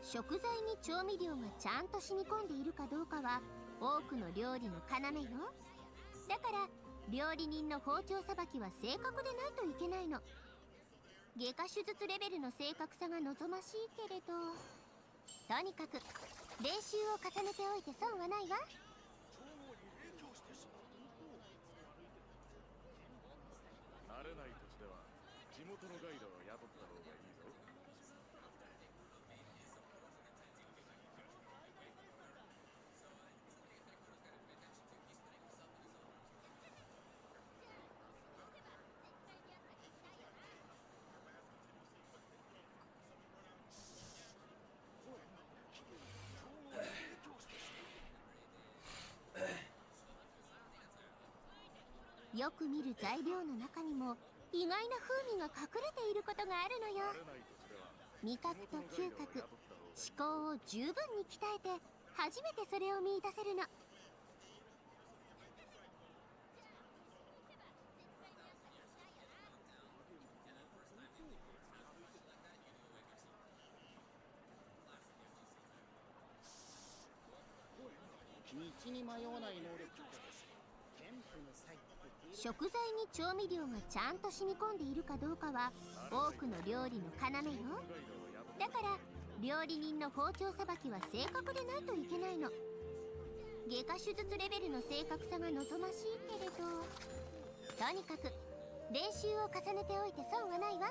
食材に調味料がちゃんと染み込んでいるかどうかは多くの料理の要よ。だから料理人の包丁さばきは正確でないといけないの。外科手術レベルの正確さが望ましいけれど、とにかく練習を重ねておいて損はないわ。慣れない土地では地元のガイドを雇った方がいいぞ。よく見る材料の中にも意外な風味が隠れていることがあるのよ。味覚と嗅覚、思考を十分に鍛えて初めてそれを見出せるの。道に迷わない能力。食材に調味料がちゃんと染み込んでいるかどうかは多くの料理の要よ。だから料理人の包丁さばきは正確でないといけないの。外科手術レベルの正確さが望ましいけれど、とにかく練習を重ねておいて損はないわ。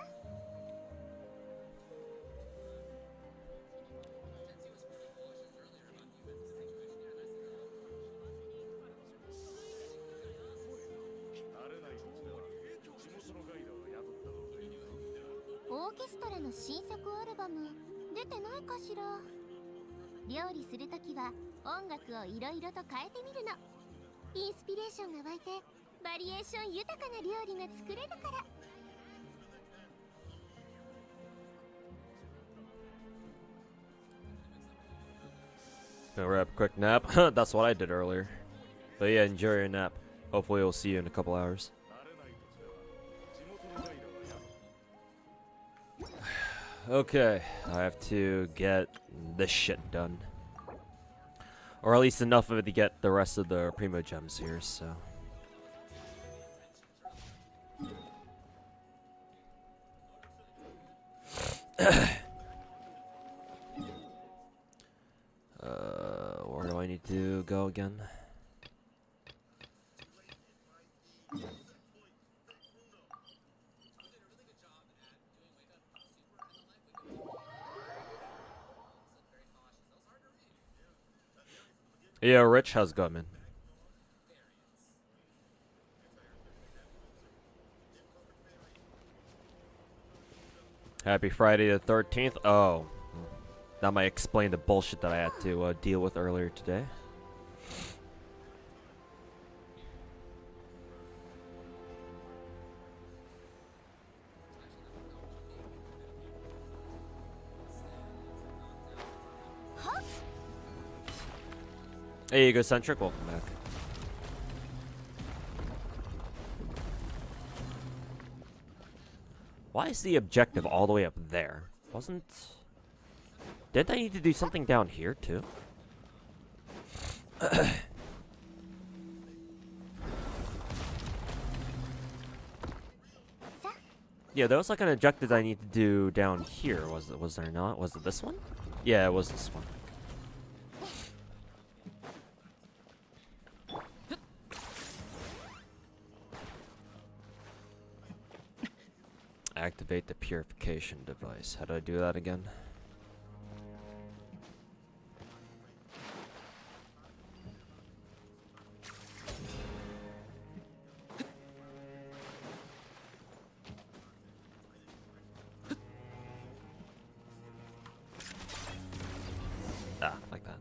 オーケストラの新作アルバム出てないかしら。料理するときは音楽をいろいろと変えてみるの。インスピレーションが湧いてバリエーション豊かな料理が作れるから。Gonna grab a quick nap. That's what I did earlier. But yeah, enjoy your nap. Hopefully we'll see you in a couple hours. Okay, I have to get this shit done. Or at least enough of it to get the rest of the Primo Gems here, so. Where do I need to go again? Yeah, Rich has got man. Happy Friday the 13th. Oh, that might explain the bullshit that I had to deal with earlier today. Hey, Egocentric, welcome back. Why is the objective all the way up there? Didn't I need to do something down here too? Yeah, there was like an objective I need to do down here. Was there not? Was it this one? Yeah, it was this one. Activate the purification device. How do I do that again? Ah, like that.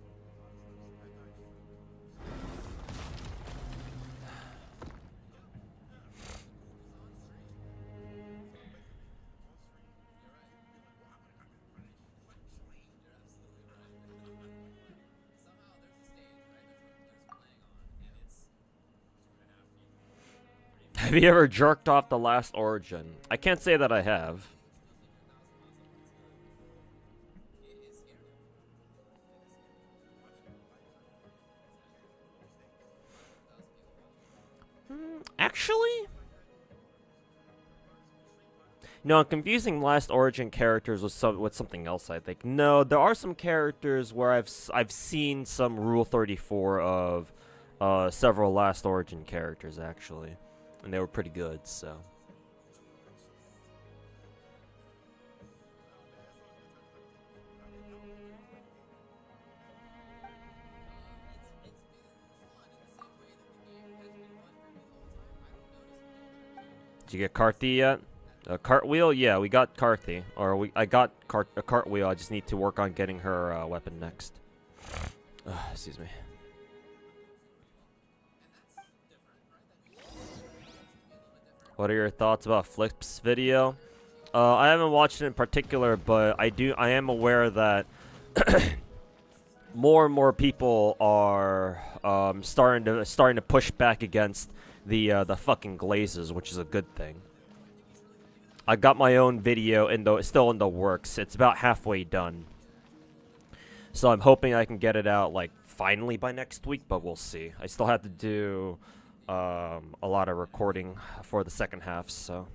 Have you ever jerked off the last origin? I can't say that I have. Actually? No, I'm confusing last origin characters with something else, I think. No, there are some characters where I've seen some Rule 34 of several last origin characters, actually. And they were pretty good, so. Did you get Karthi yet? A cartwheel? Yeah, we got Karthi. Or I got a cartwheel. I just need to work on getting her weapon next. Excuse me. What are your thoughts about Flip's video? I haven't watched it in particular, but I am aware that more and more people are starting to push back against the fucking glazes, which is a good thing. I got my own video still in the works. It's about halfway done. So I'm hoping I can get it out like finally by next week, but we'll see. I still have to do a lot of recording for the second half, so.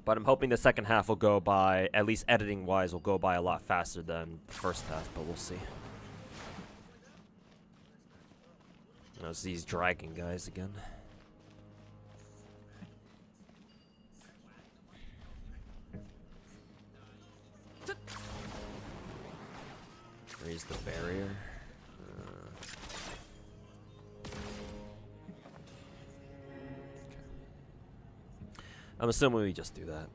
But I'm hoping the second half will go by, at least editing wise, will go by a lot faster than the first half, but we'll see. It's these dragon guys again. Raise the barrier. I'm assuming we just do that.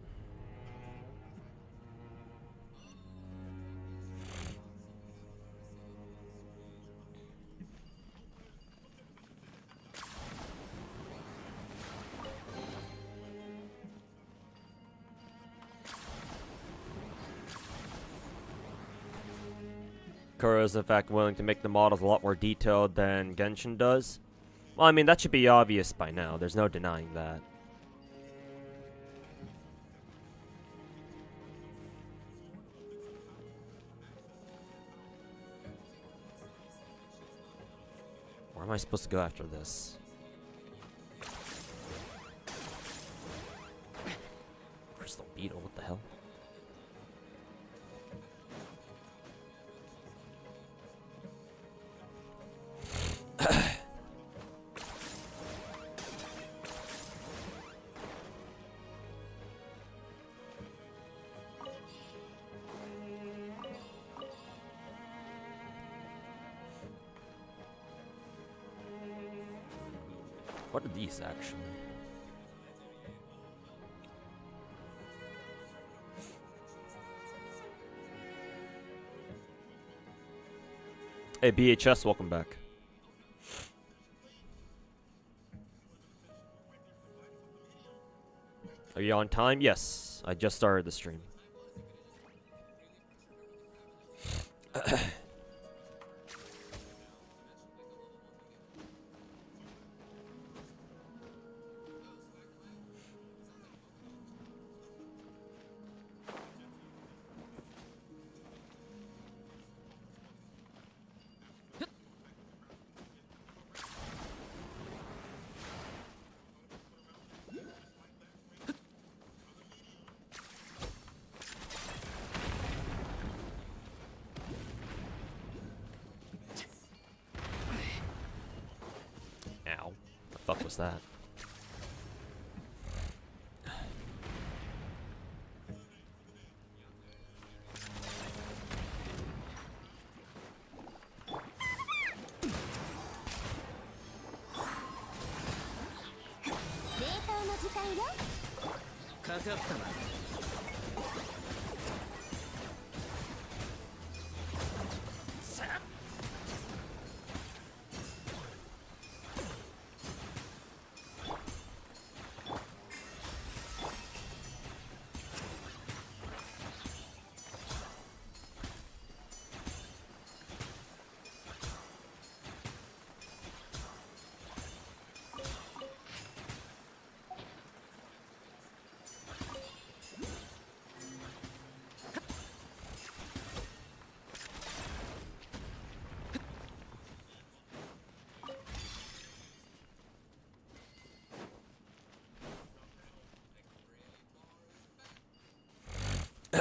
Kuro is in fact willing to make the models a lot more detailed than Genshin does. Well, I mean, that should be obvious by now. There's no denying that. Where am I supposed to go after this? Crystal Beetle, what the hell? What are these actually? Hey BHS, welcome back. Are you on time? Yes, I just started the stream. Ow. The fuck was that?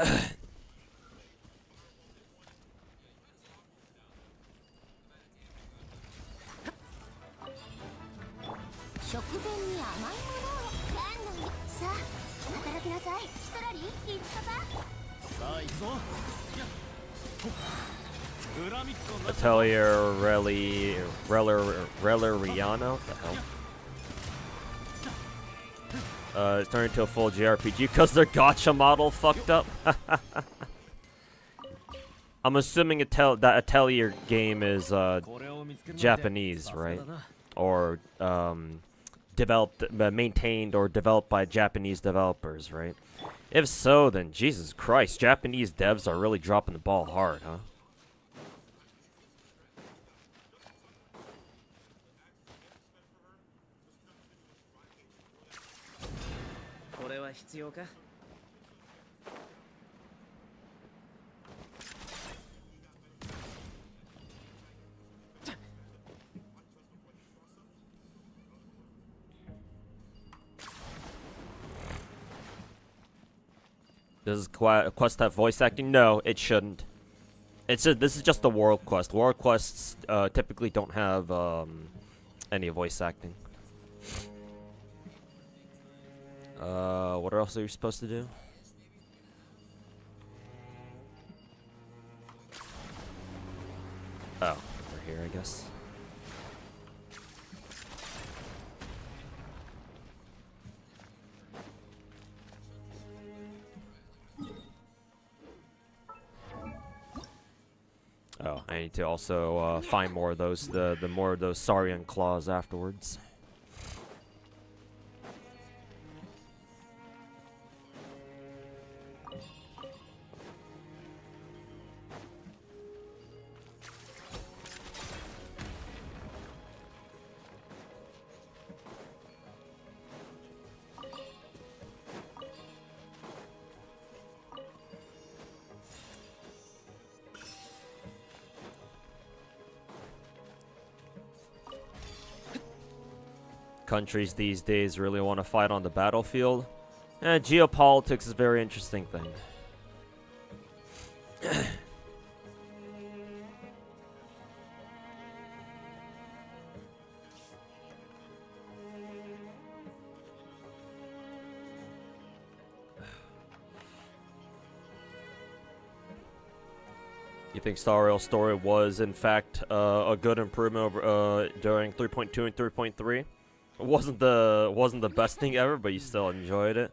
食前に甘いものを何のさあ働きなさい。ヒトラリーいつかか。さあ行くぞ。 Atelier Relariano? What the hell? It's turned into a full JRPG because their gacha model fucked up. I'm assuming that Atelier game is Japanese, right? Or maintained or developed by Japanese developers, right? If so, then Jesus Christ, Japanese devs are really dropping the ball hard, huh? Does quest have voice acting? No, it shouldn't. This is just the world quest. World quests typically don't have any voice acting. What else are you supposed to do? Oh, over here, I guess. Oh, I need to also find more of those, the more of those Saurian claws afterwards. Countries these days really want to fight on the battlefield. Geopolitics is a very interesting thing. You think Star Rail Story was, in fact, a good improvement over during 3.2 and 3.3? It wasn't the best thing ever, but you still enjoyed it.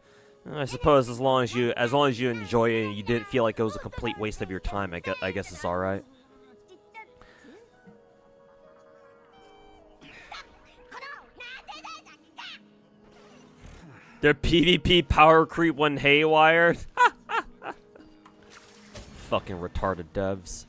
I suppose as long as you enjoy it and you didn't feel like it was a complete waste of your time, I guess it's all right. Their PvP power creep went haywire. Fucking retarded devs.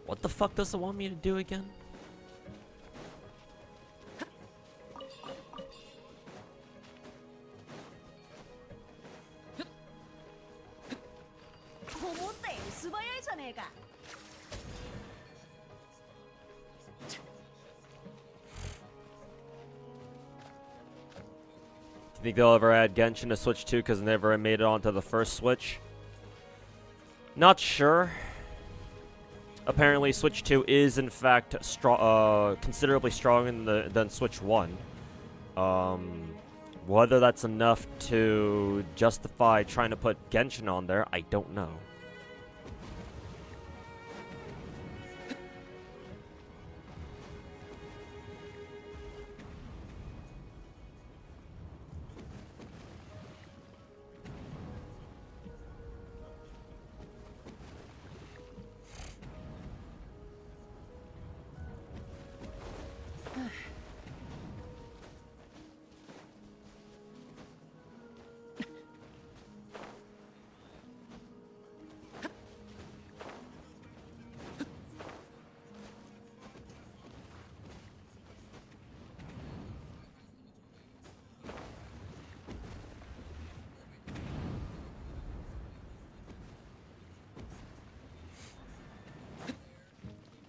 What the fuck does it want me to do again? Do you think they'll ever add Genshin to Switch 2 because they never made it onto the first Switch? Not sure. Apparently, Switch 2 is in fact considerably stronger than Switch 1. Whether that's enough to justify trying to put Genshin on there, I don't know.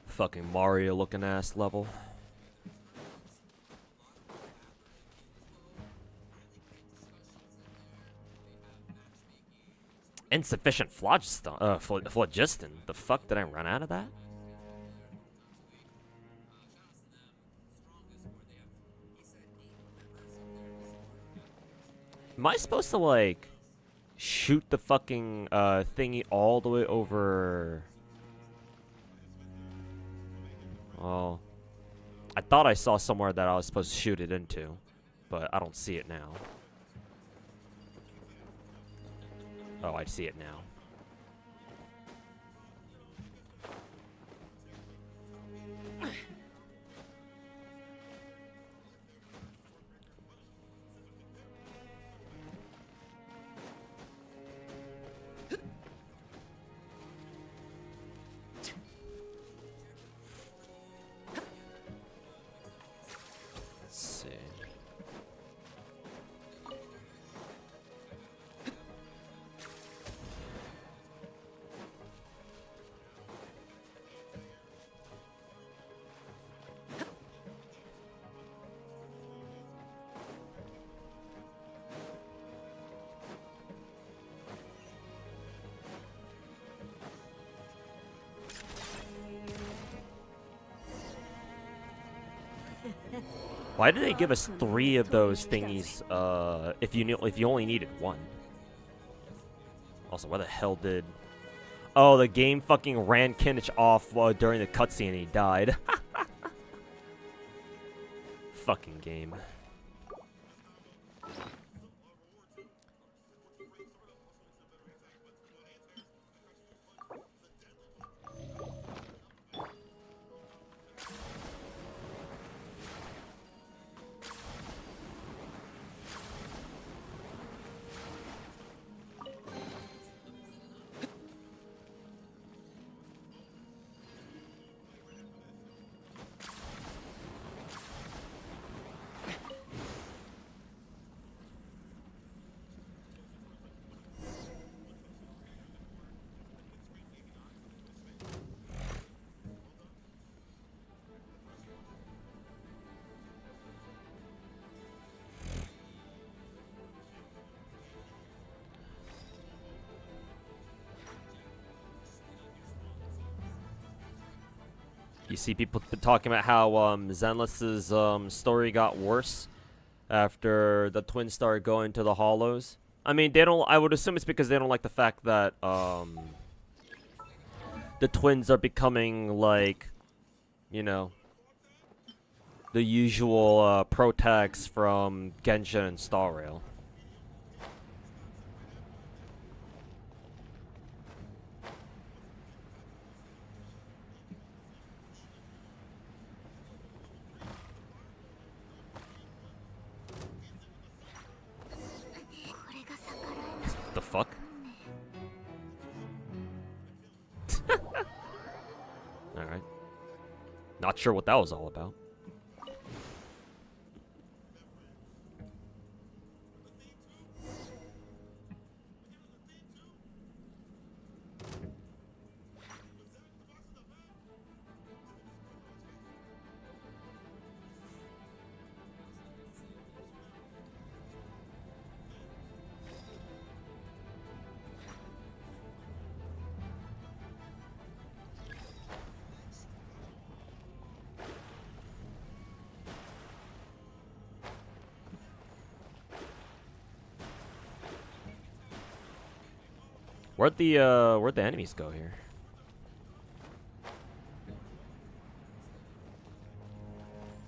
Fucking Mario looking ass level. Insufficient phlogiston. The fuck, did I run out of that? Am I supposed to, like, shoot the fucking thingy all the way over? Oh, I thought I saw somewhere that I was supposed to shoot it into, but I don't see it now. Oh, I see it now. Why did they give us 3 of those thingies, if you only needed 1? Also, why the hell did... Oh, the game fucking ran Kinnich off during the cutscene and he died. Fucking game. You see people talking about how Zenless's story got worse after the twins started going to the hollows. I mean, they don't. I would assume it's because they don't like the fact that the twins are becoming like, you know, the usual pro-tags from Genshin and Star Rail. The fuck? Alright. Not sure what that was all about. Where'd the enemies go here?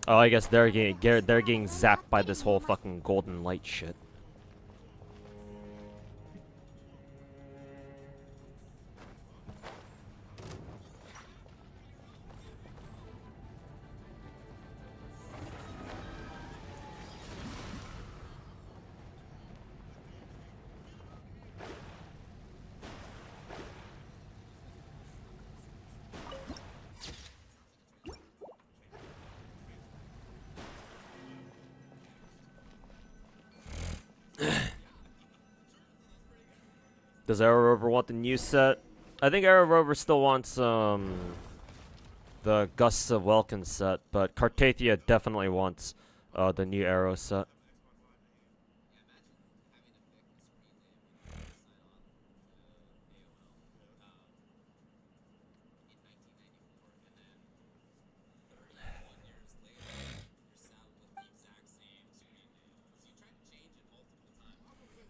Oh, I guess they're getting zapped by this whole fucking golden light shit. Does Arrow Rover want the new set? I think Arrow Rover still wants the Gusts of Welkin set, but Cartathia definitely wants the new Arrow set.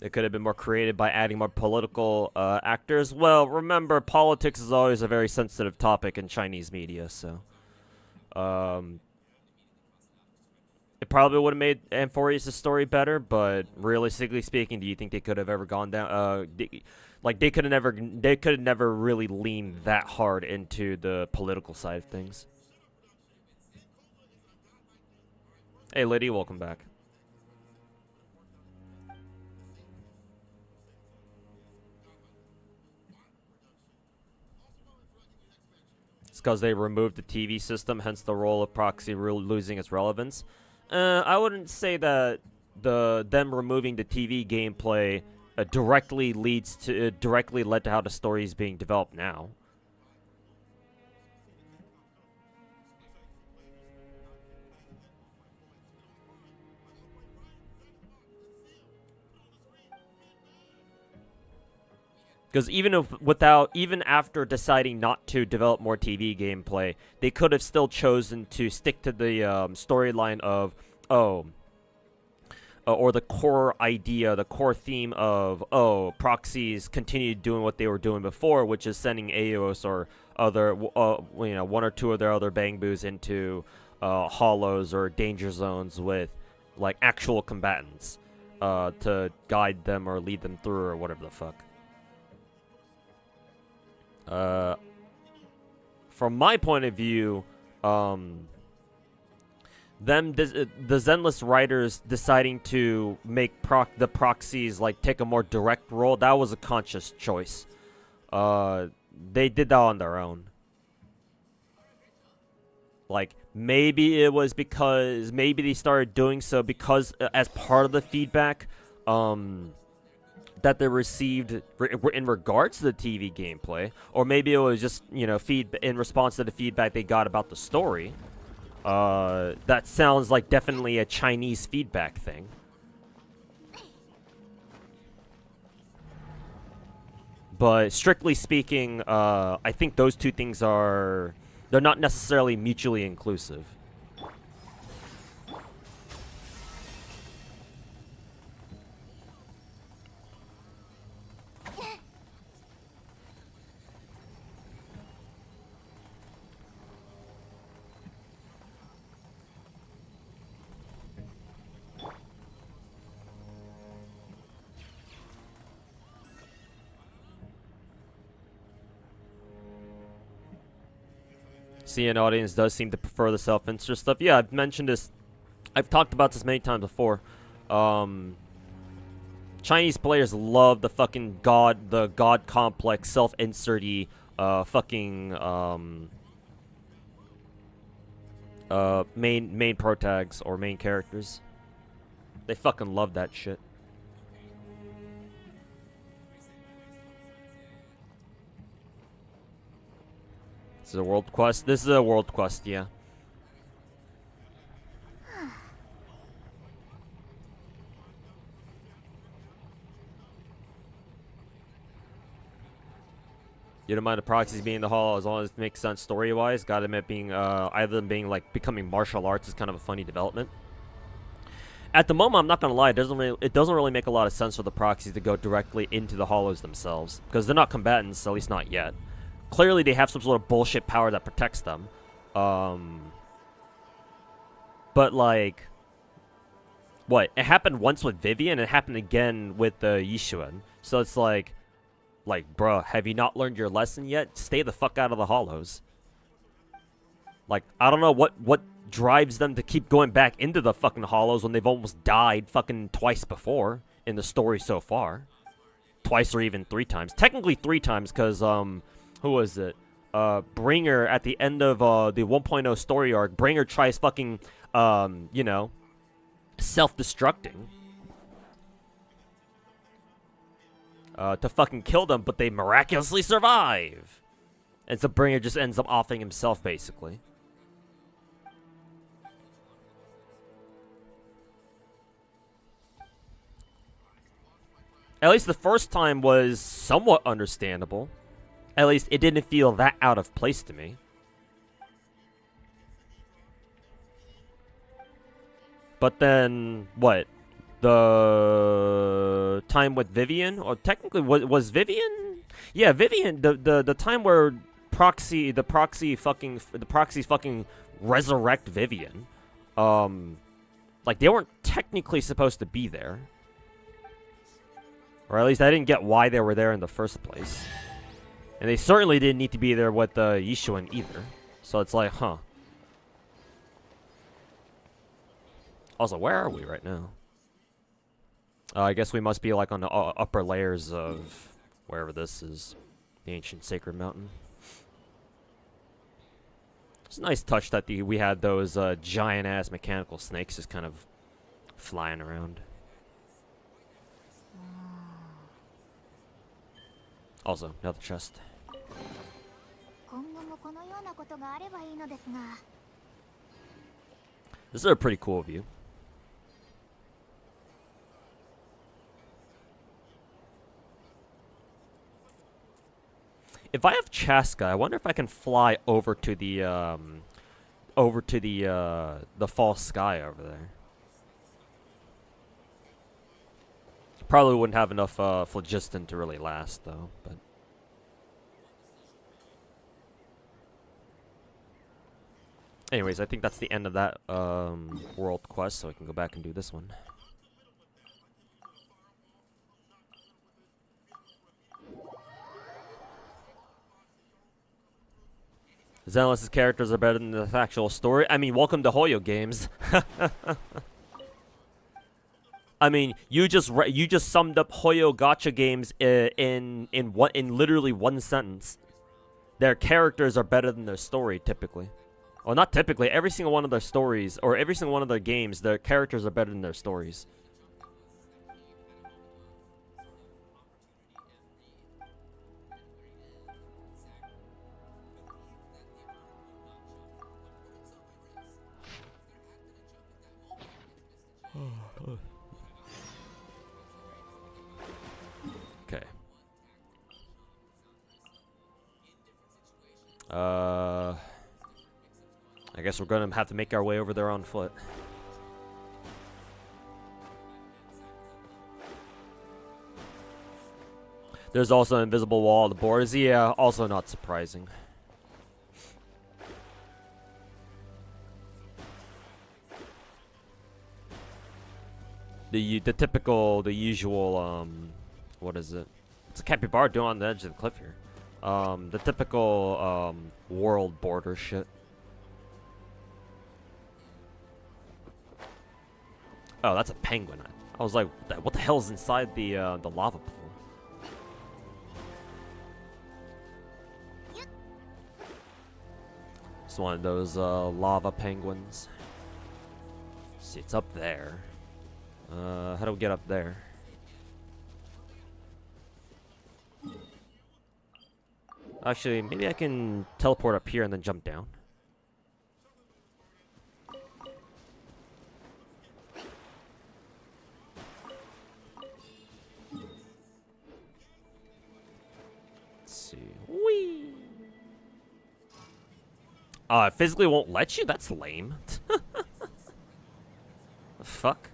It could have been more creative by adding more political actors. Well, remember, politics is always a very sensitive topic in Chinese media, so... it probably would have made Amphorius' story better, but realistically speaking, do you think they could have ever gone down... they could have never really leaned that hard into the political side of things. Hey, Liddy, welcome back. Because they removed the TV system, hence the role of proxy losing its relevance. I wouldn't say that them removing the TV gameplay directly led to how the story is being developed now. Because even after deciding not to develop more TV gameplay, they could have still chosen to stick to the storyline of, or the core idea, the core theme of, proxies continued doing what they were doing before, which is sending Aeos or other, one or two of their other Bangboos into hollows or danger zones with, like, actual combatants to guide them or lead them through or whatever the fuck. From my point of view, the Zenless writers deciding to make the proxies like take a more direct role, that was a conscious choice. They did that on their own. Like, maybe it was because they started doing so because as part of the feedback, that they received in regards to the TV gameplay, or maybe it was just, in response to the feedback they got about the story. That sounds like definitely a Chinese feedback thing. But strictly speaking, I think those two things they're not necessarily mutually inclusive. CN audience does seem to prefer the self-interest stuff. Yeah, I've mentioned this. I've talked about this many times before. Chinese players love the fucking god complex, self-insert-y, fucking main protags or main characters. They fucking love that shit. This is a world quest. This is a world quest, yeah. You don't mind the proxies being in the hall as long as it makes sense story-wise. Gotta admit, being either them being like becoming martial arts is kind of a funny development. At the moment, I'm not gonna lie, it doesn't really make a lot of sense for the proxies to go directly into the hollows themselves, because they're not combatants, at least not yet. Clearly, they have some sort of bullshit power that protects them. But like, what? It happened once with Vivian, and it happened again with the Yishuan. So it's like, bruh, have you not learned your lesson yet? Stay the fuck out of the hollows. Like, I don't know what drives them to keep going back into the fucking hollows when they've almost died fucking twice before in the story so far. Twice or even 3 times. Technically 3 times, because, who was it? Bringer, at the end of, the 1.0 story arc, Bringer tries fucking, you know, self-destructing. To fucking kill them, but they miraculously survive. And so Bringer just ends up offing himself, basically. At least the first time was somewhat understandable. At least it didn't feel that out of place to me. But then, what? The time with Vivian? Or technically, was Vivian? Yeah, Vivian, the time where the proxies fucking resurrect Vivian. Like, they weren't technically supposed to be there. Or at least I didn't get why they were there in the first place. And they certainly didn't need to be there with Yishuan either. So it's like, huh. Also, where are we right now? I guess we must be like on the upper layers of wherever this is. The ancient sacred mountain. It's a nice touch that we had those giant-ass mechanical snakes just kind of flying around. Also, another chest. This is a pretty cool view. If I have Chaska, I wonder if I can fly over to the false sky over there. Probably wouldn't have enough phlogiston to really last, though. But anyways, I think that's the end of that world quest, so I can go back and do this one. Zenless' characters are better than the actual story. I mean, welcome to Hoyo games. I mean, you just summed up Hoyo gacha games in literally one sentence. Their characters are better than their story, typically. Well, not typically. Every single one of their stories, or every single one of their games, their characters are better than their stories. Okay. I guess we're gonna have to make our way over there on foot. There's also an invisible wall at the borders. Yeah, also not surprising. The usual, what is it? It's a capybara doing on the edge of the cliff here. The typical, world border shit. Oh, that's a penguin. I was like, what the hell is inside the lava pool? It's one of those, lava penguins. Let's see, it's up there. How do we get up there? Actually, maybe I can teleport up here and then jump down. Let's see. Whee! It physically won't let you? That's lame. The fuck?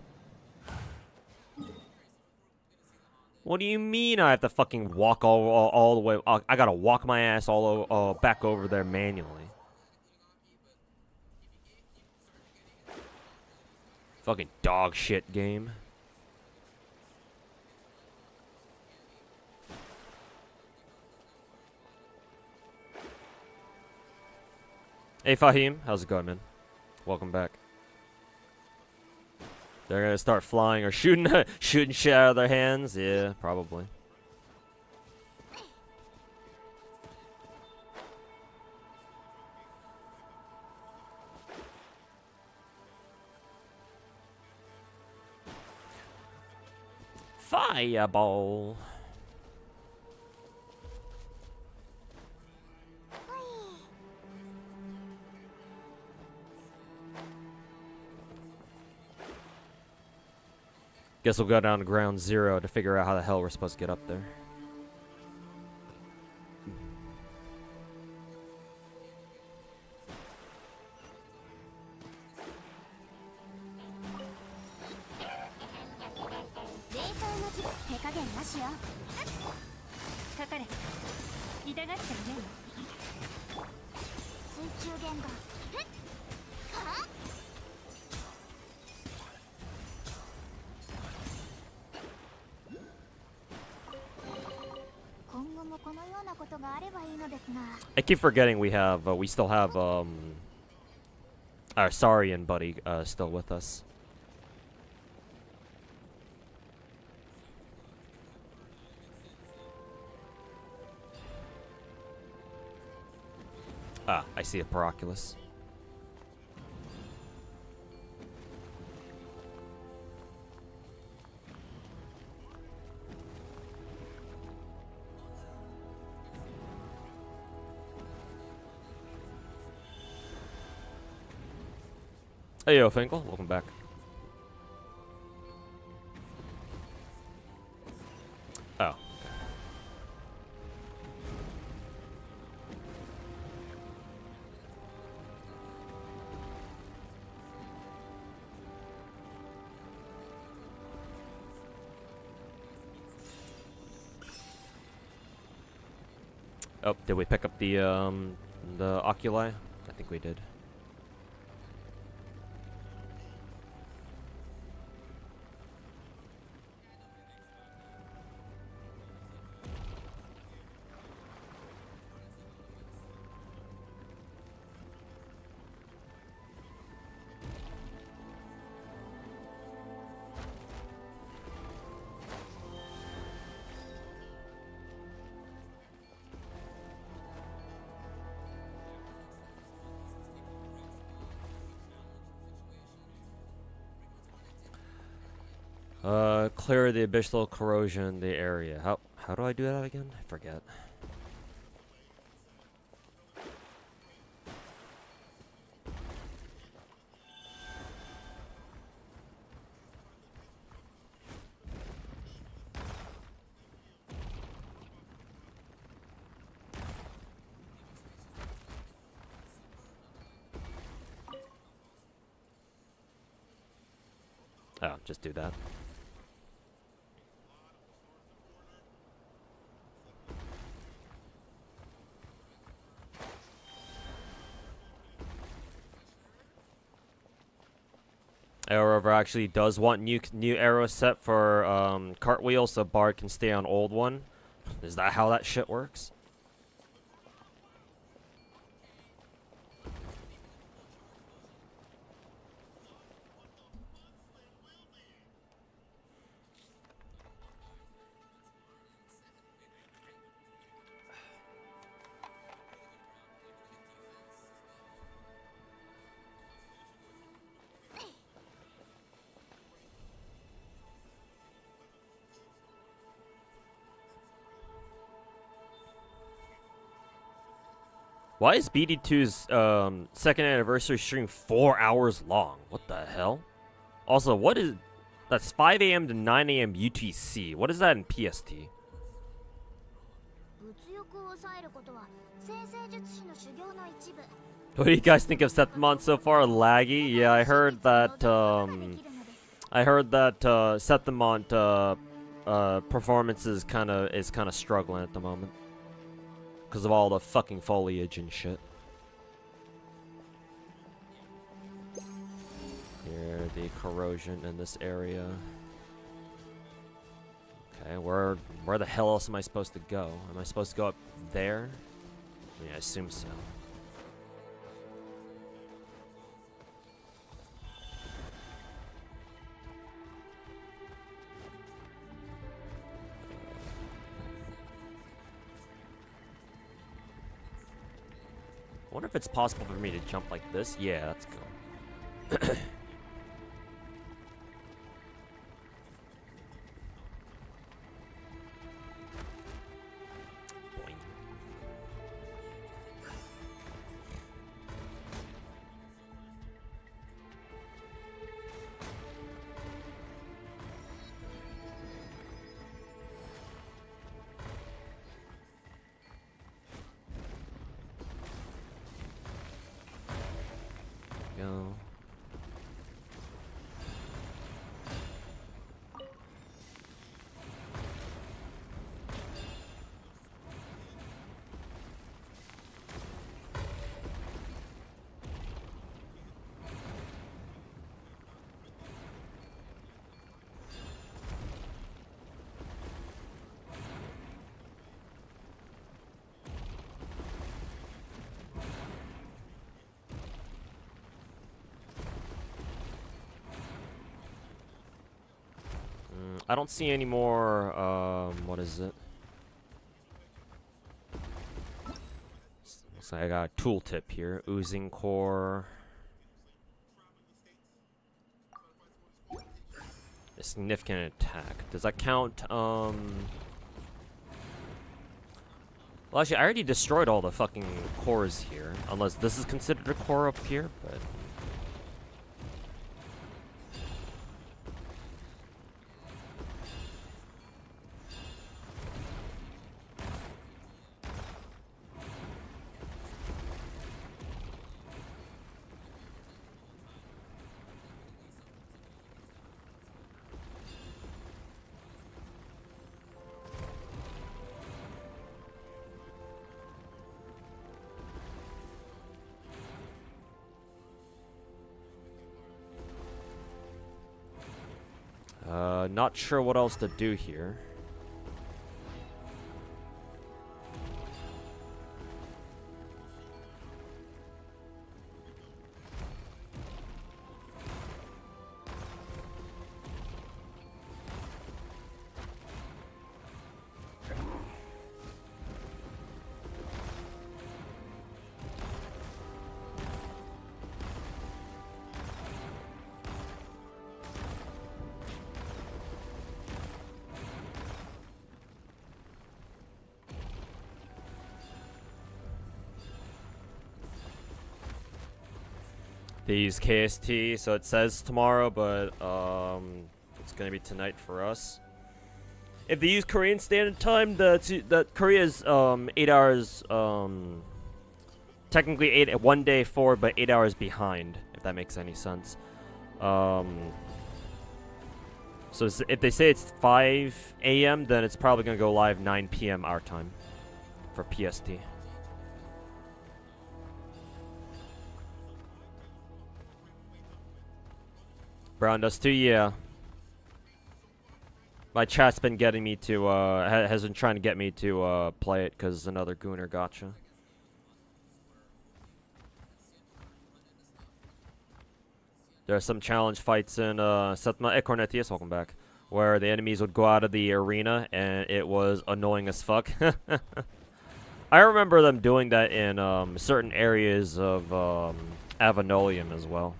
What do you mean I have to fucking walk all the way? I gotta walk my ass back over there manually. Fucking dog shit game. Hey Fahim, how's it going, man? Welcome back. They're gonna start flying or shooting shooting shit out of their hands? Yeah, probably. Fireball. Guess we'll go down to ground zero to figure out how the hell we're supposed to get up there. I keep forgetting we still have our Saurian buddy still with us. Ah, I see a Paroculus. Hey yo, Finkel, welcome back. Oh. Oh, did we pick up the oculi? I think we did. Clear the abyssal corrosion in the area. How do I do that again? I forget. Oh, just do that. Arrowrover actually does want new arrow set for cartwheel, so Bard can stay on old one. Is that how that shit works? Why is BD2's second anniversary stream 4 hours long? What the hell? Also, what is... That's 5 a.m. to 9 a.m. UTC. What is that in PST? What do you guys think of Septimon so far? Laggy? Yeah, I heard that Septimon performance is kind of struggling at the moment because of all the fucking foliage and shit. Here, the corrosion in this area. Okay, where the hell else am I supposed to go? Am I supposed to go up there? Yeah, I assume so. I wonder if it's possible for me to jump like this. Yeah, that's cool. Go. I don't see any more, what is it? Looks like I got a tooltip here. Oozing core. A significant attack. Does that count, Well, actually, I already destroyed all the fucking cores here. Unless this is considered a core up here, but... not sure what else to do here. They use KST, so it says tomorrow, but it's gonna be tonight for us. If they use Korean Standard Time, that Korea is 8 hours, technically 1 day forward, but 8 hours behind. If that makes any sense. So if they say it's 5 a.m., then it's probably gonna go live 9 p.m. our time for PST. Brown Dust 2, yeah. My chat's been getting me to, has been trying to get me to, play it, because it's another Gooner gacha. There are some challenge fights in, Setma Ekornetius, welcome back, where the enemies would go out of the arena, and it was annoying as fuck. I remember them doing that in, certain areas of, Avenolium as well.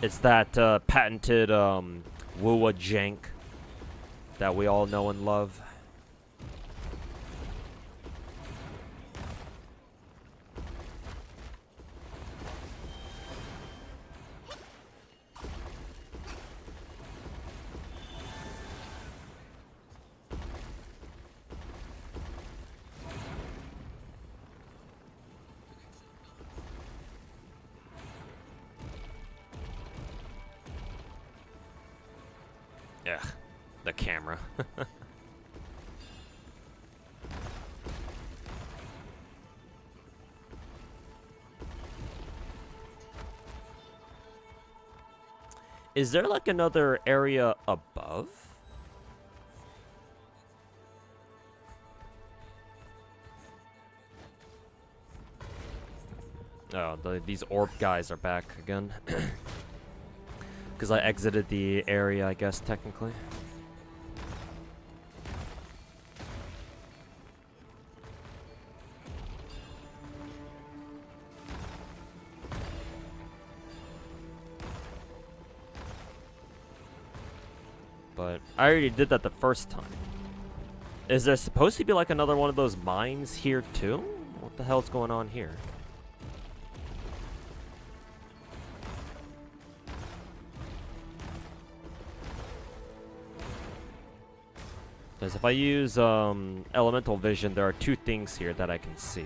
It's that patented Wuwa jank that we all know and love. Yeah, the camera. Is there like another area above? Oh, these orb guys are back again. Because I exited the area, I guess, technically. But I already did that the first time. Is there supposed to be like another one of those mines here too? What the hell's going on here? Because if I use elemental vision, there are two things here that I can see.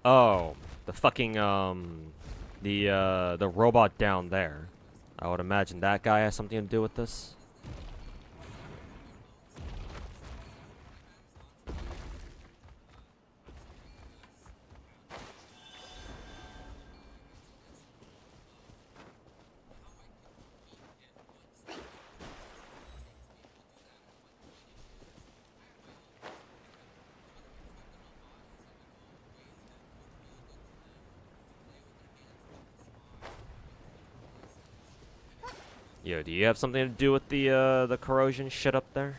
Oh, the fucking the robot down there. I would imagine that guy has something to do with this. Yo, do you have something to do with the corrosion shit up there?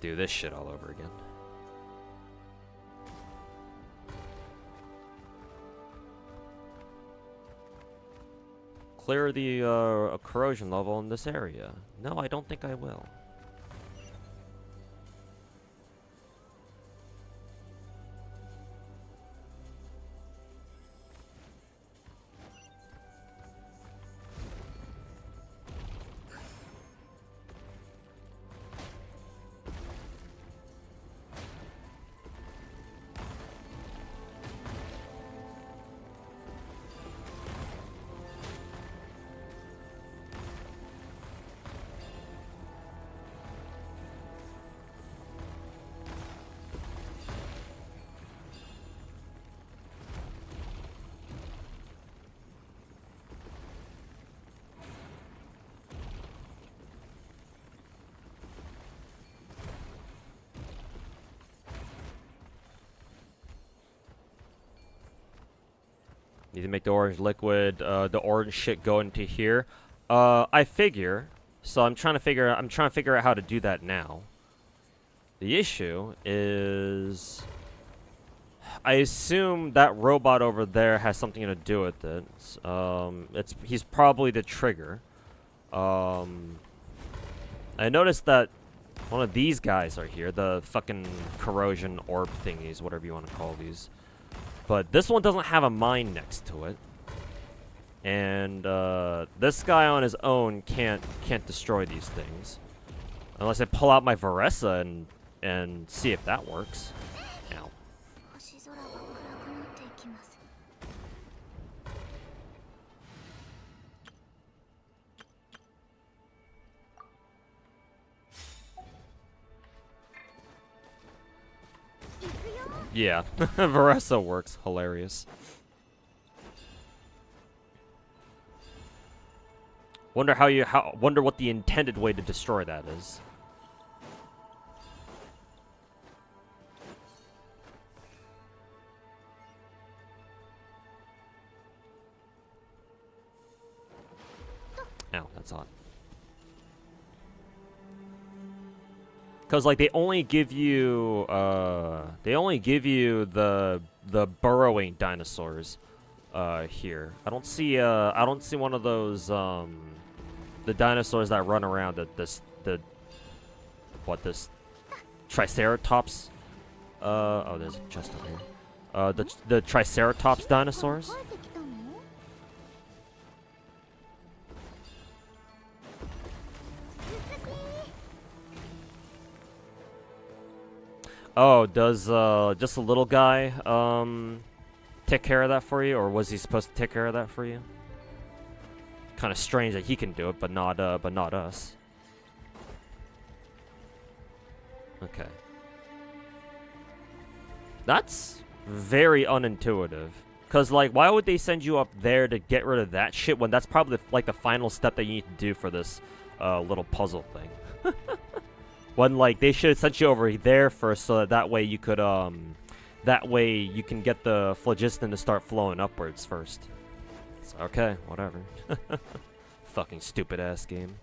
Do this shit all over again. Clear the corrosion level in this area. No, I don't think I will. Need to make the orange liquid, the orange shit go into here. I figure. So I'm trying to figure out how to do that now. The issue is, I assume that robot over there has something to do with it. He's probably the trigger. I noticed that one of these guys are here, the fucking corrosion orb thingies, whatever you want to call these. But this one doesn't have a mine next to it. And this guy on his own can't destroy these things. Unless I pull out my Varesa and see if that works. Ow. Yeah, Varesa works. Hilarious. Wonder what the intended way to destroy that is. Ow, that's odd. Cause like they only give you the burrowing dinosaurs here. I don't see one of those the dinosaurs that run around this Triceratops. Oh, there's a chest over here. The Triceratops dinosaurs. Oh, does just a little guy take care of that for you, or was he supposed to take care of that for you? Kind of strange that he can do it, but not us. Okay. That's very unintuitive. Cause like, why would they send you up there to get rid of that shit when that's probably like the final step that you need to do for this little puzzle thing? When like they should have sent you over there first, so that way you could that way you can get the phlogiston to start flowing upwards first. So, okay, whatever. Fucking stupid ass game.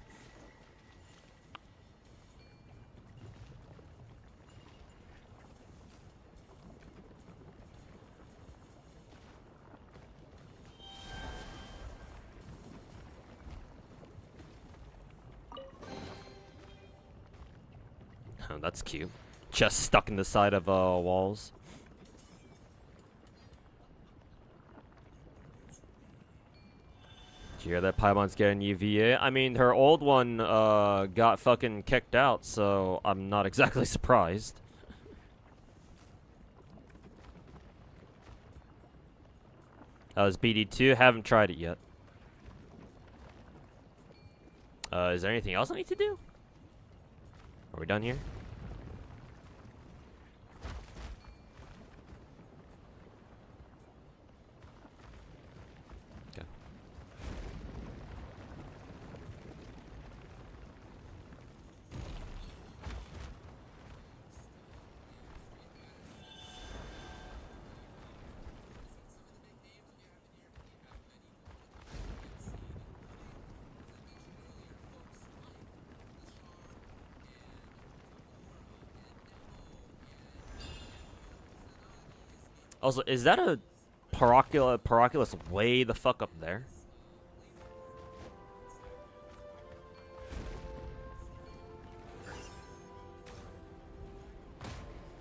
Oh, that's cute. Just stuck in the side of walls. Did you hear that Paimon's getting UVA? I mean, her old one got fucking kicked out, so I'm not exactly surprised. That was BD2. Haven't tried it yet. Is there anything else I need to do? Are we done here? Okay. Also, is that a Paraculus way the fuck up there?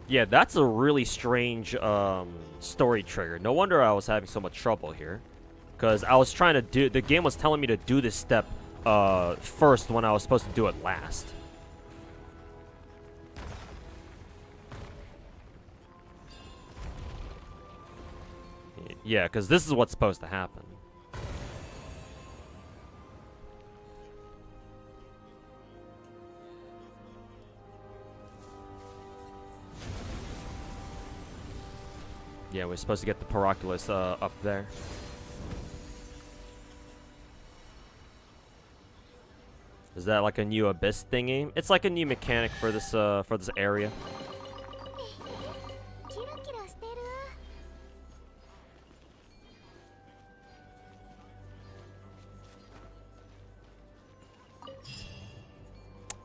Yeah, that's a really strange story trigger. No wonder I was having so much trouble here. Because I was trying to do... The game was telling me to do this step first when I was supposed to do it last. Yeah, because this is what's supposed to happen. Yeah, we're supposed to get the Paraculus up there. Is that like a new Abyss thingy? It's like a new mechanic for this area.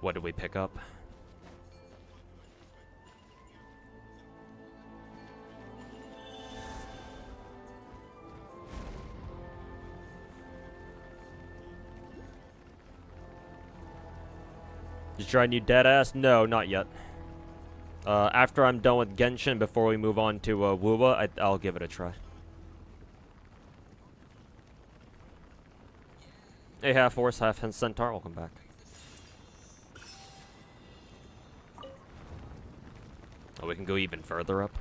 What did we pick up? Did you try new Deadass? No, not yet. After I'm done with Genshin, before we move on to Wuwa, I'll give it a try. Hey, half horse, half centaur, welcome back. Oh, we can go even further up.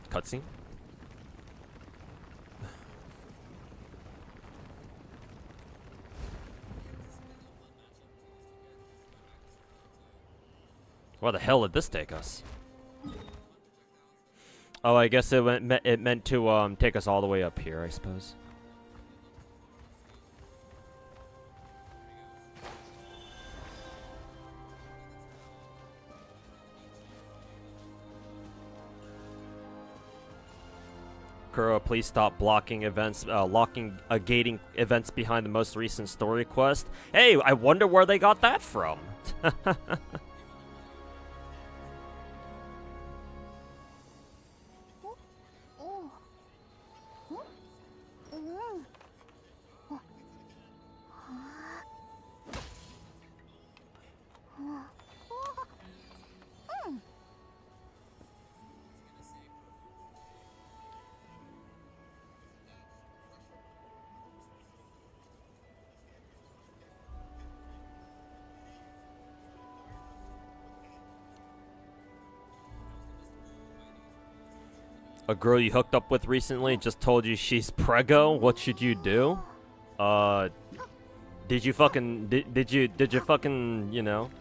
Cutscene. Where the hell did this take us? Oh, I guess it meant to take us all the way up here, I suppose. Kuro, please stop blocking events, gating events behind the most recent story quest. Hey, I wonder where they got that from. A girl you hooked up with recently just told you she's preggo. What should you do? Did you fucking did you fucking, you know?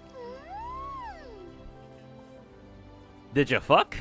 Did you fuck?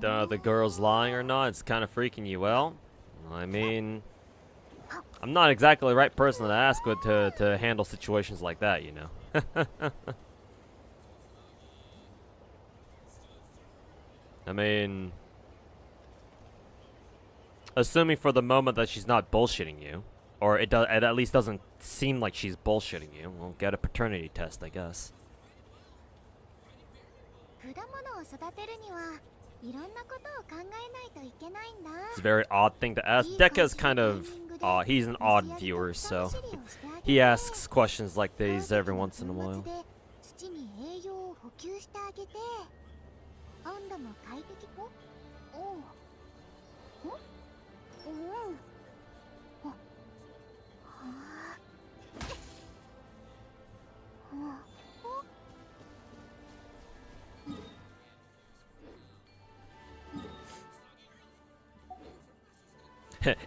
Don't know if the girl's lying or not. It's kind of freaking you out. I mean, I'm not exactly the right person to ask to handle situations like that, you know. I mean, assuming for the moment that she's not bullshitting you, or it at least doesn't seem like she's bullshitting you, we'll get a paternity test, I guess. It's a very odd thing to ask. Dekka's kind of, he's an odd viewer, so he asks questions like these every once in a while.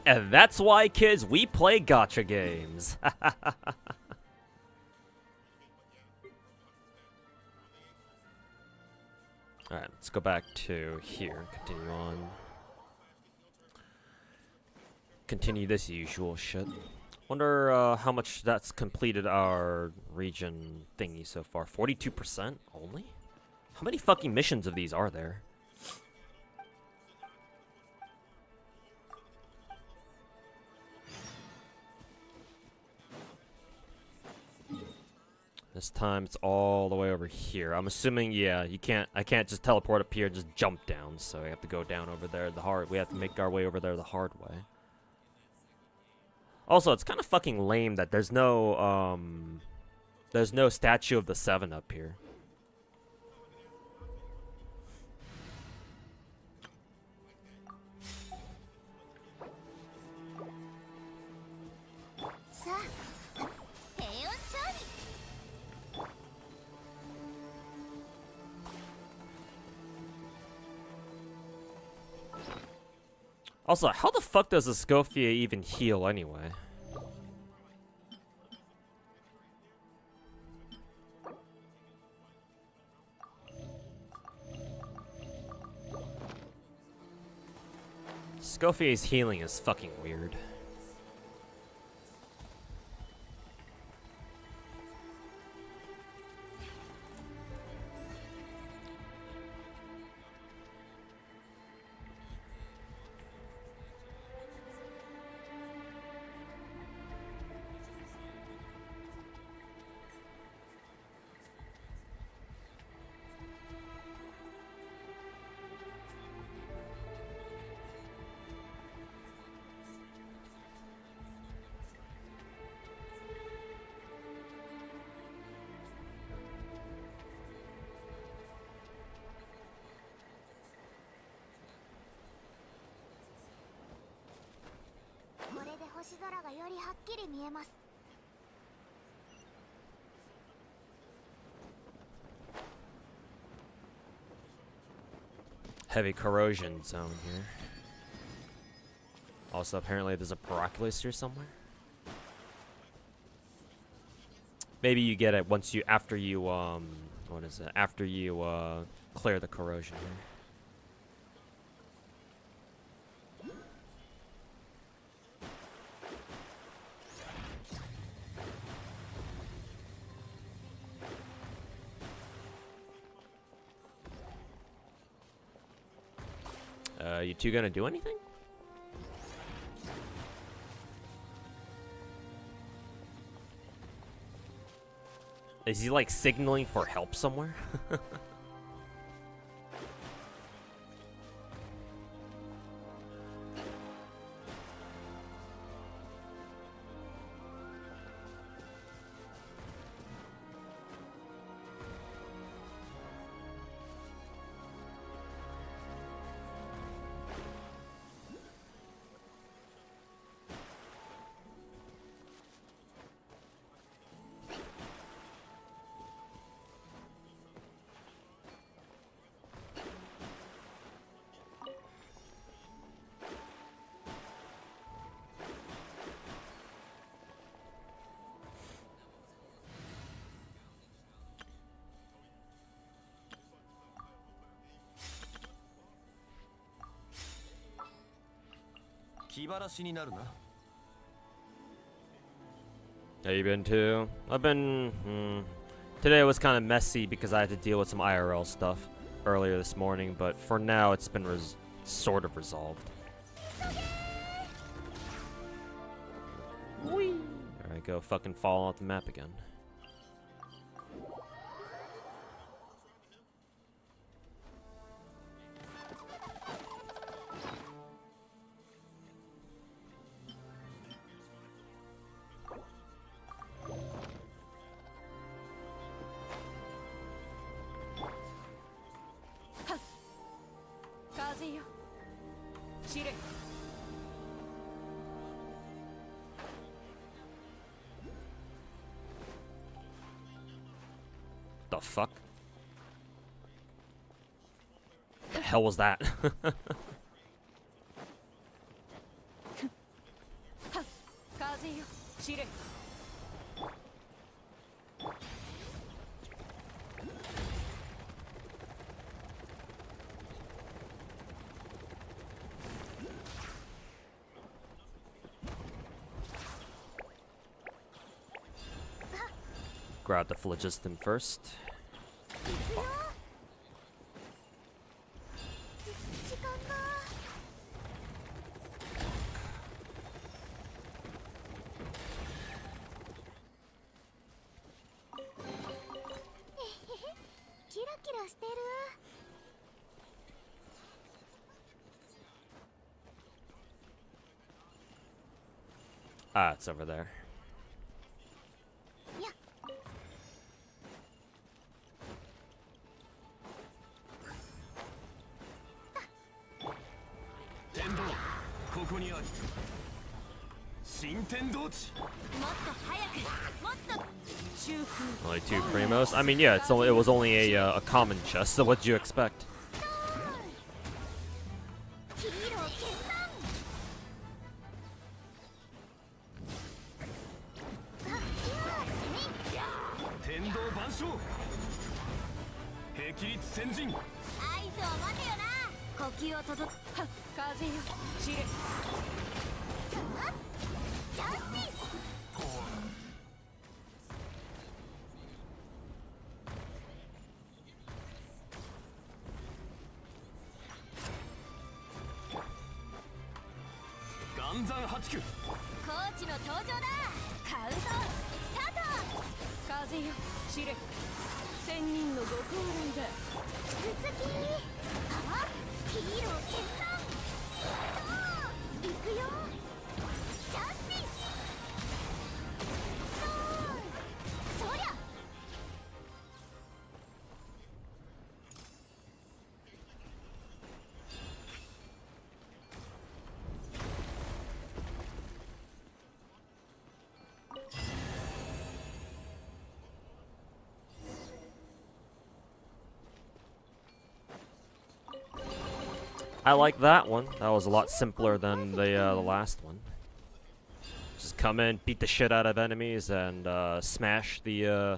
And that's why, kids, we play gacha games. Alright, let's go back to here. Continue on. Continue this usual shit. Wonder how much that's completed our region thingy so far. 42% only? How many fucking missions of these are there? This time it's all the way over here. I'm assuming, yeah, I can't just teleport up here and just jump down, so I have to go down over there we have to make our way over there the hard way. Also, it's kind of fucking lame that there's no statue of the Seven up here. Also, how the fuck does a Scophia even heal anyway? Scophia's healing is fucking weird. Heavy corrosion zone here. Also, apparently there's a Paraculus here somewhere. Maybe you get it once you, after you, what is it? After you, clear the corrosion here. You two gonna do anything? Is he like signaling for help somewhere? How you been too? I've been, today was kind of messy because I had to deal with some IRL stuff earlier this morning, but for now it's been sort of resolved. Whee! Alright, go fucking fall off the map again. The fuck? The hell was that? Grab the phlogiston first. Ah, it's over there. Only 2 primos? I mean, yeah, it was only a common chest, so what'd you expect? 起立先陣。合図を待てよな。呼吸を届く。風よ散れ。ジャスティス。岩山八九。コーチの登場だ。カウントスタート。風よ散れ。千人のご高齢だ。頭突き。あ、ヒーロー決断。行くよ。ジャスティス。そりゃ。I like that one. That was a lot simpler than the last one. Just come in, beat the shit out of enemies, and smash the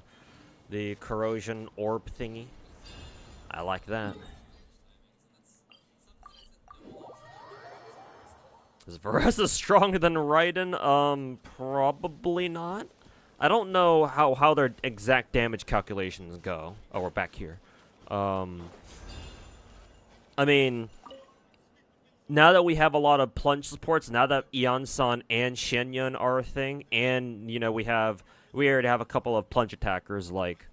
corrosion orb thingy. I like that. Is Veressa stronger than Raiden? Probably not. I don't know how their exact damage calculations go. Oh, we're back here. I mean, now that we have a lot of plunge supports, now that Eon-san and Shenyun are a thing, and, you know, we already have a couple of plunge attackers, like,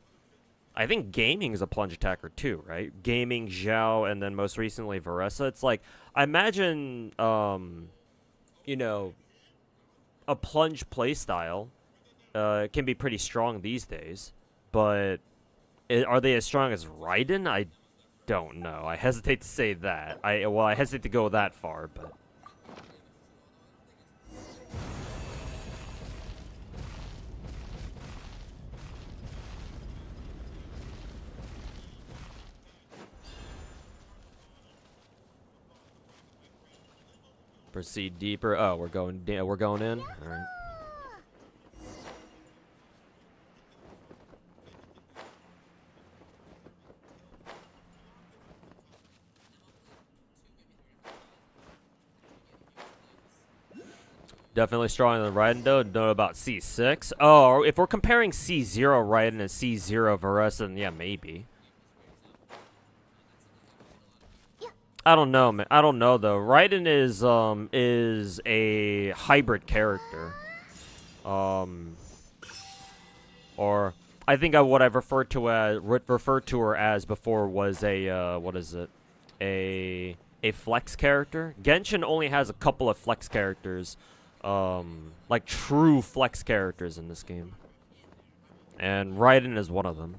I think Gaming is a plunge attacker too, right? Gaming, Zhao, and then most recently Veressa. It's like, I imagine, you know, a plunge playstyle can be pretty strong these days, but are they as strong as Raiden? I don't know. I hesitate to say that. I hesitate to go that far, but proceed deeper. Oh, we're going in. All right. Definitely stronger than Raiden, though. Know about C6. Oh, if we're comparing C0 Raiden and C0 Veressa, then yeah, maybe. I don't know, man. I don't know though. Raiden is a hybrid character. Or I think what I've referred to her as before was a what is it? A flex character. Genshin only has a couple of flex characters. Like true flex characters in this game. And Raiden is one of them.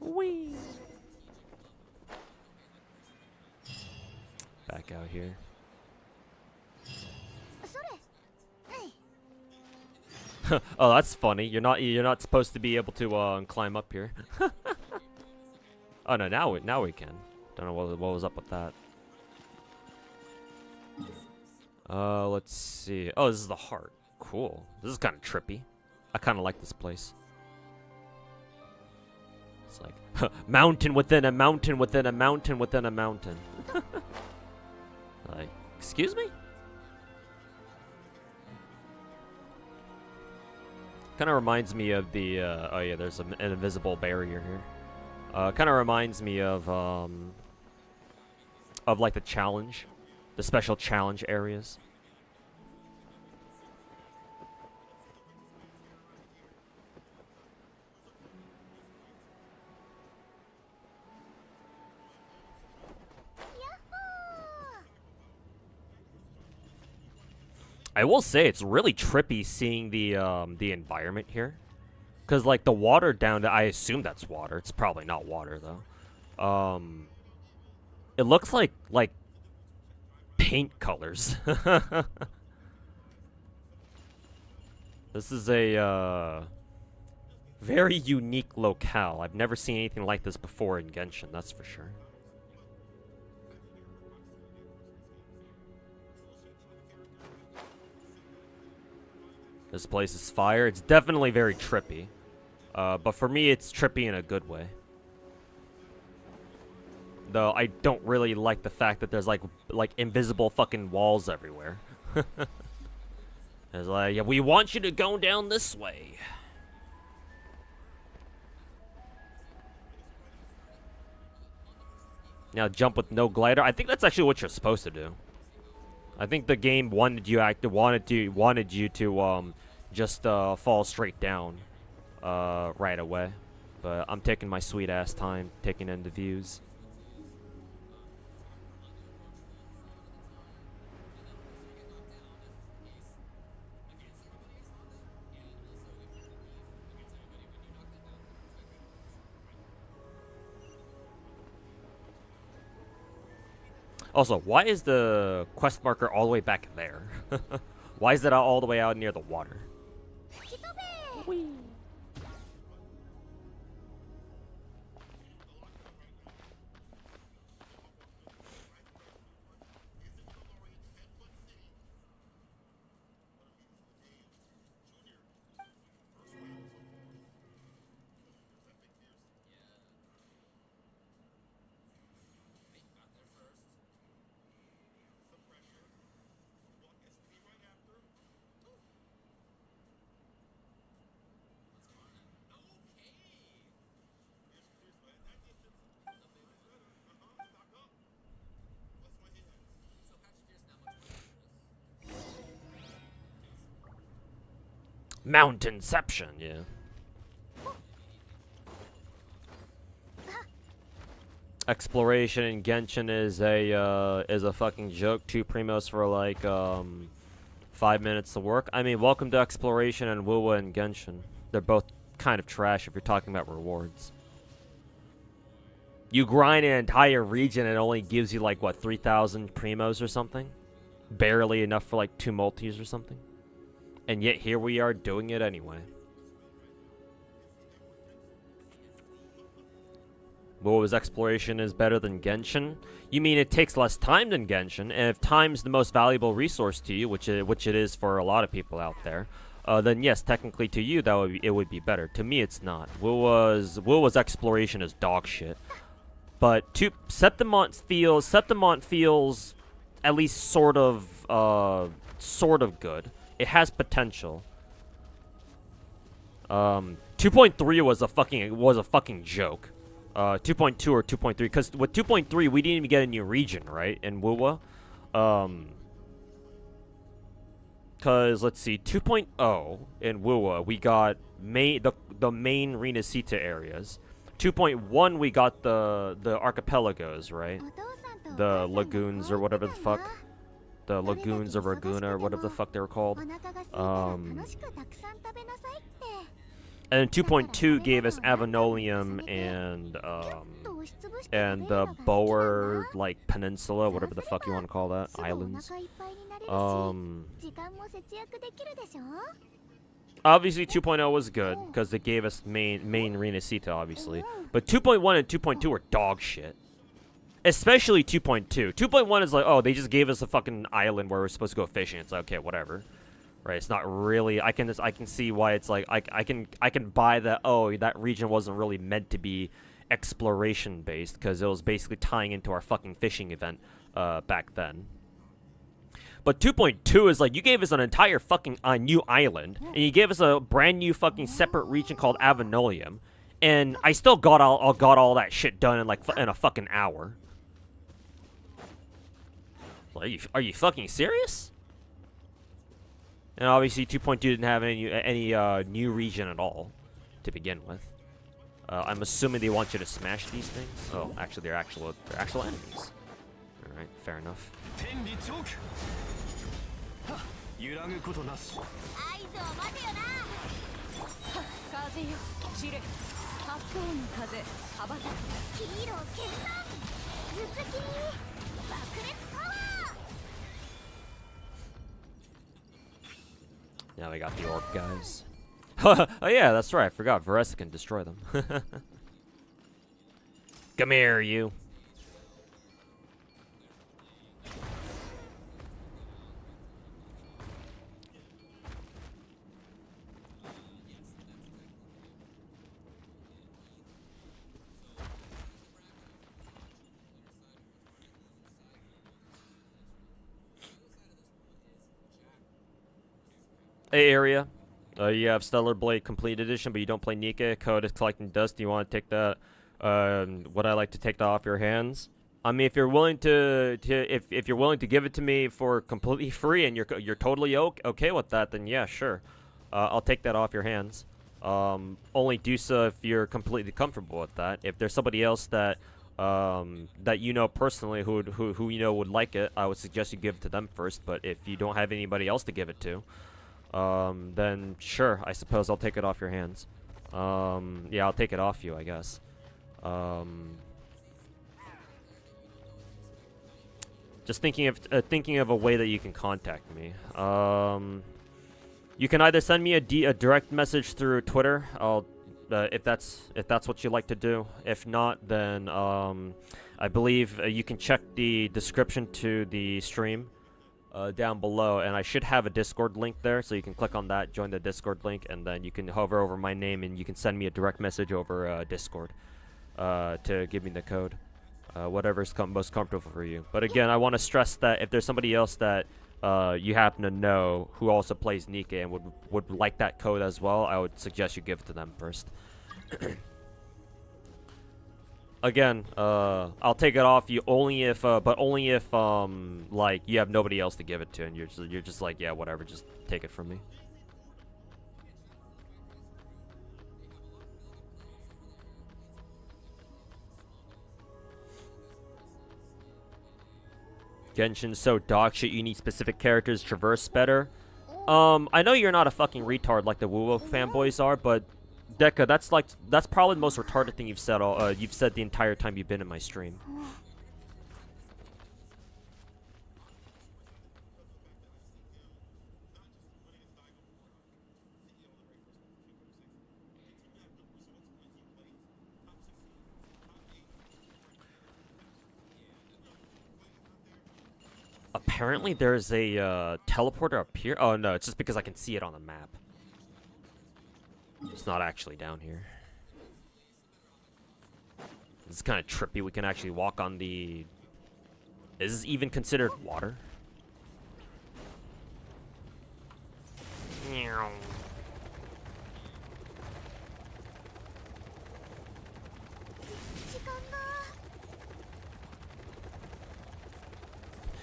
Whee! Back out here. Oh, that's funny. You're not supposed to be able to climb up here. Oh no, now we can. Don't know what was up with that. Let's see. Oh, this is the heart. Cool. This is kind of trippy. I kind of like this place. It's like mountain within a mountain within a mountain within a mountain. Like, excuse me? Kind of reminds me of the oh yeah, there's an invisible barrier here. Kind of reminds me of like the challenge, the special challenge areas. I will say it's really trippy seeing the environment here, because like the water down there, I assume that's water. It's probably not water though. It looks like paint colors. This is a very unique locale. I've never seen anything like this before in Genshin, that's for sure. This place is fire. It's definitely very trippy. But for me, it's trippy in a good way. Though I don't really like the fact that there's like invisible fucking walls everywhere. It's like, yeah, we want you to go down this way. Now jump with no glider. I think that's actually what you're supposed to do. I think the game wanted you to just fall straight down right away. But I'm taking my sweet ass time taking in the views. Also, why is the quest marker all the way back there? Why is it all the way out near the water? Whee. Mountainception, yeah. Exploration in Genshin is a fucking joke. 2 primos for like 5 minutes to work. I mean, welcome to Exploration and Wuwa and Genshin. They're both kind of trash if you're talking about rewards. You grind an entire region and it only gives you like what, 3,000 primos or something? Barely enough for like 2 multis or something. And yet here we are doing it anyway. Wuwa's exploration is better than Genshin? You mean it takes less time than Genshin, and if time's the most valuable resource to you, which it is for a lot of people out there, then yes, technically to you it would be better. To me, it's not. Wuwa's exploration is dog shit. But Septimont feels at least sort of good. It has potential. 2.3 was a fucking joke. 2.2 or 2.3, because with 2.3 we didn't even get a new region, right? In Wuwa. Cause let's see, 2.0 in Wuwa we got the main Renacita areas. 2.1 we got the archipelagos, right? The lagoons or whatever the fuck. The lagoons of Raguna or whatever the fuck they were called. And then 2.2 gave us Avenolium and the Boer like peninsula, whatever the fuck you want to call that, islands. Obviously 2.0 was good because it gave us main Renacita, obviously. But 2.1 and 2.2 were dog shit. Especially 2.2. 2.1 is like, oh, they just gave us a fucking island where we're supposed to go fishing. It's like, okay, whatever. Right? It's not really. I can see why it's like I can buy that. Oh, that region wasn't really meant to be exploration based because it was basically tying into our fucking fishing event back then. But 2.2 is like, you gave us an entire fucking new island, and you gave us a brand new fucking separate region called Avenolium, and I still got all that shit done in like in a fucking hour. Are you fucking serious? And obviously 2.2 didn't have any new region at all to begin with. I'm assuming they want you to smash these things. Oh, actually they're actual enemies. All right, fair enough. Now we got the orc guys. Oh yeah, that's right. I forgot. Varesa can destroy them. Come here, you. area. You have Stellar Blade Complete Edition, but you don't play Nika. Code is collecting dust. Do you want to take that? Would I like to take that off your hands? I mean, if you're willing to if you're willing to give it to me for completely free and you're totally okay with that, then yeah, sure. I'll take that off your hands. Only do so if you're completely comfortable with that. If there's somebody else that that you know personally who you know would like it, I would suggest you give it to them first. But if you don't have anybody else to give it to, then sure, I suppose I'll take it off your hands. Yeah, I'll take it off you, I guess. Just thinking of a way that you can contact me. You can either send me a direct message through Twitter. I'll if that's what you like to do. If not, then I believe you can check the description to the stream down below, and I should have a Discord link there, so you can click on that, join the Discord link, and then you can hover over my name and you can send me a direct message over Discord to give me the code. Whatever's most comfortable for you. But again, I want to stress that if there's somebody else that you happen to know who also plays Nika and would like that code as well, I would suggest you give it to them first. Again, I'll take it off you only if, but only if like you have nobody else to give it to, and you're just like, yeah, whatever, just take it from me. Genshin's so dog shit, you need specific characters traverse better. I know you're not a fucking retard like the Wuwa fanboys are, but Deca, that's probably the most retarded thing you've said the entire time you've been in my stream. Apparently there's a teleporter up here. Oh no, it's just because I can see it on the map. It's not actually down here. This is kind of trippy. We can actually walk on the... Is this even considered water? Meow.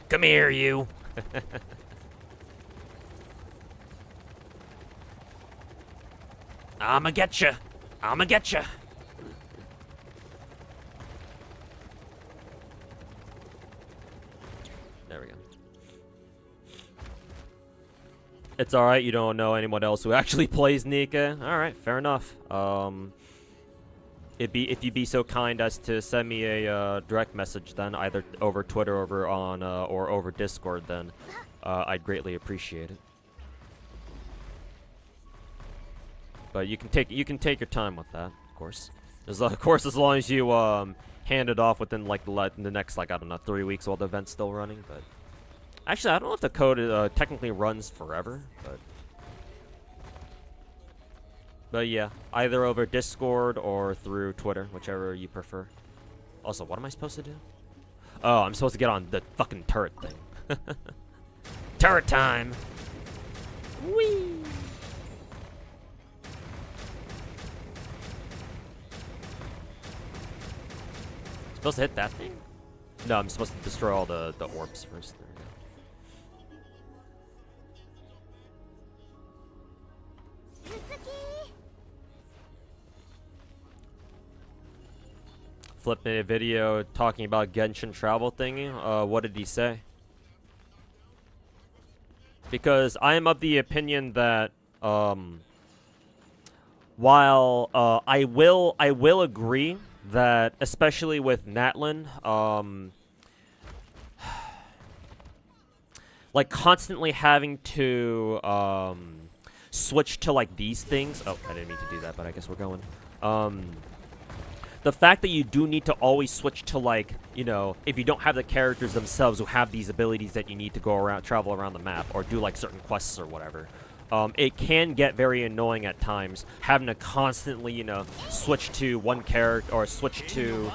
Come here, you. I'ma getcha. I'ma getcha. There we go. It's alright, you don't know anyone else who actually plays Nika. Alright, fair enough. If you'd be so kind as to send me a direct message, then either over Twitter, or over Discord, then I'd greatly appreciate it. But you can take your time with that, of course. As long as you hand it off within like the next, like, I don't know, 3 weeks while the event's still running. But actually, I don't know if the code technically runs forever, But yeah, either over Discord or through Twitter, whichever you prefer. Also, what am I supposed to do? Oh, I'm supposed to get on the fucking turret thing. Turret time! Whee! Supposed to hit that thing? No, I'm supposed to destroy all the orbs first. There we go. Flip made a video talking about Genshin travel thingy. What did he say? Because I am of the opinion that while I will agree that, especially with Natlin, like constantly having to switch to like these things. Oh, I didn't mean to do that, but I guess we're going. The fact that you do need to always switch to, like, you know, if you don't have the characters themselves who have these abilities that you need to go around, travel around the map, or do like certain quests or whatever, it can get very annoying at times, having to constantly, you know, switch to one character, or switch to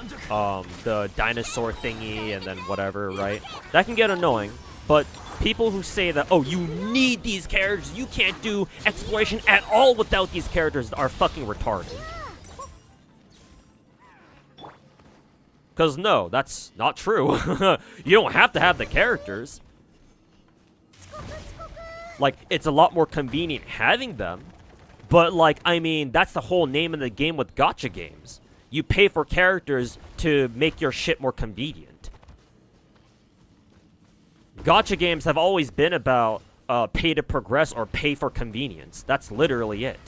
the dinosaur thingy and then whatever, right? That can get annoying. But people who say that, oh, you need these characters, you can't do exploration at all without these characters, are fucking retarded. Because no, that's not true. You don't have to have the characters. Like, it's a lot more convenient having them. But, like, I mean, that's the whole name of the game with gacha games. You pay for characters to make your shit more convenient. Gacha games have always been about pay to progress or pay for convenience. That's literally it.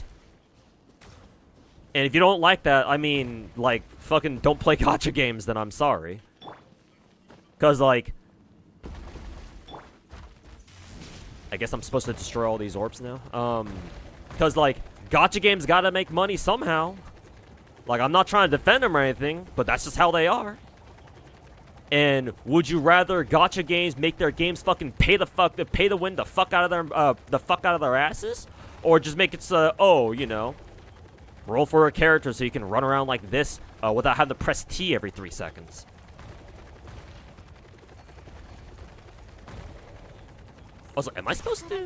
And if you don't like that, I mean, like, fucking don't play gacha games, then I'm sorry. Because, like... I guess I'm supposed to destroy all these orbs now? Because, like, gacha games gotta make money somehow. Like, I'm not trying to defend them or anything, but that's just how they are. And would you rather gacha games make their games fucking pay to win the fuck out of their asses? Or just make it so, oh, you know... roll for a character so you can run around like this without having to press T every 3 seconds. Also, am I supposed to...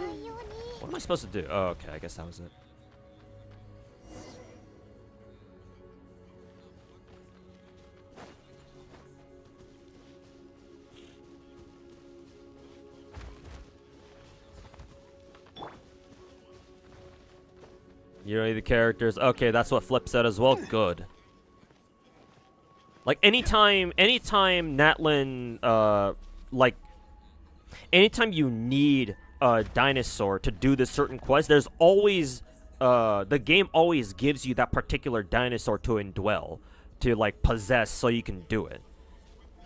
what am I supposed to do? Oh, okay, I guess that was it. You don't need the characters. Okay, that's what Flip said as well. Good. Like, anytime Natlin, like, anytime you need a dinosaur to do this certain quest, there's always, the game always gives you that particular dinosaur to indwell, to, like, possess so you can do it.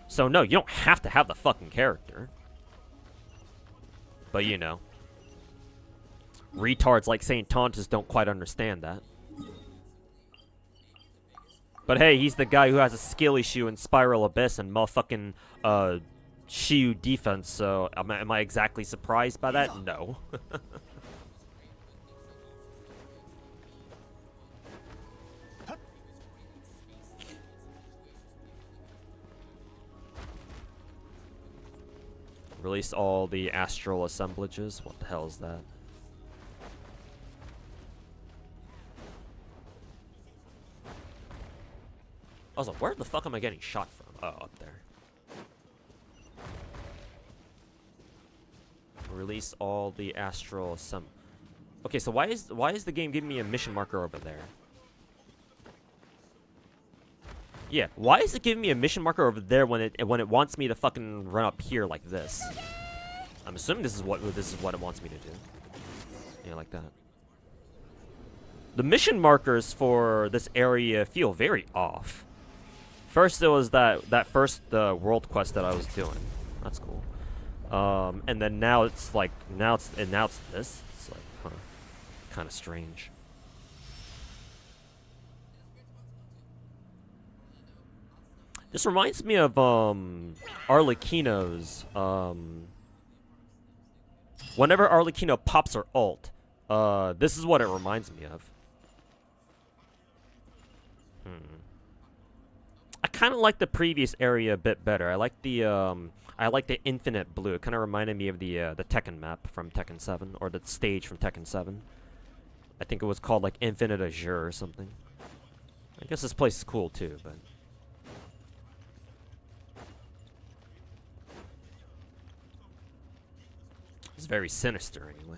So, no, you don't have to have the fucking character. But, you know. Retards like St. Tontus don't quite understand that. But hey, he's the guy who has a skill issue in Spiral Abyss and motherfucking Shiyu defense, so am I exactly surprised by that? No. Release all the astral assemblages. What the hell is that? Also, where the fuck am I getting shot from? Oh, up there. Release all the astral Okay, so why is the game giving me a mission marker over there? Yeah, why is it giving me a mission marker over there when it wants me to fucking run up here like this? I'm assuming this is what it wants me to do. Yeah, like that. The mission markers for this area feel very off. First, it was that first world quest that I was doing. That's cool. And then now it's like now it's this. It's like, huh, kind of strange. This reminds me of Arlecchino's. Whenever Arlecchino pops her ult, this is what it reminds me of. I kind of like the previous area a bit better. I like the infinite blue. It kind of reminded me of the Tekken map from Tekken 7, or the stage from Tekken 7. I think it was called like Infinite Azure or something. I guess this place is cool too, but it's very sinister anyway.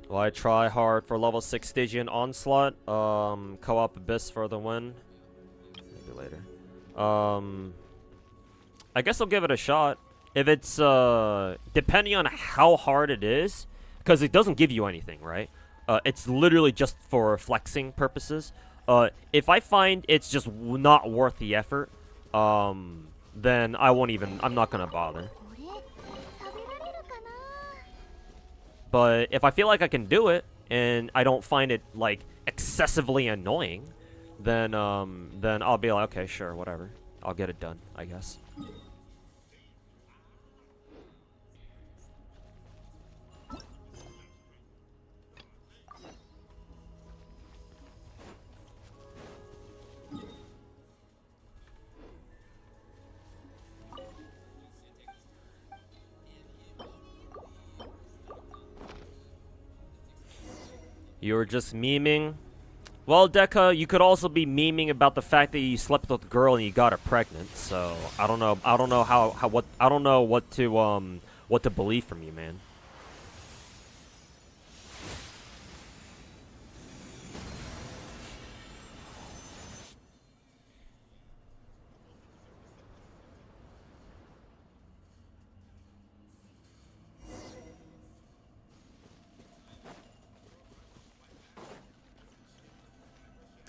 Will I try hard for level 6 Stygian Onslaught? Co-op Abyss for the win. Maybe later. I guess I'll give it a shot. If it's, depending on how hard it is, because it doesn't give you anything, right? It's literally just for flexing purposes. If I find it's just not worth the effort, then I'm not gonna bother. But if I feel like I can do it, and I don't find it, like, excessively annoying, then I'll be like, okay, sure, whatever. I'll get it done, I guess. You were just memeing? Well, Deca, you could also be memeing about the fact that you slept with a girl and you got her pregnant. So I don't know what to believe from you, man.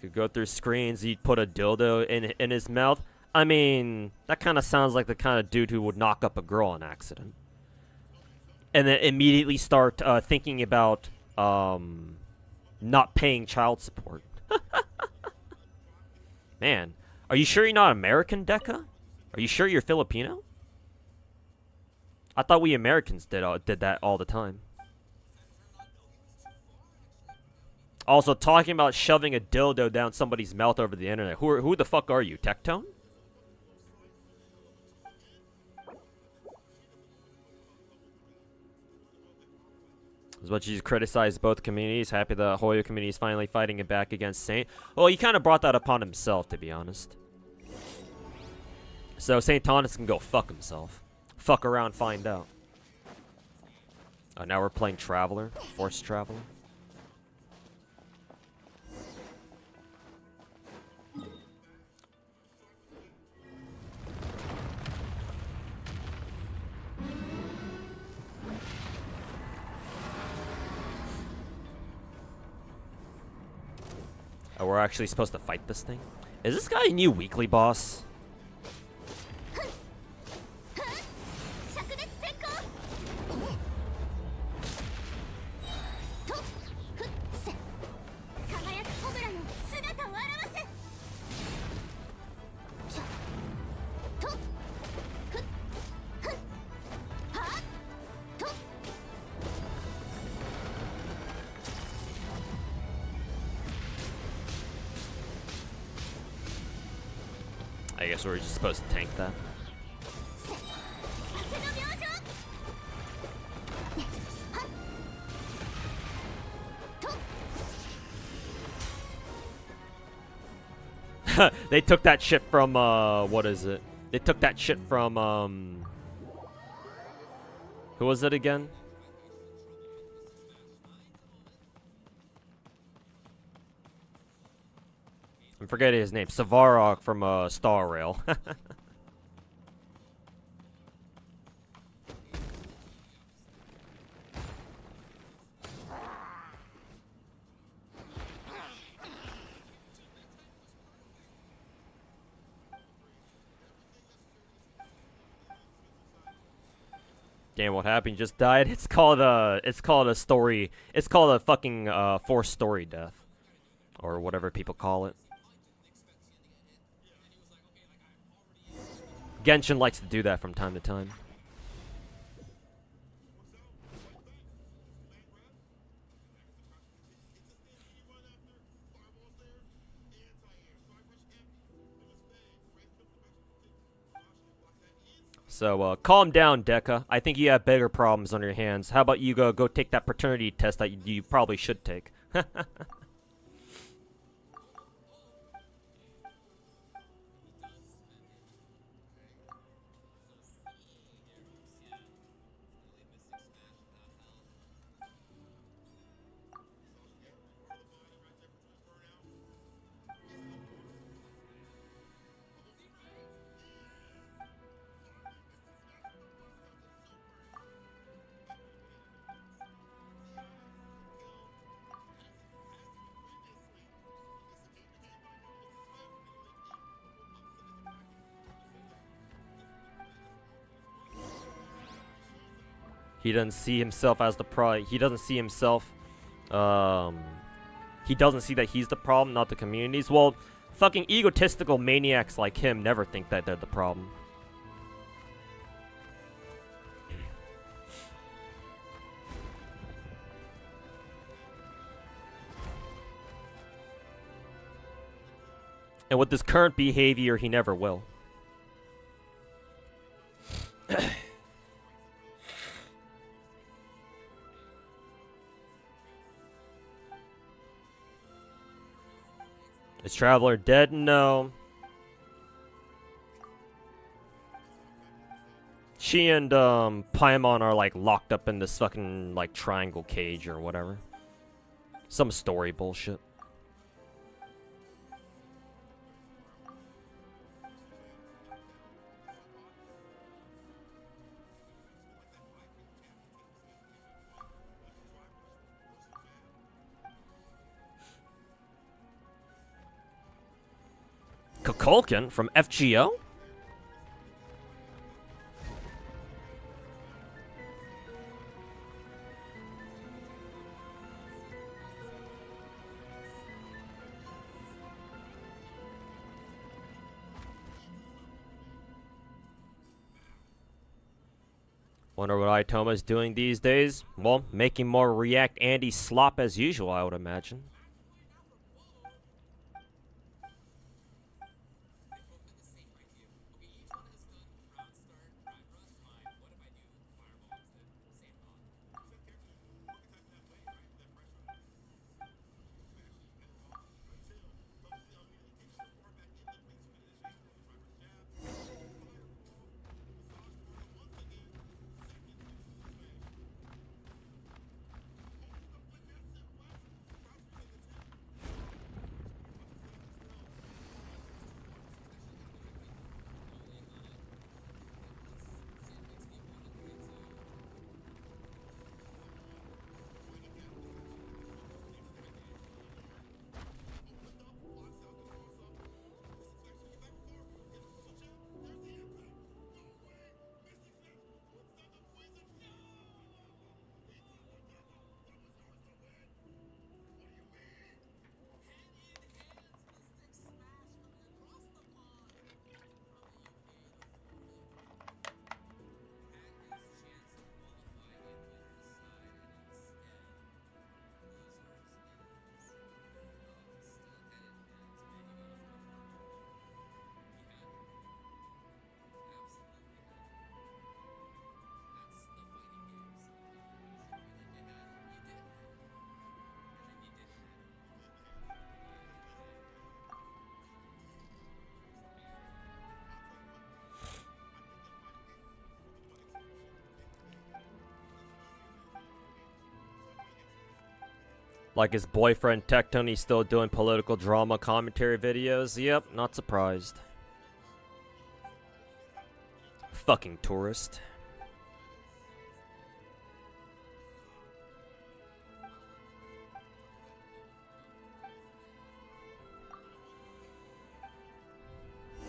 Could go through screens, he'd put a dildo in his mouth. I mean, that kind of sounds like the kind of dude who would knock up a girl on accident. And then immediately start thinking about not paying child support. Man, are you sure you're not American, Deca? Are you sure you're Filipino? I thought we Americans did that all the time. Also, talking about shoving a dildo down somebody's mouth over the internet. Who the fuck are you, Tectone? As much as you criticize both communities, happy the Hoyo community is finally fighting it back against Saint. Well, he kind of brought that upon himself, to be honest. So Saint Thomas can go fuck himself. Fuck around, find out. Oh, now we're playing Traveler, Forced Traveler. Oh, we're actually supposed to fight this thing? Is this guy a new weekly boss? I guess we're just supposed to tank that. They took that shit from, what is it? They took that shit from, who was it again? I'm forgetting his name. Savarok from Star Rail. Damn, what happened? You just died? It's called a story. It's called a fucking forced story death, or whatever people call it. Genshin likes to do that from time to time. So, calm down, Deca. I think you have bigger problems on your hands. How about you go take that paternity test that you probably should take? He doesn't see himself as the he doesn't see himself, he doesn't see that he's the problem, not the communities. Well, Fucking egotistical maniacs like him never think that they're the problem. And with his current behavior, he never will. Is Traveler dead? No. She and Paimon are like locked up in this fucking like triangle cage or whatever. Some story bullshit. Kukulkan from FGO? Wonder what Itoma's doing these days? Well, making more React Andy slop as usual, I would imagine. Like his boyfriend Tectone, he's still doing political drama commentary videos. Yep, not surprised. Fucking tourist.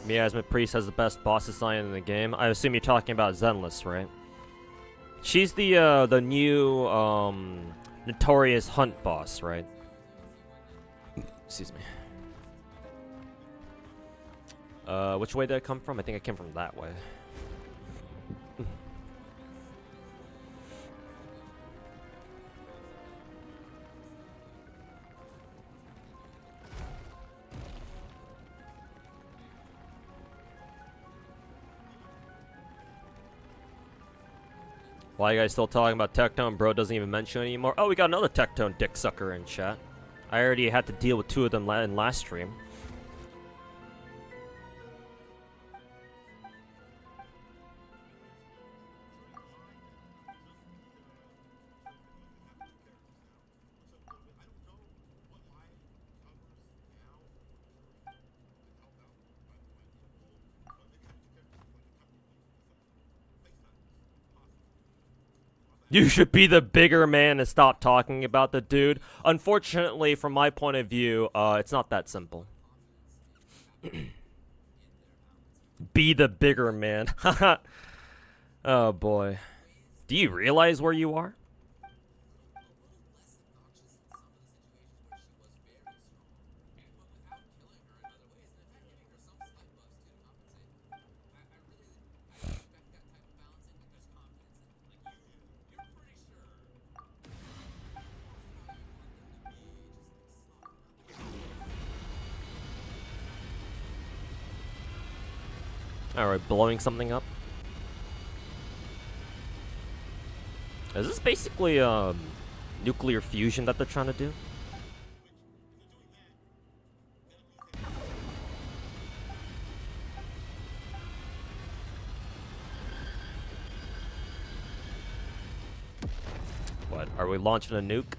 Miasma Priest has the best boss design in the game. I assume you're talking about Zenless, right? She's the new notorious hunt boss, right? Excuse me. Which way did I come from? I think I came from that way. Why are you guys still talking about Tectone? Bro doesn't even mention it anymore. Oh, we got another Tectone dick sucker in chat. I already had to deal with 2 of them in last stream. You should be the bigger man and stop talking about the dude. Unfortunately, from my point of view, it's not that simple. Be the bigger man. Oh boy. Do you realize where you are? Alright, blowing something up. Is this basically nuclear fusion that they're trying to do? What? Are we launching a nuke?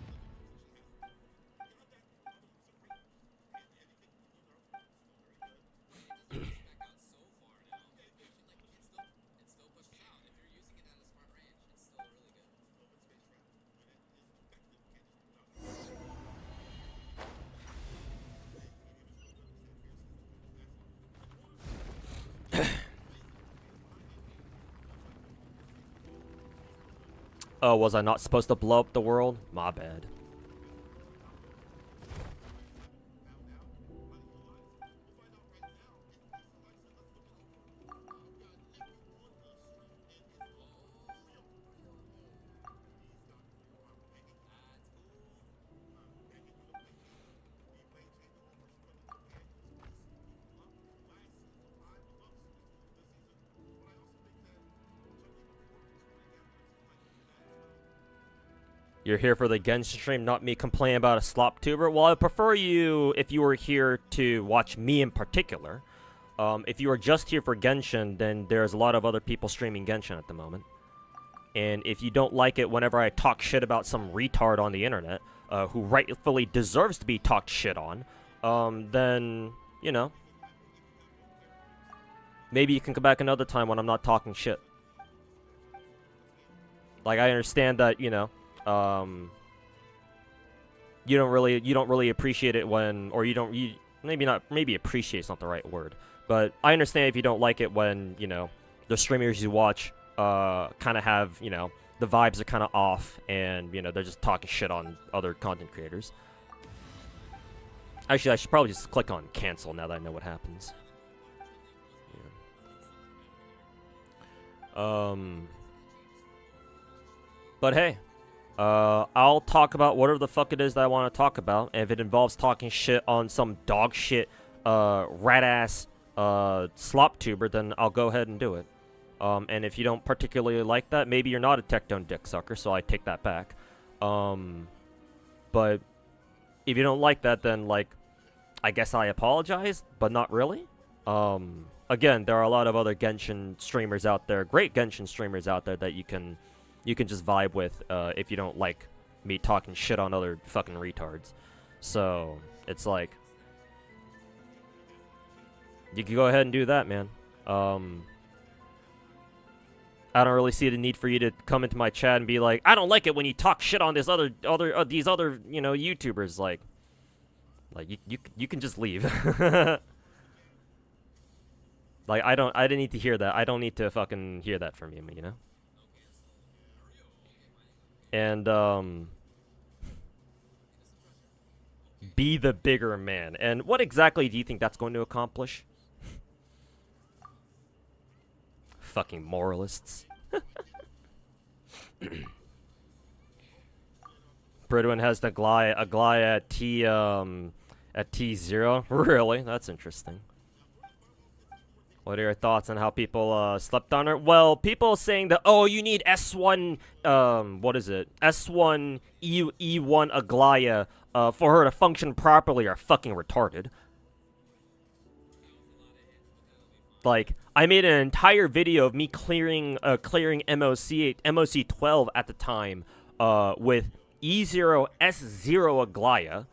Oh, was I not supposed to blow up the world? My bad. You're here for the Genshin stream, not me complaining about a slop tuber. Well, I'd prefer you if you were here to watch me in particular. If you were just here for Genshin, then there's a lot of other people streaming Genshin at the moment. And if you don't like it whenever I talk shit about some retard on the internet, who rightfully deserves to be talked shit on, then, you know, maybe you can come back another time when I'm not talking shit. Like, I understand that, you know, you don't really appreciate it when, or maybe appreciate's not the right word, but I understand if you don't like it when, you know, the streamers you watch, kind of have, you know, the vibes are kind of off, and, you know, they're just talking shit on other content creators. Actually, I should probably just click on cancel now that I know what happens. Yeah. But hey, I'll talk about whatever the fuck it is that I want to talk about. And if it involves talking shit on some dog shit, rat-ass, slop tuber, then I'll go ahead and do it. And if you don't particularly like that, maybe you're not a tech-dome dick sucker, so I take that back. But if you don't like that, then, like, I guess I apologize, but not really. Again, there are a lot of other Genshin streamers out there, great Genshin streamers out there that you can just vibe with, if you don't like me talking shit on other fucking retards. So, it's like, you can go ahead and do that, man. I don't really see the need for you to come into my chat and be like, I don't like it when you talk shit on this these other, you know, YouTubers. Like you can just leave. Like, I didn't need to hear that. I don't need to fucking hear that from you, you know? And, be the bigger man. And what exactly do you think that's going to accomplish? Fucking moralists. Bridwin has the Glaya at T0. Really? That's interesting. What are your thoughts on how people slept on her? Well, people saying that, oh, you need S1 what is it? S1 E1 Aglaya for her to function properly are fucking retarded. Like, I made an entire video of me clearing MOC 12 at the time with E0 S0 Aglaya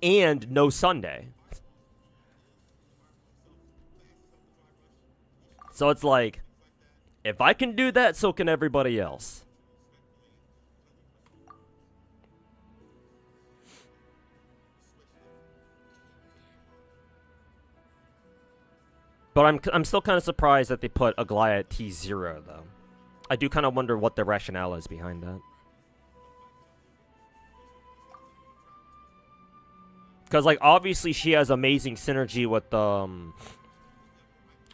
and no Sunday. So it's like, if I can do that, so can everybody else. But I'm still kind of surprised that they put Aglaya at T0, though. I do kind of wonder what the rationale is behind that. Because, like, obviously she has amazing synergy with,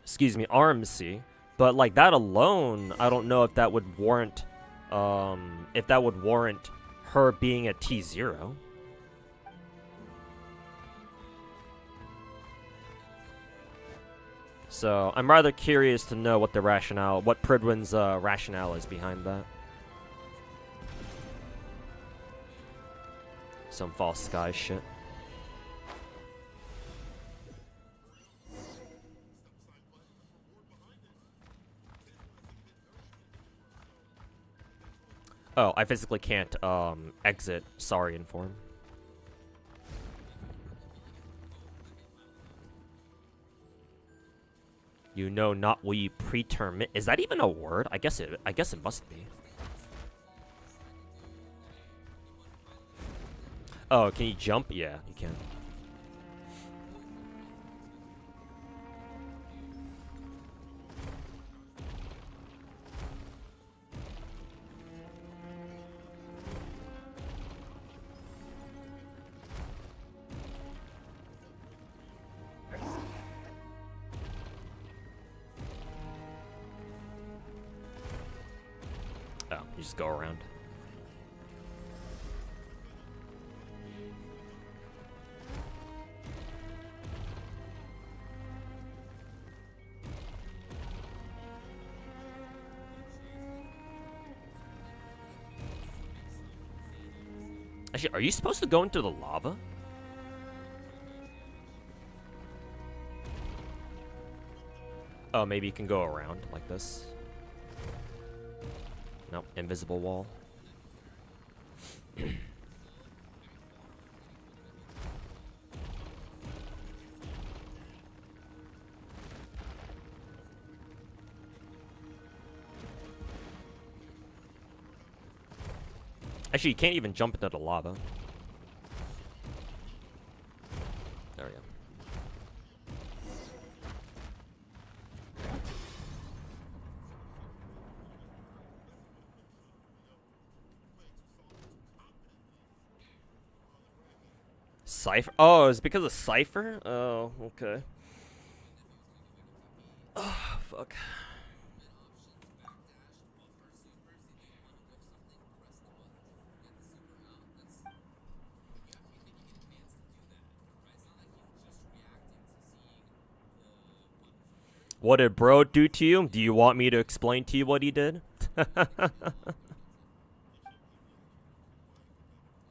excuse me, RMC. But, like, that alone, I don't know if that would warrant, her being at T0. So I'm rather curious to know what the rationale, what Pridwin's rationale is behind that. Some false sky shit. Oh, I physically can't exit Saurian form. You know not we preterm it. Is that even a word? I guess it must be. Oh, can you jump? Yeah, you can. Oh, you just go around. Actually, are you supposed to go into the lava? Oh, maybe you can go around like this. Nope, invisible wall. Actually, you can't even jump into the lava. There we go. Cypher? Oh, it's because of Cypher? Oh, okay. Oh, fuck. What did bro do to you? Do you want me to explain to you what he did?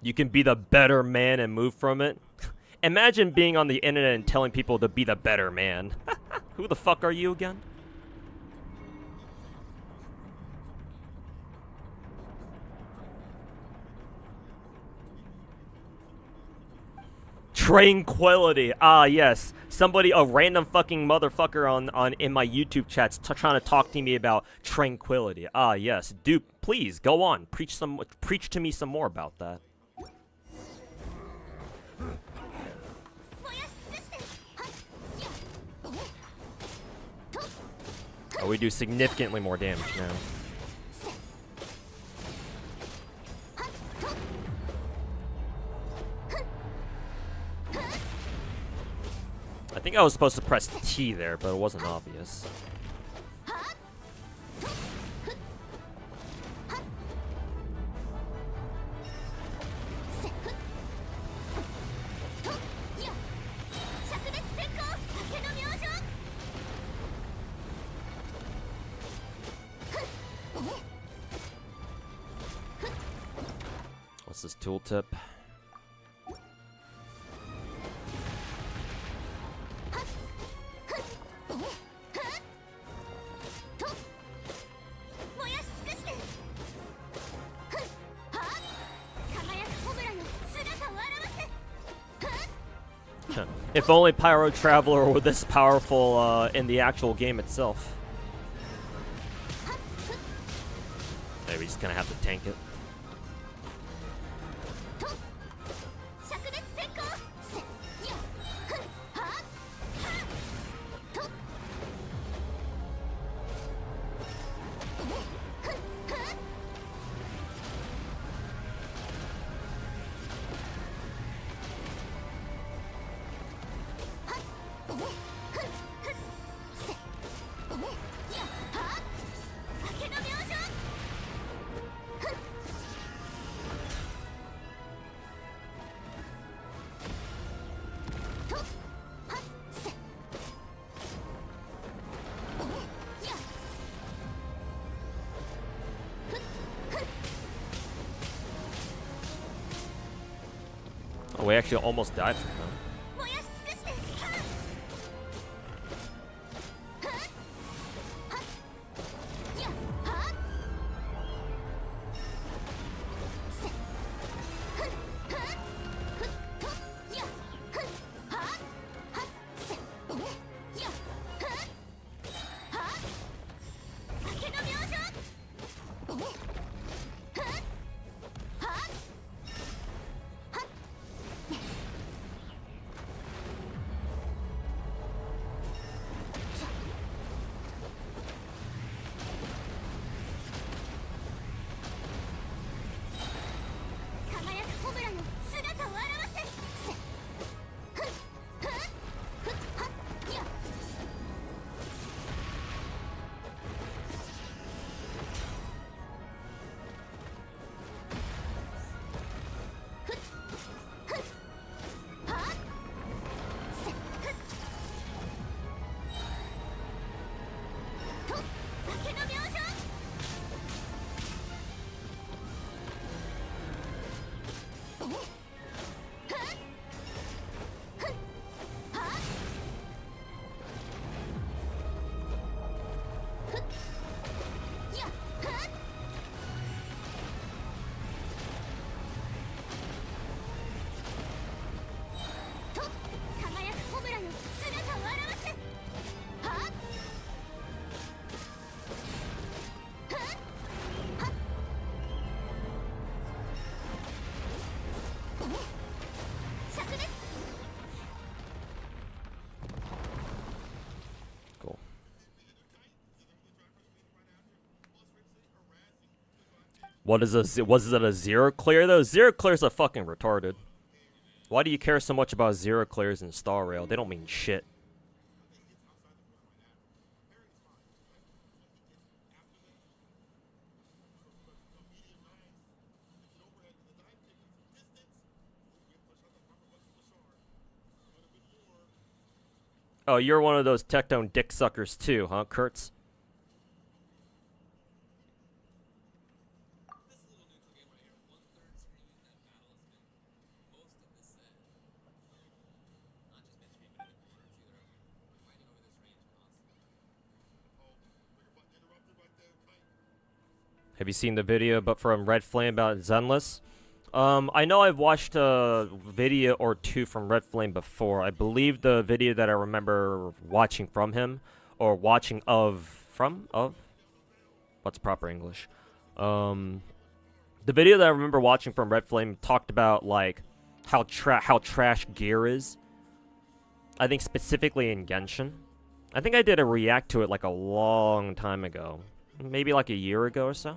You can be the better man and move from it. Imagine being on the internet and telling people to be the better man. Who the fuck are you again? Tranquility. Ah, yes. Somebody, a random fucking motherfucker in my YouTube chats trying to talk to me about tranquility. Ah, yes. Dude, please go on. Preach to me some more about that. Oh, we do significantly more damage now. I think I was supposed to press T there, but it wasn't obvious. What's this tooltip? If only Pyro Traveler were this powerful in the actual game itself. Maybe we just gonna have to tank it. Oh, we actually almost died from them. 燃やし尽くしてはっはっはっやっはっせっふっふっふっとやっふっはっはっせっやっふっはっ明けの明星ふっはっはっ 輝くコブラよ姿を現せせっふっふっふっはっやっふっふっはっせっふっと明けの明星 輝くコブラよ姿を現せはっはっはっ灼熱 Cool. Was it a zero clear though? Zero clears are fucking retarded. Why do you care so much about zero clears in Star Rail? They don't mean shit. Oh, you're one of those Tectone dick suckers too, huh, Kurtz? Have you seen the video but from Red Flame about Zenless? I know I've watched a video or two from Red Flame before. I believe the video that I remember watching from him, or watching of, what's proper English? The video that I remember watching from Red Flame talked about like how trash gear is. I think specifically in Genshin. I think I did a react to it like a long time ago, maybe like a year ago or so.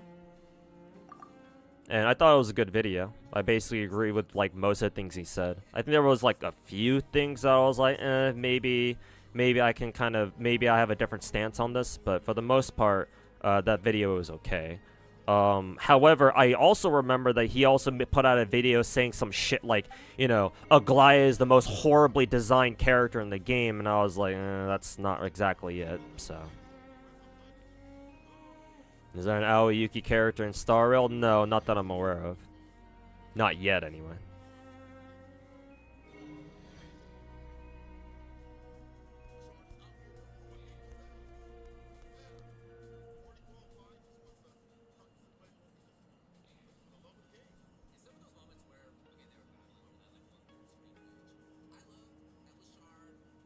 And I thought it was a good video. I basically agree with like most of the things he said. I think there was like a few things that I was like, maybe I can kind of, maybe I have a different stance on this. But for the most part, that video was okay. However, I also remember that he also put out a video saying some shit like, you know, Aglaya is the most horribly designed character in the game. And I was like, that's not exactly it, so. Is there an Aoyuki character in Star Rail? No, not that I'm aware of. Not yet, anyway.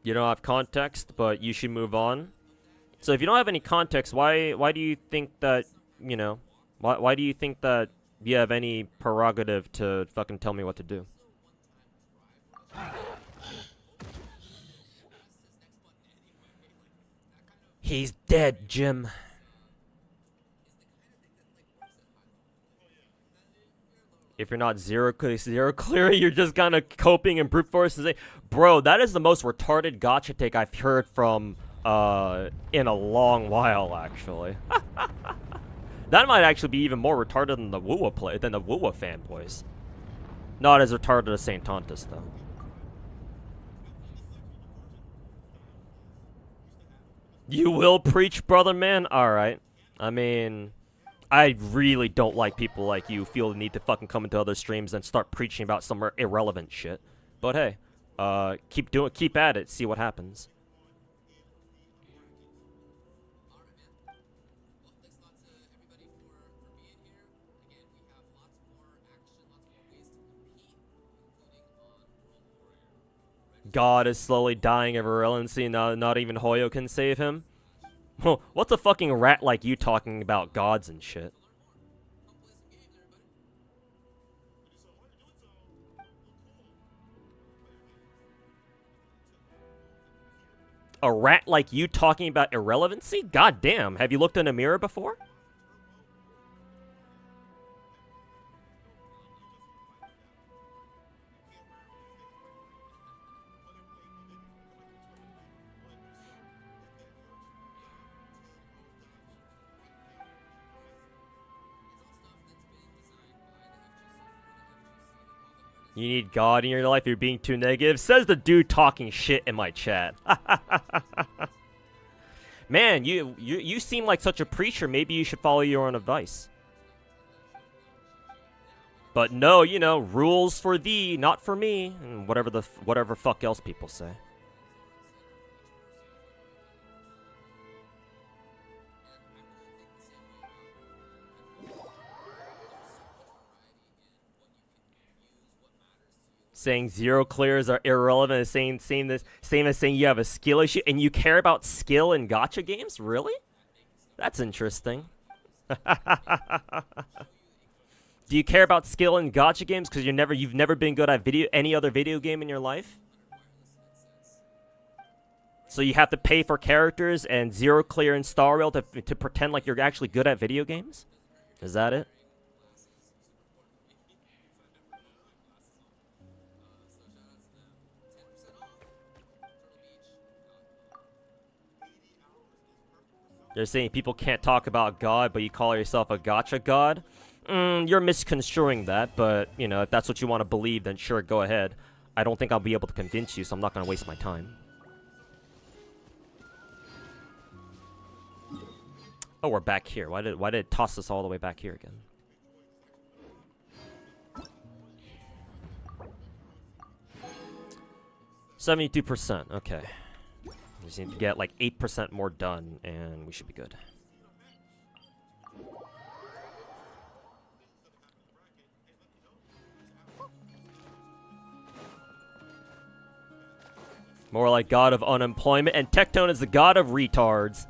You don't have context, but you should move on. So if you don't have any context, why do you think that, you know, why do you think that you have any prerogative to fucking tell me what to do? He's dead, Jim. If you're not zero clear, you're just kind of coping and brute force and say, bro, that is the most retarded gacha take I've heard from in a long while, actually. That might actually be even more retarded than the Wuwa fanboys. Not as retarded as Saint Tontus, though. You will preach, brother man? Alright. I mean, I really don't like people like you who feel the need to fucking come into other streams and start preaching about some irrelevant shit. But hey, keep at it, see what happens. God is slowly dying of irrelevancy, not even Hoyo can save him. What's a fucking rat like you talking about gods and shit? A rat like you talking about irrelevancy? God damn, have you looked in a mirror before? You need God in your life, you're being too negative. Says the dude talking shit in my chat. Man, you seem like such a preacher. Maybe you should follow your own advice. But no, you know, rules for thee, not for me, and whatever fuck else people say. Saying zero clears are irrelevant is same as saying you have a skill issue and you care about skill in gacha games? Really? That's interesting. Do you care about skill in gacha games because you've never been good at any other video game in your life? So you have to pay for characters and zero clear in Star Rail to pretend like you're actually good at video games? Is that it? They're saying people can't talk about God, but you call yourself a gacha god? You're misconstruing that, but, you know, if that's what you want to believe, then sure, go ahead. I don't think I'll be able to convince you, so I'm not going to waste my time. Oh, we're back here. Why did it toss us all the way back here again? %. Okay. We just need to get like 8% more done, and we should be good. More like god of unemployment, and Tectone is the god of retards.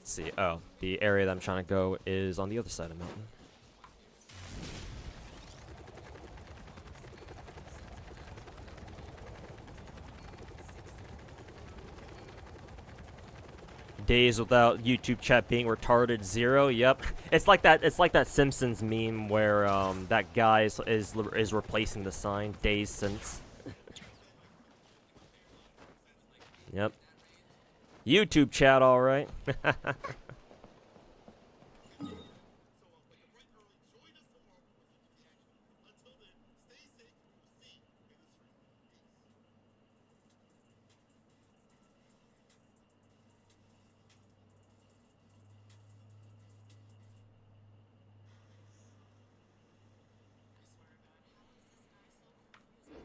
See. Oh, the area that I'm trying to go is on the other side of the mountain. Days without YouTube chat being retarded 0. Yep. It's like that Simpsons meme where that guy is replacing the sign days since. Yep. YouTube chat, all right.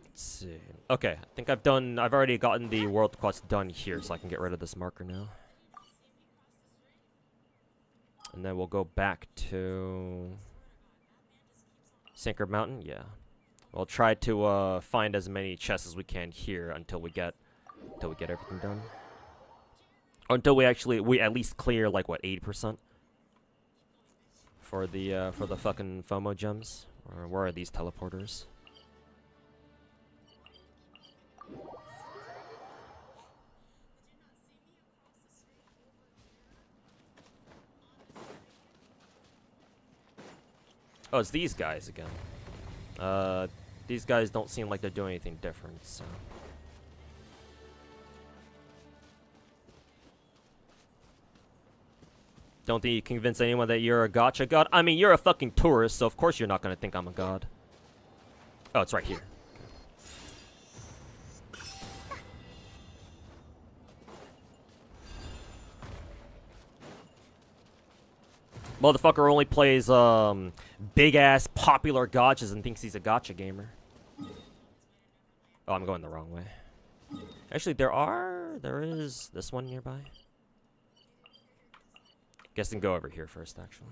Let's see. Okay, I think I've already gotten the world quest done here, so I can get rid of this marker now. And then we'll go back to Sinker Mountain. Yeah, we'll try to find as many chests as we can here until we get everything done. Or until we at least clear like what 80% for the fucking FOMO gems. Or where are these teleporters? Oh, it's these guys again. These guys don't seem like they're doing anything different, so. Don't think you convince anyone that you're a gacha god? I mean, you're a fucking tourist, so of course you're not gonna think I'm a god. Oh, it's right here. Motherfucker only plays, big-ass popular gachas and thinks he's a gacha gamer. Oh, I'm going the wrong way. Actually, there is this one nearby. Guess I can go over here first, actually.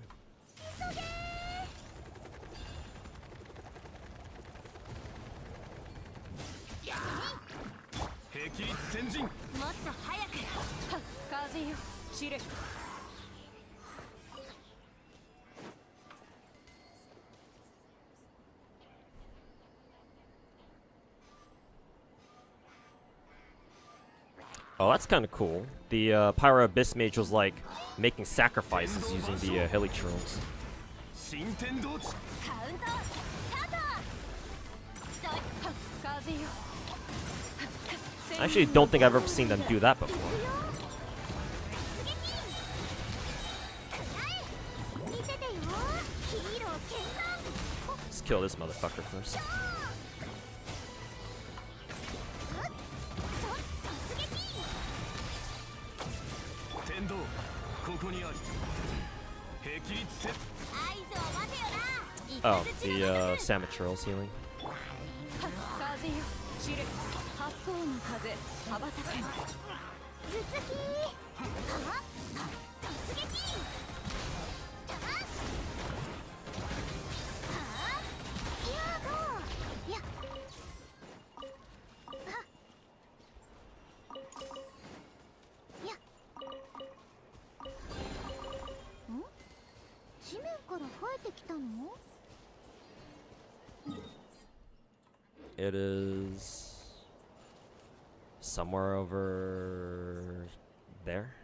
Oh, that's kind of cool. The Pyro Abyss Mage was like making sacrifices using the Helitrons. I actually don't think I've ever seen them do that before. Let's kill this motherfucker first. Oh, the Samatural's healing. It is somewhere over there.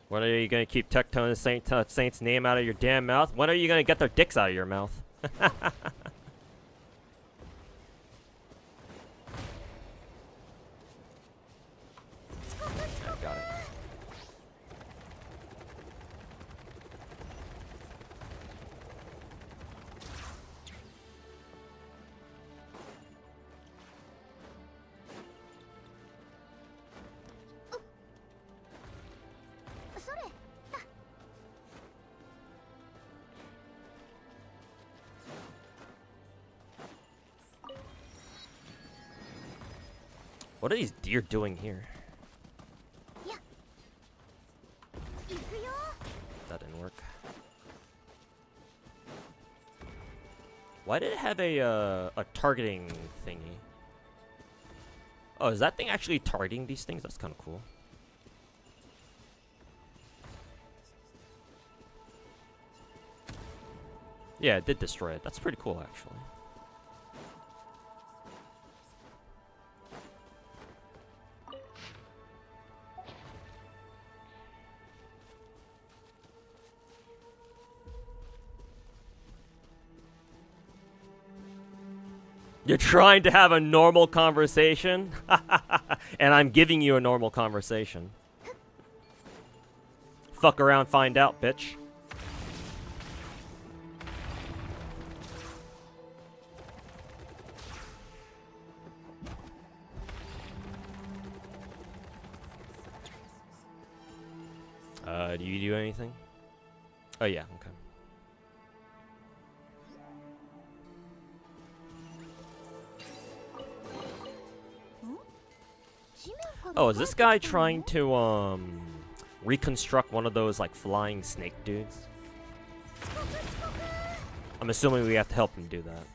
When are you gonna keep Tectone Saint's name out of your damn mouth? When are you gonna get their dicks out of your mouth? Got it. What are these deer doing here? That didn't work. Why did it have a targeting thingy? Oh, is that thing actually targeting these things? That's kind of cool. Yeah, it did destroy it. That's pretty cool, actually. You're trying to have a normal conversation? And I'm giving you a normal conversation. Fuck around, find out, bitch. Do you do anything? Oh yeah, okay. Oh, is this guy trying to, reconstruct one of those, like, flying snake dudes? I'm assuming we have to help him do that.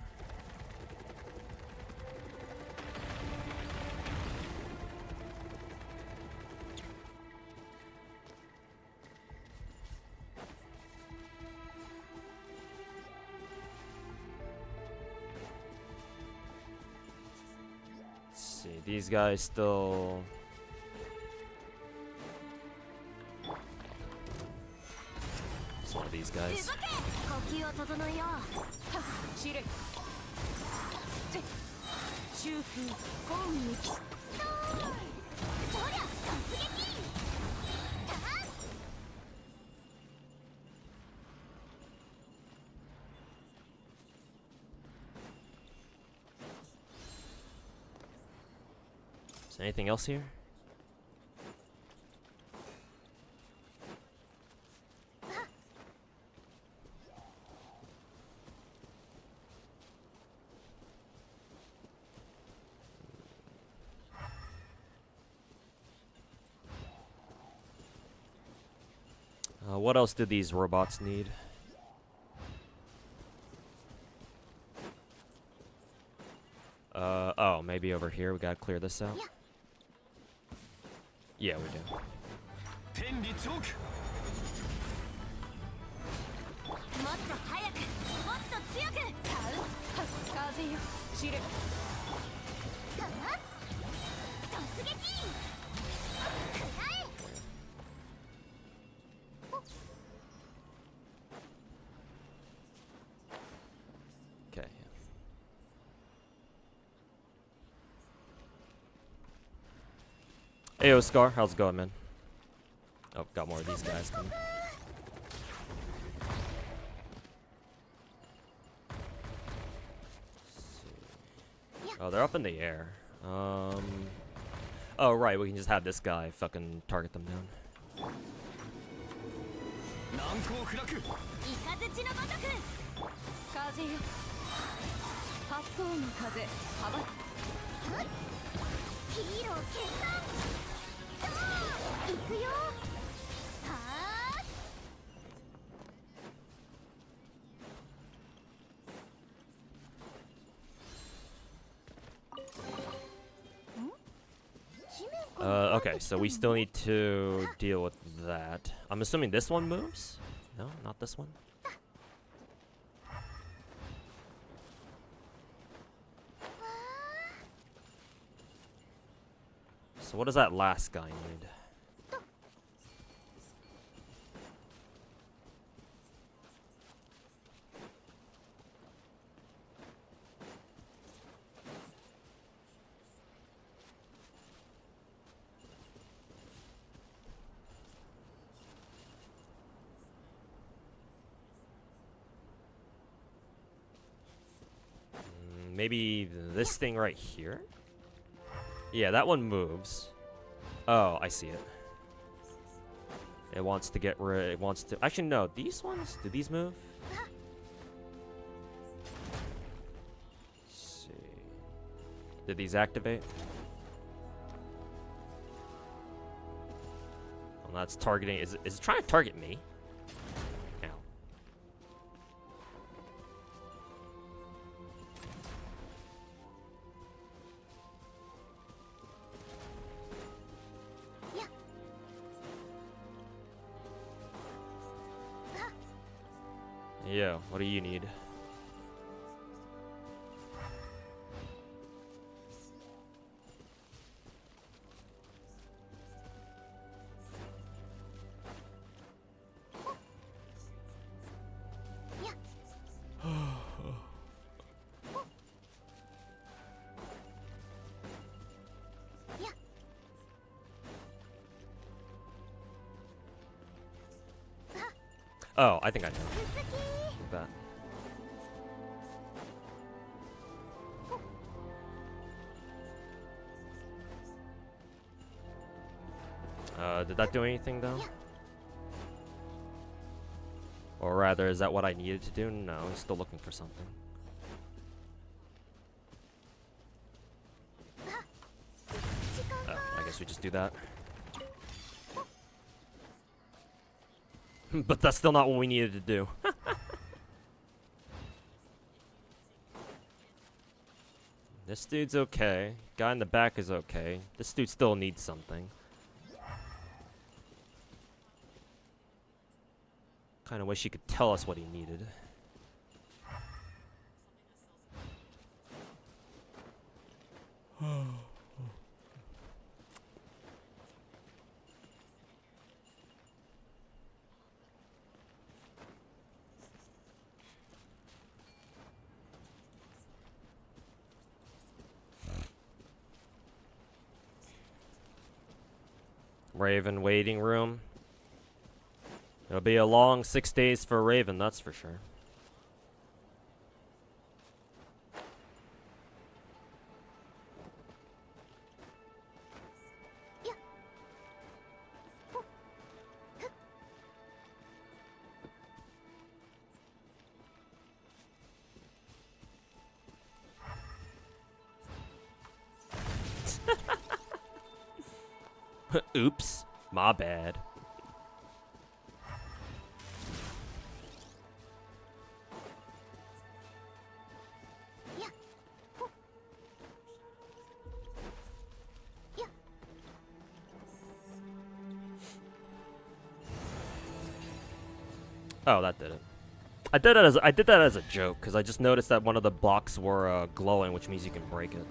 Let's see, these guys still... one of these guys. 呼吸を整えよう。チル。中空本にキス。そりゃ突撃。Is there anything else here? What else do these robots need? Oh, maybe over here we gotta clear this out. Yeah, we do. 天理チョーク。もっと早く、もっと強く。風よ、チル。突撃。食らえ。Okay. Hey, Oscar, how's it going, man? Oh, got more of these guys coming. Oh, they're up in the air. Oh, right, we can just have this guy fucking target them down. 難攻不落。雷のごとく。風よ。八方の風、幅。ヒーロー決断。行くよ。はー。Okay, so we still need to deal with that. I'm assuming this one moves? No, not this one? So what does that last guy need? Maybe this thing right here? Yeah, that one moves. Oh, I see it. It wants to get rid. It wants to. Actually, no. These ones. Do these move? Let's see. Did these activate? Well, that's targeting. Is it trying to target me? Ow. Yeah, what do you need? Oh, I think I know. That. Did that do anything though? Or rather, is that what I needed to do? No, I'm still looking for something. Oh, I guess we just do that. But that's still not what we needed to do. This dude's okay. Guy in the back is okay. This dude still needs something. Kinda wish he could tell us what he needed. Raven waiting room. It'll be a long 6 days for Raven, that's for sure. Oops, my bad. Oh, that did it. I did that as a joke because I just noticed that one of the blocks were glowing, which means you can break it.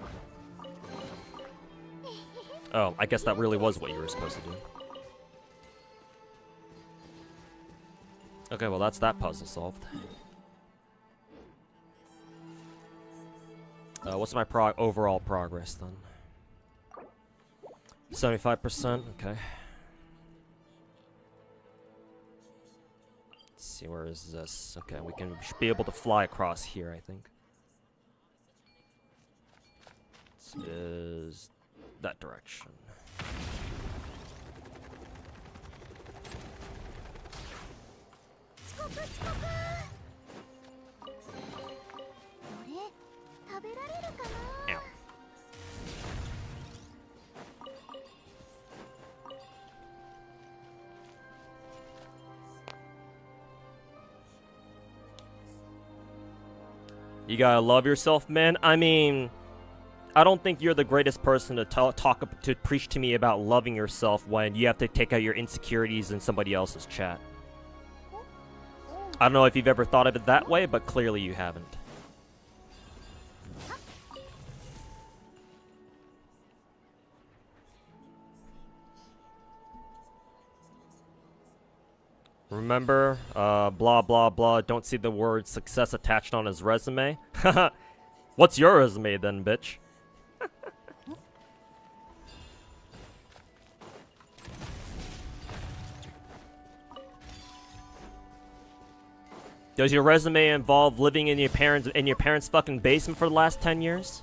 Oh, I guess that really was what you were supposed to do. Okay, well that's that puzzle solved. What's my overall progress then? 75%. Okay. Let's see, where is this? Okay, we should be able to fly across here, I think. This is that direction. Ow. You gotta love yourself, man. I mean, I don't think you're the greatest person to preach to me about loving yourself when you have to take out your insecurities in somebody else's chat. I don't know if you've ever thought of it that way, but clearly you haven't. Remember, blah blah blah, don't see the word success attached on his resume? What's your resume then, bitch? Does your resume involve living in your parents' fucking basement for the last 10 years?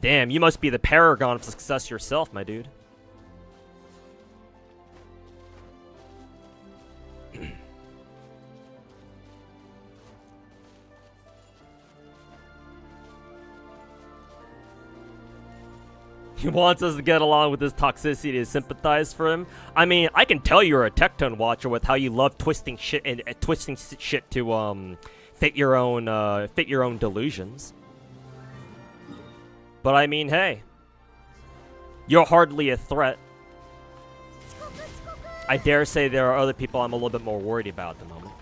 Damn, you must be the paragon of success yourself, my dude. He wants us to get along with his toxicity to sympathize for him. I mean, I can tell you're a Tectone watcher with how you love twisting shit and twisting shit to fit your own delusions. But I mean, hey, you're hardly a threat. I dare say there are other people I'm a little bit more worried about at the moment.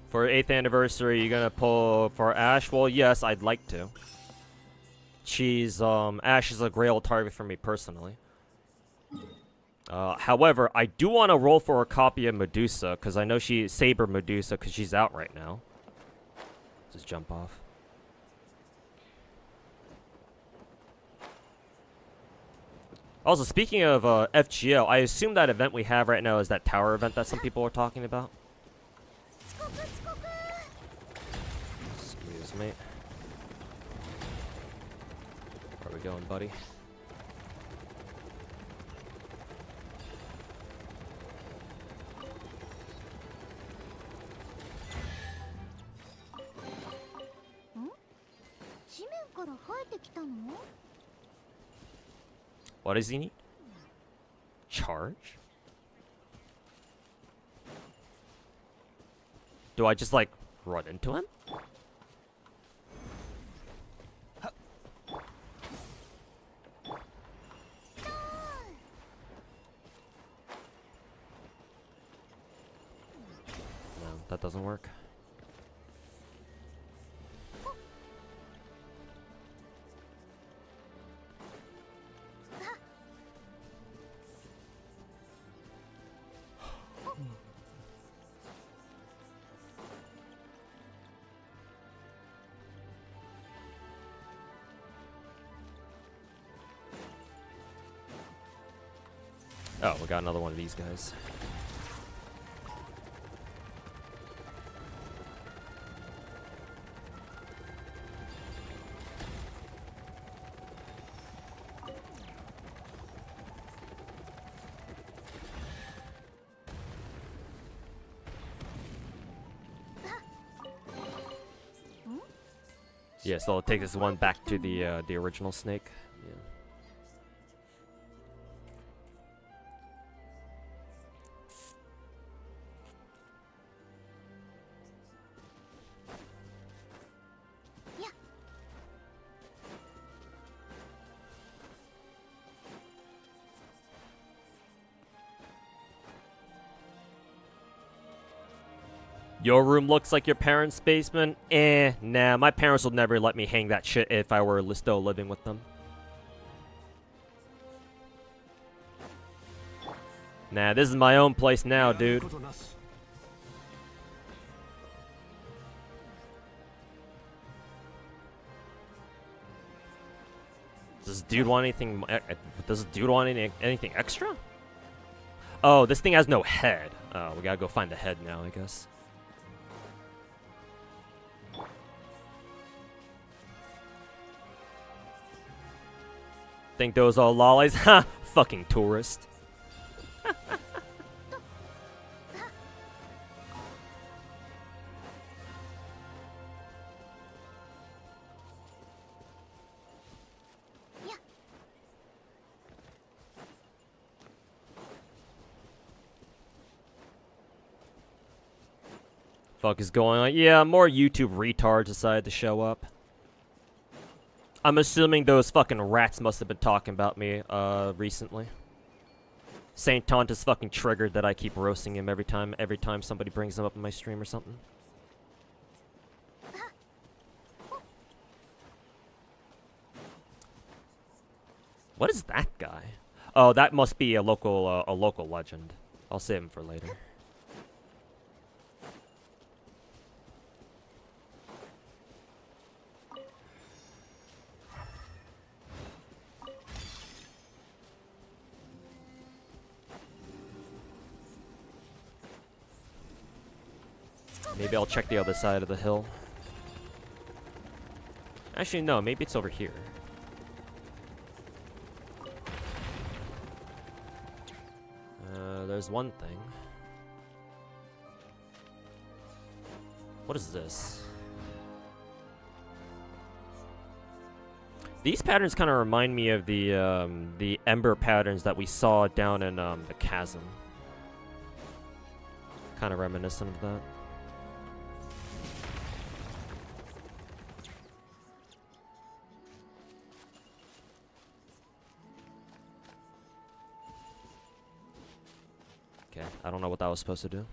For 8th anniversary, you're gonna pull for Ash? Well, yes, I'd like to. Ash is a grail target for me personally. However, I do want to roll for a copy of Medusa, because I know Saber Medusa, because she's out right now. Just jump off. Also, speaking of FGO, I assume that event we have right now is that tower event that some people are talking about. Excuse me. Where are we going, buddy? What does he need? Charge? Do I just, like, run into him? No, that doesn't work. Oh, we got another one of these guys. Yeah, so I'll take this one back to the original snake. Yeah. Your room looks like your parents' basement? Nah, my parents would never let me hang that shit if I were still living with them. Nah, this is my own place now, dude. Does this dude want anything? Does this dude want anything extra? Oh, this thing has no head. Oh, we gotta go find the head now, I guess. Think those are lollies? Ha! Fucking tourist. Fuck is going on? Yeah, more YouTube retards decided to show up. I'm assuming those fucking rats must have been talking about me, recently. Saint Taunt is fucking triggered that I keep roasting him every time somebody brings him up in my stream or something. What is that guy? Oh, that must be a local legend. I'll save him for later. Maybe I'll check the other side of the hill. Actually, no, maybe it's over here. There's one thing. What is this? These patterns kind of remind me of the ember patterns that we saw down in the chasm. Kind of reminiscent of that. Okay, I don't know what that was supposed to do.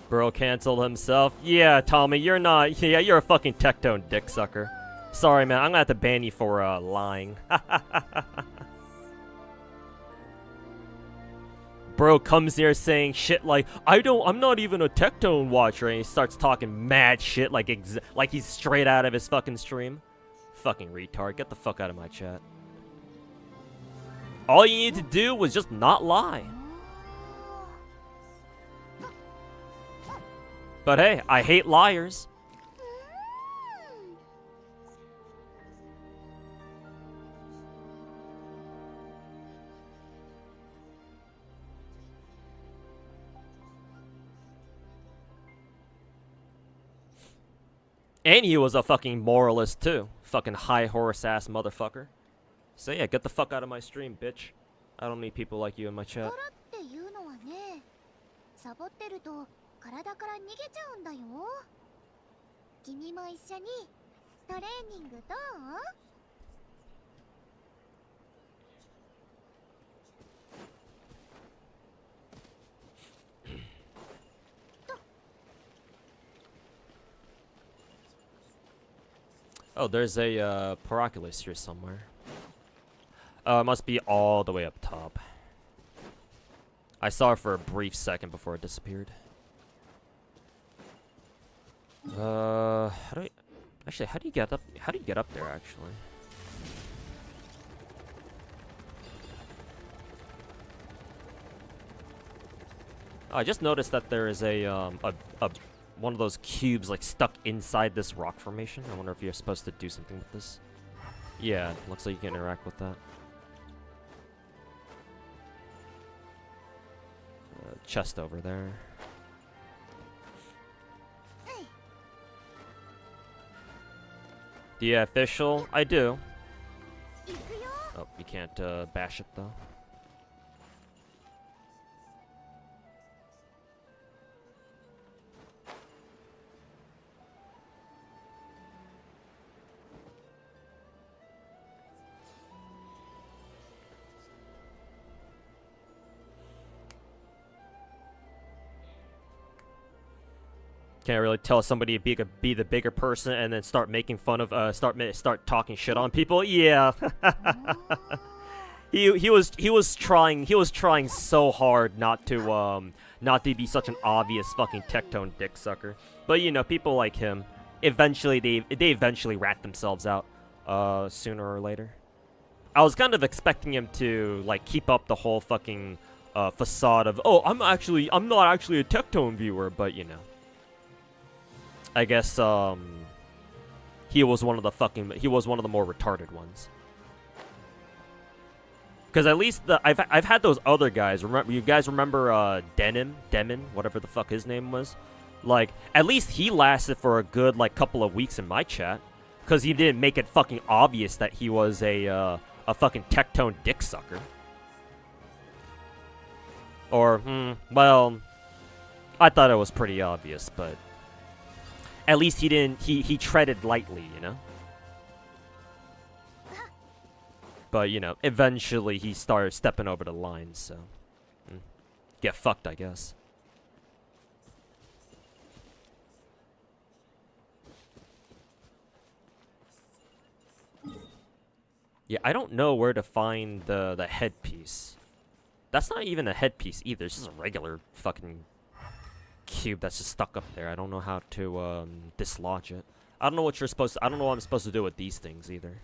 Bro canceled himself. Yeah, Tommy, you're not. Yeah, you're a fucking Tectone dick sucker. Sorry, man. I'm gonna have to ban you for lying. Bro comes here saying shit like, I'm not even a Tectone watcher, and he starts talking mad shit like he's straight out of his fucking stream. Fucking retard. Get the fuck out of my chat. All you need to do was just not lie. But hey, I hate liars. And he was a fucking moralist too. Fucking high horse ass motherfucker. So yeah, get the fuck out of my stream, bitch. I don't need people like you in my chat. 体から逃げちゃうんだよ。君も一緒にトレーニングどう？ Oh, there's a Paraculus here somewhere. It must be all the way up top. I saw it for a brief second before it disappeared. How do I... Actually, how do you get up? How do you get up there, actually? Oh, I just noticed that there is a one of those cubes like stuck inside this rock formation. I wonder if you're supposed to do something with this. Yeah, looks like you can interact with that. Chest over there. Do you have official? I do. Oh, you can't bash it though. Can't really tell somebody to be the bigger person and then start making fun of start talking shit on people. Yeah. he was trying so hard not to be such an obvious fucking tectone dick sucker. But you know, people like him eventually they eventually rat themselves out sooner or later. I was kind of expecting him to like keep up the whole fucking facade of, oh, I'm not actually a tectone viewer, but you know. I guess he was one of the more retarded ones. Because at least I've had those other guys. Remember, you guys remember Demon, whatever the fuck his name was? Like, at least he lasted for a good like couple of weeks in my chat, because he didn't make it fucking obvious that he was a fucking tectone dick sucker. Or well, I thought it was pretty obvious, but. At least he didn't, he treaded lightly, you know? But, you know, eventually he started stepping over the line, so... Get fucked, I guess. Yeah, I don't know where to find the headpiece. That's not even a headpiece either, it's just a regular fucking... cube that's just stuck up there. I don't know how to dislodge it. I don't know what I don't know what I'm supposed to do with these things either.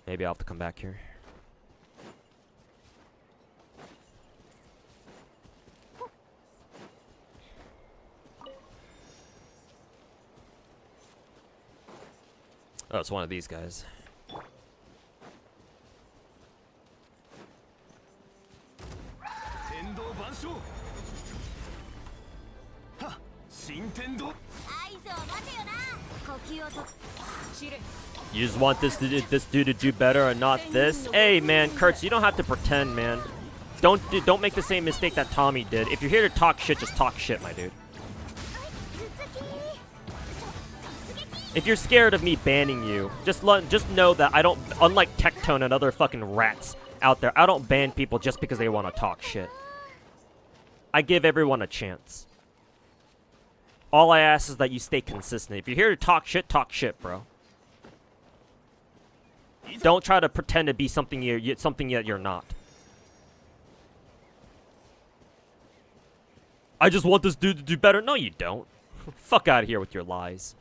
Maybe I'll have to come back here. Oh, it's one of these guys. You just want this dude to do better and not this? Hey man, Kurtz, you don't have to pretend, man. Don't make the same mistake that Tommy did. If you're here to talk shit, just talk shit, my dude. If you're scared of me banning you, just know that I don't, unlike Tectone and other fucking rats out there, I don't ban people just because they want to talk shit. I give everyone a chance. All I ask is that you stay consistent. If you're here to talk shit, bro. Don't try to pretend to be something you're not. I just want this dude to do better. No, you don't. Fuck out of here with your lies.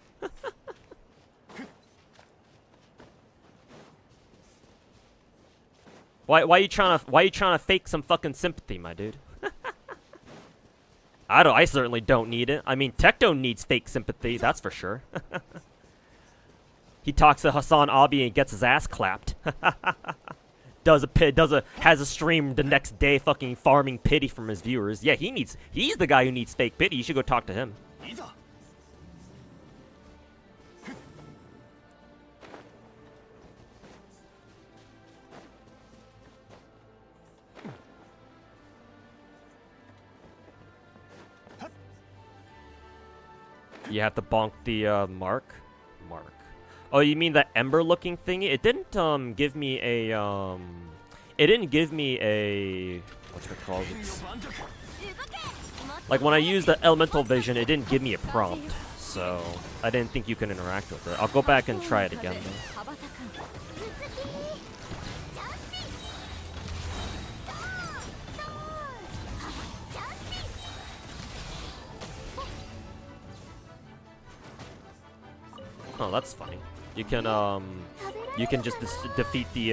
Why are you trying to fake some fucking sympathy, my dude? I certainly don't need it. I mean, Tectone needs fake sympathy, that's for sure. He talks to Hassan Abi and gets his ass clapped. Has a stream the next day fucking farming pity from his viewers. Yeah, he's the guy who needs fake pity. You should go talk to him. You have to bonk the mark. Oh, you mean that ember-looking thingy? It didn't give me a It didn't give me a what's it called? Like when I used the elemental vision, it didn't give me a prompt. so I didn't think you can interact with it. I'll go back and try it again though. 頭高く頭突きジャスティスドーンドーンジャスティス Oh, that's funny. You can just defeat the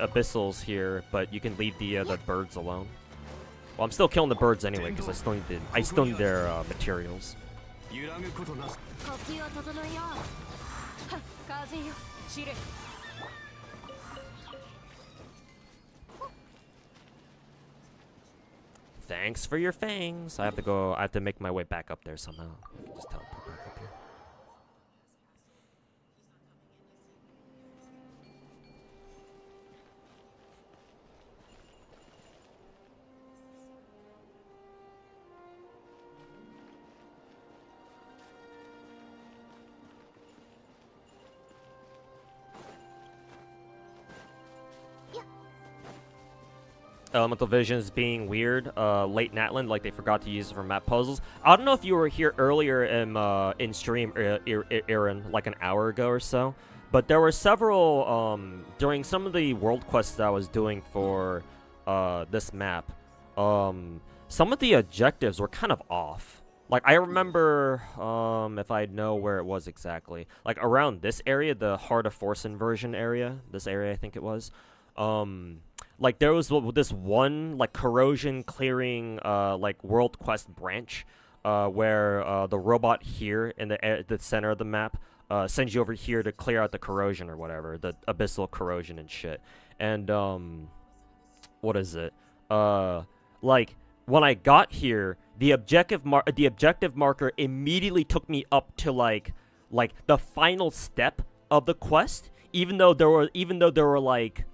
Abyssals here, but you can leave the birds alone. Well, I'm still killing the birds anyway because I still need their materials. 揺らぐことなし。呼吸を整えようはっ風よ散れ Thanks for your fangs. I have to make my way back up there somehow. I can just teleport back up here. Elemental visions being weird. Late Natland, like they forgot to use it for map puzzles. I don't know if you were here earlier in stream, Aaron, like an hour ago or so. But there were several during some of the world quests that I was doing for this map. Some of the objectives were kind of off. Like I remember, if I know where it was exactly, like around this area, the Heart of Force inversion area. This area, I think it was. Like there was this one like corrosion clearing like world quest branch where the robot here in the center of the map sends you over here to clear out the corrosion or whatever, the abyssal corrosion and shit. And what is it? Like when I got here, the objective marker immediately took me up to like the final step of the quest, even though there were like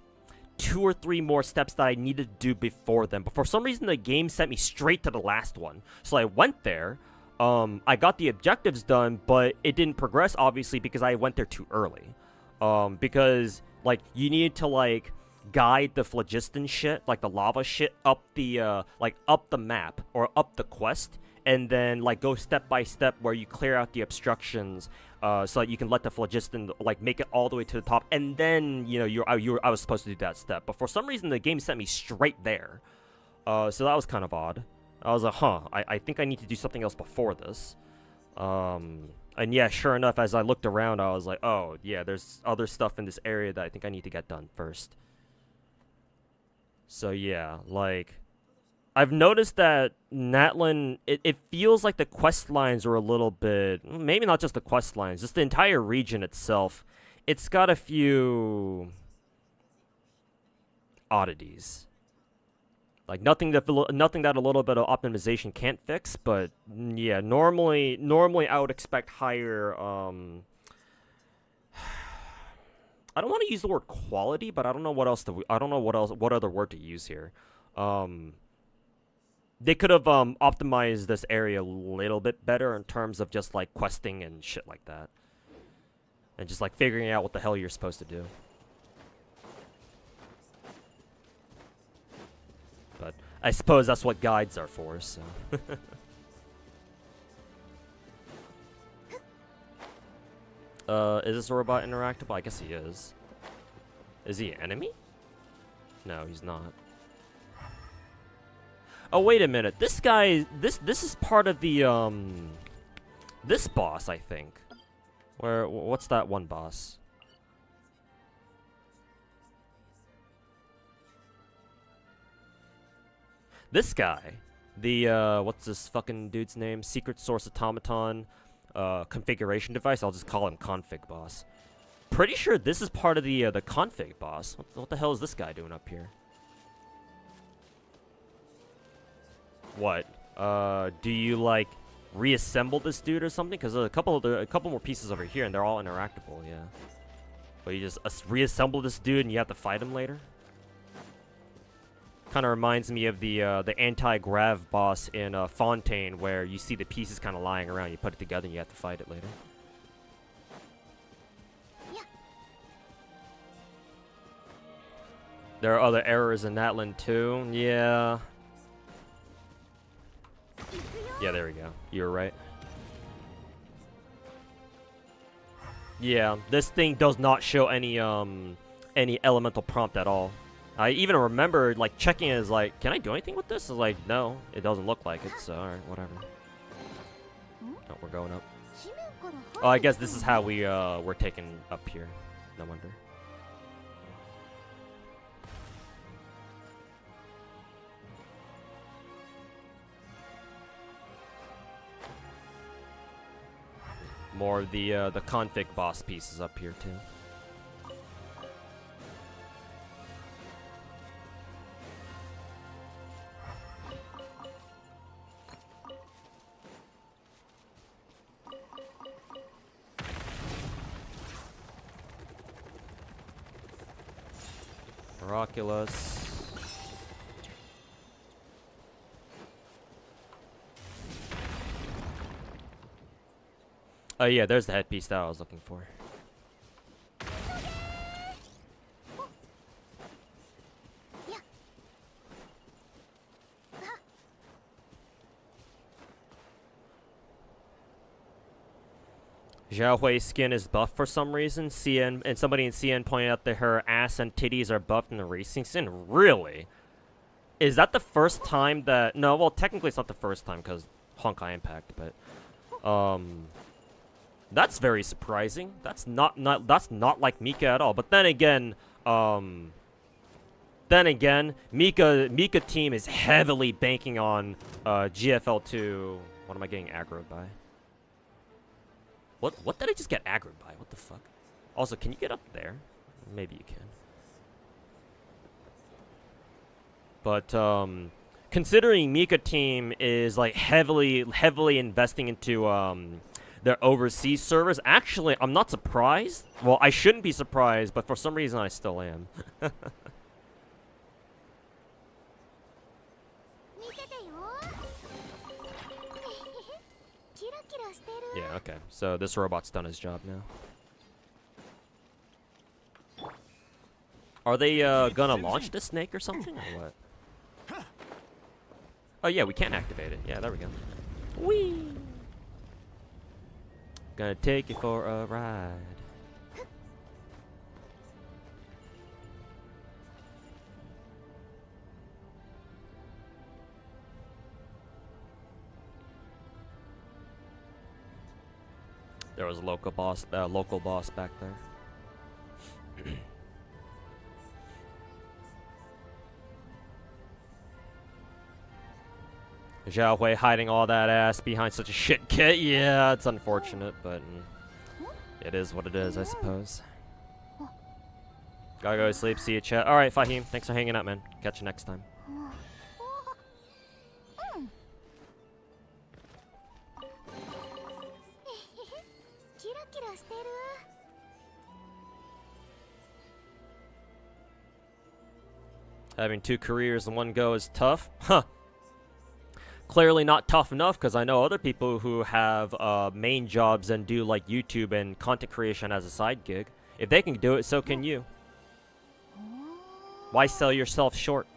2 or 3 more steps that I needed to do before them. But for some reason, the game sent me straight to the last one. So I went there. I got the objectives done, but it didn't progress, obviously, because I went there too early. Because, like, you needed to, like, guide the phlogiston shit, like the lava shit, up the map, or up the quest. And then, like, go step by step where you clear out the obstructions, so that you can let the phlogiston like make it all the way to the top, and then I was supposed to do that step. But for some reason, the game sent me straight there, so that was kind of odd. I was like, huh, I think I need to do something else before this. And yeah, sure enough, as I looked around, I was like, oh yeah, there's other stuff in this area that I think I need to get done first. So yeah, like, I've noticed that Natlan, it feels like the quest lines are a little bit, maybe not just the quest lines, just the entire region itself. It's got a few oddities. Like nothing that a little bit of optimization can't fix, but yeah, normally I would expect higher I don't want to use the word quality, but I don't know what other word to use here. They could have optimized this area a little bit better in terms of just like questing and shit like that. And just like figuring out what the hell you're supposed to do. But I suppose that's what guides are for, so. Is this robot interactable? I guess he is. Is he an enemy? No, he's not. Oh, wait a minute. This guy, this is part of the, this boss, I think. What's that one boss? This guy. The, what's this fucking dude's name? Secret Source Automaton, configuration device. I'll just call him Config Boss. Pretty sure this is part of the Config Boss. What the hell is this guy doing up here? What? Do you like reassemble this dude or something? Because a couple more pieces over here, and they're all interactable. Yeah. But you just reassemble this dude, and you have to fight him later. Kind of reminds me of the anti-grav boss in Fontaine, where you see the pieces kind of lying around. You put it together, and you have to fight it later. Yeah. There are other errors in Natlan too. Yeah. Yeah, there we go. You were right. Yeah, this thing does not show any elemental prompt at all. I even remember like checking it as like, can I do anything with this? It's like, no, it doesn't look like it. So alright, whatever. Oh, we're going up. Oh, I guess this is how we're taken up here. No wonder. More of the config boss pieces up here too. Miraculous. Oh yeah, there's the headpiece that I was looking for. Xiaohui's skin is buffed for some reason. CN and somebody in CN pointed out that her ass and titties are buffed in the racing scene. Really? Is that the first time that? No, well, technically it's not the first time because Honkai Impact, but that's very surprising. That's not like Mika at all. But then again, Mika team is heavily banking on GFL2. What am I getting aggroed by? What did I just get aggroed by? What the fuck? Also, can you get up there? Maybe you can. But considering Mika team is like heavily investing into their overseas servers, actually I'm not surprised. Well, I shouldn't be surprised, but for some reason I still am. Yeah, okay. So this robot's done his job now. Are they gonna launch the snake or something, or what? Oh yeah, we can't activate it. Yeah, there we go. Whee! Gonna take you for a ride. There was a local boss back there. Xiaohui hiding all that ass behind such a shit kit. Yeah, it's unfortunate, but it is what it is, I suppose. Gotta go to sleep. See you, chat. All right, Fahim. Thanks for hanging out, man. Catch you next time. Having 2 careers in one go is tough. Huh. Clearly not tough enough, because I know other people who have main jobs and do like YouTube and content creation as a side gig. If they can do it, so can you. Why sell yourself short?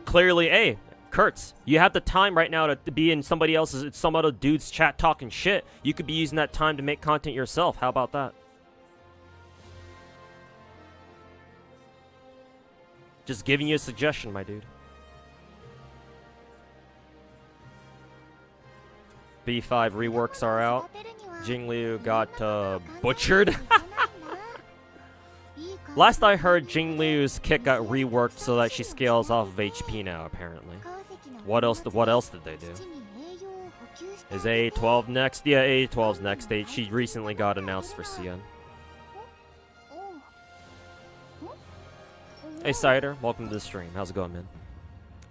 Clearly, hey, Kurtz, you have the time right now to be in somebody else's, some other dude's chat talking shit. You could be using that time to make content yourself. How about that? Just giving you a suggestion, my dude. B5 reworks are out. Jingliu got butchered. Last I heard, Jingliu's kit got reworked so that she scales off of HP now, apparently. What else did they do? Is A12 next? Yeah, A12's next. She recently got announced for CN. Hey Cider, welcome to the stream. How's it going, man?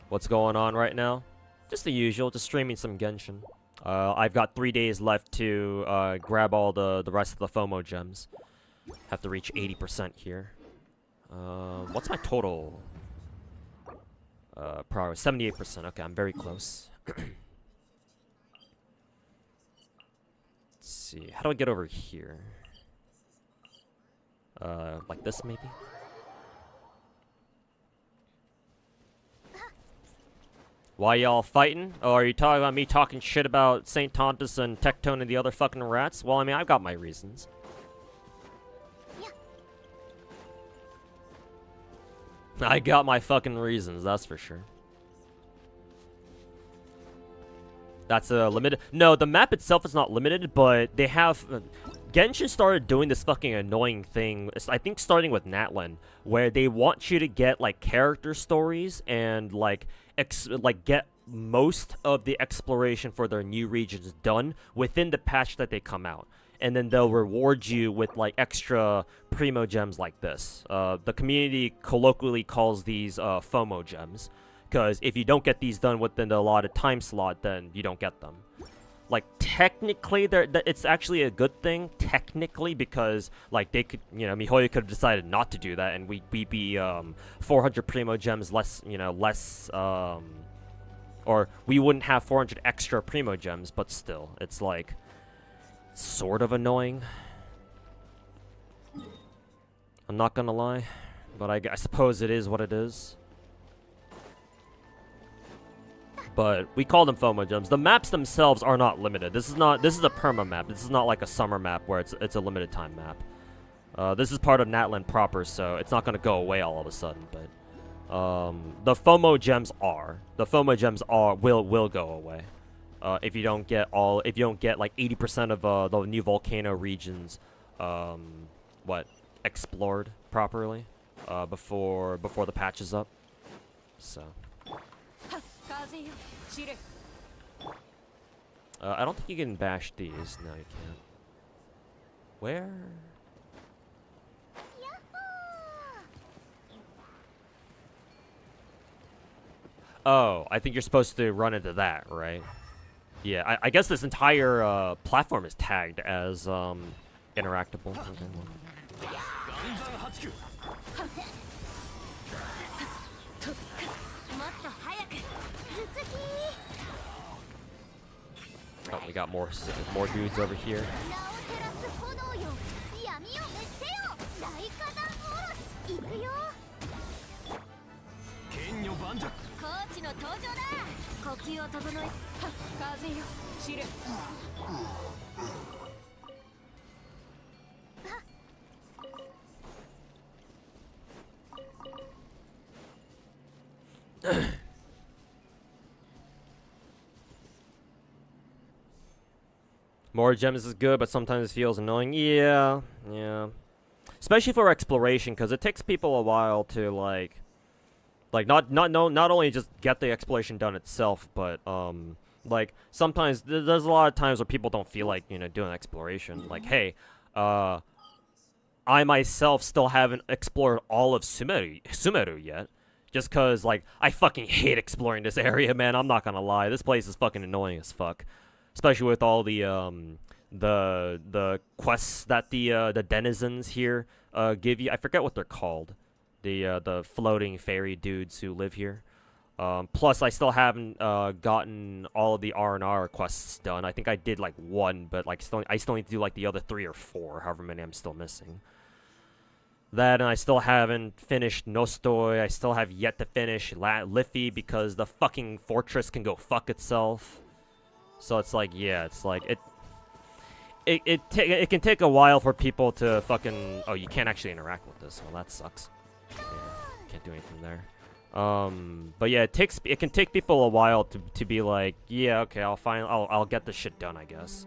What's going on right now? Just the usual, just streaming some Genshin. I've got 3 days left to grab all the rest of the FOMO gems. Have to reach 80% here. What's my total? Progress 78%. Okay, I'm very close. Let's see. How do I get over here? Like this, maybe? Why y'all fighting? Oh, are you talking about me talking shit about St. Tontus and Tectone and the other fucking rats? Well, I mean, I've got my reasons. I got my fucking reasons, that's for sure. That's a limited. No, the map itself is not limited, but they have. Genshin started doing this fucking annoying thing, I think starting with Natlan, where they want you to get, like, character stories and, like, get most of the exploration for their new regions done within the patch that they come out. And then they'll reward you with, like, extra primo gems like this. The community colloquially calls these FOMO gems, because if you don't get these done within the allotted time slot, then you don't get them. Like, technically, it's actually a good thing, technically, because, like, they could, you know, MiHoYo could have decided not to do that, and we'd be, 400 primo gems less, you know, or we wouldn't have 400 extra primo gems, but still, it's, like, sort of annoying. I'm not gonna lie, but I suppose it is what it is. But we call them FOMO gems. The maps themselves are not limited. This is a perma map. This is not like a summer map where it's a limited time map. This is part of Natlan proper, so it's not gonna go away all of a sudden. But the FOMO gems will go away. If you don't get like 80% of the new volcano regions, explored properly, before the patch is up. So. I don't think you can bash these. No, you can't. Where? Oh, I think you're supposed to run into that, right? Yeah, I guess this entire platform is tagged as interactable. Oh, we got more dudes over here. More gems is good, but sometimes it feels annoying. Yeah. Especially for exploration, because it takes people a while to like not only just get the exploration done itself, but like sometimes there's a lot of times where people don't feel like, you know, doing exploration. Like, hey, I myself still haven't explored all of Sumeru yet. Just cause like I fucking hate exploring this area, man. I'm not gonna lie. This place is fucking annoying as fuck. Especially with all the quests that the denizens here give you. I forget what they're called. The floating fairy dudes who live here. Plus, I still haven't gotten all of the R&R quests done. I think I did like one, but like I still need to do like the other 3 or 4, however many I'm still missing. That, and I still haven't finished Nostoi. I still have yet to finish Liffey because the fucking fortress can go fuck itself. So it's like, yeah, it's like it can take a while for people to fucking. Oh, you can't actually interact with this. Well, that sucks. Yeah, can't do anything there. But yeah, it can take people a while to be like, yeah, okay, I'll get this shit done, I guess.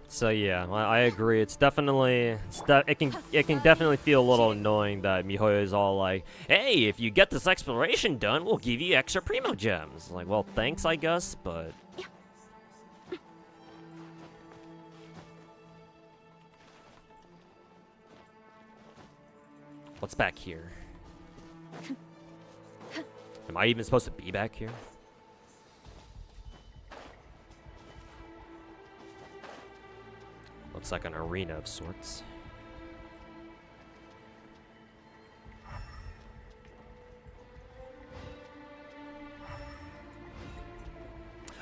So yeah, I agree. It's definitely it can definitely feel a little annoying that MiHoYo is all like, "Hey, if you get this exploration done, we'll give you extra primo gems." Like, well, thanks, I guess, but what's back here? Am I even supposed to be back here? Looks like an arena of sorts.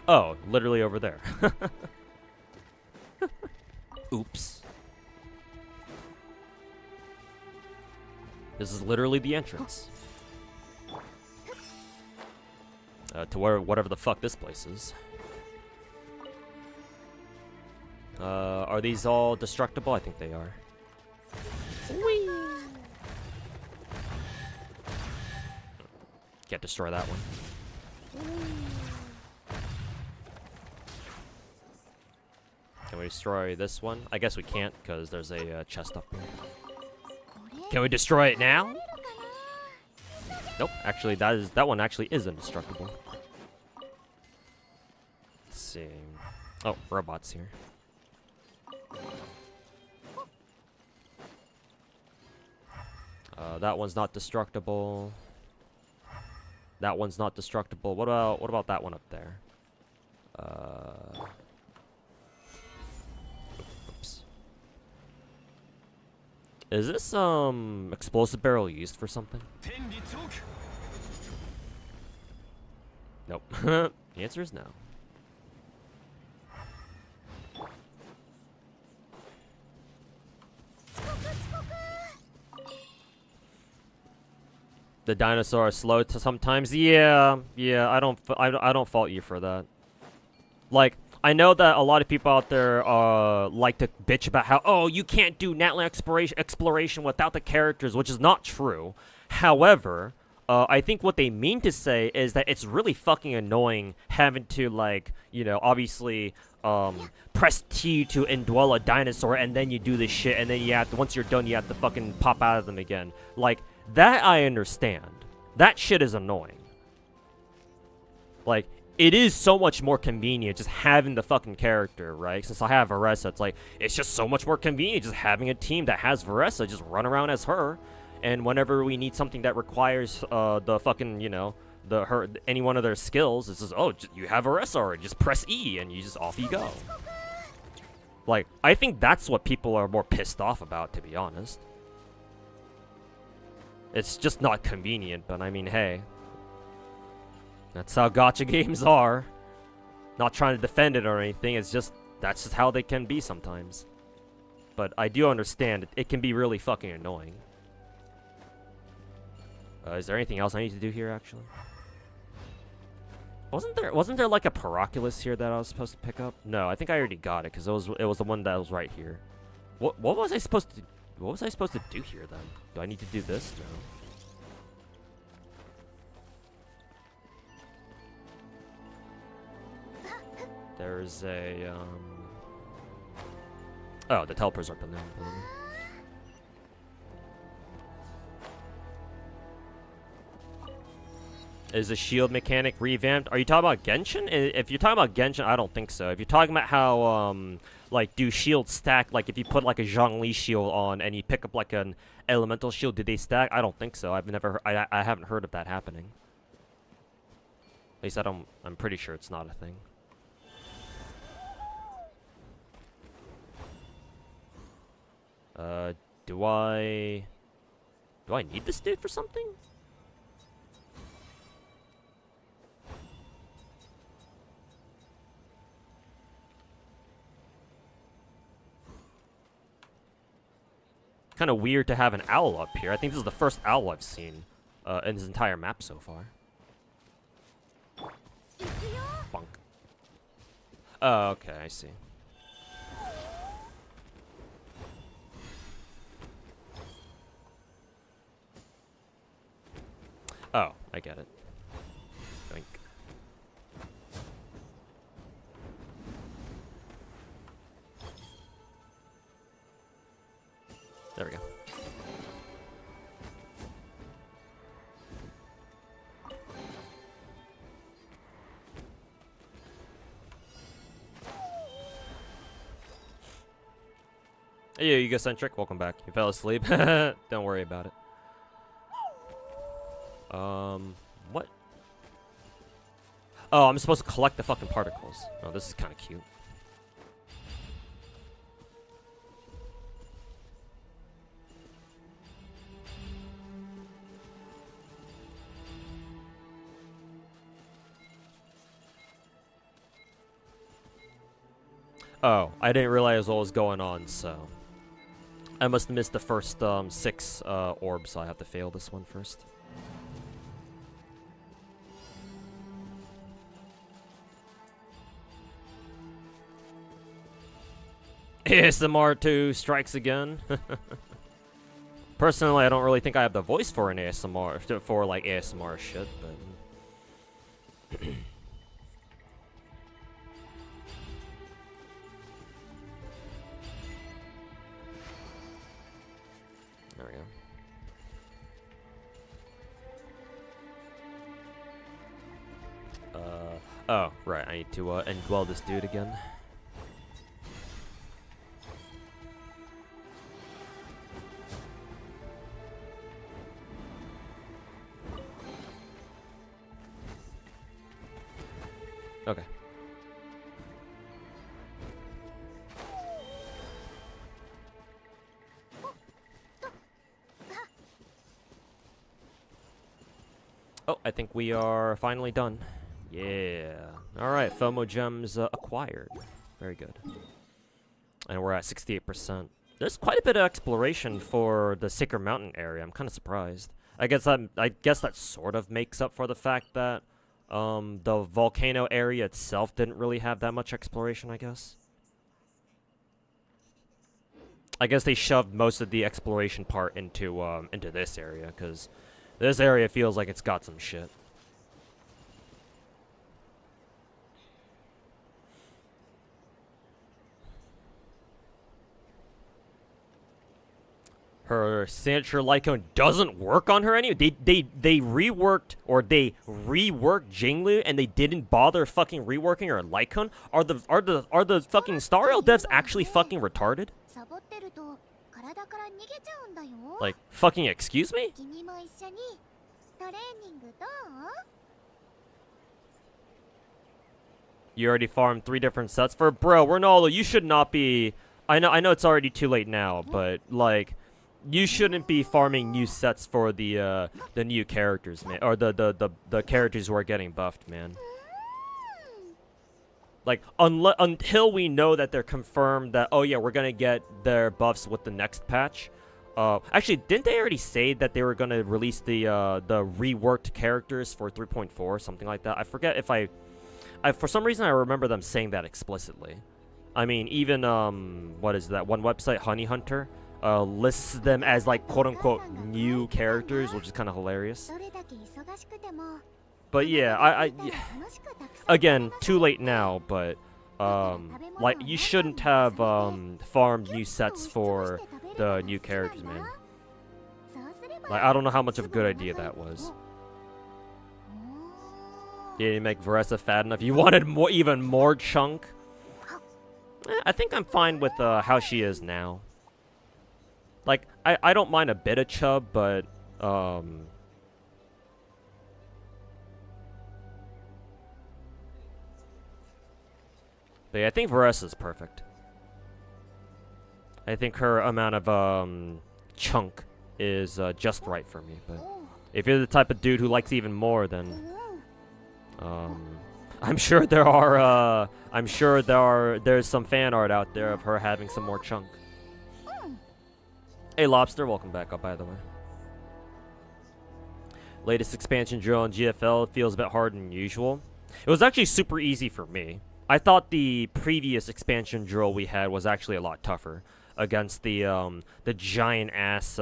Oh, literally over there. Oops. This is literally the entrance. To whatever the fuck this place is. Are these all destructible? I think they are. Whee! Can't destroy that one. Can we destroy this one? I guess we can't because there's a chest up here. Can we destroy it now? Nope. Actually, that one actually is indestructible. Let's see. Oh, robots here. That one's not destructible. That one's not destructible. What about that one up there? Oops. Is this explosive barrel used for something? Nope. The answer is no. The dinosaur is slow sometimes. Yeah. I don't fault you for that. Like, I know that a lot of people out there like to bitch about how, oh, you can't do Natlan exploration without the characters, which is not true. However, I think what they mean to say is that it's really fucking annoying having to, like, you know, obviously press T to indwell a dinosaur, and then you do this shit, and then you have to, once you're done, you have to fucking pop out of them again. Like, that I understand. That shit is annoying. Like, it is so much more convenient just having the fucking character, right? Since I have Varessa, it's like, it's just so much more convenient just having a team that has Varessa just run around as her. And whenever we need something that requires the fucking, you know, any one of their skills, it's just, oh, you have Varessa already, just press E and you just off you go. Like, I think that's what people are more pissed off about, to be honest. It's just not convenient, but I mean, hey. That's how gacha games are. Not trying to defend it or anything, it's just, that's just how they can be sometimes. But I do understand, it can be really fucking annoying. Is there anything else I need to do here, actually? Wasn't there like a Paraculus here that I was supposed to pick up? No, I think I already got it, because it was the one that was right here. What was I supposed to... What was I supposed to do here, then? Do I need to do this? No. There's a, Oh, the teleport's up in there. Is the shield mechanic revamped? Are you talking about Genshin? If you're talking about Genshin, I don't think so. If you're talking about how, like, do shields stack? Like, if you put, like, a Zhongli shield on and you pick up, like, an elemental shield, do they stack? I don't think so. I haven't heard of that happening. At least I'm pretty sure it's not a thing. Do I need this dude for something? Kind of weird to have an owl up here. I think this is the first owl I've seen in this entire map so far. Bonk. Oh, okay, I see. Oh, I get it. Yoink. There we go. Hey, Egocentric, welcome back. You fell asleep? Don't worry about it. What? Oh, I'm supposed to collect the fucking particles. Oh, this is kind of cute. Oh, I didn't realize what was going on, so... I must have missed the first 6 orbs, so I have to fail this one first. ASMR 2 strikes again. Personally, I don't really think I have the voice for an ASMR, for like ASMR shit, but... There we go. Oh, right, I need to indwell this dude again. Okay. Oh, I think we are finally done. Yeah. Alright, FOMO gems acquired. Very good. And we're at 68%. There's quite a bit of exploration for the Sacred Mountain area. I'm kind of surprised. I guess that sort of makes up for the fact that the volcano area itself didn't really have that much exploration, I guess. I guess they shoved most of the exploration part into this area, because this area feels like it's got some shit. Her signature Lycone doesn't work on her anymore. They reworked, or they reworked Jinglu, and they didn't bother fucking reworking her Lycone. Are the fucking Star Rail devs actually fucking retarded? Like, fucking excuse me? You already farmed 3 different sets for bro. Ronaldo, you should not be. I know it's already too late now, but like, you shouldn't be farming new sets for the new characters, man, or the characters who are getting buffed, man. Like, until we know that they're confirmed that, oh yeah, we're gonna get their buffs with the next patch. Actually, didn't they already say that they were gonna release the reworked characters for 3.4 or something like that? I forget if I for some reason I remember them saying that explicitly. I mean, even what is that one website, Honey Hunter, lists them as like quote-unquote new characters, which is kind of hilarious. But yeah, again, too late now, but like, you shouldn't have farmed new sets for the new characters, man. Like, I don't know how much of a good idea that was. You didn't make Varessa fat enough. You wanted more, even more chunk. I think I'm fine with how she is now. Like, I don't mind a bit of chub, but but yeah, I think Varessa's perfect. I think her amount of chunk is just right for me. But if you're the type of dude who likes even more, then I'm sure there's some fan art out there of her having some more chunk. Hey Lobster, welcome back up, by the way. Latest expansion drill on GFL feels a bit harder than usual. It was actually super easy for me. I thought the previous expansion drill we had was actually a lot tougher against the giant ass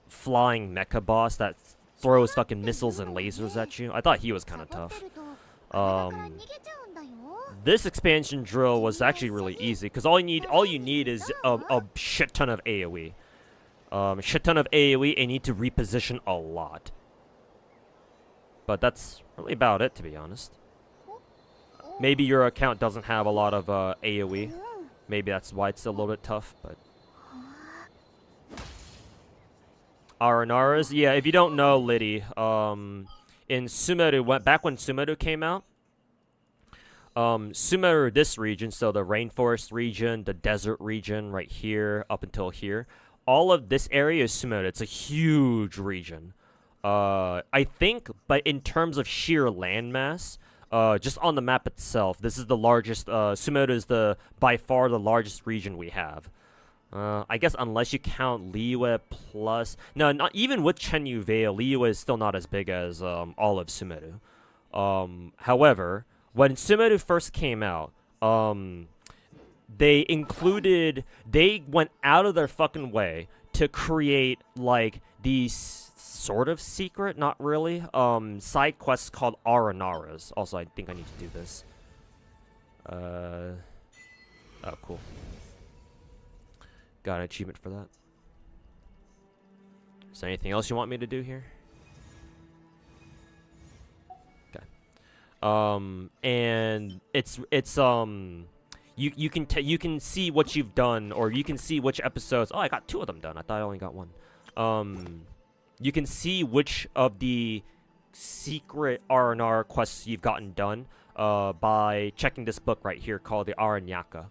flying mecha boss that throws fucking missiles and lasers at you. I thought he was kind of tough. This expansion drill was actually really easy because all you need is a shit ton of AoE. Shit ton of AoE, and you need to reposition a lot. But that's really about it, to be honest. Maybe your account doesn't have a lot of AoE. Maybe that's why it's a little bit tough, but... Aranaras? Yeah, if you don't know, Liddy, in Sumeru, back when Sumeru came out, Sumeru, this region, so the rainforest region, the desert region right here, up until here, all of this area is Sumeru. It's a huge region. I think, but in terms of sheer landmass, just on the map itself, this is the largest, Sumeru is by far the largest region we have. I guess unless you count Liyue plus... No, not even with Chenyu Vale, Liyue is still not as big as all of Sumeru. However, when Sumeru first came out, they went out of their fucking way to create, like, these sort of secret, not really, side quests called Aranaras. Also, I think I need to do this. Oh, cool. Got an achievement for that. Is there anything else you want me to do here? Okay. And it's you can see what you've done, or you can see which episodes. Oh, I got 2 of them done. I thought I only got 1. You can see which of the secret R&R quests you've gotten done by checking this book right here called the Aranyaka.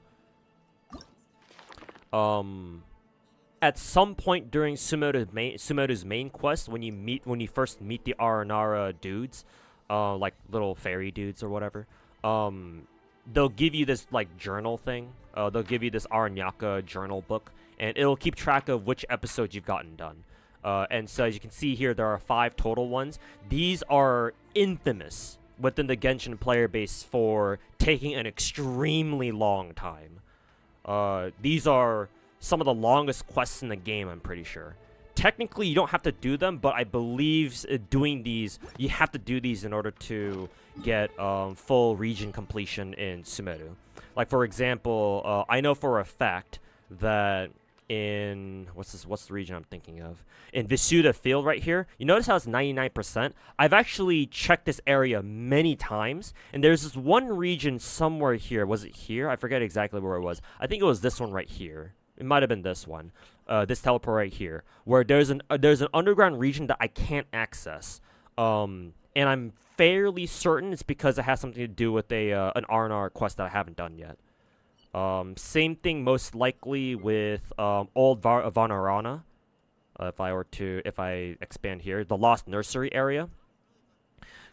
At some point during Sumeru's main quest, when you first meet the Aranara dudes, like little fairy dudes or whatever, they'll give you this like journal thing. They'll give you this Aranyaka journal book, and it'll keep track of which episodes you've gotten done. And so as you can see here, there are 5 total ones. These are infamous within the Genshin player base for taking an extremely long time. These are some of the longest quests in the game, I'm pretty sure. Technically, you don't have to do them, but I believe doing these, you have to do these in order to get full region completion in Sumeru. Like, for example, I know for a fact that in... What's the region I'm thinking of? In Visuda Field right here, you notice how it's 99%? I've actually checked this area many times, and there's this one region somewhere here. Was it here? I forget exactly where it was. I think it was this one right here. It might have been this one. This teleport right here, where there's an underground region that I can't access. And I'm fairly certain it's because it has something to do with an R&R quest that I haven't done yet. Same thing most likely with Old Vanarana. If I expand here, the Lost Nursery area,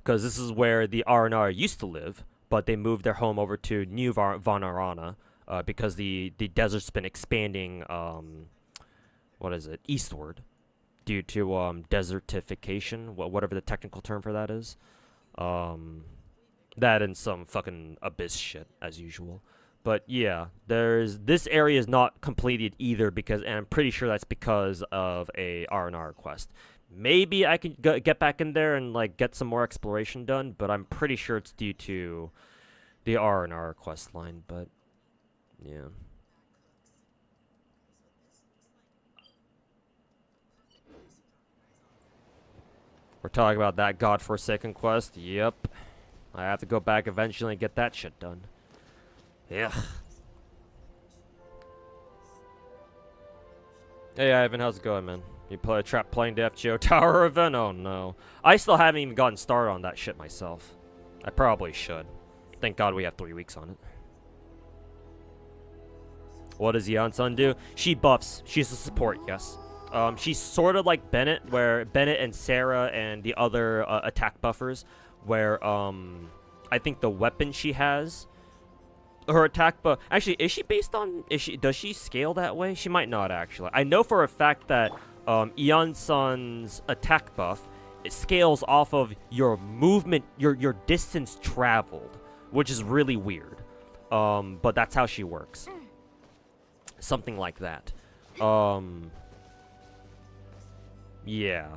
because this is where the R&R used to live, but they moved their home over to New Vanarana because the desert's been expanding. Eastward, due to desertification, whatever the technical term for that is. That and some fucking abyss shit as usual. But yeah, this area is not completed either and I'm pretty sure that's because of a R&R quest. Maybe I can get back in there and like get some more exploration done, but I'm pretty sure it's due to the R&R quest line. But yeah. We're talking about that godforsaken quest. Yep. I have to go back eventually and get that shit done. Yeah. Hey Ivan, how's it going, man? You playing the FGO Tower event? Oh no. I still haven't even gotten started on that shit myself. I probably should. Thank God we have 3 weeks on it. What does Yeon-sun do? She buffs. She's a support, yes. She's sort of like Bennett, where Bennett and Sarah and the other attack buffers, where I think the weapon she has, her attack buff. Actually, is she based on? Does she scale that way? She might not actually. I know for a fact that Yeon-sun's attack buff, it scales off of your movement, your distance traveled, which is really weird. But that's how she works. Something like that. Yeah.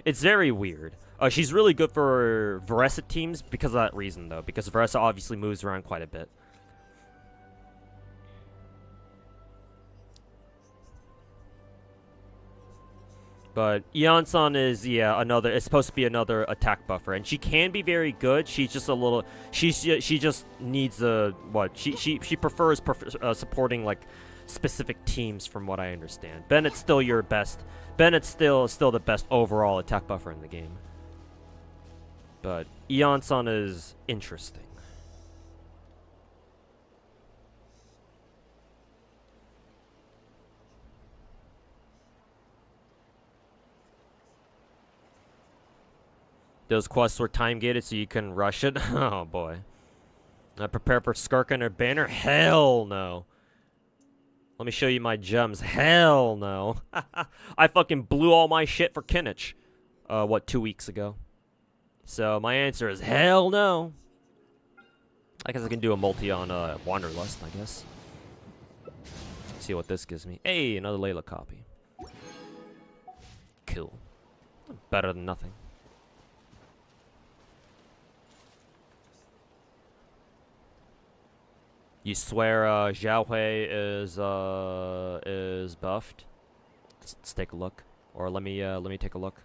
It's very weird. She's really good for Veresa teams because of that reason, though. Because Veresa obviously moves around quite a bit. But Yeon-sun is, yeah, it's supposed to be another attack buffer, and she can be very good. She's just a little, she just needs she prefers supporting like specific teams, from what I understand. Bennett's still your best. Bennett's still the best overall attack buffer in the game. But Yeon-sun is interesting. Those quests were time gated so you can rush it. Oh boy. I prepare for Skirkin or Banner? Hell no. Let me show you my gems. Hell no. I fucking blew all my shit for Kinich. What, 2 weeks ago? So my answer is hell no. I guess I can do a multi on Wanderlust, I guess. See what this gives me. Hey, another Layla copy. Cool. Better than nothing. You swear Xiaohui is buffed? Let's take a look. Or let me take a look.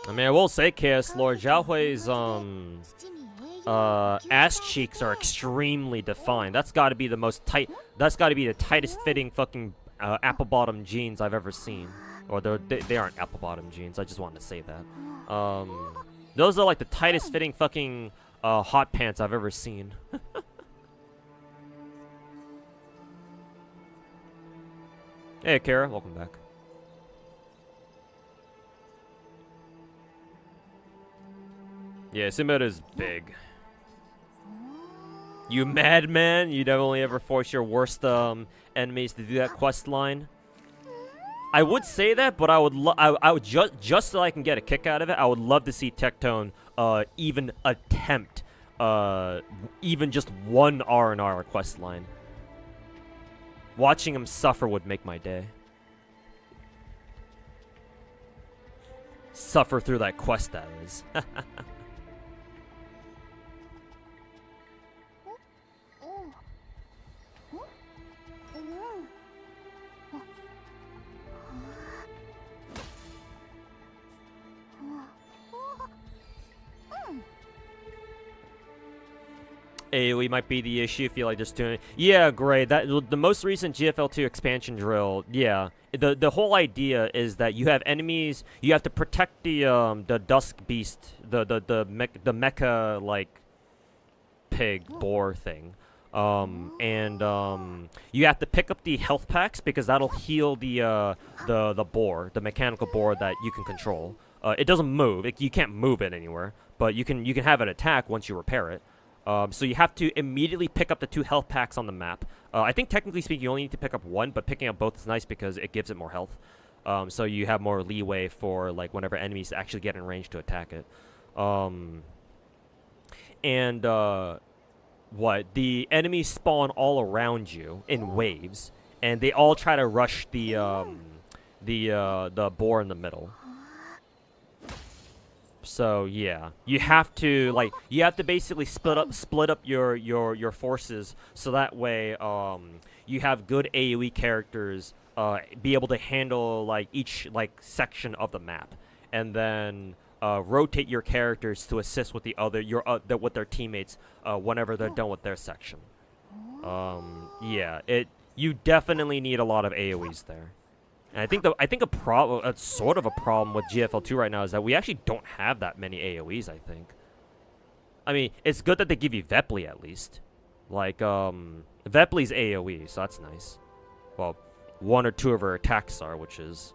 I mean, I will say, Chaos Lord, Xiaohui's ass cheeks are extremely defined. That's got to be the most tight. That's got to be the tightest fitting fucking apple bottom jeans I've ever seen. Or they aren't apple bottom jeans. I just wanted to say that. Those are like the tightest fitting fucking hot pants I've ever seen. Hey, Kara, welcome back. Yeah, Simba is big. You madman! You definitely ever force your worst enemies to do that quest line. I would say that, but I would just so I can get a kick out of it. I would love to see Tectone even attempt even just one R&R quest line. Watching him suffer would make my day. Suffer through that quest, that is. AoE might be the issue if you like just doing it. Yeah, great. That the most recent GFL2 expansion drill. Yeah, the whole idea is that you have enemies. You have to protect the Dusk Beast, the mecha like pig boar thing. You have to pick up the health packs because that'll heal the boar, the mechanical boar that you can control. It doesn't move. You can't move it anywhere, but you can have it attack once you repair it. So you have to immediately pick up the 2 health packs on the map. I think technically speaking, you only need to pick up 1, but picking up both is nice because it gives it more health. So you have more leeway for like whenever enemies actually get in range to attack it. The enemies spawn all around you in waves, and they all try to rush the boar in the middle. So yeah, you have to basically split up your forces so that way you have good AoE characters be able to handle like each like section of the map, and then rotate your characters to assist with with their teammates whenever they're done with their section. You definitely need a lot of AoEs there. And I think sort of a problem with GFL2 right now is that we actually don't have that many AoEs, I think. I mean, it's good that they give you Vepli at least. Like, Vepli's AoE, so that's nice. Well, 1 or 2 of her attacks are, which is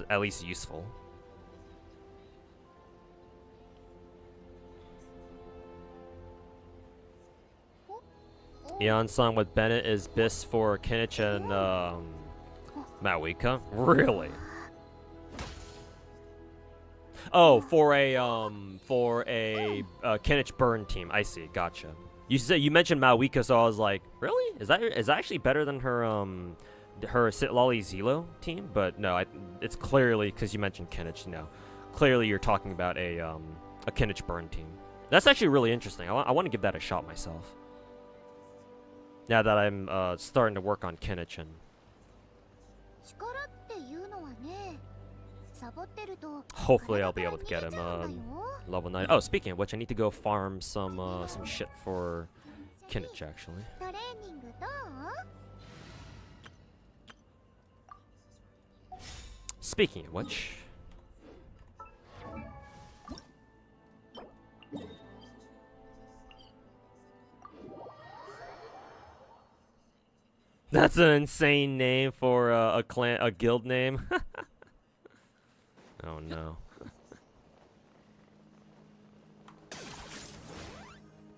at least useful. Eon's song with Bennett is Biss for Kinich and, Mawika? Really? Oh, for a Kinich burn team. I see. Gotcha. You mentioned Mawika, so I was like, really? Is that actually better than her Sitlali Zelo team? But no, it's clearly because you mentioned Kinich. No, clearly you're talking about a Kinich burn team. That's actually really interesting. I want to give that a shot myself. Now that I'm starting to work on Kinich and 力っていうのはね、サボってると Hopefully I'll be able to get him level 9. Oh, speaking of which, I need to go farm some shit for Kinich actually. トレーニングどう？ Speaking of which, that's an insane name for a guild name. Oh no.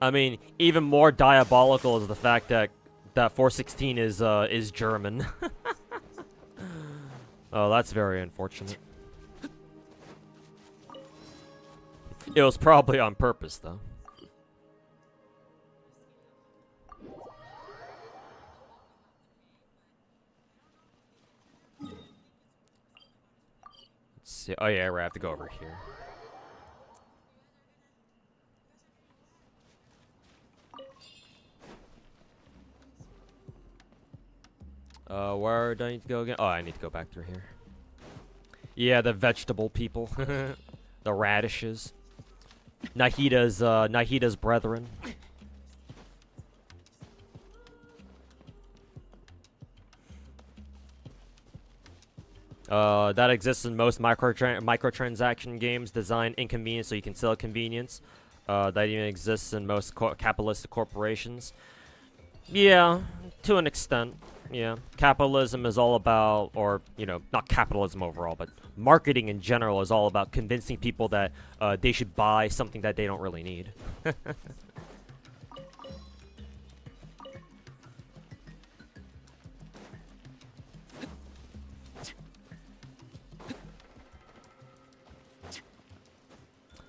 I mean, even more diabolical is the fact that 416 is German. Oh, that's very unfortunate. It was probably on purpose, though. Let's see. Oh yeah, we have to go over here. Where do I need to go again? Oh, I need to go back through here. Yeah, the vegetable people. The radishes. Nahida's brethren. That exists in most microtransaction games designed inconvenient so you can sell convenience. That even exists in most capitalistic corporations. Yeah, to an extent. Yeah, capitalism is all about, or, you know, not capitalism overall, but marketing in general is all about convincing people that they should buy something that they don't really need.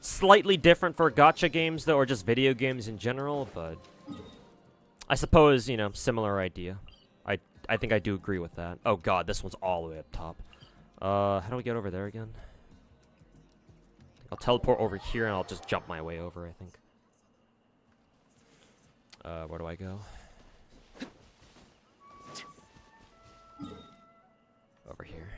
Slightly different for gacha games, though, or just video games in general, but I suppose, you know, similar idea. I think I do agree with that. Oh god, this one's all the way up top. How do we get over there again? I'll teleport over here and I'll just jump my way over, I think. Where do I go? Over here.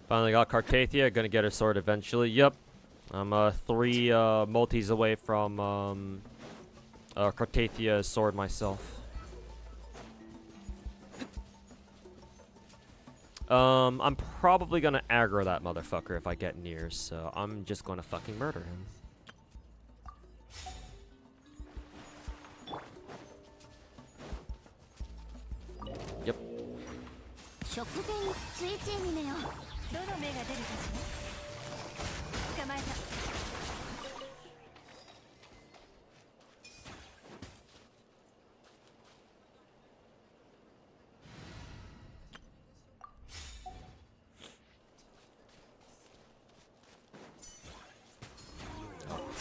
Finally got Cartathia, gonna get her sword eventually. Yep. I'm 3 multis away from Cartathia's sword myself. I'm probably gonna aggro that motherfucker if I get near, so I'm just gonna fucking murder him. Yep. どの目が出るかしら。捕まえた。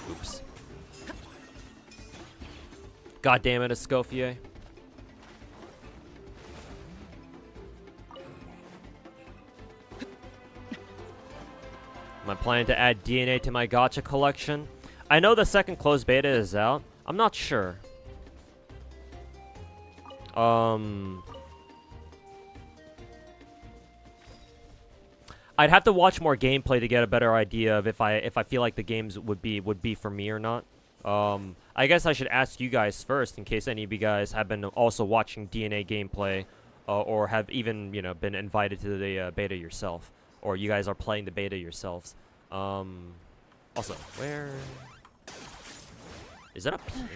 Oops. God damn it, Escoffier. Am I planning to add DNA to my gacha collection? I know the second closed beta is out. I'm not sure. I'd have to watch more gameplay to get a better idea of if I feel like the games would be for me or not. I guess I should ask you guys first in case any of you guys have been also watching DNA gameplay or have even, you know, been invited to the beta yourself. Or you guys are playing the beta yourselves. Also, where... Is that up here?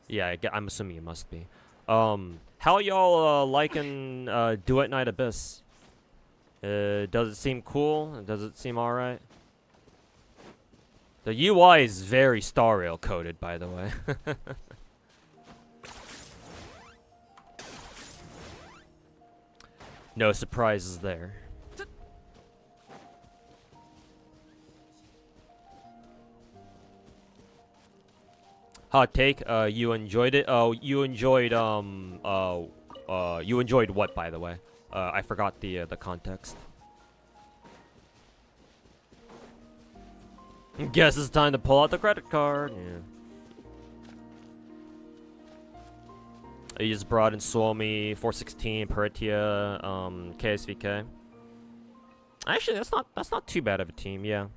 Yeah, I'm assuming it must be. How y'all liking Duet Night Abyss? Does it seem cool? Does it seem alright? The UI is very Star Rail coded, by the way. No surprises there. Hot take, you enjoyed it? Oh, you enjoyed, You enjoyed what, by the way? I forgot the context. Guess it's time to pull out the credit card. Yeah. I just brought in Suomi, 416, Peritia, KSVK. Actually, that's not too bad of a team, yeah.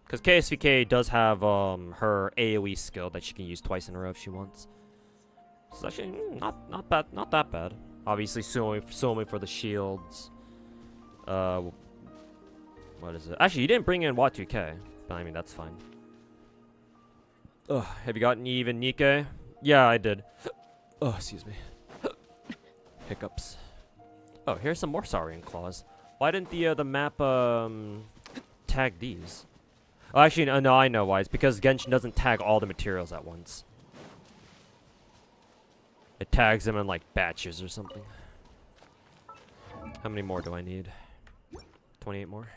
Because KSVK does have her AoE skill that she can use twice in a row if she wants. So it's actually not bad, not that bad. Obviously, Suomi for the shields. What is it? Actually, you didn't bring in Wat2K, but I mean that's fine. Ugh, have you gotten even Nikke? Yeah, I did. Oh, excuse me. Hiccups. Oh, here's some more Saurian claws. Why didn't the map tag these? Oh, actually, no, I know why. It's because Genshin doesn't tag all the materials at once. It tags them in like batches or something. How many more do I need? 28 more.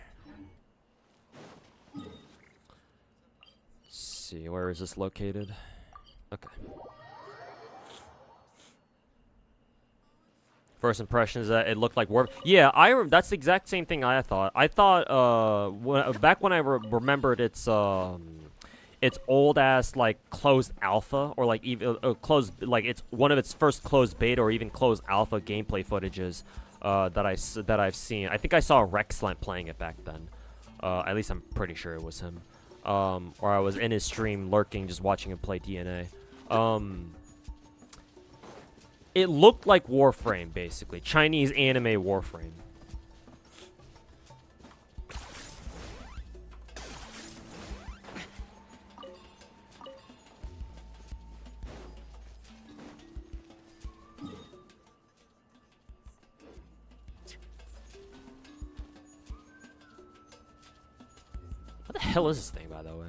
Let's see, where is this located? Okay. First impression is that it looked like warp. Yeah, that's the exact same thing I thought. I thought back when I remembered its old ass like closed alpha or like even closed, like it's one of its first closed beta or even closed alpha gameplay footages that I've seen. I think I saw Rexlant playing it back then. At least I'm pretty sure it was him. Or I was in his stream lurking, just watching him play DNA. It looked like Warframe, basically. Chinese anime Warframe. What the hell is this thing, by the way?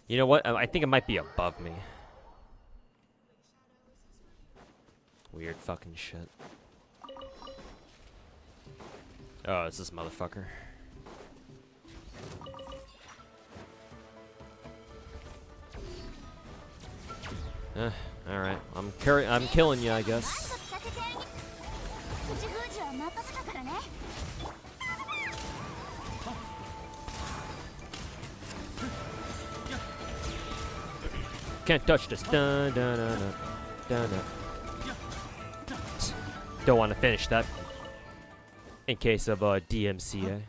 You know what? I think it might be above me. Weird fucking shit. Oh, it's this motherfucker. Alright. I'm killing you, I guess. Can't touch this. Dun, dun, dun, dun, dun, dun. Don't want to finish that. In case of DMCA.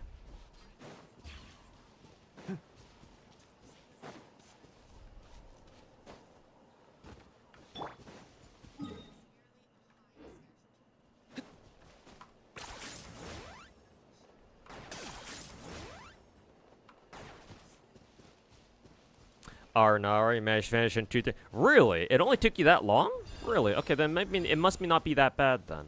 Arnari managed to finish in 2 days. Really? It only took you that long? Really? Okay, then maybe it must not be that bad then.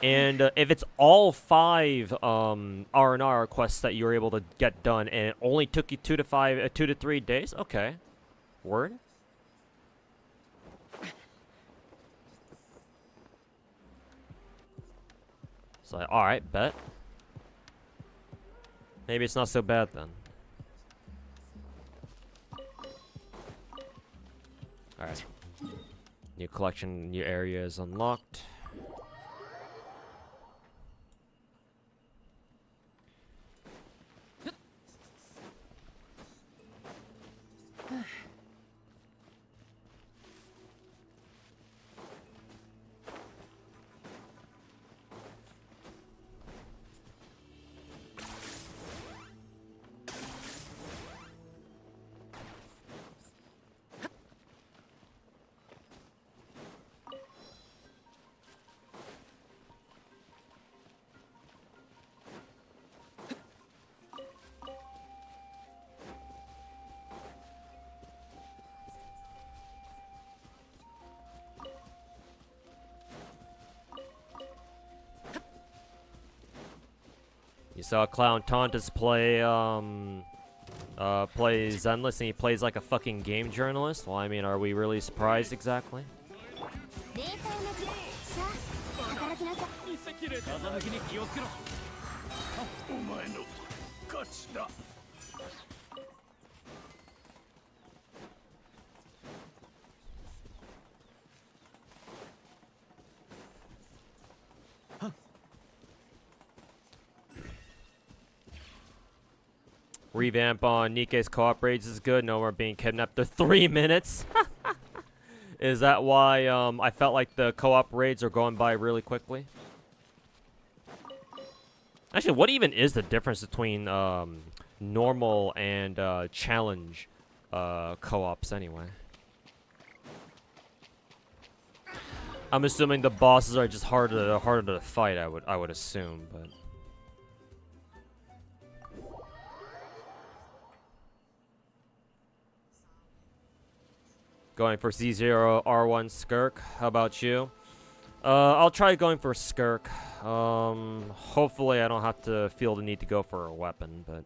And if it's all 5 R&R quests that you were able to get done, and it only took you 2 to 3 days, okay. Word. So, all right, bet. Maybe it's not so bad then. Alright. New collection, new area is unlocked. You saw Clown Tauntus play Zenless and he plays like a fucking game journalist? Well, I mean, are we really surprised exactly? Revamp on Nikkei's co-op raids is good. No more being kidnapped. They're 3 minutes. Is that why I felt like the co-op raids are going by really quickly? Actually, what even is the difference between normal and challenge co-ops anyway? I'm assuming the bosses are just harder to fight. I would assume, but. Going for Z0 R1 Skirk. How about you? I'll try going for Skirk. Hopefully I don't have to feel the need to go for a weapon, but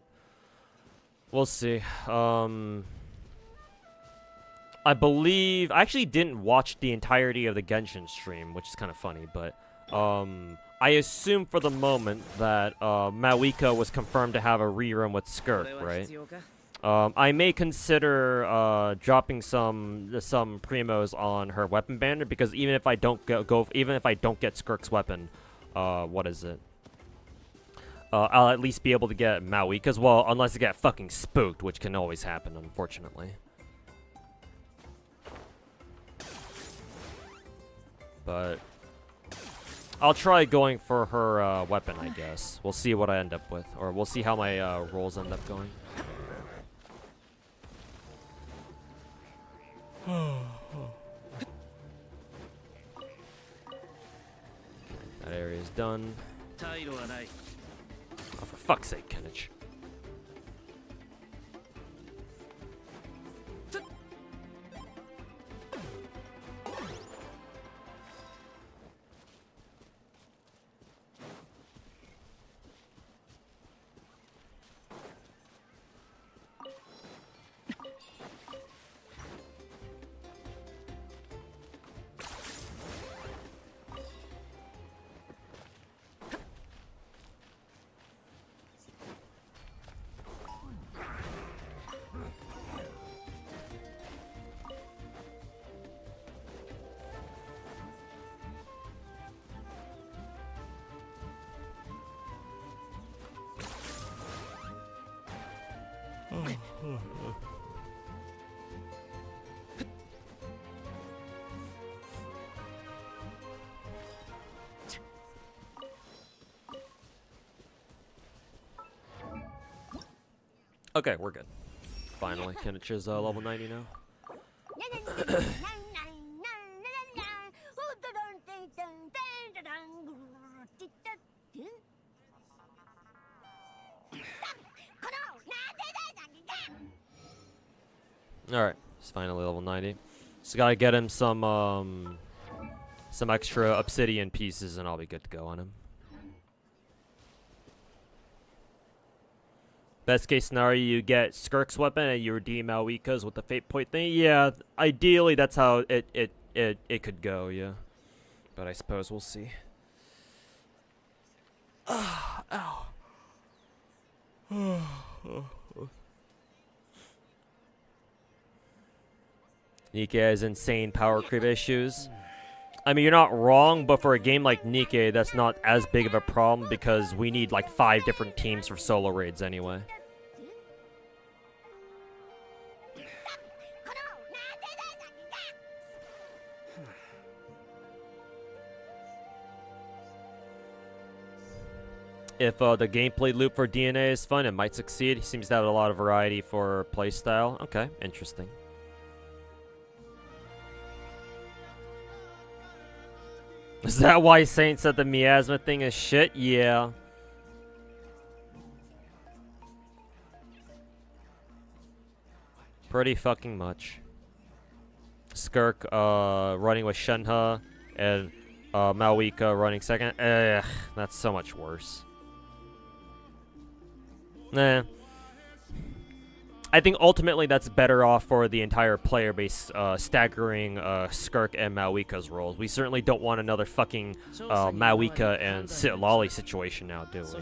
we'll see. I believe I actually didn't watch the entirety of the Genshin stream, which is kind of funny, but I assume for the moment that Mawika was confirmed to have a rerun with Skirk, right? I may consider dropping some primos on her weapon banner, because even if I don't even if I don't get Skirk's weapon, what is it? I'll at least be able to get Mawika's. Well, unless I get fucking spooked, which can always happen, unfortunately. But I'll try going for her weapon, I guess. We'll see what I end up with, or we'll see how my rolls end up going. That area is done. Oh, for fuck's sake, Kennich. Okay, we're good. Finally, Kennich is level 90 now. Alright, he's finally level 90. Just gotta get him some extra obsidian pieces and I'll be good to go on him. Best case scenario, you get Skirk's weapon and you redeem Mawika's with the fate point thing. Yeah, ideally that's how it could go, yeah. But I suppose we'll see. Ow. Nikke has insane power creep issues. I mean, you're not wrong, but for a game like Nikke, that's not as big of a problem because we need like 5 different teams for solo raids anyway. If the gameplay loop for DNA is fun, it might succeed. He seems to have a lot of variety for playstyle. Okay, interesting. Is that why Saint said the miasma thing is shit? Yeah. Pretty fucking much. Skirk running with Shenhe and Mawika running second. Ugh, that's so much worse. Nah. I think ultimately that's better off for the entire player base, staggering Skirk and Mawika's roles. We certainly don't want another fucking Mawika and Lolly situation now, do we?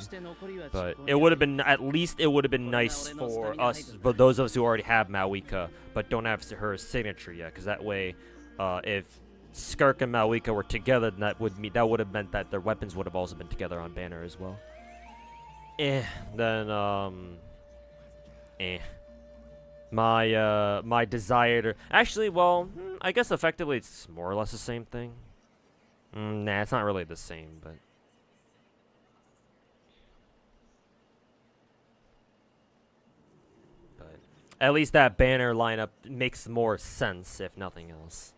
But it would have been, at least it would have been nice for us, for those of us who already have Mawika, but don't have her signature yet, because that way, if Skirk and Mawika were together, then that would have meant that their weapons would have also been together on banner as well. Then, My desire to actually, well, I guess effectively it's more or less the same thing. Nah, it's not really the same, but at least that banner lineup makes more sense, if nothing else.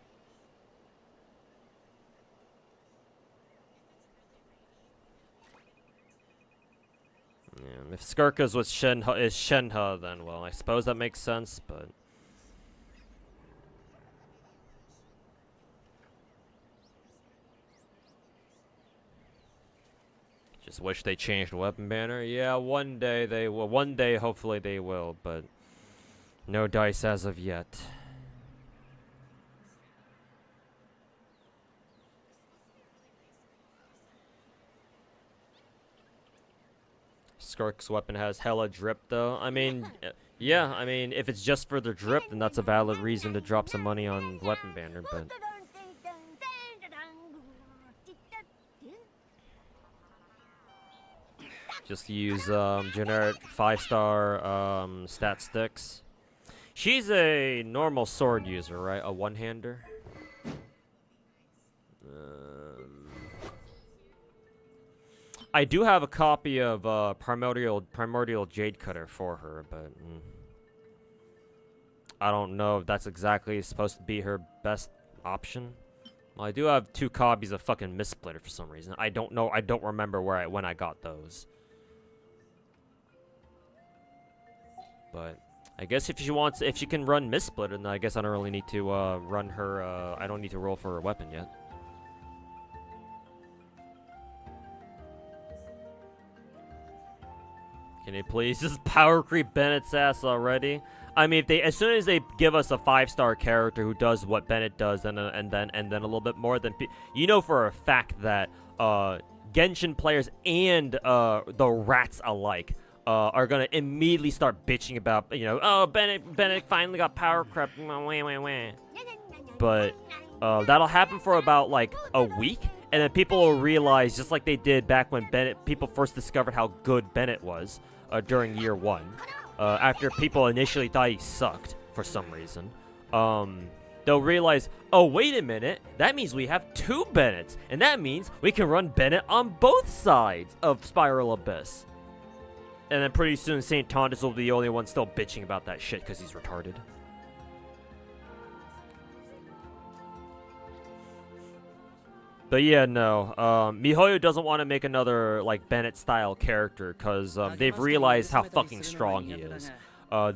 Yeah, if Skirka's with Shenhe, then, well, I suppose that makes sense, but just wish they changed weapon banner. Yeah, one day they will. One day, hopefully they will, but no dice as of yet. Skark's weapon has hella drip, though. I mean, yeah, I mean, if it's just for the drip, then that's a valid reason to drop some money on weapon banner, but just use generic 5-star stat sticks. She's a normal sword user, right? A one-hander. I do have a copy of Primordial Jade Cutter for her, but I don't know if that's exactly supposed to be her best option. Well, I do have 2 copies of fucking Mist Splitter for some reason. I don't know. I don't remember when I got those. But I guess if she can run Mist Splitter, then I guess I don't really need to run her. I don't need to roll for her weapon yet. Can they please just power creep Bennett's ass already? I mean, if as soon as they give us a 5-star character who does what Bennett does, and then a little bit more, then you know for a fact that Genshin players and the rats alike are gonna immediately start bitching about, you know, oh, Bennett finally got power crept, but that'll happen for about like a week, and then people will realize, just like they did back when people first discovered how good Bennett was during year 1, after people initially thought he sucked for some reason. They'll realize, oh, wait a minute, that means we have 2 Bennetts, and that means we can run Bennett on both sides of Spiral Abyss. And then pretty soon, St. Tondas will be the only one still bitching about that shit because he's retarded. But yeah, no. MiHoYo doesn't want to make another, like, Bennett-style character because they've realized how fucking strong he is.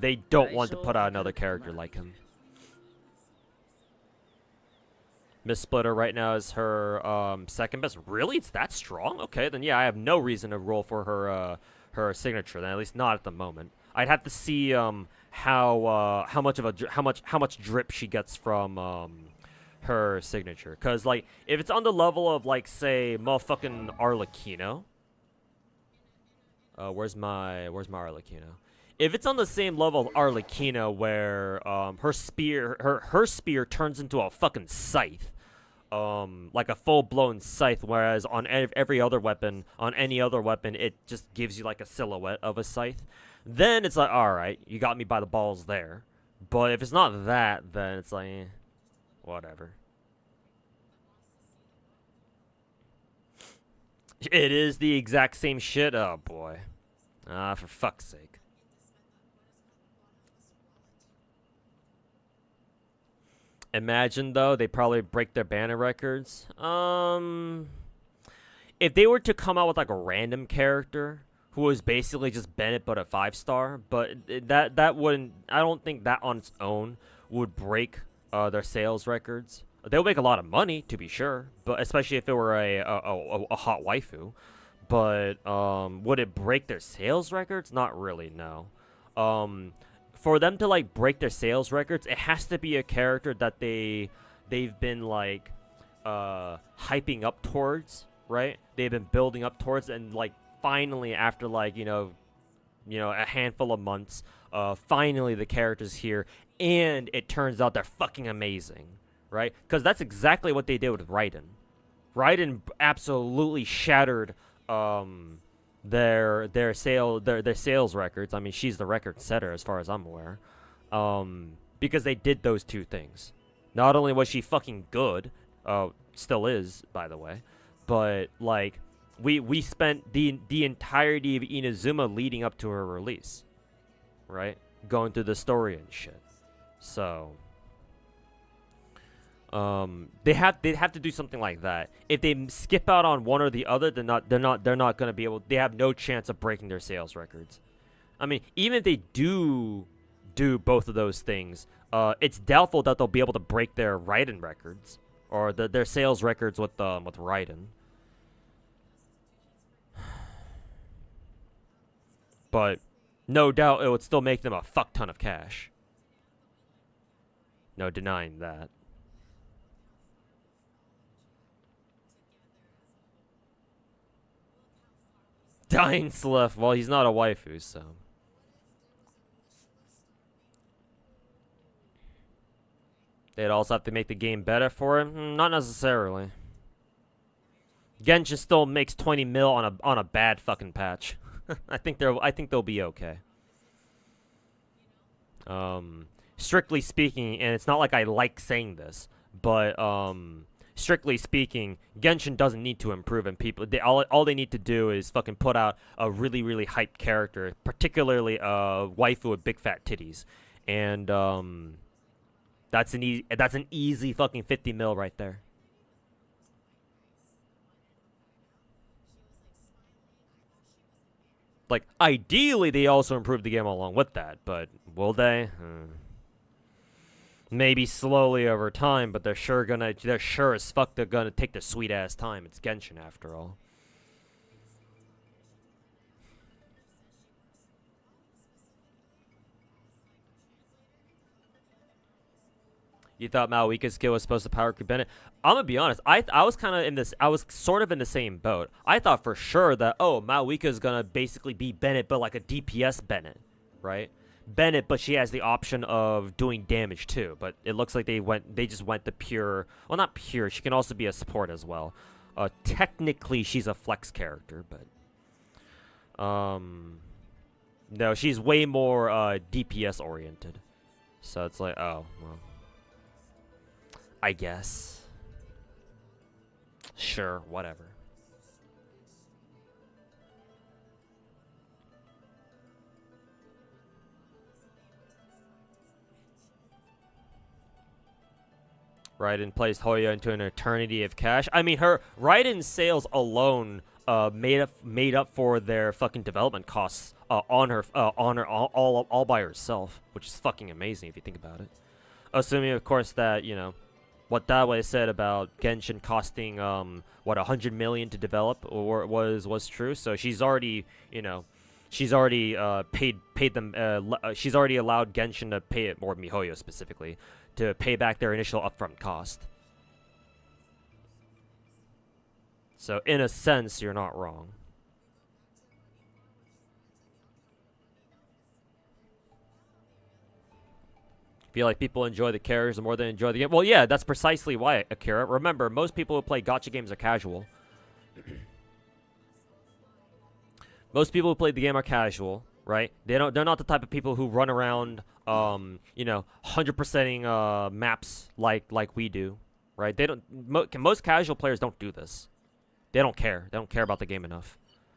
They don't want to put out another character like him. Mist Splitter right now is her second best. Really? It's that strong? Okay, then yeah, I have no reason to roll for her her signature. Then at least not at the moment. I'd have to see how much drip she gets from her signature. Cause like if it's on the level of like say motherfucking Arlecchino. Where's my Arlecchino? If it's on the same level of Arlecchino where her spear turns into a fucking scythe. Like a full-blown scythe, whereas on every other weapon, on any other weapon, it just gives you like a silhouette of a scythe. Then it's like, alright, you got me by the balls there. But if it's not that, then it's like, whatever. It is the exact same shit? Oh boy. Ah, for fuck's sake. Imagine, though, they probably break their banner records. If they were to come out with, like, a random character who was basically just Bennett but a 5-star, but that wouldn't... I don't think that on its own would break their sales records. They would make a lot of money, to be sure, but especially if it were a hot waifu. But would it break their sales records? Not really, no. For them to like break their sales records, it has to be a character that they've been like hyping up towards, right? They've been building up towards, and like finally after like you know a handful of months, finally the character's here, and it turns out they're fucking amazing, right? Because that's exactly what they did with Raiden. Raiden absolutely shattered their sales records. I mean, she's the record setter as far as I'm aware. Because they did those two things. Not only was she fucking good, still is, by the way, but like we spent the entirety of Inazuma leading up to her release, right? Going through the story and shit. So they'd have to do something like that. If they skip out on one or the other, they're not gonna be able. They have no chance of breaking their sales records. I mean, even if they do both of those things, it's doubtful that they'll be able to break their Raiden records or their sales records with Raiden. But no doubt it would still make them a fuck ton of cash. No denying that. Dying Sliff. Well, he's not a waifu, so. They'd also have to make the game better for him? Not necessarily. Genshin still makes 20 mil on a bad fucking patch. I think they'll be okay. Strictly speaking, and it's not like I like saying this, but strictly speaking, Genshin doesn't need to improve, and all they need to do is fucking put out a really, really hyped character, particularly a waifu with big fat titties, and that's an easy fucking 50 mil right there. Like, ideally, they also improve the game along with that, but will they? Maybe slowly over time, but they're sure as fuck they're gonna take their sweet ass time. It's Genshin after all. You thought Maoika's skill was supposed to power creep Bennett? I'm gonna be honest. I was kind of in this. I was sort of in the same boat. I thought for sure that Maoika's gonna basically be Bennett, but like a DPS Bennett, right? Bennett, but she has the option of doing damage too. But it looks like they just went the pure. Well, not pure. She can also be a support as well. Technically, she's a flex character, but no, she's way more DPS oriented. So it's like, oh well. I guess. Sure, whatever. Raiden placed Hoya into an eternity of cash. I mean, her Raiden's sales alone made up for their fucking development costs on her all by herself, which is fucking amazing if you think about it. Assuming, of course, that what Dawei said about Genshin costing what 100 million to develop or was true. So she's already paid them. She's already allowed Genshin to pay it, or MiHoYo specifically, to pay back their initial upfront cost. So in a sense, you're not wrong. Feel like people enjoy the characters more than enjoy the game. Well, yeah, that's precisely why, Akira. Remember, most people who play gacha games are casual. Most people who play the game are casual, right? They're not the type of people who run around 100%ing maps like we do, right? They don't. Most casual players don't do this. They don't care. They don't care about the game enough.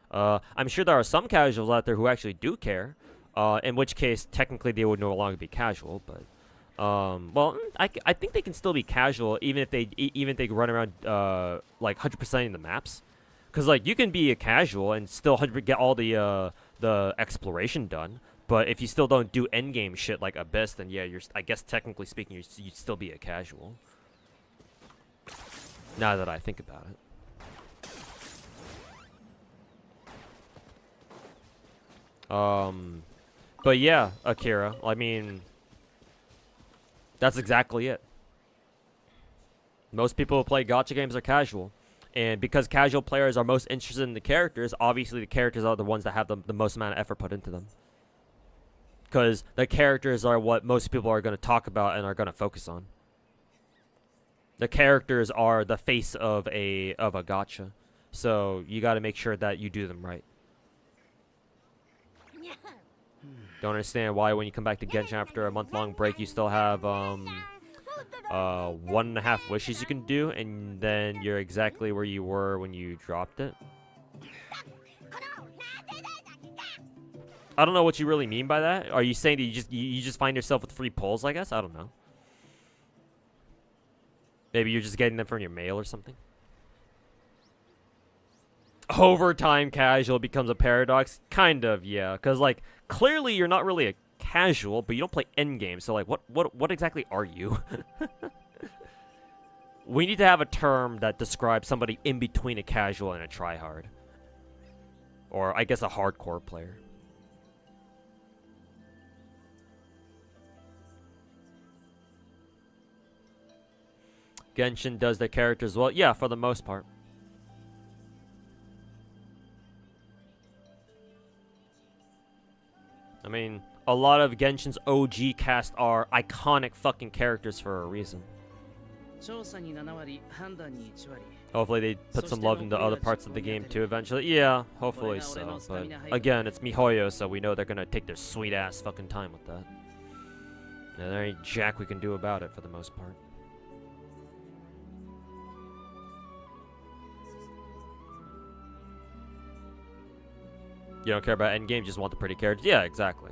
I'm sure there are some casuals out there who actually do care. In which case, technically, they would no longer be casual, but. Well, I think they can still be casual even if they run around like 100%ing the maps, because like you can be a casual and still get all the exploration done, but if you still don't do endgame shit like Abyss, then yeah, I guess technically speaking you'd still be a casual. Now that I think about it. But yeah, Akira, I mean. That's exactly it. Most people who play gacha games are casual. And because casual players are most interested in the characters, obviously the characters are the ones that have the most amount of effort put into them. Because the characters are what most people are going to talk about and are going to focus on. The characters are the face of a gacha. So you got to make sure that you do them right. Don't understand why when you come back to Genshin after a month-long break, you still have 1.5 wishes you can do, and then you're exactly where you were when you dropped it. I don't know what you really mean by that. Are you saying that you just find yourself with free pulls, I guess? I don't know. Maybe you're just getting them from your mail or something. Overtime casual becomes a paradox. Kind of, yeah. Because, like, clearly you're not really a casual, but you don't play endgame. So, like, what exactly are you? We need to have a term that describes somebody in between a casual and a tryhard. Or, I guess, a hardcore player. Genshin does their characters well. Yeah, for the most part. I mean, a lot of Genshin's OG cast are iconic fucking characters for a reason. Hopefully they put some love into other parts of the game too eventually. Yeah, hopefully so. But again, it's MiHoYo, so we know they're gonna take their sweet ass fucking time with that. And there ain't jack we can do about it for the most part. You don't care about endgame, you just want the pretty characters. Yeah, exactly.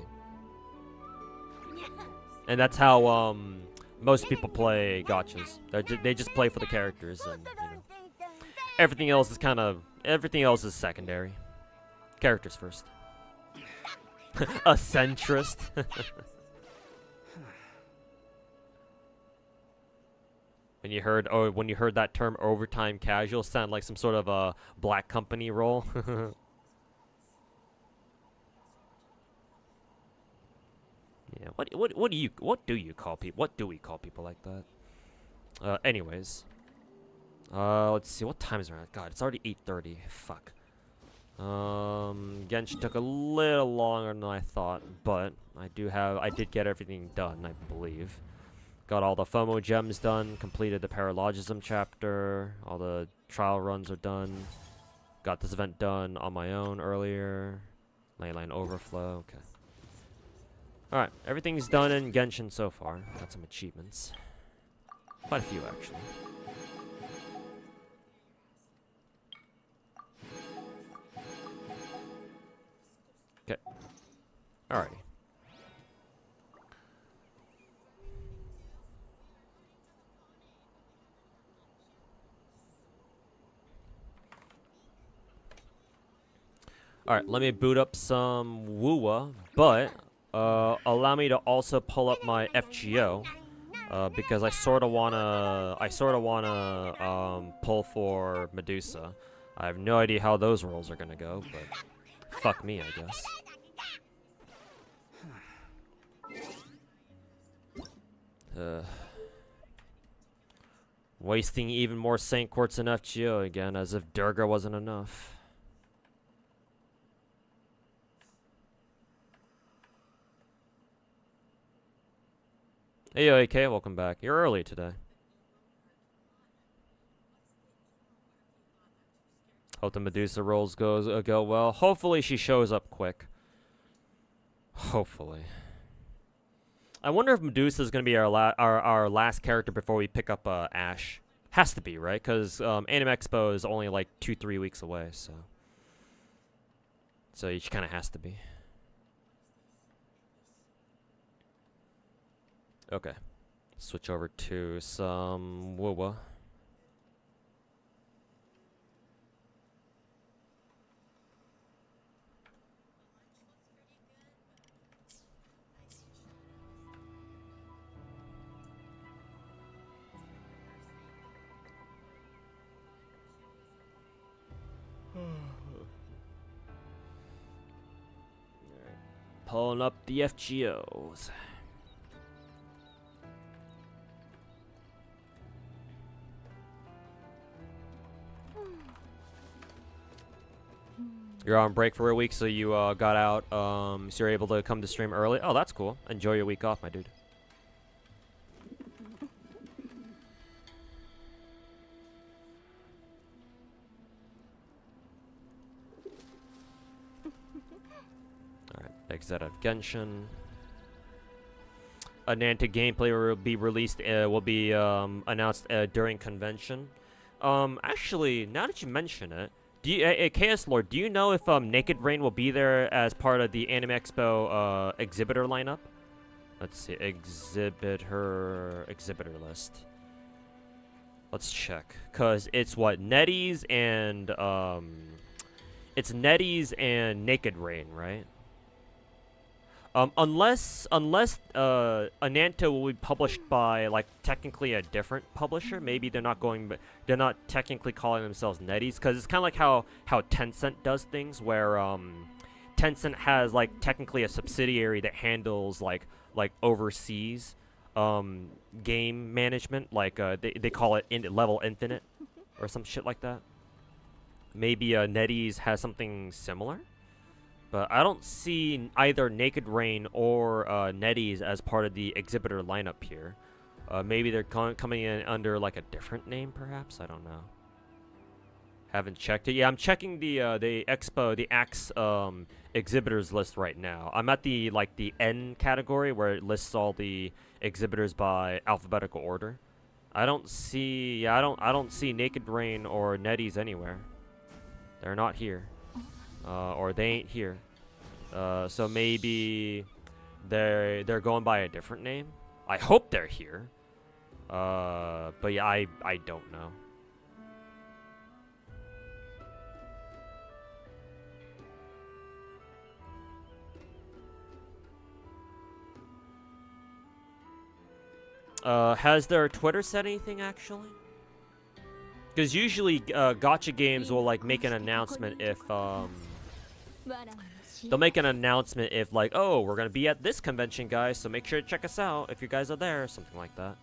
And that's how most people play gachas. They just play for the characters, and you know, everything else is secondary. Characters first. A centrist. When you heard that term overtime casual, sound like some sort of a black company role. Yeah, what do we call people like that? Anyways. Let's see, what time is it? God, it's already 8:30. Fuck. Genshin took a little longer than I thought, but I did get everything done, I believe. Got all the FOMO gems done, completed the paralogism chapter, all the trial runs are done. Got this event done on my own earlier. Leyline overflow, okay. Alright, everything's done in Genshin so far. Got some achievements. Quite a few, actually. Okay. Alrighty. Alright, let me boot up some Wuwa, but allow me to also pull up my FGO, because I sorta wanna pull for Medusa. I have no idea how those rolls are gonna go, but fuck me, I guess. Wasting even more Saint Quartz and FGO again, as if Durga wasn't enough. Hey, AK, welcome back. You're early today. Hope the Medusa rolls go well. Hopefully she shows up quick. Hopefully. I wonder if Medusa is going to be our last character before we pick up Ash. Has to be, right? Because Anime Expo is only like 2-3 weeks away, so she kind of has to be. Okay, switch over to some Wuwa. Pulling up the FGOs. You're on break for a week, so you got out, so you're able to come to stream early. Oh, that's cool. Enjoy your week off, my dude. Alright, exit out of Genshin. Ananta gameplay will be released. Will be announced during convention. Actually, now that you mention it, do you, KS Lord, do you know if Naked Rain will be there as part of the Anime Expo exhibitor lineup? Let's see, exhibitor list. Let's check, cause it's what NetEase and it's NetEase and Naked Rain, right? Unless Ananta will be published by like technically a different publisher. Maybe they're not technically calling themselves NetEase, because it's kind of like how Tencent does things, where Tencent has like technically a subsidiary that handles like overseas game management, like they call it Level Infinite or some shit like that. Maybe NetEase has something similar. But I don't see either Naked Rain or NetEase as part of the exhibitor lineup here. Maybe they're coming in under like a different name, perhaps. I don't know. Haven't checked it. Yeah, I'm checking the expo, the AXE exhibitors list right now. I'm at the N category where it lists all the exhibitors by alphabetical order. I don't see. Yeah, I don't see Naked Rain or NetEase anywhere. They're not here. Or they ain't here. So maybe they're going by a different name. I hope they're here. But yeah, I don't know. Has their Twitter said anything actually? Because usually gacha games will like make an announcement if they'll make an announcement if like, oh, we're gonna be at this convention, guys, so make sure to check us out if you guys are there, something like that.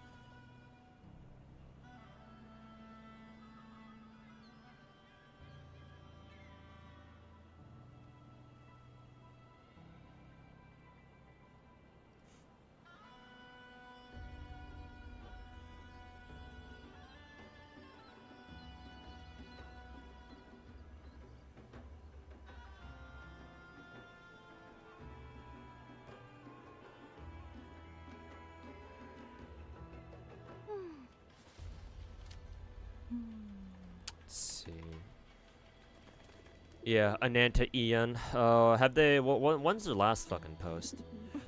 Yeah, Ananta Ian. Have they? When's their last fucking post?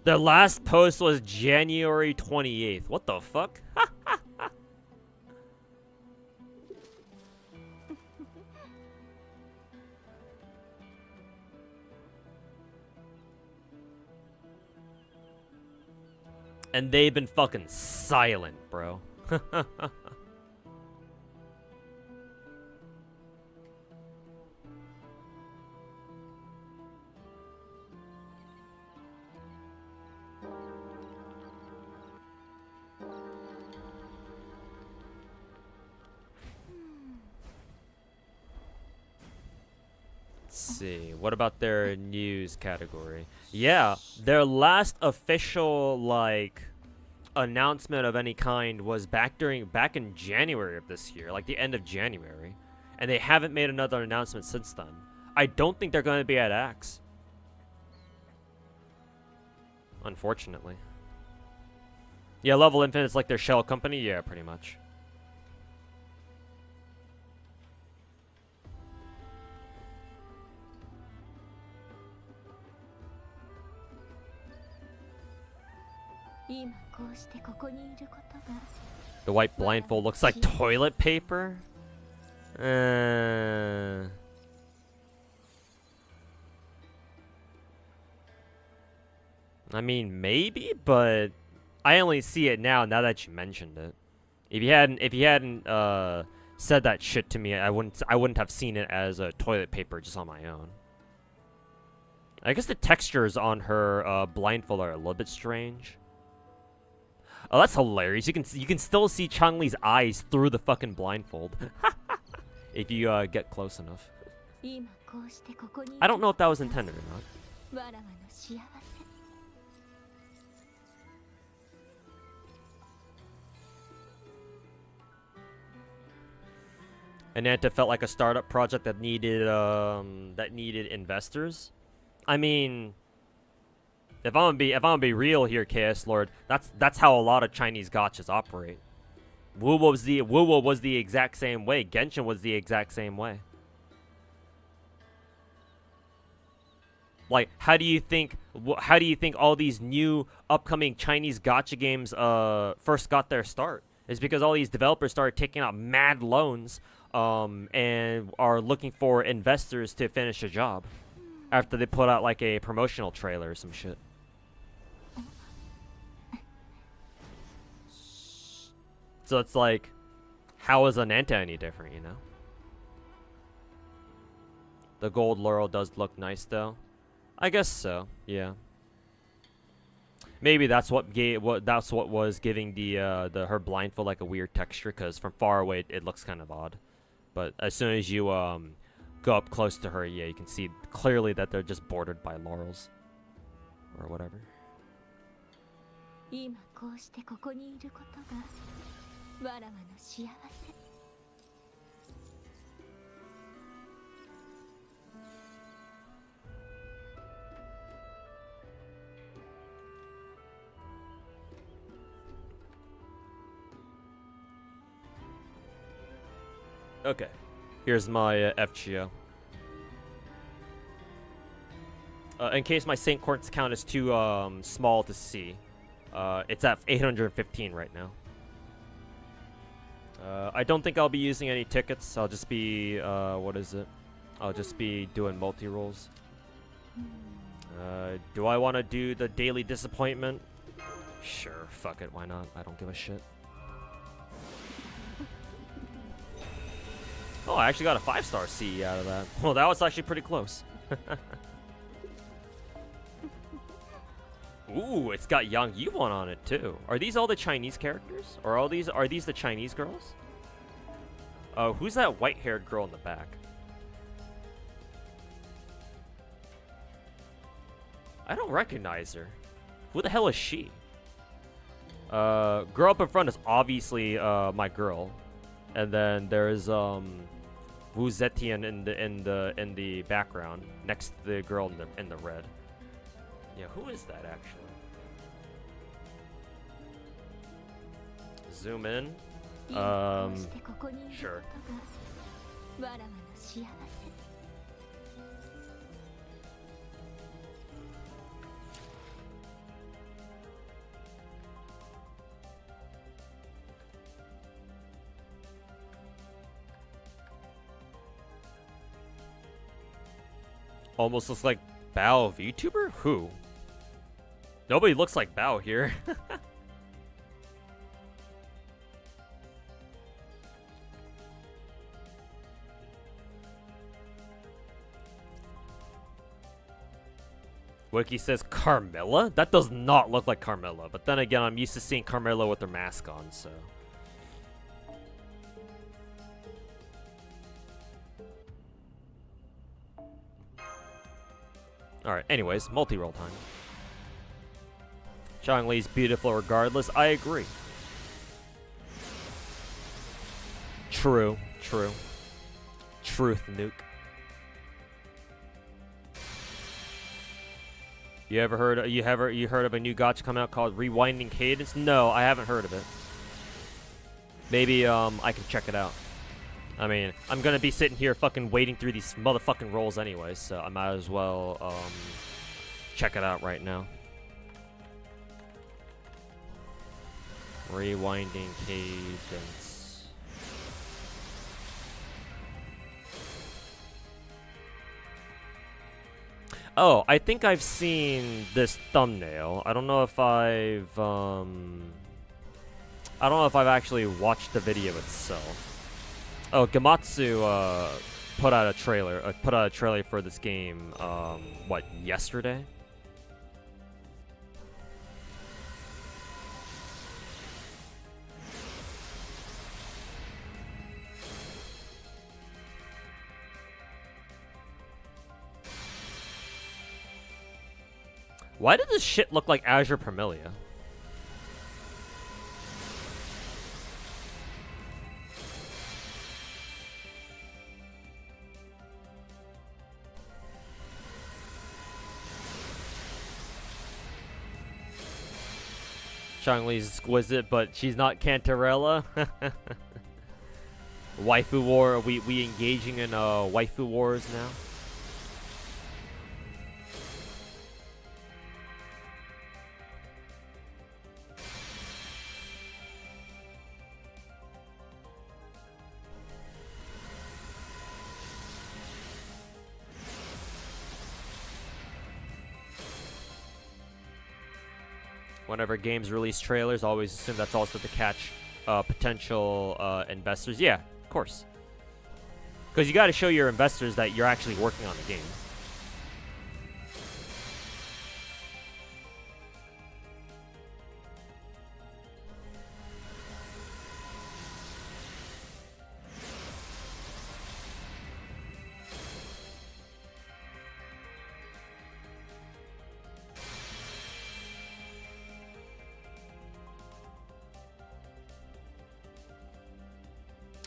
Their last post was January 28th. What the fuck? And they've been fucking silent, bro. See, what about their news category? Yeah, their last official like announcement of any kind was back in January of this year, like the end of January, and they haven't made another announcement since then. I don't think they're going to be at AXE, unfortunately. Yeah, Level Infinite's like their shell company. Yeah, pretty much. The white blindfold looks like toilet paper? I mean, maybe, but I only see it now that you mentioned it. If you hadn't said that shit to me, I wouldn't have seen it as a toilet paper just on my own. I guess the textures on her blindfold are a little bit strange. Oh, that's hilarious. You can still see Changli's eyes through the fucking blindfold. If you get close enough. I don't know if that was intended or not. Ananta felt like a startup project that needed investors. I mean, If I'm gonna be real here, KS Lord, that's how a lot of Chinese gachas operate. Wuwa was the exact same way. Genshin was the exact same way. Like, how do you think all these new upcoming Chinese gacha games first got their start? It's because all these developers started taking out mad loans and are looking for investors to finish a job after they put out like a promotional trailer or some shit. So it's like, how is Ananta any different, you know? The gold laurel does look nice though. I guess so, yeah. Maybe that's what was giving the her blindfold like a weird texture, because from far away it looks kind of odd. But as soon as you go up close to her, yeah, you can see clearly that they're just bordered by laurels or whatever. Okay, here's my FGO. In case my St. Court's count is too small to see, it's at 815 right now. I don't think I'll be using any tickets. I'll just be, what is it? I'll just be doing multi-rolls. Do I want to do the daily disappointment? Sure, fuck it, why not? I don't give a shit. Oh, I actually got a 5-star CE out of that. Well, that was actually pretty close. Ooh, it's got Yang Yuan on it too. Are these all the Chinese characters? Or are these the Chinese girls? Oh, who's that white-haired girl in the back? I don't recognize her. Who the hell is she? Girl up in front is obviously my girl. And then there's Wu Zetian in the background next to the girl in the red. Yeah, who is that actually? Zoom in. Sure. Almost looks like Bao VTuber? Who? Nobody looks like Bao here. Wiki says Carmilla? That does not look like Carmilla. But then again, I'm used to seeing Carmilla with her mask on, so. Alright, anyways, multi-roll time. Zhongli's beautiful regardless. I agree. True, true. Truth, Nuke. You heard of a new gacha come out called Rewinding Cadence? No, I haven't heard of it. Maybe I can check it out. I mean, I'm gonna be sitting here fucking waiting through these motherfucking rolls anyway, so I might as well check it out right now. Rewinding Cadence. Oh, I think I've seen this thumbnail. I don't know if I've actually watched the video itself. Oh, Gamatsu put out a trailer for this game what, yesterday? Why did this shit look like Azure Parmelia? Shang-Li's exquisite, but she's not Cantarella. Waifu war. Are we engaging in waifu wars now? Whenever games release trailers, always assume that's also to catch potential investors. Yeah, of course. Because you got to show your investors that you're actually working on the game.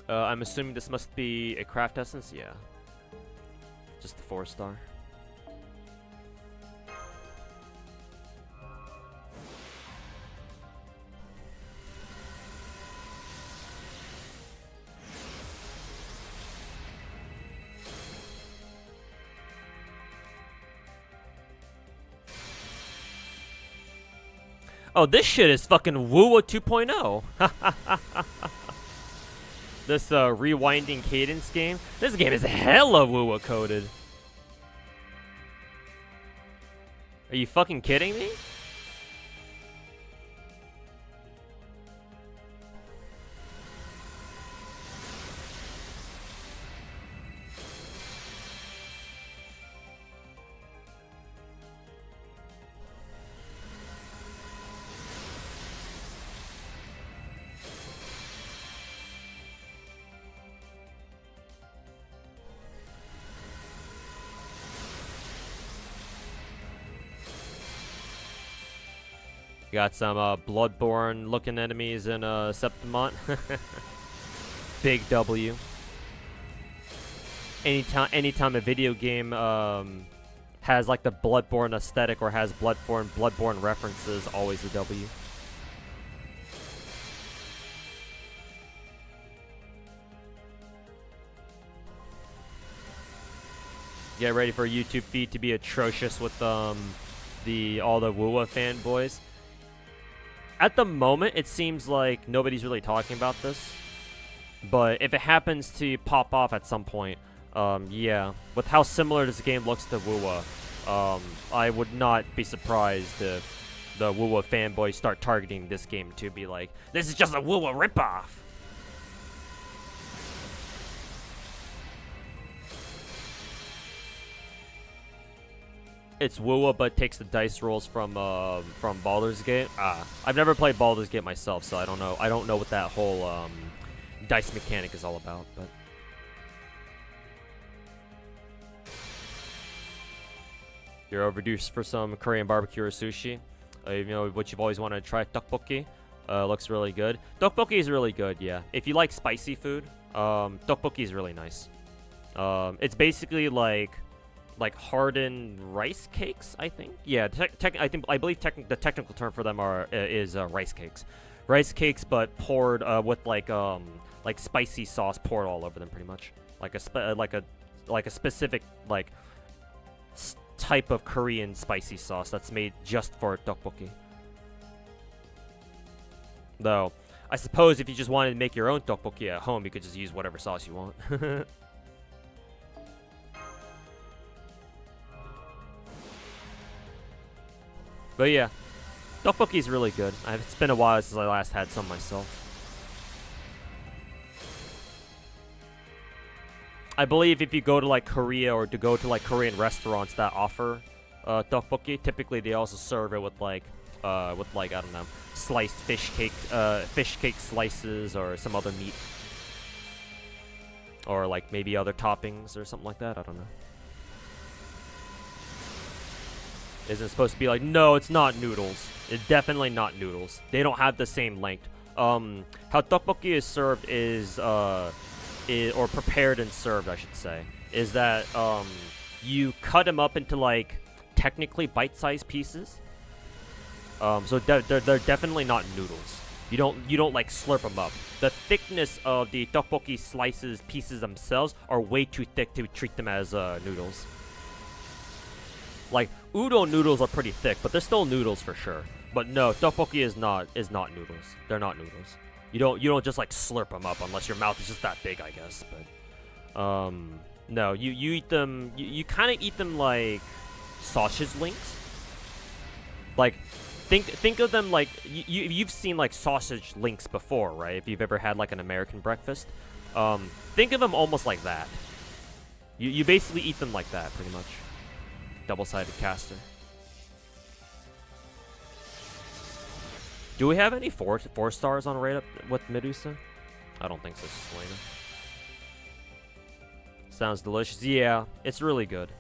I'm assuming this must be a craft essence? Yeah. Just the 4-star. Oh, this shit is fucking Wuwa 2.0. This rewinding cadence game. This game is hella Wuwa coded. Are you fucking kidding me? Got some Bloodborne looking enemies in Septimont. Big W. Anytime a video game has like the Bloodborne aesthetic or has Bloodborne references, always a W. Get ready for a YouTube feed to be atrocious with all the Wuwa fanboys. At the moment, it seems like nobody's really talking about this. But if it happens to pop off at some point, yeah. With how similar this game looks to Wuwa, I would not be surprised if the Wuwa fanboys start targeting this game to be like, this is just a Wuwa ripoff! It's Wuwa, but takes the dice rolls from Baldur's Gate. I've never played Baldur's Gate myself, so I don't know. I don't know what that whole dice mechanic is all about. But you're overdue for some Korean barbecue or sushi. You know what you've always wanted to try, tteokbokki. Looks really good. Tteokbokki is really good. Yeah, if you like spicy food, tteokbokki is really nice. It's basically like hardened rice cakes, I think. Yeah, I believe the technical term for them is rice cakes. Rice cakes, but poured with like spicy sauce poured all over them, pretty much. Like a specific type of Korean spicy sauce that's made just for tteokbokki. Though, I suppose if you just wanted to make your own tteokbokki at home, you could just use whatever sauce you want. But yeah, tteokbokki is really good. It's been a while since I last had some myself. I believe if you go to like Korea or to go to like Korean restaurants that offer tteokbokki, typically they also serve it with like I don't know, sliced fish cake slices or some other meat, or like maybe other toppings or something like that. I don't know. Isn't supposed to be like, no, it's not noodles. It's definitely not noodles. They don't have the same length. How tteokbokki is served is, or prepared and served, I should say, is that you cut them up into like technically bite-sized pieces, So they're definitely not noodles. You don't like slurp them up. The thickness of the tteokbokki pieces themselves are way too thick to treat them as noodles. Like udon noodles are pretty thick, but they're still noodles for sure. But no, tteokbokki is not noodles. They're not noodles. You don't just like slurp them up unless your mouth is just that big, I guess. But no, you eat them. You kind of eat them like sausage links. Like think of them like you've seen like sausage links before, right? If you've ever had like an American breakfast, think of them almost like that. You basically eat them like that, pretty much. Double-sided caster. Do we have any four stars on Raid Up with Medusa? I don't think so, Selena. Sounds delicious. Yeah, it's really good.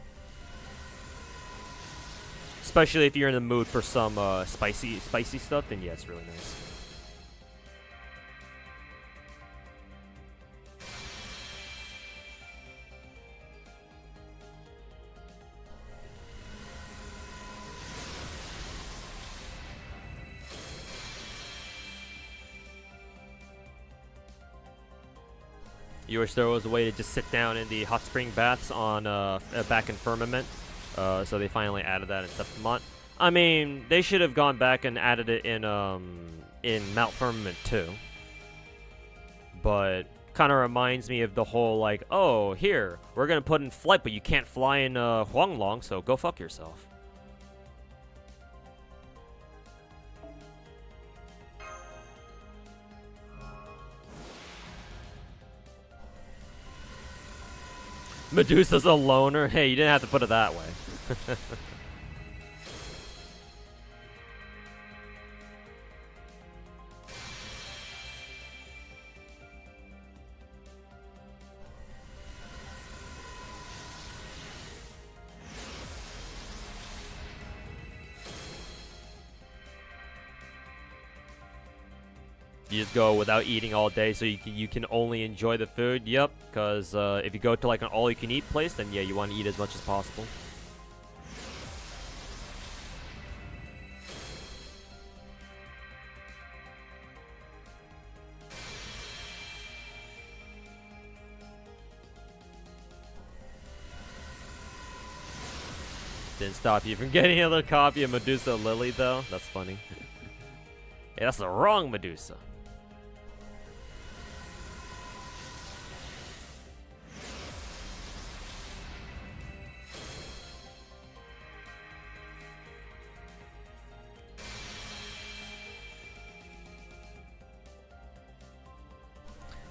Especially if you're in the mood for some spicy stuff, then yeah, it's really nice. You wish there was a way to just sit down in the hot spring baths on back in Firmament. So they finally added that in Septimont. I mean, they should have gone back and added it in Mount Firmament too. But kind of reminds me of the whole like, oh, here we're gonna put in flight, but you can't fly in Huanglong, so go fuck yourself. Medusa's a loner? Hey, you didn't have to put it that way. You just go without eating all day, so you can only enjoy the food. Yep, because if you go to like an all-you-can-eat place, then yeah, you want to eat as much as possible. Didn't stop you from getting another copy of Medusa Lily, though. That's funny. Yeah, that's the wrong Medusa.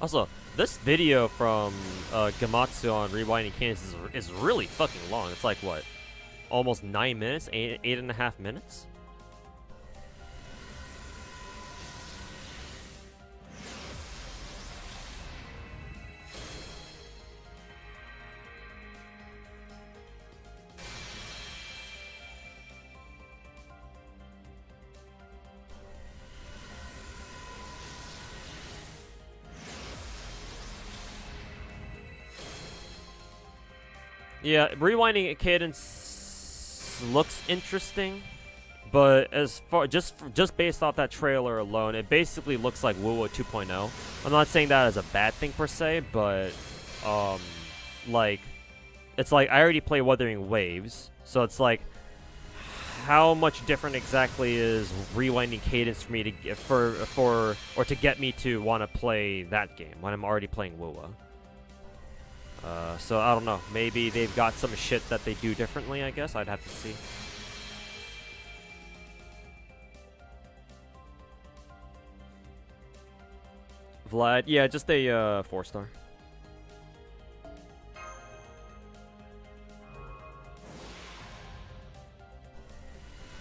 Also, this video from Gamatsu on Rewinding Cadence is really fucking long. It's like, what? Almost 9 minutes? 8.5 minutes? Yeah, Rewinding Cadence looks interesting, but as far just based off that trailer alone, it basically looks like Wuwa 2.0. I'm not saying that as a bad thing per se, but like it's like I already play Wuthering Waves, so it's like how much different exactly is Rewinding Cadence for me to get or to get me to want to play that game when I'm already playing Wuwa. So I don't know. Maybe they've got some shit that they do differently, I guess. I'd have to see. Vlad, yeah, just a 4-star.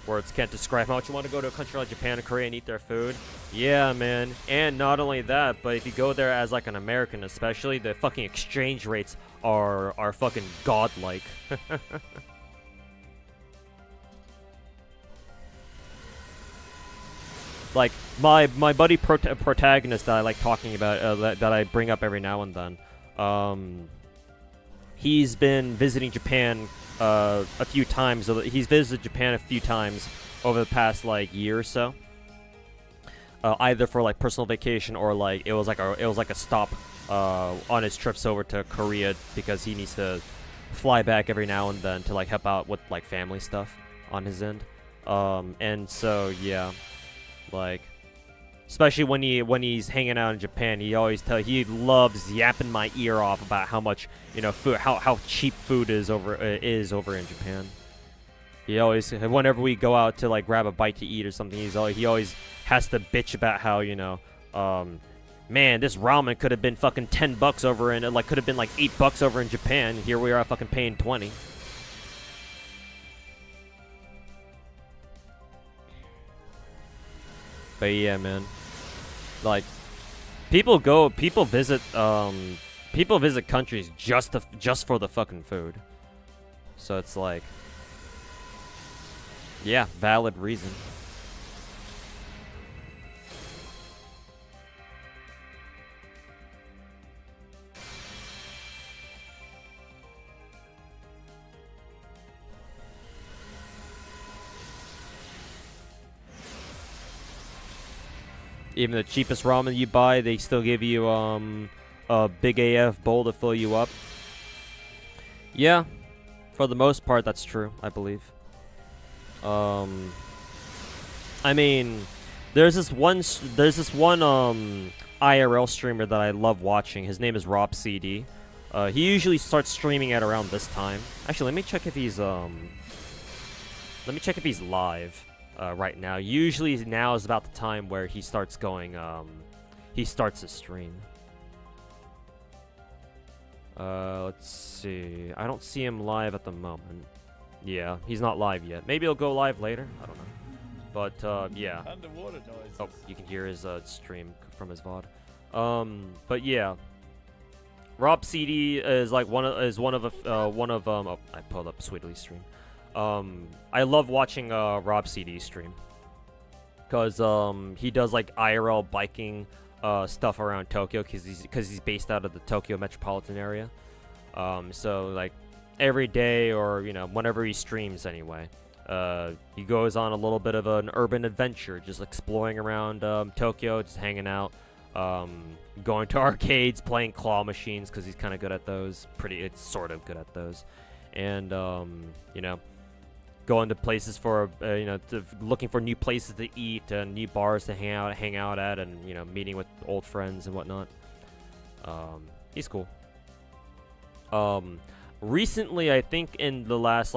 Words can't describe how much you want to go to a country like Japan or Korea and eat their food. Yeah, man. And not only that, but if you go there as like an American especially, the fucking exchange rates are fucking godlike. Like, my buddy protagonist that I like talking about, that I bring up every now and then, he's been visiting Japan a few times. He's visited Japan a few times over the past like year or so. Either for like personal vacation or like it was like a stop on his trips over to Korea because he needs to fly back every now and then to like help out with like family stuff on his end. And so yeah, like especially when he's hanging out in Japan, he loves yapping my ear off about how much food, how cheap food is over in Japan. He always, whenever we go out to like grab a bite to eat or something, he always has to bitch about how man, this ramen could have been fucking $10 over in like could have been like $8 over in Japan. Here we are fucking paying 20. But yeah, man, like people visit countries just for the fucking food. So it's like, yeah, valid reason. Even the cheapest ramen you buy, they still give you a big AF bowl to fill you up. Yeah, for the most part, that's true, I believe. I mean, there's this one IRL streamer that I love watching. His name is Rob CD. He usually starts streaming at around this time. Actually, let me check if he's live. Right now. Usually now is about the time where he starts going, he starts his stream. Let's see. I don't see him live at the moment. Yeah, he's not live yet. Maybe he'll go live later. I don't know. But, yeah. Underwater noises. Oh, you can hear his stream from his VOD. But yeah. Rob CD is like one of oh, I pulled up Sweetly's stream. I love watching Rob CD stream because he does like IRL biking stuff around Tokyo because he's based out of the Tokyo metropolitan area. So like every day or whenever he streams anyway, he goes on a little bit of an urban adventure, just exploring around Tokyo, just hanging out, going to arcades, playing claw machines because he's kind of good at those. It's sort of good at those, and going to places for looking for new places to eat and new bars to hang out at, and meeting with old friends and whatnot. He's cool. Recently, I think in the last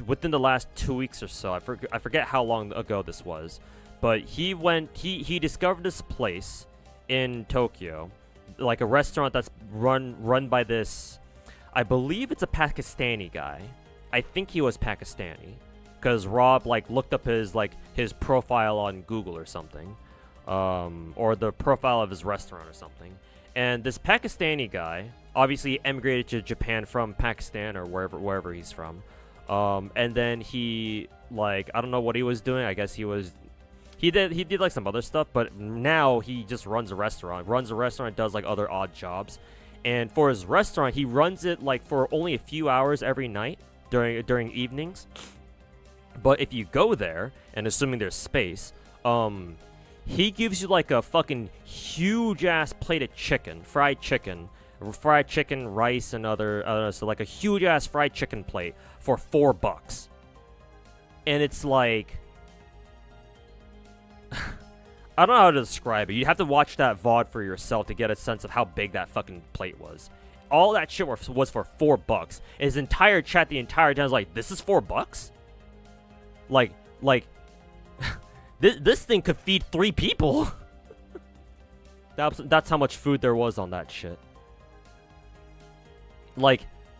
within the last 2 weeks or so, I forget how long ago this was, but he discovered this place in Tokyo, like a restaurant that's run by this, I believe it's a Pakistani guy. I think he was Pakistani, because Rob looked up his profile on Google or something, or the profile of his restaurant or something. And this Pakistani guy obviously emigrated to Japan from Pakistan or wherever he's from. And then he I don't know what he was doing. I guess he did like some other stuff, but now he just runs a restaurant, does like other odd jobs. And for his restaurant, he runs it for only a few hours every night during evenings. But if you go there, and assuming there's space, he gives you a fucking huge ass plate of fried chicken, rice, and other so a huge ass fried chicken plate for $4. And it's I don't know how to describe it. You have to watch that VOD for yourself to get a sense of how big that fucking plate was. All that shit was for $4. His entire chat the entire time was like, "This is $4? This thing could feed 3 people." That's how much food there was on that shit.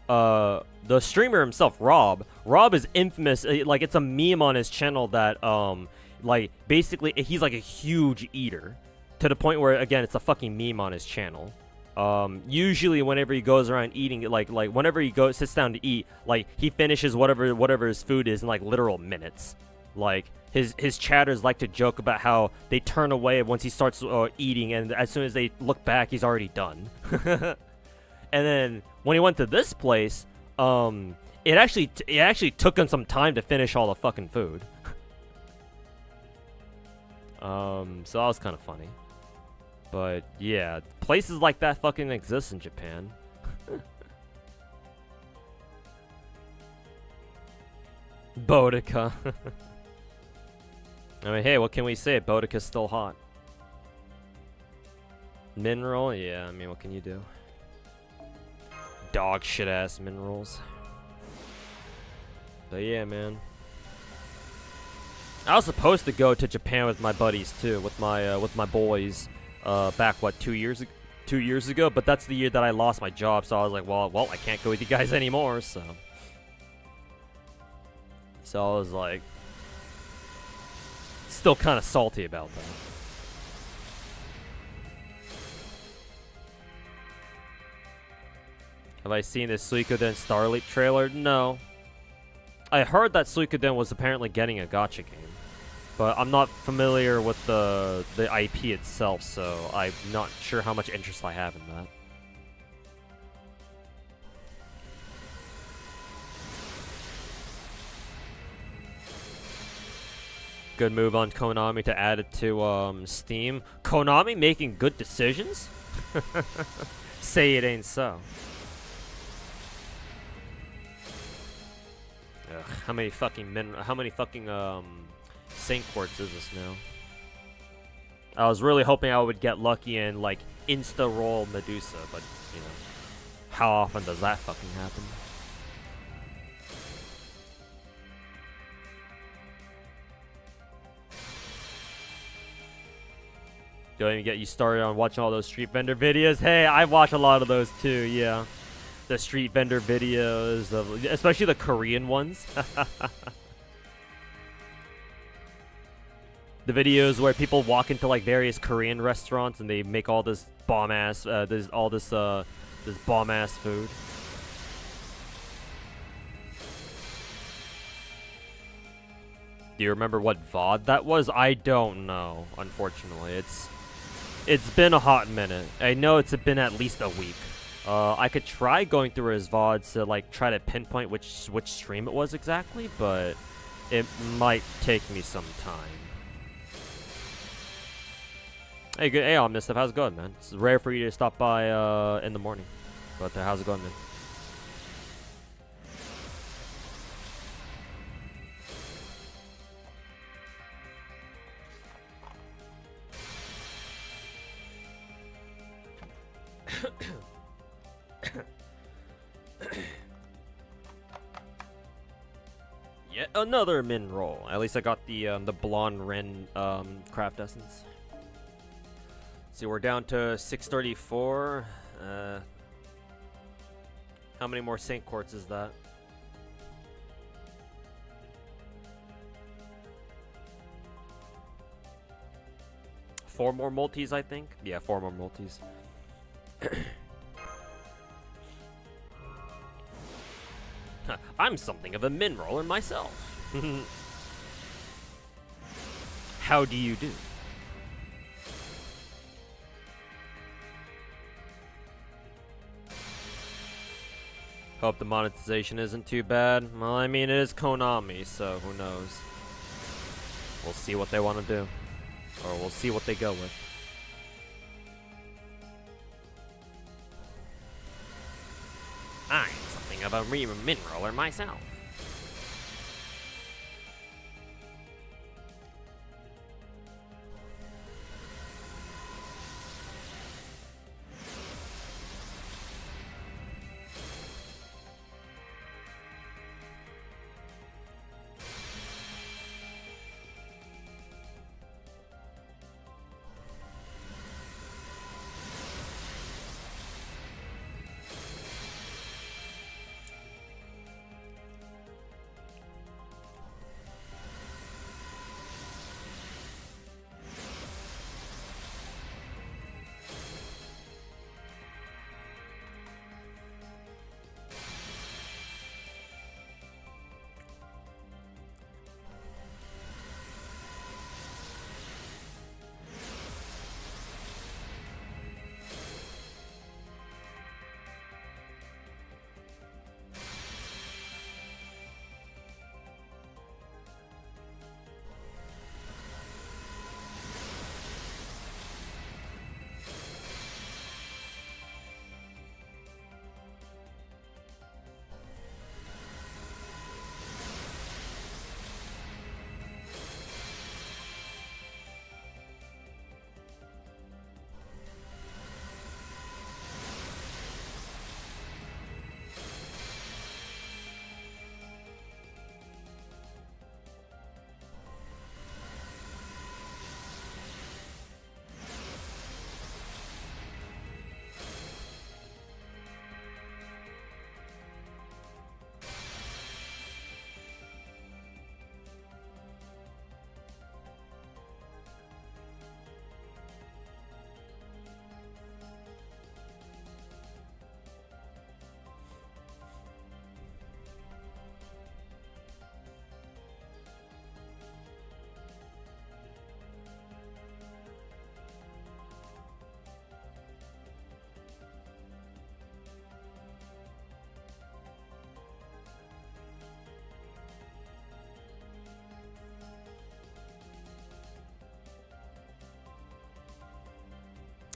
The streamer himself, Rob is infamous. It's a meme on his channel that basically he's a huge eater, to the point where, again, it's a fucking meme on his channel. Usually whenever he goes around eating, whenever he sits down to eat, he finishes whatever his food is in literal minutes. His chatters like to joke about how they turn away once he starts eating, and as soon as they look back, he's already done. And then when he went to this place, it actually took him some time to finish all the fucking food. So that was kind of funny. But yeah, places like that fucking exist in Japan. Boudica. I mean, hey, what can we say? Boudica's still hot. Mineral? Yeah, I mean, what can you do? Dog shit ass minerals. But yeah, man. I was supposed to go to Japan with my buddies too, with my boys, back what 2 years ago. But that's the year that I lost my job, so I was like, well, I can't go with you guys anymore. So I was like, still kind of salty about that. Have I seen the Suikoden Starleap trailer? No. I heard that Suikoden was apparently getting a gacha game, but I'm not familiar with the IP itself, so I'm not sure how much interest I have in that. Good move on Konami to add it to Steam. Konami making good decisions? Say it ain't so. Ugh, how many fucking Saint Quartz is this now? I was really hoping I would get lucky and like insta roll Medusa, but you know, how often does that fucking happen? Don't even get you started on watching all those street vendor videos. Hey, I watch a lot of those too, yeah. The street vendor videos, especially the Korean ones. The videos where people walk into like various Korean restaurants and they make all this bomb ass, this bomb ass food. Do you remember what VOD that was? I don't know, unfortunately. It's been a hot minute. I know it's been at least a week. I could try going through his VODs to like try to pinpoint which stream it was exactly, but it might take me some time. Hey, good. Hey, Omnistive, how's it going, man? It's rare for you to stop by in the morning, but how's it going, man? Yet another min roll. At least I got the blonde Ren craft essence. See, we're down to 634. How many more Saint Quartz is that? Four more multis, I think. Yeah, 4 more multis. I'm something of a min roller myself. How do you do? Hope the monetization isn't too bad. Well, I mean, it is Konami, so who knows? We'll see what they want to do. Or we'll see what they go with. I'm something of a min roller myself.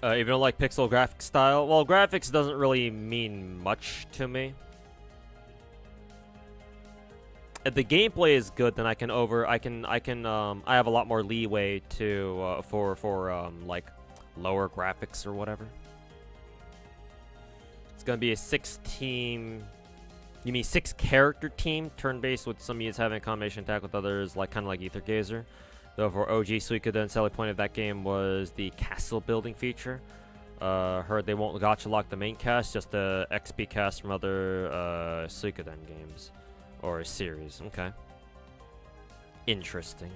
Even though like pixel graphic style, well, graphics doesn't really mean much to me. If the gameplay is good, then I have a lot more leeway to for like lower graphics or whatever. It's gonna be a 6-team. You mean 6-character team, turn-based with some units having a combination attack with others, like kind of like Ether Gazer. Though for OG Suikoden, selling point of that game was the castle building feature. Heard they won't gacha lock the main cast, just the XP cast from other Suikoden games or series. Okay, interesting.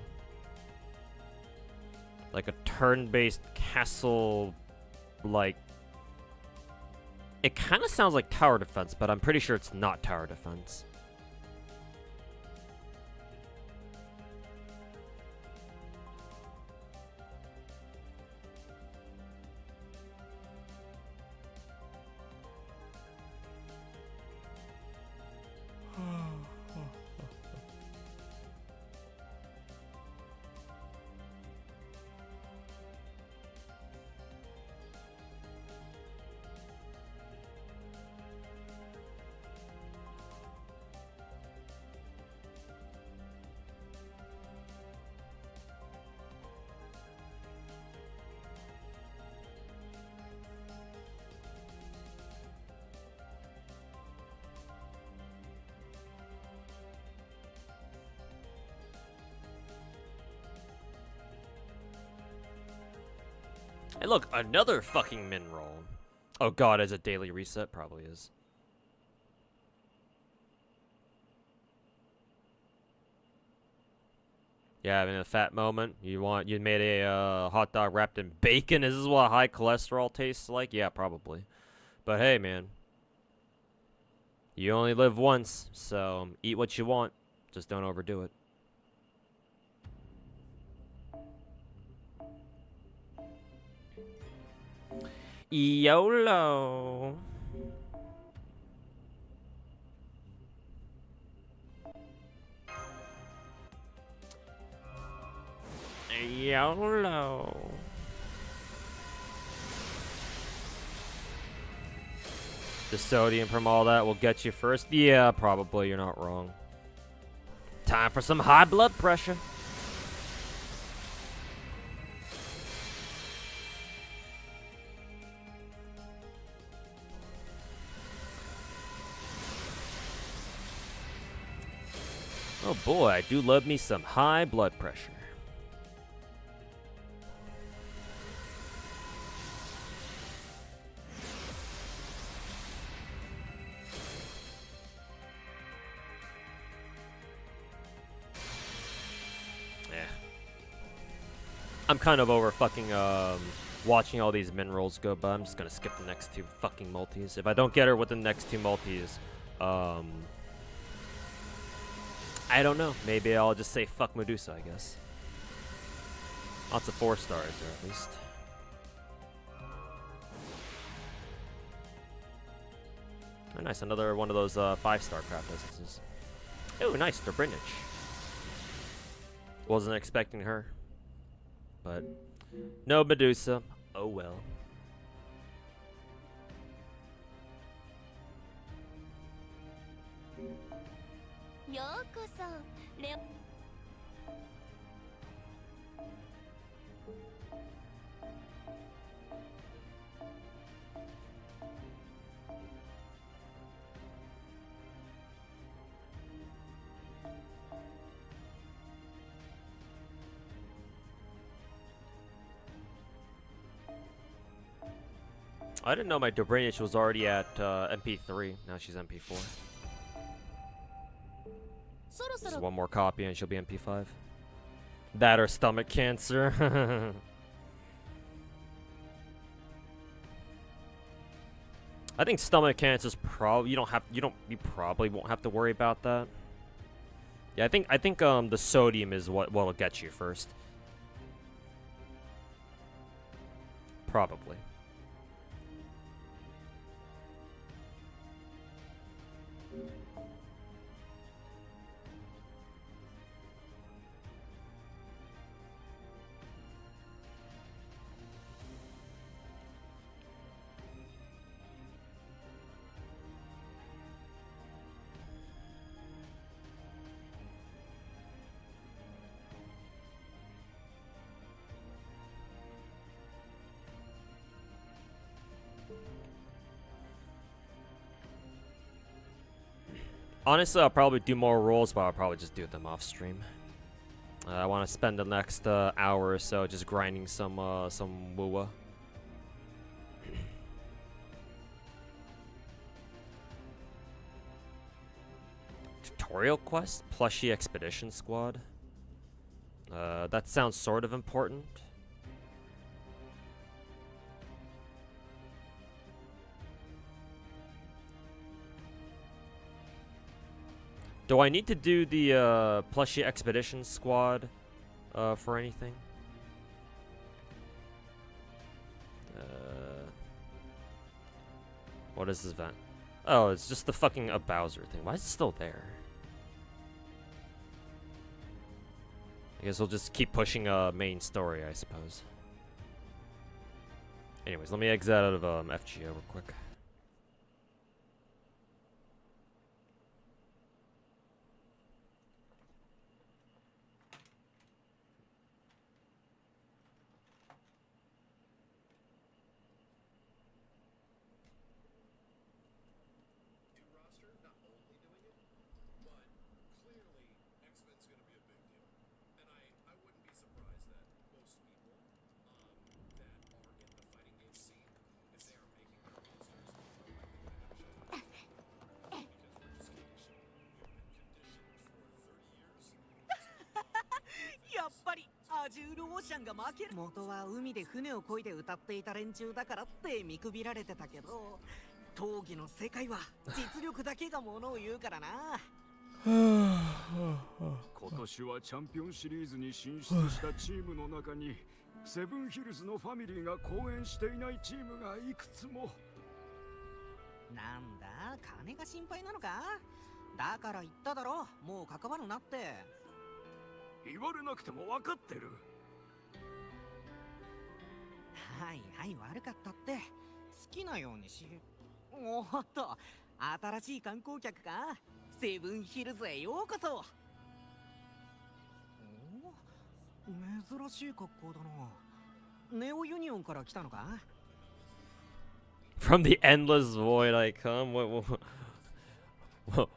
Like a turn-based castle, like. It kind of sounds like tower defense, but I'm pretty sure it's not tower defense. Hey, look, another fucking min roll. Oh god, is it daily reset? Probably is. Yeah, having a fat moment. You made a hot dog wrapped in bacon. Is this what high cholesterol tastes like? Yeah, probably. But hey, man. You only live once, so eat what you want. Just don't overdo it. YOLO. YOLO. The sodium from all that will get you first? Yeah, probably. You're not wrong. Time for some high blood pressure. Oh boy, I do love me some high blood pressure. Yeah. I'm kind of over fucking watching all these min rolls go, but I'm just gonna skip the next two fucking multis. If I don't get her with the next two multis, I don't know. Maybe I'll just say fuck Medusa, I guess. Lots of 4 stars there, at least. Oh, nice. Another one of those 5-star craft essences. Oh, nice. Dobrinich. Wasn't expecting her. But no Medusa. Oh well. I didn't know my Dobrinich was already at MP3. Now she's MP4. Just one more copy and she'll be MP5. That or stomach cancer. I think stomach cancer is probably you probably won't have to worry about that. Yeah, I think the sodium is what'll get you first. Probably. Honestly, I'll probably do more rolls, but I'll probably just do them off stream. I want to spend the next hour or so just grinding some Wuwa. Tutorial quest? Plushie Expedition Squad? That sounds sort of important. Do I need to do the Plushie Expedition Squad for anything? What is this event? Oh, it's just the fucking Bowser thing. Why is it still there? I guess we'll just keep pushing main story, I suppose. Anyways, let me exit out of FGO real quick.元は海で船を漕いで歌っていた連中だからって見くびられてたけど、闘技の世界は実力だけがものを言うからな。今年はチャンピオンシリーズに進出したチームの中にセブンヒルズのファミリーが公演していないチームがいくつも。なんだ、金が心配なのか？だから言っただろ、もう関わるなって。言われなくても分かってる。はいはい、悪かったって。好きなようにし。おっと、新しい観光客か？セブンヒルズへようこそ。お、珍しい格好だな。ネオユニオンから来たのか？ From the endless void I come.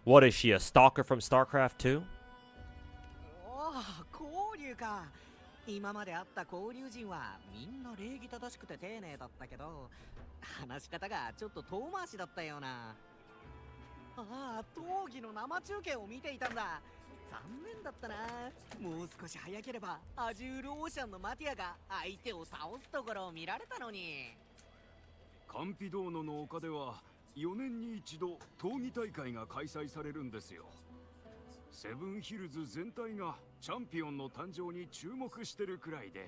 What is she, a stalker from StarCraft 2? おお、交流か。今まで会った交流人はみんな礼儀正しくて丁寧だったけど、話し方がちょっと遠回しだったような。ああ、闘技の生中継を見ていたんだ。残念だったな。もう少し早ければアジュールオーシャンのマティアが相手を倒すところを見られたのに。カンピドーノの丘では4年に一度闘技大会が開催されるんですよ。セブンヒルズ全体がチャンピオンの誕生に注目してるくらいで。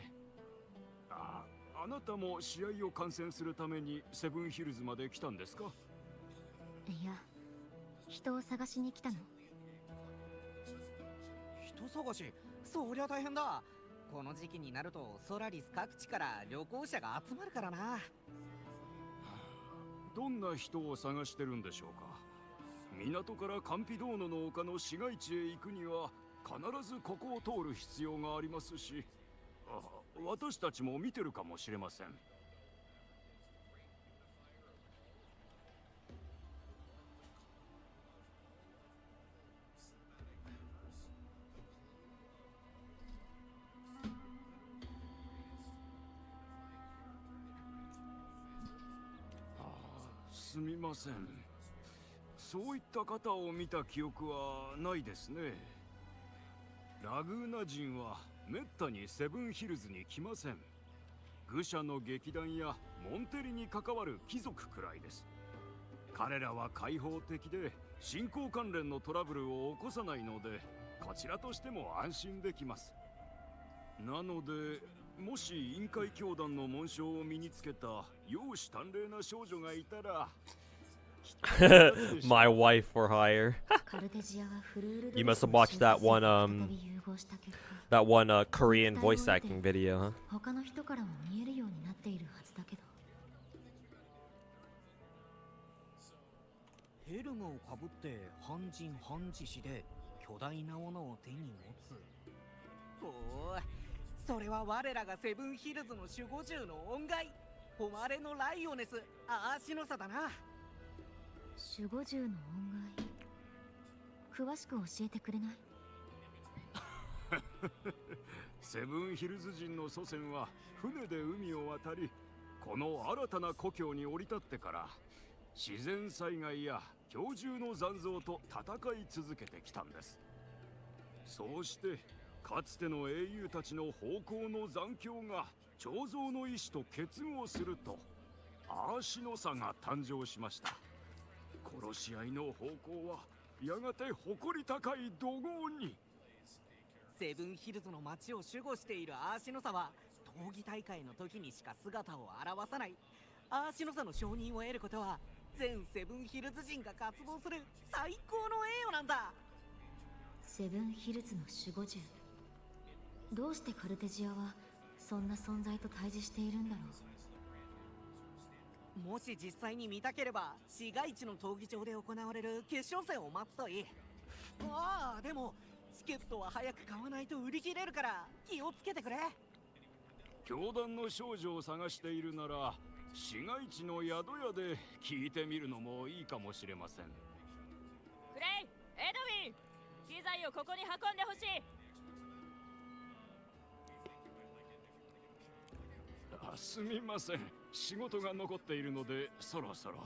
あなたも試合を観戦するためにセブンヒルズまで来たんですか？いや、人を探しに来たの。人探し？そりゃ大変だ。この時期になるとソラリス各地から旅行者が集まるからな。どんな人を探してるんでしょうか？港からカンピドーノの丘の市街地へ行くには必ずここを通る必要がありますし、私たちも見てるかもしれません。すみません。そういった方を見た記憶はないですね。ラグーナ人はめったにセブンヒルズに来ません。愚者の劇団やモンテリに関わる貴族くらいです。彼らは開放的で信仰関連のトラブルを起こさないので、こちらとしても安心できます。なのでもし陰海教団の紋章を身につけた容姿端麗な少女がいたらMy wife for hire. You must have watched that one Korean voice acting video, huh? 他の人からも見えるようになっているはずだけど。ヘルムをかぶって半人半獅子で巨大なものを手に持つ。おお、それは我らがセブンヒルズの守護獣の恩返。誉れのライオネスアーシノサだな。守護獣の恩詳しく教えてくれない？セブンヒルズ人の祖先は船で海を渡り、この新たな故郷に降り立ってから自然災害や恐獣の残像と戦い続けてきたんです。そうしてかつての英雄たちの方向の残響が彫像の意志と結合するとアーシノサが誕生しました。殺し合いの方向はやがて誇り高い怒号に。セブンヒルズの街を守護しているアーシノサは闘技大会の時にしか姿を現さない。アーシノサの承認を得ることは全セブンヒルズ人が渇望する最高の栄誉なんだ。セブンヒルズの守護獣。どうしてカルテジアはそんな存在と対峙しているんだろう。もし実際に見たければ市街地の闘技場で行われる決勝戦を待つといい。ああ、でもチケットは早く買わないと売り切れるから気をつけてくれ。教団の少女を探しているなら市街地の宿屋で聞いてみるのもいいかもしれません。クレイ、エドウィン、機材をここに運んでほしい。すみません、仕事が残っているのでそろそろ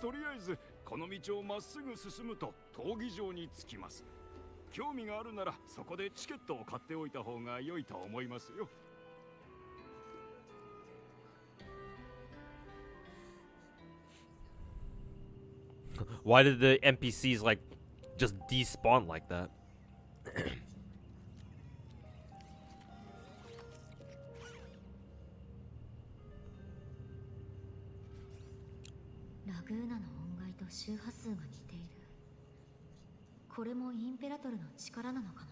とりあえずこの道をまっすぐ進むと闘技場に着きます。興味があるならそこでチケットを買っておいた方が良いと思いますよ。Why did the NPCs like just despawn like that? ラグーナの音階と周波数が似ている。これもインペラトルの力なのかも。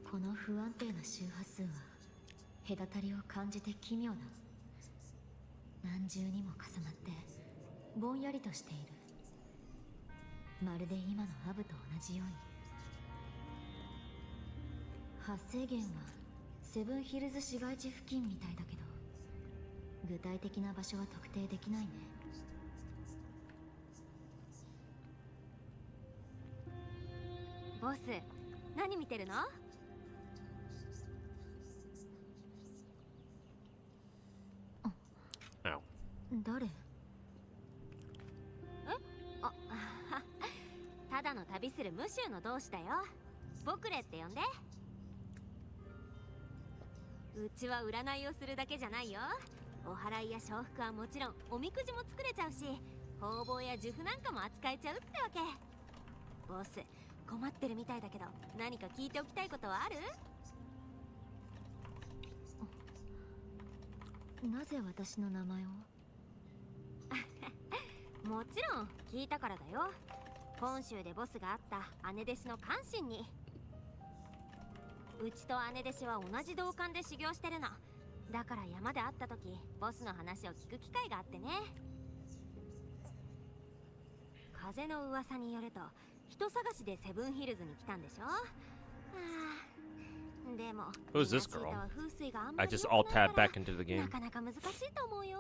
この不安定な周波数は隔たりを感じて奇妙だ。何重にも重なってぼんやりとしている。まるで今のアブと同じように。発生源はセブンヒルズ市街地付近みたいだけど、具体的な場所は特定できないね。ボス、何見てるの？誰？ただの旅する無臭の同志だよ。ボクレって呼んで。うちは占いをするだけじゃないよ。お祓いや招福はもちろんおみくじも作れちゃうし、方々や呪符なんかも扱えちゃうってわけ。ボス、困ってるみたいだけど何か聞いておきたいことはある？なぜ私の名前を？もちろん聞いたからだよ。本州でボスがあった姉弟子の関心に。うちと姉弟子は同じ同感で修行してるの。だから山で会った時ボスの話を聞く機会があってね。風の噂によると人探しでセブンヒルズに来たんでしょ。でも Who's this girl? I just alt tab back into the game. なかなか難しいと思うよ。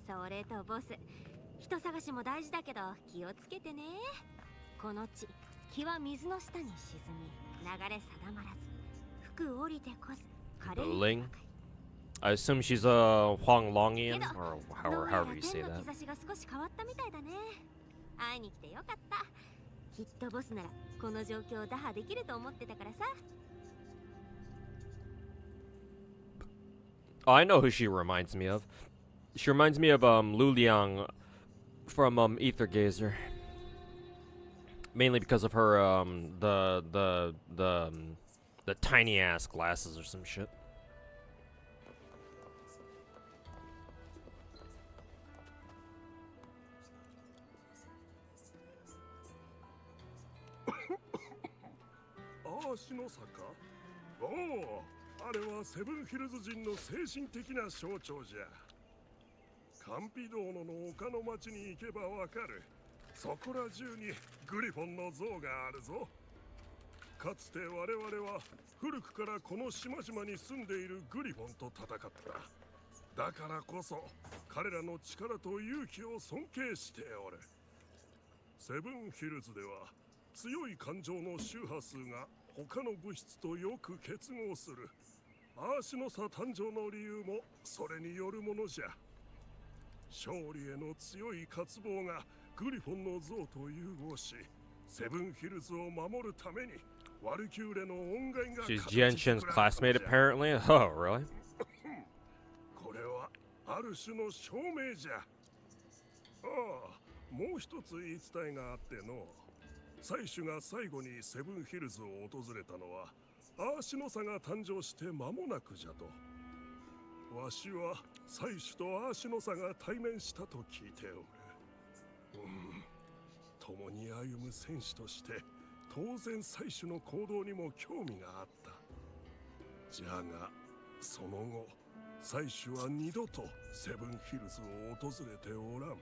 それとボス、人探しも大事だけど気をつけてね。この地、気は水の下に沈み、流れ定まらず、服降りてこず、枯れるばかり。 I assume she's a Huanglongian, けど or どうやら however you 天 say の that. 兆しが少し変わったみたいだね。会いに来てよかった。きっとボスならこの状況を打破できると思ってたからさ。 Oh, I know who she reminds me of. She reminds me of Lu Liang from Aethergazer. Mainly because of her the tiny ass glasses or some shit. アーシの坂？おお、あれはセブンヒルズ人の精神的な象徴じゃ。カンピドーノの丘の町に行けばわかる。そこら中にグリフォンの像があるぞ。かつて我々は古くからこの島々に住んでいるグリフォンと戦った。だからこそ彼らの力と勇気を尊敬しておる。セブンヒルズでは強い感情の周波数が他の物質とよく結合する。アーシノサ誕生の理由もそれによるものじゃ。勝利への強い渇望がグリフォンの像と融合し、セブンヒルズを守るためにワルキューレの恩返が She's Genshin's classmate, apparently. Oh, really? これはある種の証明じゃ。ああ、もう一つ言い伝えがあっての。祭主が最後にセブンヒルズを訪れたのはアーシノサが誕生して間もなくじゃと。わしは祭主とアーシノサが対面したと聞いておる。共に歩む戦士として当然祭主の行動にも興味があった。じゃがその後祭主は二度とセブンヒルズを訪れておらん。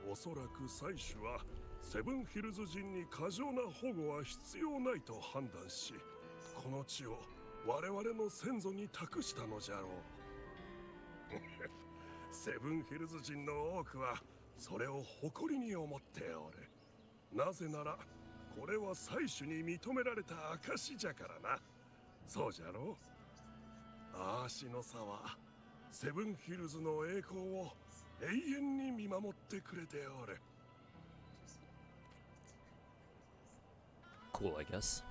おそらく祭主はセブンヒルズ人に過剰な保護は必要ないと判断し、この地を我々の先祖に託したのじゃろう。セブンヒルズ人の多くはそれを誇りに思っておる。なぜならこれは祭主に認められた証じゃからな。そうじゃろう。アーシノサはセブンヒルズの栄光を永遠に見守ってくれておる。Cool, I guess.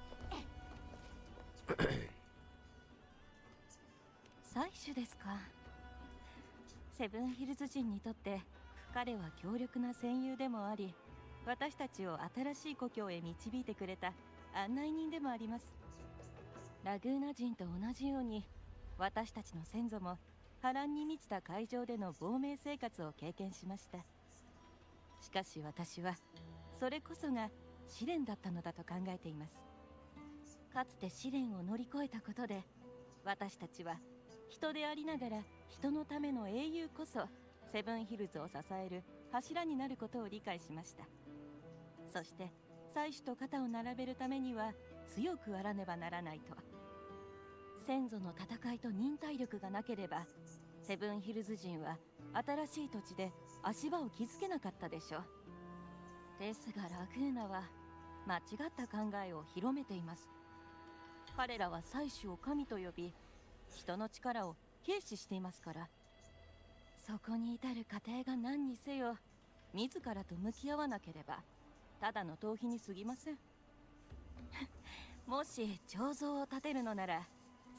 祭主ですか。セブンヒルズ人にとって彼は強力な戦友でもあり、私たちを新しい故郷へ導いてくれた案内人でもあります。ラグーナ人と同じように私たちの先祖も波乱に満ちた海上での亡命生活を経験しました。しかし私はそれこそが試練だったのだと考えています。かつて試練を乗り越えたことで、私たちは人でありながら人のための英雄こそセブンヒルズを支える柱になることを理解しました。そして祭主と肩を並べるためには強くあらねばならないと。先祖の戦いと忍耐力がなければセブンヒルズ人は新しい土地で足場を築けなかったでしょう。ですがラグーナは間違った考えを広めています。彼らは祭主を神と呼び、人の力を軽視していますから。そこに至る過程が何にせよ、自らと向き合わなければただの逃避に過ぎません。もし彫像を建てるのなら、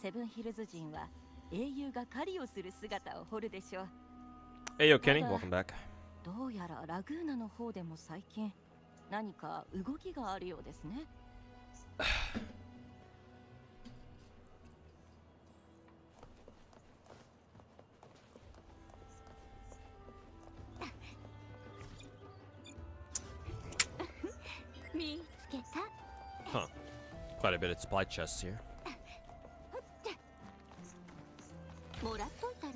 セブンヒルズ人は英雄が狩りをする姿を彫るでしょう。Hey, yo, Kenny, welcome back. どうやらラグーナの方でも最近何か動きがあるようですね。見つけた。 Huh. Quite a bit of supply chests here. もらっといたら。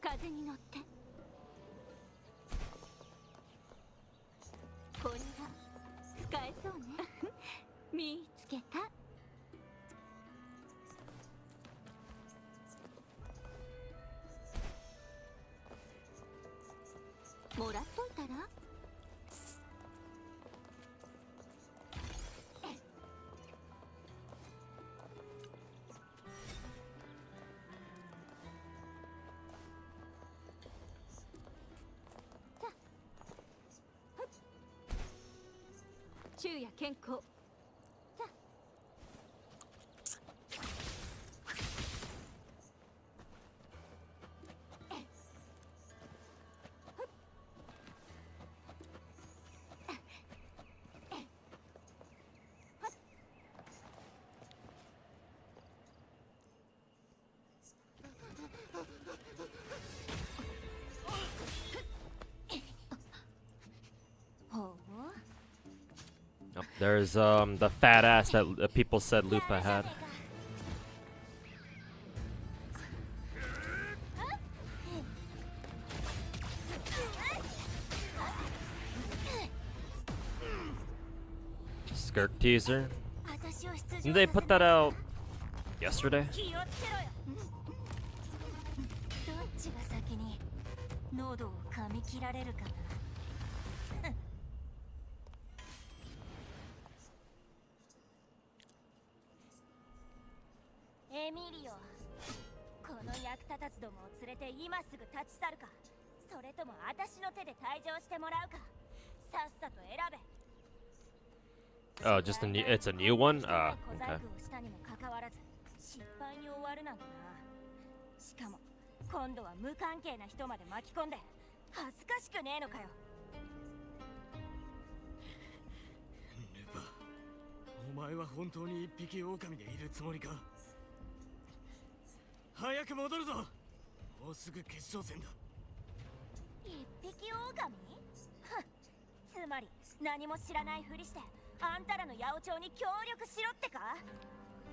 風に乗って。これが使えそうね。見つけた。もらっといたら。昼夜健康。Oh, there's the fat ass that people said Lupa had. Skirt teaser. Didn't they put that out yesterday? 気をつけろよ。どっちが先に喉を噛み切られるかな。エミリオ、この役立たずどもを連れて今すぐ立ち去るか、それとも私の手で退場してもらうか、さっさと選べ。 Oh, just it's a new one? Okay. したにもかかわらず失敗に終わるなんてな。しかも今度は無関係な人まで巻き込んで恥ずかしくねえのかよ。ルパ、お前は本当に一匹狼でいるつもりか。早く戻るぞ。もうすぐ決勝戦だ。一匹狼？つまり何も知らないふりしてあんたらの八百長に協力しろってか。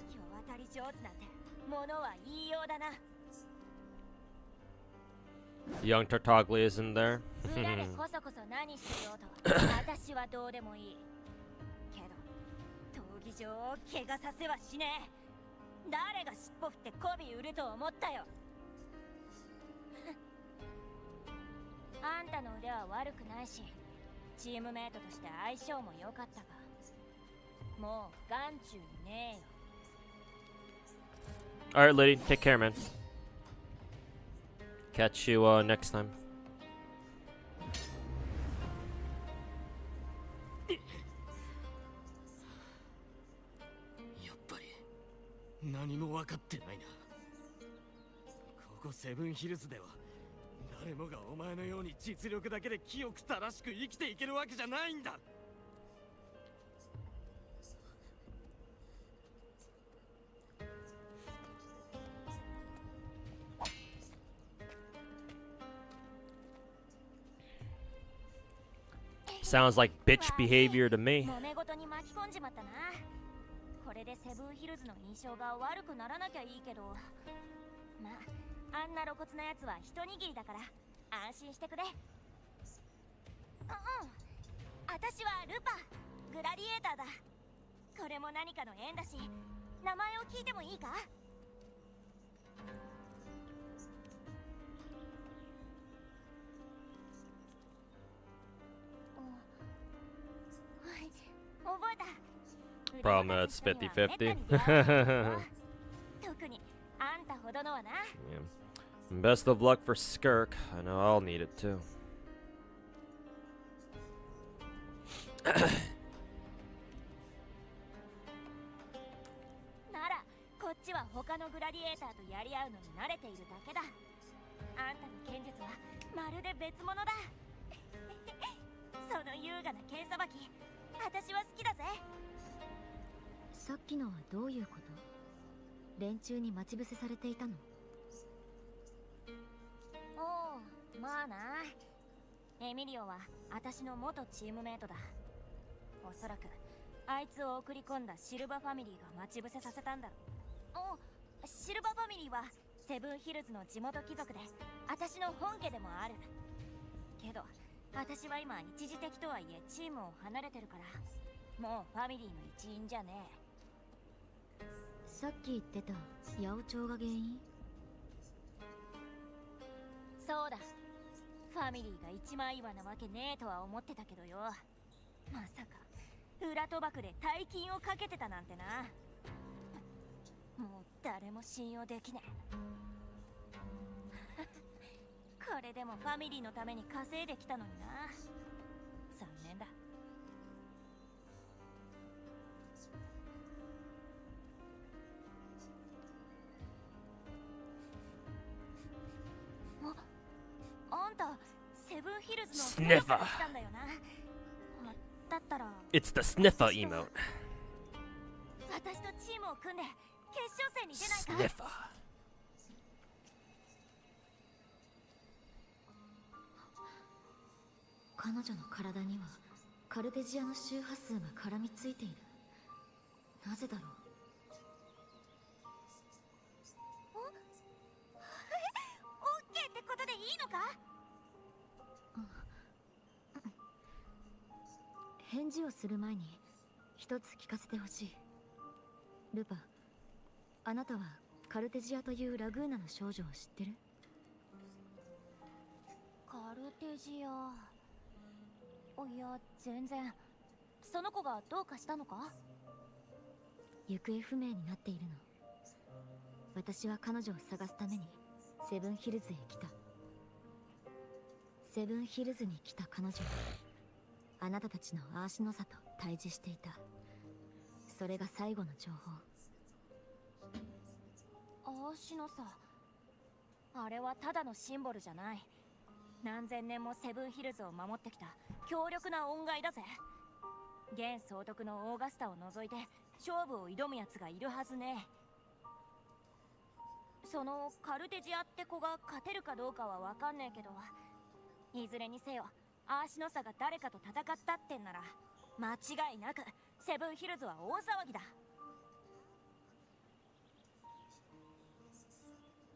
世渡り上手なんてものは言いようだな。 Young Tartaglia is in there. 裏でこそこそ何してようと私はどうでもいいけど闘技場を怪我させはしねえ。誰が尻尾振って媚び売ると思ったよ。あんたの腕は悪くないしチームメイトとして相性も良かったが、もう眼中にねえよ。 Alright, lady. Take care, man. Catch you next time. やっぱり何も分かってないな。ここセブンヒルズでは誰もがお前のように実力だけで清く正しく生きていけるわけじゃないんだ。Sounds like bitch behavior to me. 揉め事に巻き込んじまったな。これでセブンヒルズの印象が悪くならなきゃいいけど、まああんな露骨なやつは一握りだから安心してくれ。私はルパ、グラディエーターだ。これも何かの縁だし、名前を聞いてもいいか。覚えた。 Problem it's 50-50. 特にあんたほどのはな。 Yeah. Best of luck for Skirk. I know I'll need it too. ならこっちは他のグラディエーターとやり合うのに慣れているだけだ。あんたの剣術はまるで別物だ。その優雅な剣さばき、私は好きだぜ。さっきのはどういうこと？連中に待ち伏せされていたの？おう、まあな。エミリオは私の元チームメイトだ。おそらくあいつを送り込んだシルバーファミリーが待ち伏せさせたんだろう。シルバーファミリーはセブンヒルズの地元貴族で私の本家でもあるけど、私は今一時的とはいえチームを離れてるから、もうファミリーの一員じゃねえ。さっき言ってた八百長が原因？そうだ、ファミリーが一枚岩なわけねえとは思ってたけどよ。まさか裏賭博で大金をかけてたなんてな。もう誰も信用できねえ。これでもファミリーのために稼いできたのにな。残念だ。あんたセブンヒルズのセブンから来たんだよな。だったら It's the sniffer emote. 私とチームを組んで決勝戦に出ないか。 Sniffer. 彼女の体にはカルデジアの周波数が絡みついている。なぜだろう。オッケーってことでいいのか。返事をする前に一つ聞かせてほしい。ルパ、あなたはカルテジアというラグーナの少女を知ってる？カルテジア。いや、全然。その子がどうかしたのか？行方不明になっているの。私は彼女を探すためにセブンヒルズへ来た。セブンヒルズに来た彼女はあなたたちのアーシノサと対峙していた。それが最後の情報。アーシノサ。あれはただのシンボルじゃない。何千年もセブンヒルズを守ってきた強力な恩返だぜ。現総督のオーガスタを除いて勝負を挑むやつがいるはずね。そのカルテジアって子が勝てるかどうかは分かんねえけど、いずれにせよアーシノサが誰かと戦ったってんなら間違いなくセブンヒルズは大騒ぎだ。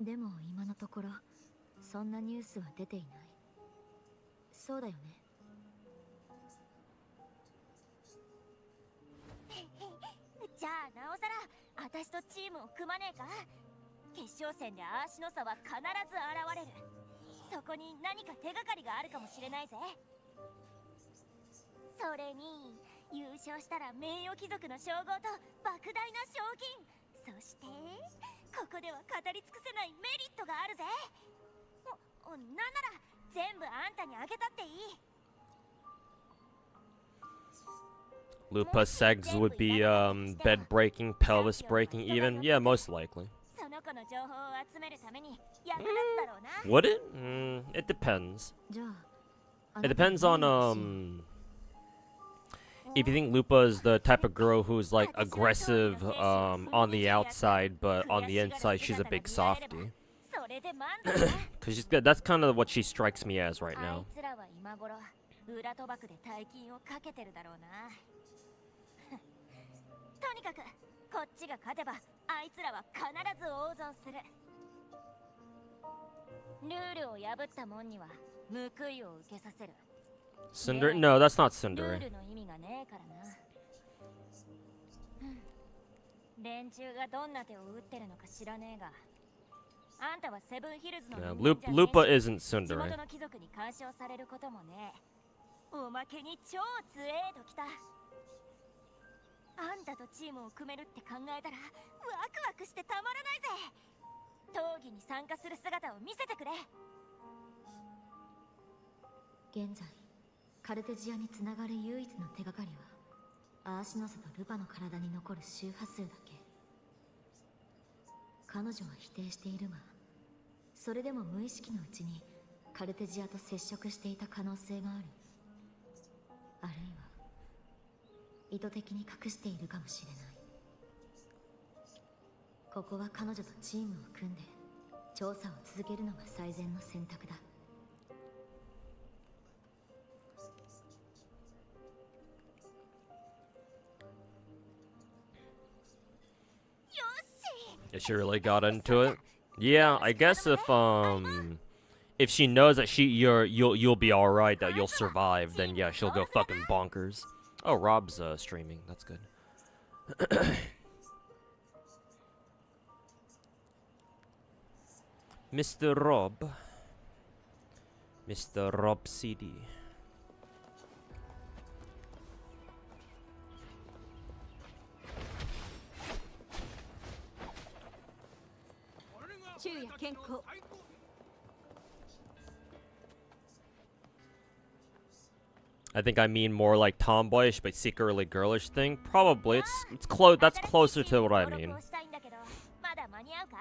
でも今のところそんなニュースは出ていない。そうだよね。じゃあなおさら私とチームを組まねえか？決勝戦でアーシノサは必ず現れる。そこに何か手がかりがあるかもしれないぜ。それに優勝したら名誉貴族の称号と莫大な賞金、そしてここでは語り尽くせないメリットがあるぜ。なんなら全部あんたにあげたっていい。Lupa's segs would be bed breaking, pelvis breaking even. Yeah, most likely. その子の情報を集めるために役立つだろうな。Would it? It depends. じゃあ It depends on if you think Lupa is the type of girl who's like aggressive on the outside, but on the inside she's a big softie. それで満足だ。 Cause she's good. That's kind of what she strikes me as right あ now. いつらは今頃裏賭博で大金をかけてるだろうな。とにかくこっちが勝てばあいつらは必ず大損する。ルールを破ったもんには報いを受けさせる。 Cinder? No, that's not ル Cinder. ールの意味がねえからな。連中がどんな手を打ってるのか知らねえが、あんたはセブンヒルズの Yeah, 人間じゃねえし Lupa isn't 地 Cinder. 元の貴族に干渉されることもねえ。おまけに超強えときた。あんたとチームを組めるって考えたらワクワクしてたまらないぜ。討議に参加する姿を見せてくれ。現在カルテジアにつながる唯一の手がかりはアーシノサとルパの体に残る周波数だけ。彼女は否定しているが、それでも無意識のうちにカルテジアと接触していた可能性がある。あるいは意図的に隠しているかもしれない。ここは彼女とチームを組んで調査を続けるのが最善の選択だ。If she really got into it, yeah. I guess if she knows that you'll be all right, that you'll survive, then yeah, she'll go fucking bonkers. Oh, Rob's streaming. That's good. Mr. Rob CD. 昼夜健康。 I think I mean more like tomboyish but secretly girlish thing. Probably it's close. That's closer to what I mean. まだ間に合うか？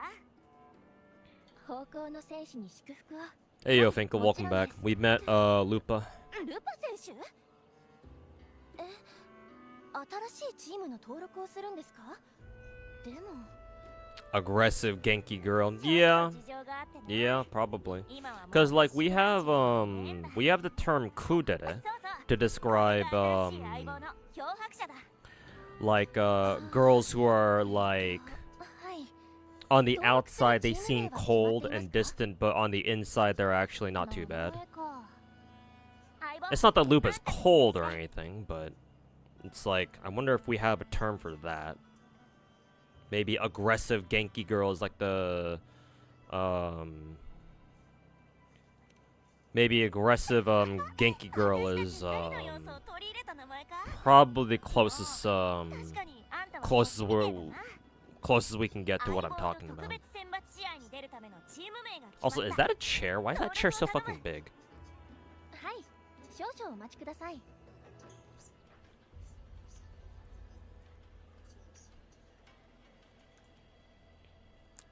方向の戦士に祝福を。 Hey yo, Finkel, welcome back. We met Lupa. ルパ選手？え、新しいチームの登録をするんですか？でも。 Aggressive Genki girl. Yeah. Yeah, probably. Cause like we have the term kudere to describe like girls who are like on the outside they seem cold and distant, but on the inside they're actually not too bad. It's not that Lupa's cold or anything, but It's like, I wonder if we have a term for that. Maybe aggressive Genki girl is like the maybe aggressive Genki girl is probably the closest closest we can get to what I'm talking about. Also, is that a chair? Why is that chair so fucking big?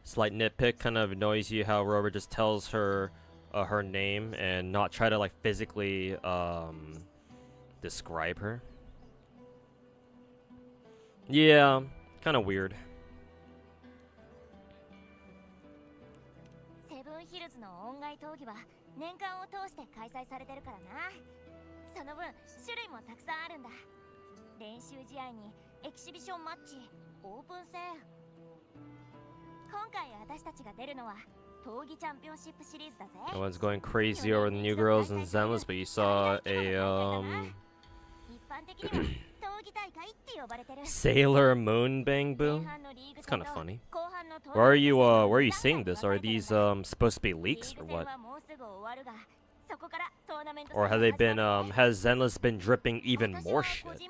Slight nitpick, kind of annoys you how Rover just tells her her name and not try to like physically describe her. Yeah, kind of weird. Everyone's going crazy over the new girls in Zenless, but you saw a Sailor Moon Bang Boo. It's kind of funny. Where are you seeing this? Are these supposed to be leaks or what? Or have they been has Zenless been dripping even more shit?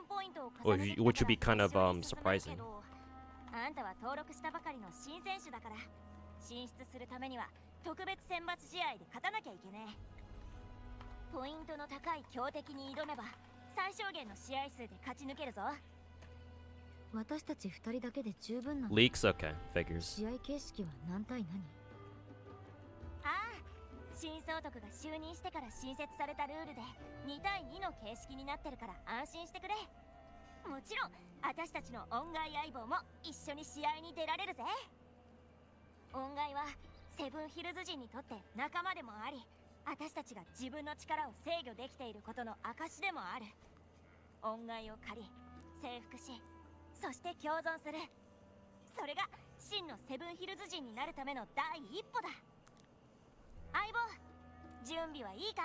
Which would be kind of surprising. Leaks? Okay, figures. 新総督が就任してから新設されたルールで2対2の形式になってるから安心してくれ。もちろん私たちの恩外相棒も一緒に試合に出られるぜ。恩外はセブンヒルズ人にとって仲間でもあり、私たちが自分の力を制御できていることの証でもある。恩外を借り、征服し、そして共存する。それが真のセブンヒルズ人になるための第一歩だ。相棒、準備はいいか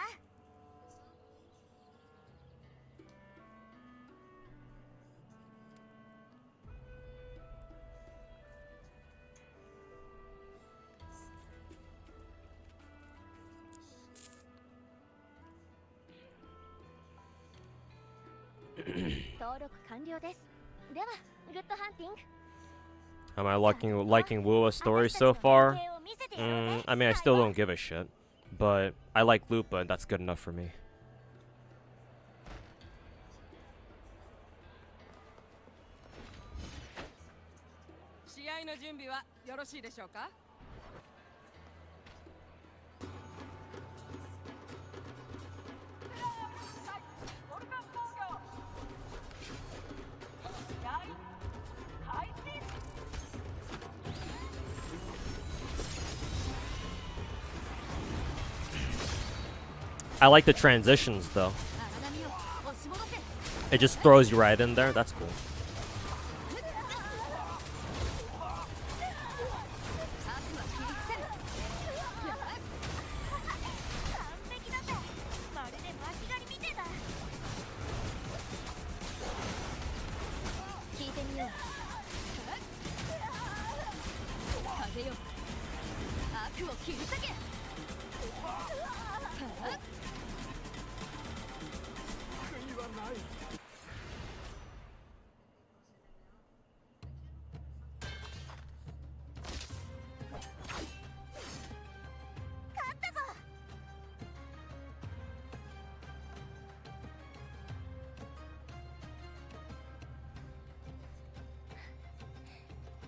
登録完了です。では、グッドハンティング。Am I liking Wuwa's story so far? I mean, I still don't give a shit, but I like Lupa, and that's good enough for me. 試合の準備はよろしいでしょうか? I like the transitions though. It just throws you right in there. That's cool.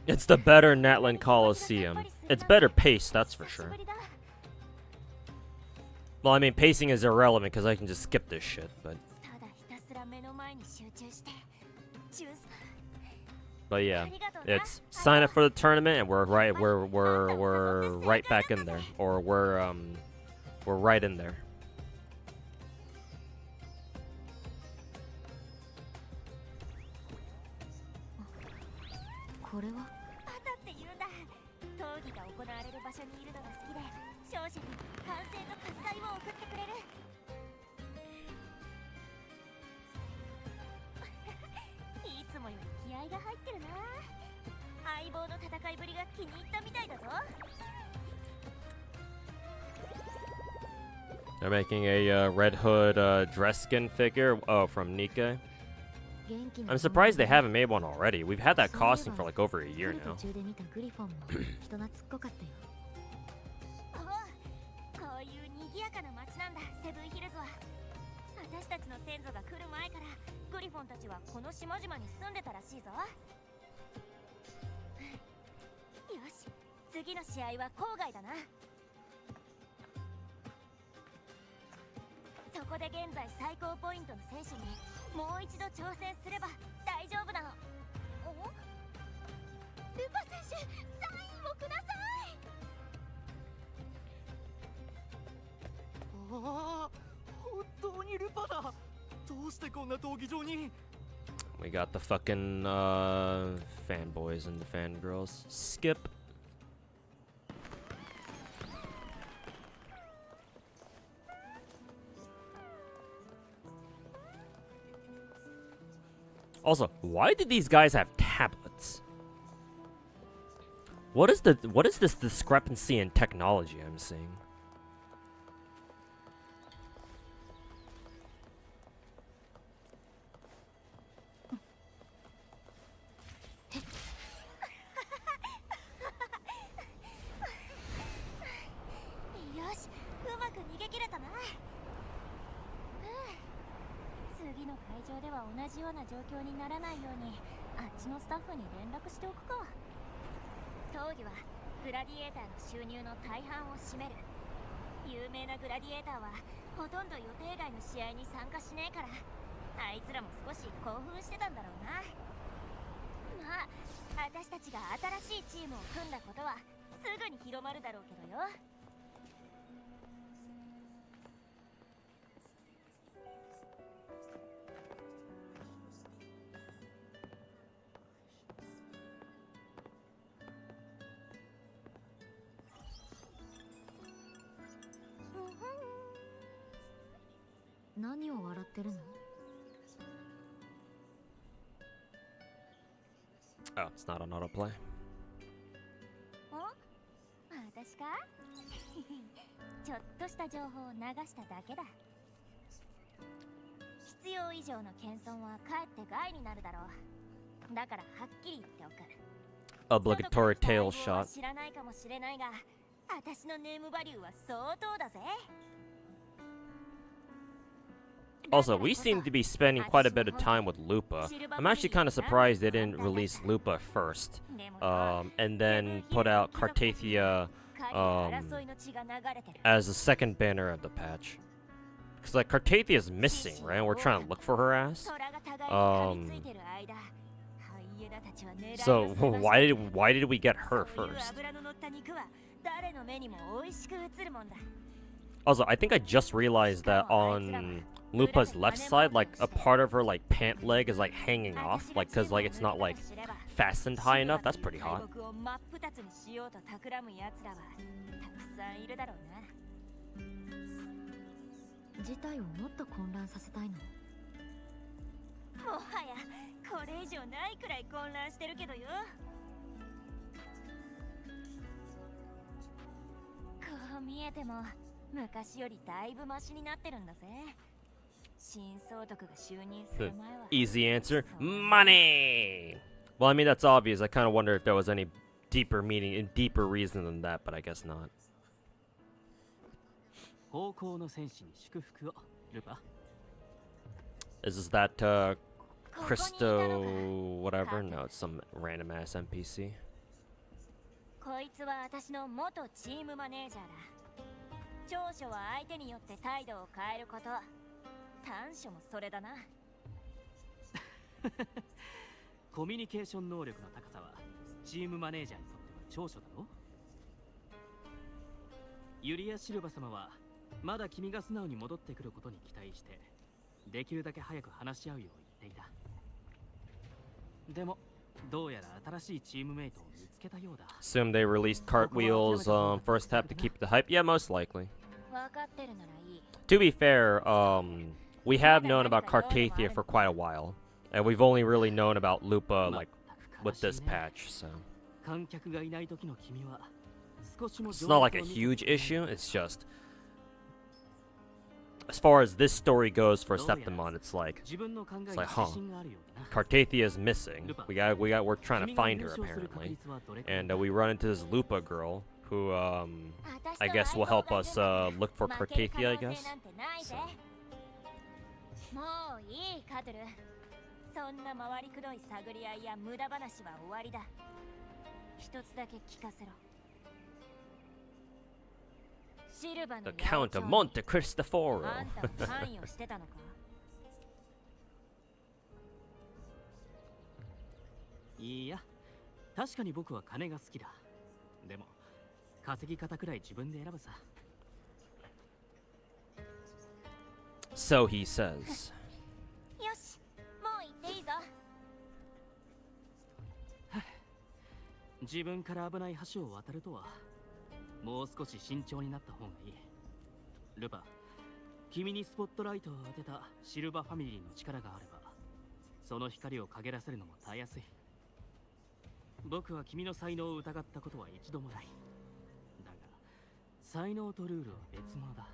It's the better Natlan Coliseum. It's better paced, that's for sure. Well, I mean, pacing is irrelevant because I can just skip this shit, but yeah, it's sign up for the tournament and we're right back in there, or we're right in there. 合が入ってるな。相棒の戦いぶりが気に入ったみたいだぞ。 They're making a Red Hood dress skin figure. Oh, from Nikkei. I'm surprised they haven't made one already. We've had that costume for like over a year now. こういう賑やかな街なんだ、セブンヒルズは。私たちの先祖が来る前からグリフォンたちはこの島々に住んでたらしいぞ。よし、次の試合は郊外だな。そこで現在最高ポイントの選手にもう一度挑戦すれば大丈夫なの。ルパ選手、サインをください。ああ、本当にルパだ。どうしてこんな闘技場に。 We got the fucking fanboys and the fangirls. Skip. Also, why do these guys have tablets? What is this discrepancy in technology I'm seeing? Oh, it's not on autoplay. 私かちょっとした情報を流しただけだ。必要以上の謙遜はかえって害になるだろう。だからはっきり言っておく。 Obligatory tail shot. 知らないかもしれないが、私のネームバリューは相当だぜ。 Also, we seem to be spending quite a bit of time with Lupa. I'm actually kind of surprised they didn't release Lupa first, and then put out Cartathia as the second banner of the patch. Because like Cartathia's missing, right? We're trying to look for her ass. So why did we get her first? Also, I think I just realized that on Lupa's left side, like a part of her like pant leg is like hanging off, like cause like it's not like fastened high enough. That's pretty hot. The easy answer, money. Well, I mean that's obvious. I kind of wonder if there was any deeper meaning and deeper reason than that, but I guess not. Is this that Christo whatever? No, it's some random ass NPC. こいつは私の元チームマネージャーだ。長所は相手によって態度を変えること。短所もそれだな。コミュニケーション能力の高さはチームマネージャーにとっては長所だろ。ユリア・シルバ様はまだ君が素直に戻ってくることに期待して、できるだけ早く話し合うよう言っていた。でもどうやら新しいチームメイトを見つけたようだ。 Assume they released Cartwheel's first half to keep the hype. Yeah, most likely. To be fair, we have known about Cartathia for quite a while. And we've only really known about Lupa like with this patch, so 観客がいない時の君は少しも it's not like a huge issue. It's just as far as this story goes for Septimon, it's like, huh, Cartathia is missing. We're trying to find her apparently, and we run into this Lupa girl who, I guess will help us look for Cartathia, I guess. So. もういいカトル。そんな回りくどい探り合いや無駄話は終わりだ。一つだけ聞かせろ。 The Count of Monte Cristoforo. あんたは関与してたのか？いや、確かに僕は金が好きだ。でも、稼ぎ方くらい自分で選ぶさ。So he says. よし、もう行っていいぞ。自分から危ない橋を渡るとは。 もう少し慎重になった方がいい。ルパ、君にスポットライトを当てたシルバーファミリーの力があれば、その光を陰らせるのもたやすい。僕は君の才能を疑ったことは一度もない。だが、才能とルールは別物だ。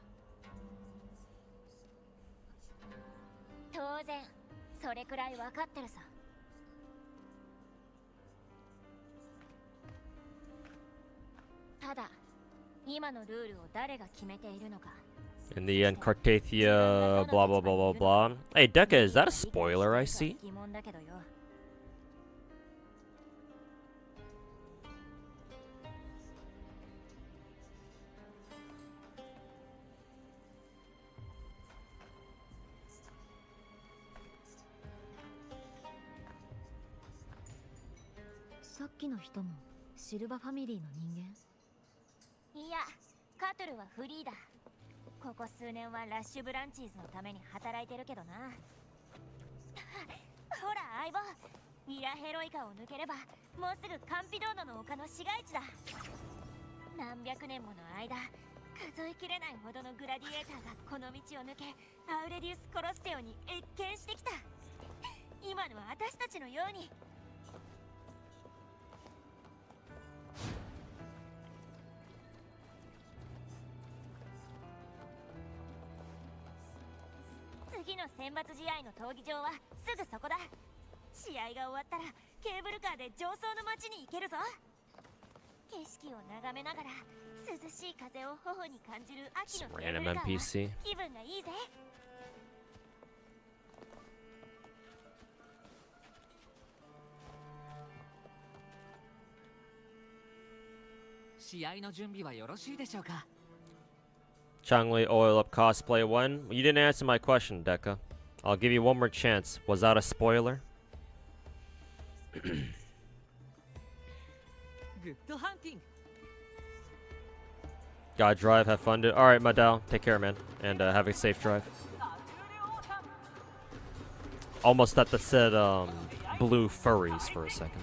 当然、それくらい分かってるさ。ただ。 今のルールを誰が決めているのか。 In the end, Cartathia, blah blah blah blah blah. Hey, Deca, is that a spoiler I see? 疑問だけどよ。さっきの人もシルバファミリーの人間？ いや、カトルはフリーだ。ここ数年はラッシュブランチーズのために働いてるけどな。ほら、相棒。ミラヘロイカを抜ければ、もうすぐカンピドーノの丘の市街地だ。何百年もの間、数えきれないほどのグラディエーターがこの道を抜け、アウレディウス・コロステオに謁見してきた。今の私たちのように。 次の選抜試合の闘技場はすぐそこだ。試合が終わったらケーブルカーで上層の町に行けるぞ。景色を眺めながら涼しい風を頬に感じる秋のケーブルカーは気分がいいぜ。試合の準備はよろしいでしょうか？ Changli Oil Up Cosplay 1. You didn't answer my question, Deca. I'll give you one more chance. Was that a spoiler? Good hunting. Gotta drive, have fun. Alright, Madal. Take care, man. And have a safe drive. Almost thought that said blue furries for a second.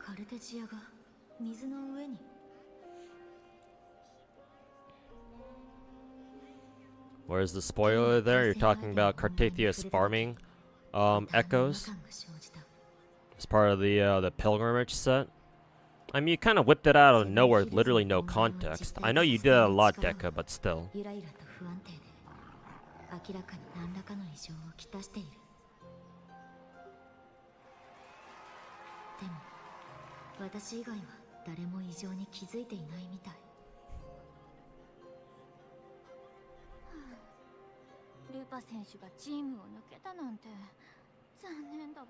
カルテジアが水の上に。 Where's the spoiler there? You're talking about Cartathia's farming echoes as part of the pilgrimage set. I mean, you kind of whipped it out of nowhere, literally no context. I know you did that a lot, Deca, but still. 明らかに何らかの異常をきたしている。でも私以外は誰も異常に気づいていないみたい。ルパ選手がチームを抜けたなんて残念だわ。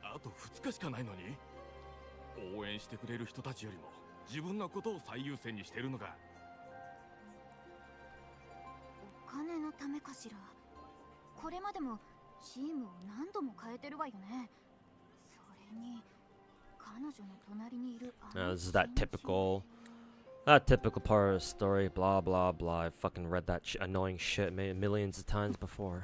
あと2日しかないのに応援してくれる人たちよりも自分のことを最優先にしてるのか。お金のためかしら。これまでもチームを何度も変えてるわよね。それに彼女の隣にいるThis is that typical part of the story, blah blah blah. I fucking read that annoying shit millions of times before.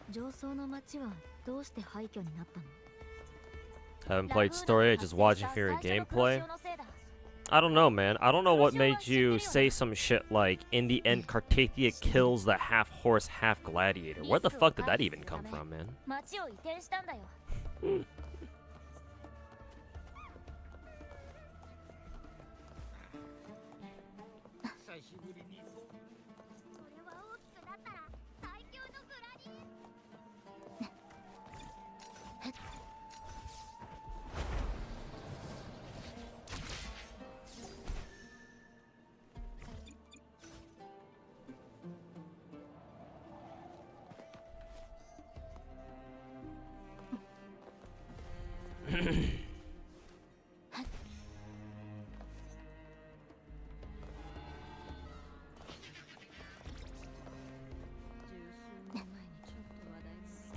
上層の町はどうして廃墟になったの？ Haven't played story, just watching for your gameplay. I don't know, man. I don't know what made you say some shit like, in the end, Cartathia kills the half horse, half gladiator. Where the fuck did that even come from, man?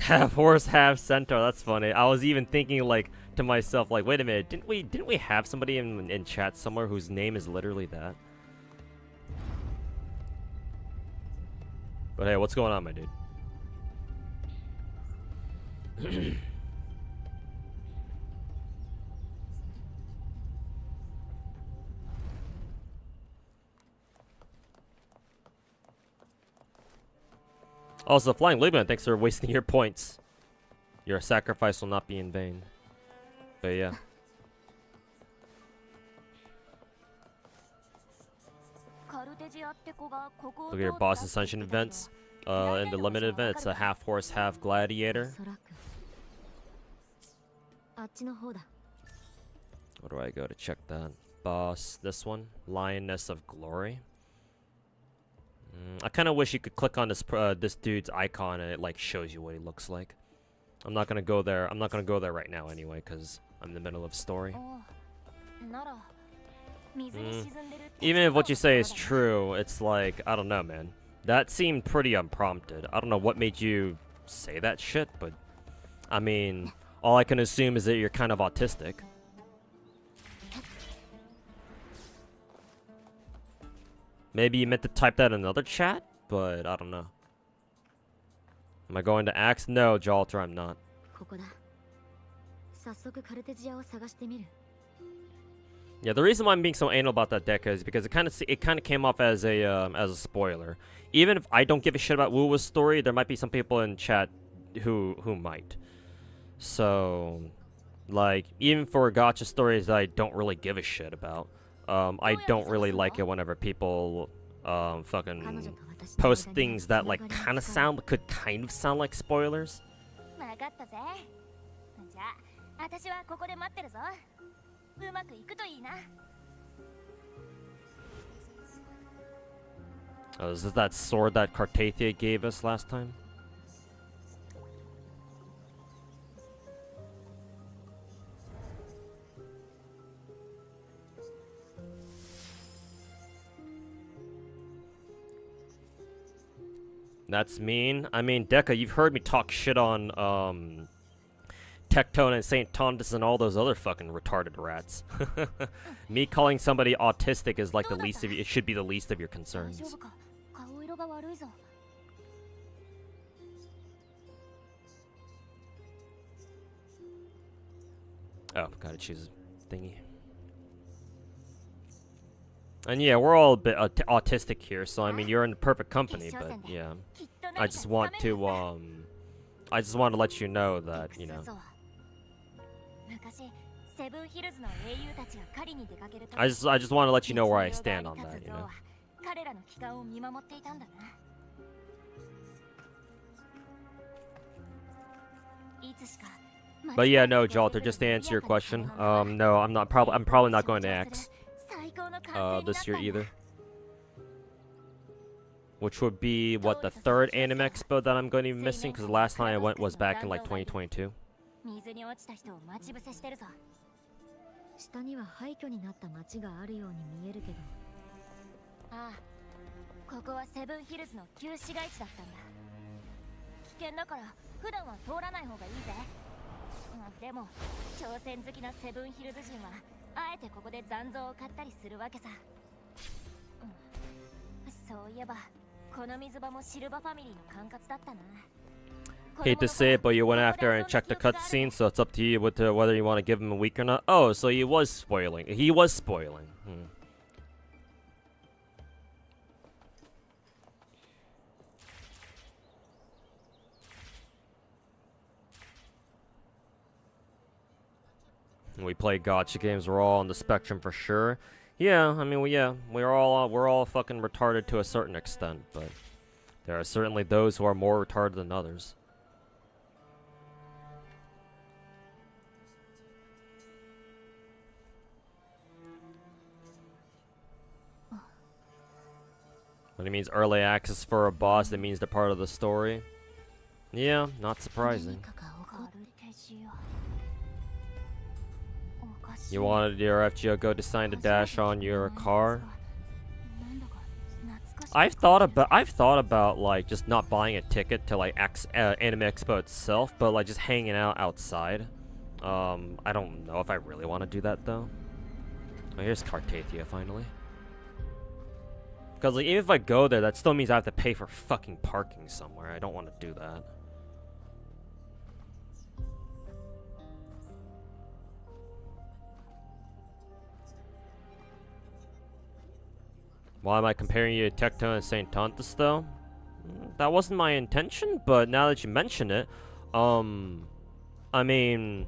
Half horse, half centaur. That's funny. I was even thinking like to myself, like, wait a minute, didn't we have somebody in chat somewhere whose name is literally that? But hey, what's going on, my dude? Also, Flying Lebanon, thanks for wasting your points. Your sacrifice will not be in vain. But yeah. Look at your boss ascension events. In the limited event, it's a half horse, half gladiator. Where do I go to check that? Boss, this one, Lioness of Glory. I kind of wish you could click on this this dude's icon and it like shows you what he looks like. I'm not gonna go there. I'm not gonna go there right now anyway because I'm in the middle of story. Even if what you say is true, it's like, I don't know, man. That seemed pretty unprompted. I don't know what made you say that shit, but I mean, all I can assume is that you're kind of autistic. Maybe you meant to type that in another chat, but I don't know. Am I going to Axe? No, Jalter, I'm not. Yeah, the reason why I'm being so anal about that deck is because it kind of came off as a spoiler. Even if I don't give a shit about Wuwa's story, there might be some people in chat who might. So, like, even for gacha stories that I don't really give a shit about, I don't really like it whenever people fucking post things that like could kind of sound like spoilers. Oh, is this that sword that Cartathia gave us last time? That's mean. I mean, Deca, you've heard me talk shit on Tectone and St. Tondas and all those other fucking retarded rats. Me calling somebody autistic is like the least of it should be the least of your concerns. Oh, gotta choose a thingy. And yeah, we're all a bit autistic here, so I mean, you're in the perfect company, but yeah. I just want to let you know that, you know. セブンヒルズの英雄たちが狩りに出かけると I just want to let you know where I stand on that, you know. 彼らの帰還を見守っていたんだな。いつしか But yeah, no, Jalter, just to answer your question, no, I'm probably not going to X this year either. Which would be, what, the third anime expo that I'm going to be missing, because the last time I went was back in, like, 2022. 水に落ちた人を待ち伏せしてるぞ。下には廃墟になった町があるように見えるけど。ああ、ここはセブンヒルズの旧市街地だったんだ。危険だから普段は通らない方がいいぜ。でも挑戦好きなセブンヒルズ人はあえてここで残像を買ったりするわけさ。そういえばこの水場もシルバファミリーの管轄だったな。 Hate to say it, but you went after and checked the cutscene, so it's up to you whether you want to give him a week or not. Oh, so he was spoiling. He was spoiling. We play gacha games. We're all on the spectrum for sure. Yeah, I mean, we're all fucking retarded to a certain extent, but there are certainly those who are more retarded than others. When it means early access for a boss, that means they're part of the story. Yeah, not surprising. You wanted your FGO God to sign the dash on your car? I've thought about like just not buying a ticket to like Anime Expo itself, but like just hanging out outside. I don't know if I really want to do that though. Oh, here's Cartathia finally. Because like even if I go there, that still means I have to pay for fucking parking somewhere. I don't want to do that. Why am I comparing you to Tecton and St. Tontus though? That wasn't my intention, but now that you mention it, I mean,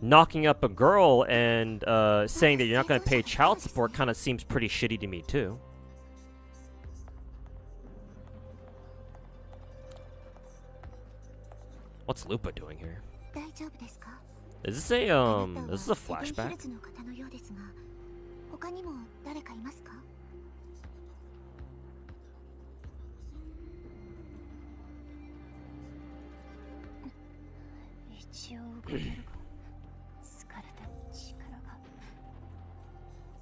knocking up a girl and saying that you're not going to pay child support kind of seems pretty shitty to me too. What's Lupa doing here? Is this a flashback? 一応動けるが疲れた力が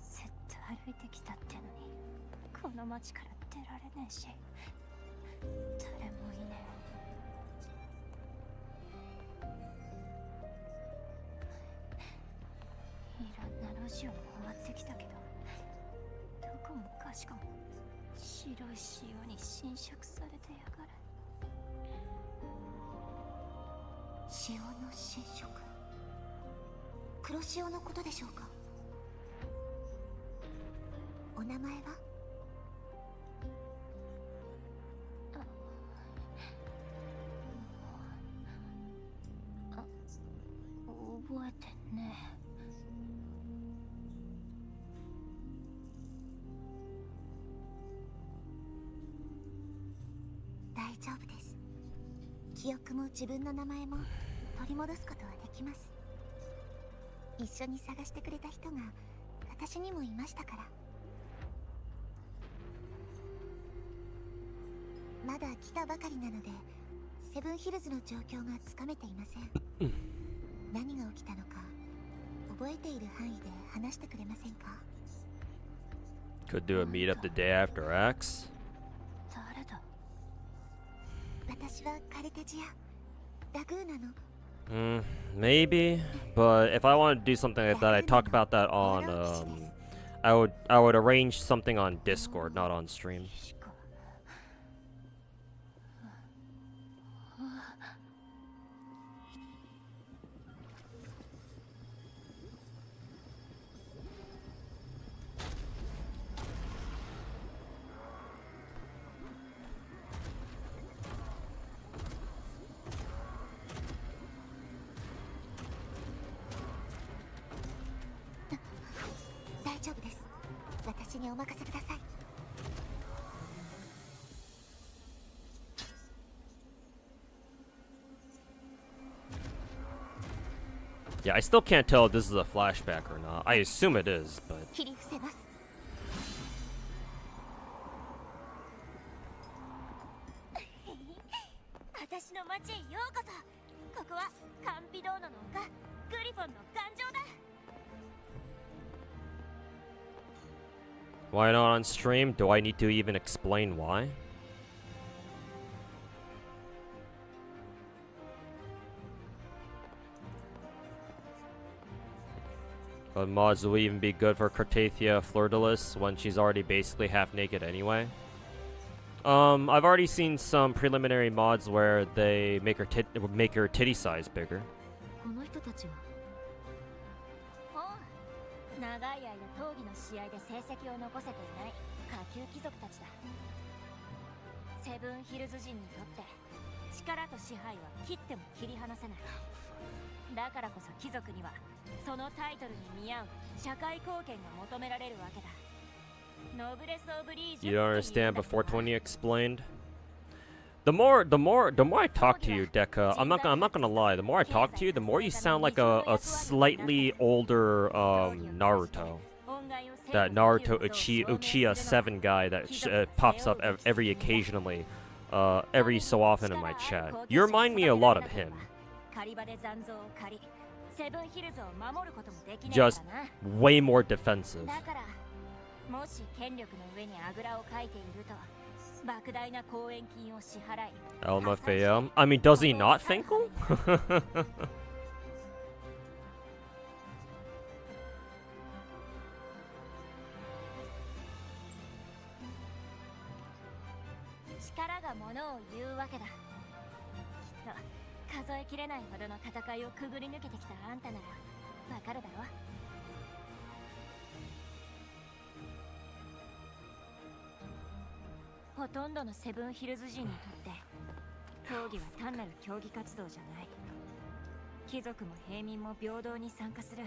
ずっと歩いてきたってのにこの町から出られねえし誰もいねえ。いろんな路地を回ってきたけどどこもかしこも白い塩に侵食されてやがる。塩の侵食、黒潮のことでしょうか。お名前は？覚えてねえ。大丈夫です。記憶も自分の名前も取り戻すことはできます。一緒に探してくれた人が私にもいましたから。まだ来たばかりなのでセブンヒルズの状況がつかめていません。何が起きたのか覚えている範囲で話してくれませんか？ Could do a meetup the day after X. 誰だ？私はカルテジア、ラグーナの。Maybe, but if I want to do something like that, I talk about that on I would arrange something on Discord, not on stream. にお任せください。 Yeah, I still can't tell if this is a flashback or not. I assume it is, but 切り伏せます。 私の町へようこそ。ここはカンピドーノの丘、グリフォンの岩上だ。 why not on stream? Do I need to even explain why? But mods will even be good for Cartathia Flirtulus when she's already basically half naked anyway. I've already seen some preliminary mods where they make her titty size bigger. この人たちは長い間闘技の試合で成績を残せていない下級貴族たちだ。セブンヒルズ人にとって力と支配は切っても切り離せない。だからこそ貴族にはそのタイトルに見合う社会貢献が求められるわけだ。ノブレスオブリージュ You don't understand, but 420 explained. The more I talk to you, Deka, I'm not gonna lie. The more I talk to you, the more you sound like a slightly older Naruto. That Naruto Uchiha 7 guy that pops up every so often in my chat. You remind me a lot of him. Just way more defensive. もし権力の上にあぐらをかいていると莫大な公演金を支払い LMFAO? I mean, does he not, Finkel? 力がものを言うわけだ。きっと数えきれないほどの戦いをくぐり抜けてきたあんたならわかるだろ。ほとんどのセブンヒルズ人にとって闘技は単なる競技活動じゃない。貴族も平民も平等に参加する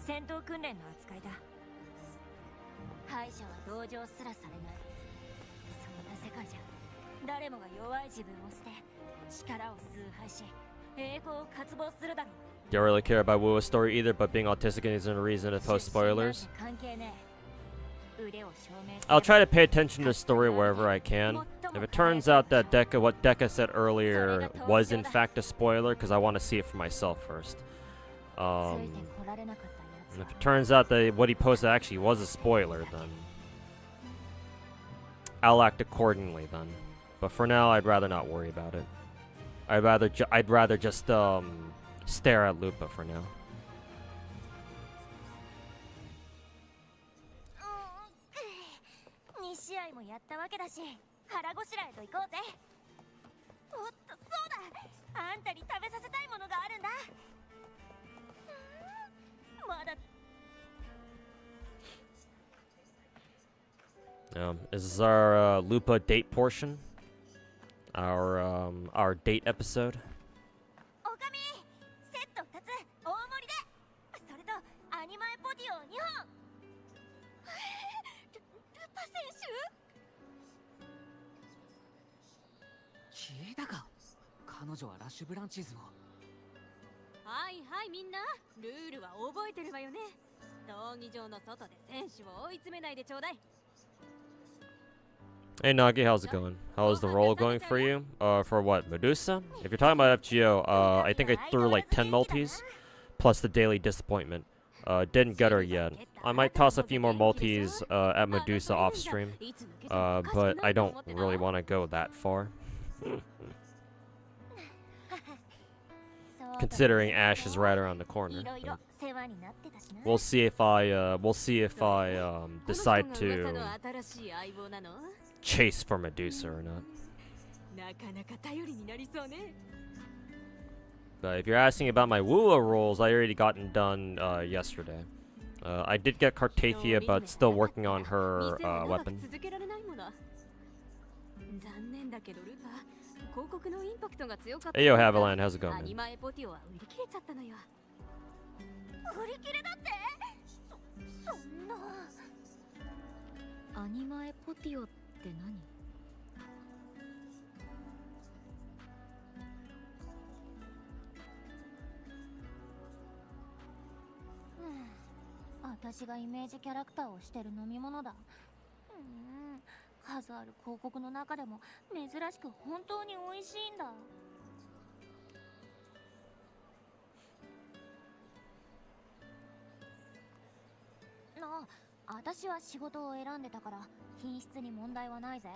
戦闘訓練の扱いだ。敗者は同情すらされない。そんな世界じゃ誰もが弱い自分を捨て力を崇拝し栄光を渇望するだろう。 Don't really care about Wuwa's story either, but being autistic isn't a reason to post spoilers. I'll try to pay attention to the story wherever I can. If it turns out that what Deka said earlier was in fact a spoiler, because I want to see it for myself first. And if it turns out that what he posted actually was a spoiler, then I'll act accordingly then. But for now, I'd rather not worry about it. I'd rather just stare at Lupa for now. 2試合もやったわけだし腹ごしらえと行こうぜ。おっとそうだ、あんたに食べさせたいものがあるんだ。まだ Is this our Lupa date portion? Our date episode? おかみセット2つ大盛りで、それとアニマエポティオ2本。ルパ選手聞いたか、彼女はラッシュブランチーズを。はいはい、みんなルールは覚えてるわよね。闘技場の外で選手を追い詰めないでちょうだい。 Hey Nagi, how's it going? How is the roll going for you? For what, Medusa? If you're talking about FGO, I think I threw like 10 multis, plus the daily disappointment. Didn't get her yet. I might toss a few more multis at Medusa off stream, but I don't really want to go that far. Considering Ash is right around the corner. We'll see if I decide to chase for Medusa or not. But if you're asking about my Wuwa rolls, I already gotten done yesterday. I did get Cartathia, but still working on her weapon. Hey yo, Haviland, how's it going, man? 売り切れだって。そんなアニマエポティオって何？私がイメージキャラクターをしてる飲み物だ。数ある広告の中でも珍しく本当に美味しいんだ。私は仕事を選んでたから品質に問題はないぜ。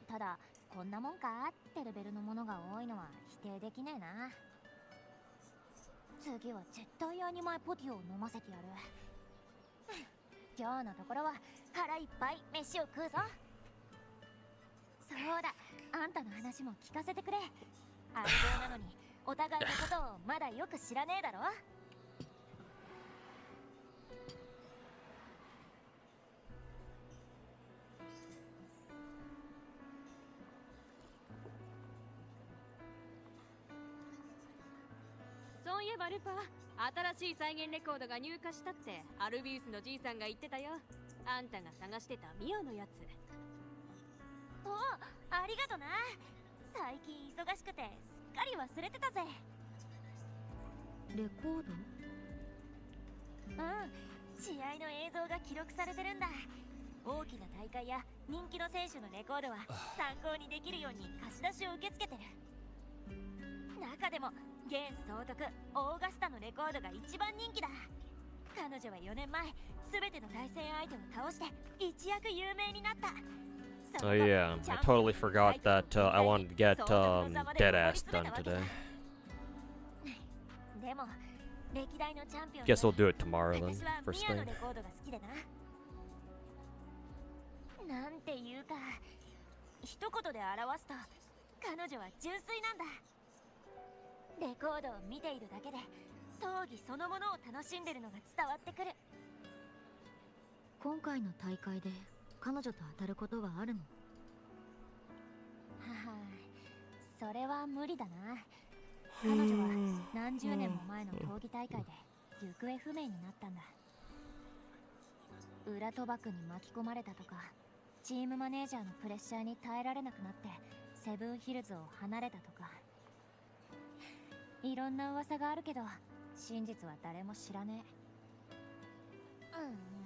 ただこんなもんかってレベルのものが多いのは否定できねえな。次は絶対アニマエポティオを飲ませてやる。今日のところは腹いっぱい飯を食うぞ。そうだ、あんたの話も聞かせてくれ。相棒なのにお互いのことをまだよく知らねえだろ。そういえばルパ、新しい再現レコードが入荷したってアルビウスのじいさんが言ってたよ。あんたが探してたミオのやつ。お、ありがとな。最近忙しくてすっかり忘れてたぜ。レコード？試合の映像が記録されてるんだ。大きな大会や人気の選手のレコードは参考にできるように貸し出しを受け付けてる。中でも現総督オーガスタのレコードが一番人気だ。彼女は4年前すべての対戦相手を倒して一躍有名になった。 Oh yeah, I totally forgot that I wanted to get Deadass done today. でも歴代のチャンピオン Guess we'll do it tomorrow then, 私は first ミアの thing. レコードが好きでな。なんていうか一言で表すと彼女は純粋なんだ。レコードを見ているだけで闘技そのものを楽しんでるのが伝わってくる。今回の大会で彼女と当たることはあるの？それは無理だな。彼女は何十年も前の闘技大会で行方不明になったんだ。裏賭博に巻き込まれたとか、チームマネージャーのプレッシャーに耐えられなくなってセブンヒルズを離れたとか、いろんな噂があるけど真実は誰も知らねえ。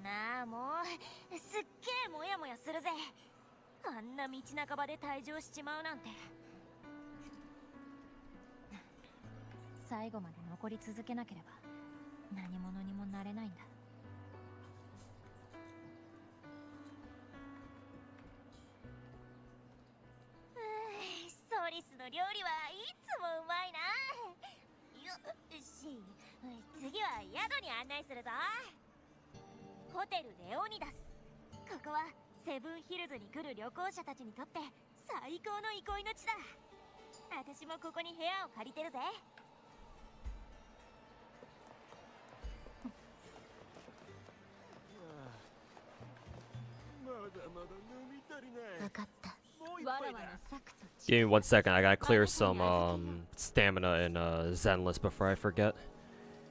なあもうすっげえモヤモヤするぜ。あんな道半ばで退場しちまうなんて。最後まで残り続けなければ何者にもなれないんだ。ソリスの料理はいつもうまいな。よし、次は宿に案内するぞ。ホテルレオニダス。ここはセブンヒルズに来る旅行者たちにとって最高の憩いの地だ。私もここに部屋を借りてるぜ。分かった。わらわの策と Give me 1 second, I gotta clear some stamina in Zenless before I forget.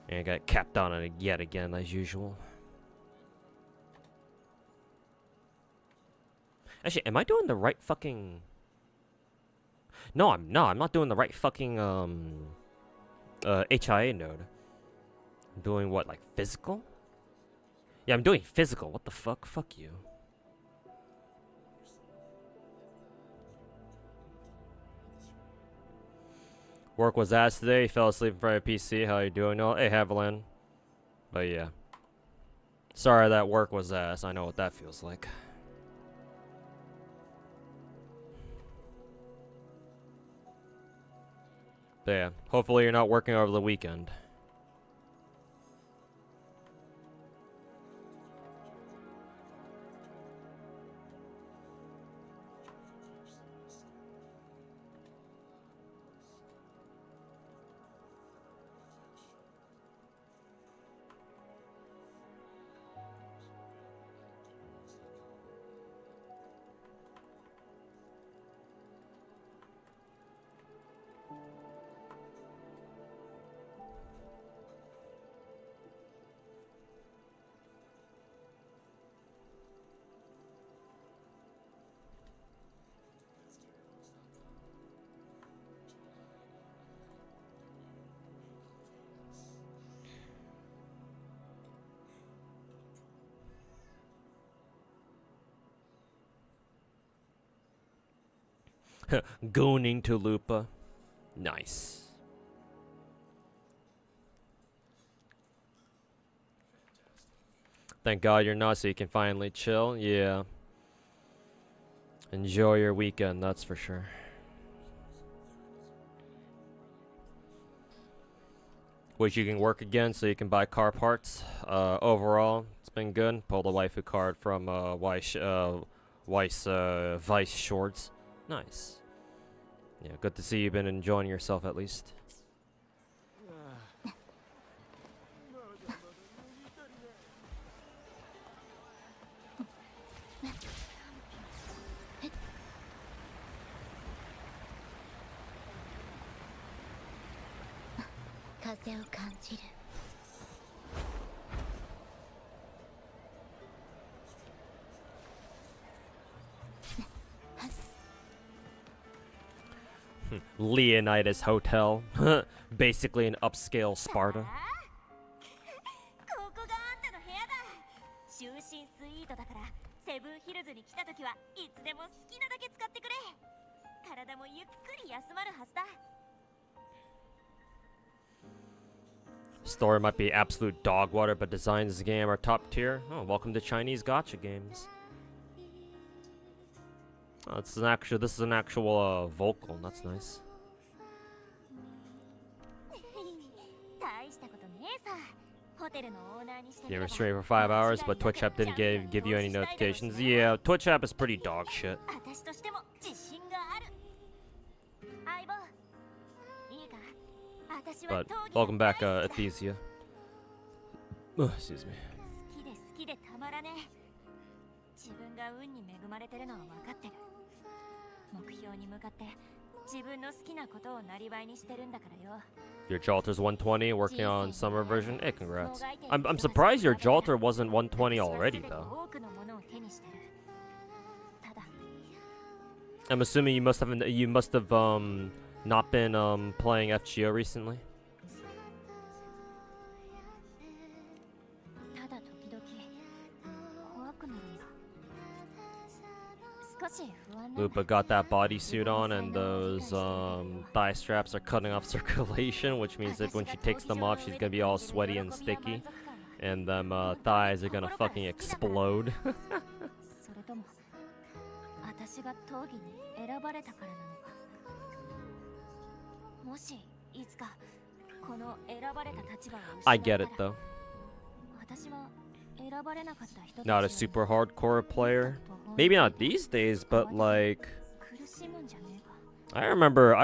And I got capped on it yet again, as usual. Actually, am I doing the right fucking... No, I'm not doing the right fucking HIA node. I'm doing what, like physical? Yeah, I'm doing physical. What the fuck? Fuck you. Work was ass today. Fell asleep in front of PC. How you doing? Oh, hey, Haviland. But yeah. Sorry that work was ass. I know what that feels like. But yeah, hopefully you're not working over the weekend. Gooning to Lupa. Nice. Thank God you're not, so you can finally chill. Yeah. Enjoy your weekend, that's for sure. Which you can work again, so you can buy car parts. Overall, it's been good. Pulled a waifu card from Vice Shorts. Nice. Yeah, good to see you've been enjoying yourself at least. Leonidas Hotel. Basically an upscale Sparta. ここがあんたの部屋だ。就寝スイートだからセブンヒルズに来た時はいつでも好きなだけ使ってくれ。体もゆっくり休まるはずだ。 Story might be absolute dog water, but designs of the game are top tier. Oh, welcome to Chinese gacha games. Oh, this is an actual vocal. That's nice. 大したことねえさ。ホテルのオーナーにして You were streaming for 5 hours, but Twitch app didn't give you any notifications. Yeah, Twitch app is pretty dog shit. 私としても自信がある。相棒、いいか。私は But welcome back, Athesia. Excuse me. 好きで好きでたまらねえ。自分が運に恵まれてるのは分かってる。目標に向かって自分の好きなことをなりわいにしてるんだからよ。 Your Jalter's 120, working on summer version. Hey, congrats. I'm surprised your Jalter wasn't 120 already, though. I'm assuming you must have not been playing FGO recently. ただ時々怖くなるんだ。少し不安なんだ。 Lupa got that bodysuit on, and those thigh straps are cutting off circulation, which means that when she takes them off, she's gonna be all sweaty and sticky, and them thighs are gonna fucking explode. それとも私が討議に選ばれたからなのか。もしいつかこの選ばれた立場を失ったら I get it though. 私は選ばれなかった人たち Not a super hardcore player. Maybe not these days, but like I remember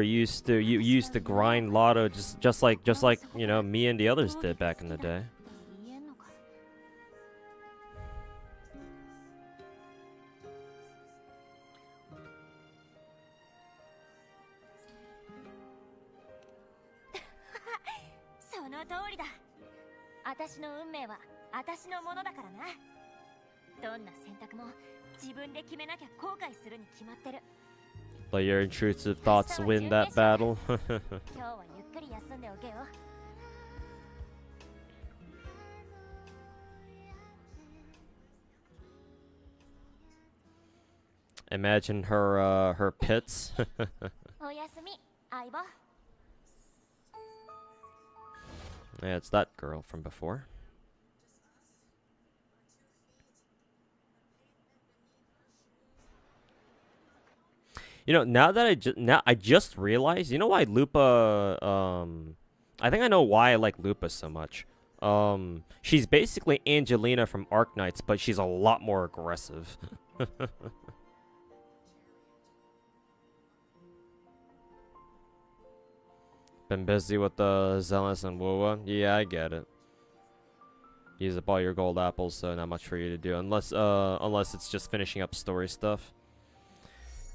you used to grind lotto just like you know me and the others did back in the day. No 通りだ。私の運命は私のものだからな。どんな選択も自分で決めなきゃ後悔するに決まってる。Let your intrusive thoughts win that battle. 今日はゆっくり休んでおけよ。Imagine her pits. おやすみ、相棒。 Yeah, it's that girl from before. You know, now that I just realized, you know why Lupa I think I know why I like Lupa so much. She's basically Angelina from Arknights, but she's a lot more aggressive. Been busy with the Zenless and Wuwa. Yeah, I get it. Use up all your gold apples, so not much for you to do. Unless it's just finishing up story stuff.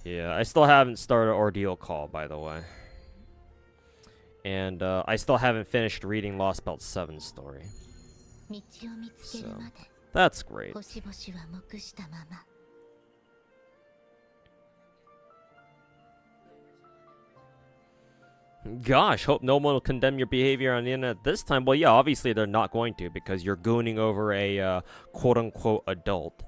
Yeah, I still haven't started Ordeal Call, by the way. And I still haven't finished reading Lost Belt 7 story. So, that's great. Gosh, hope no one will condemn your behavior on the internet this time. Well, yeah, obviously they're not going to, because you're gooning over a quote-unquote adult.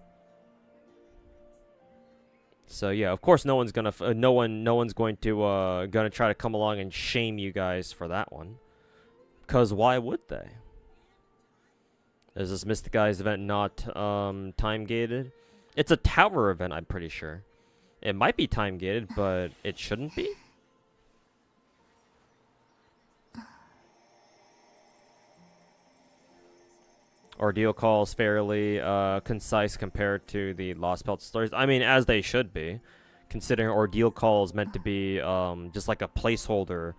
So yeah, of course, no one's gonna no one's going to gonna try to come along and shame you guys for that one, cause why would they? Is this Mystic Guy's event not time gated? It's a tower event, I'm pretty sure. It might be time gated, but it shouldn't be. Ordeal calls fairly concise compared to the Lost Belt stories. I mean, as they should be, considering Ordeal call is meant to be just like a placeholder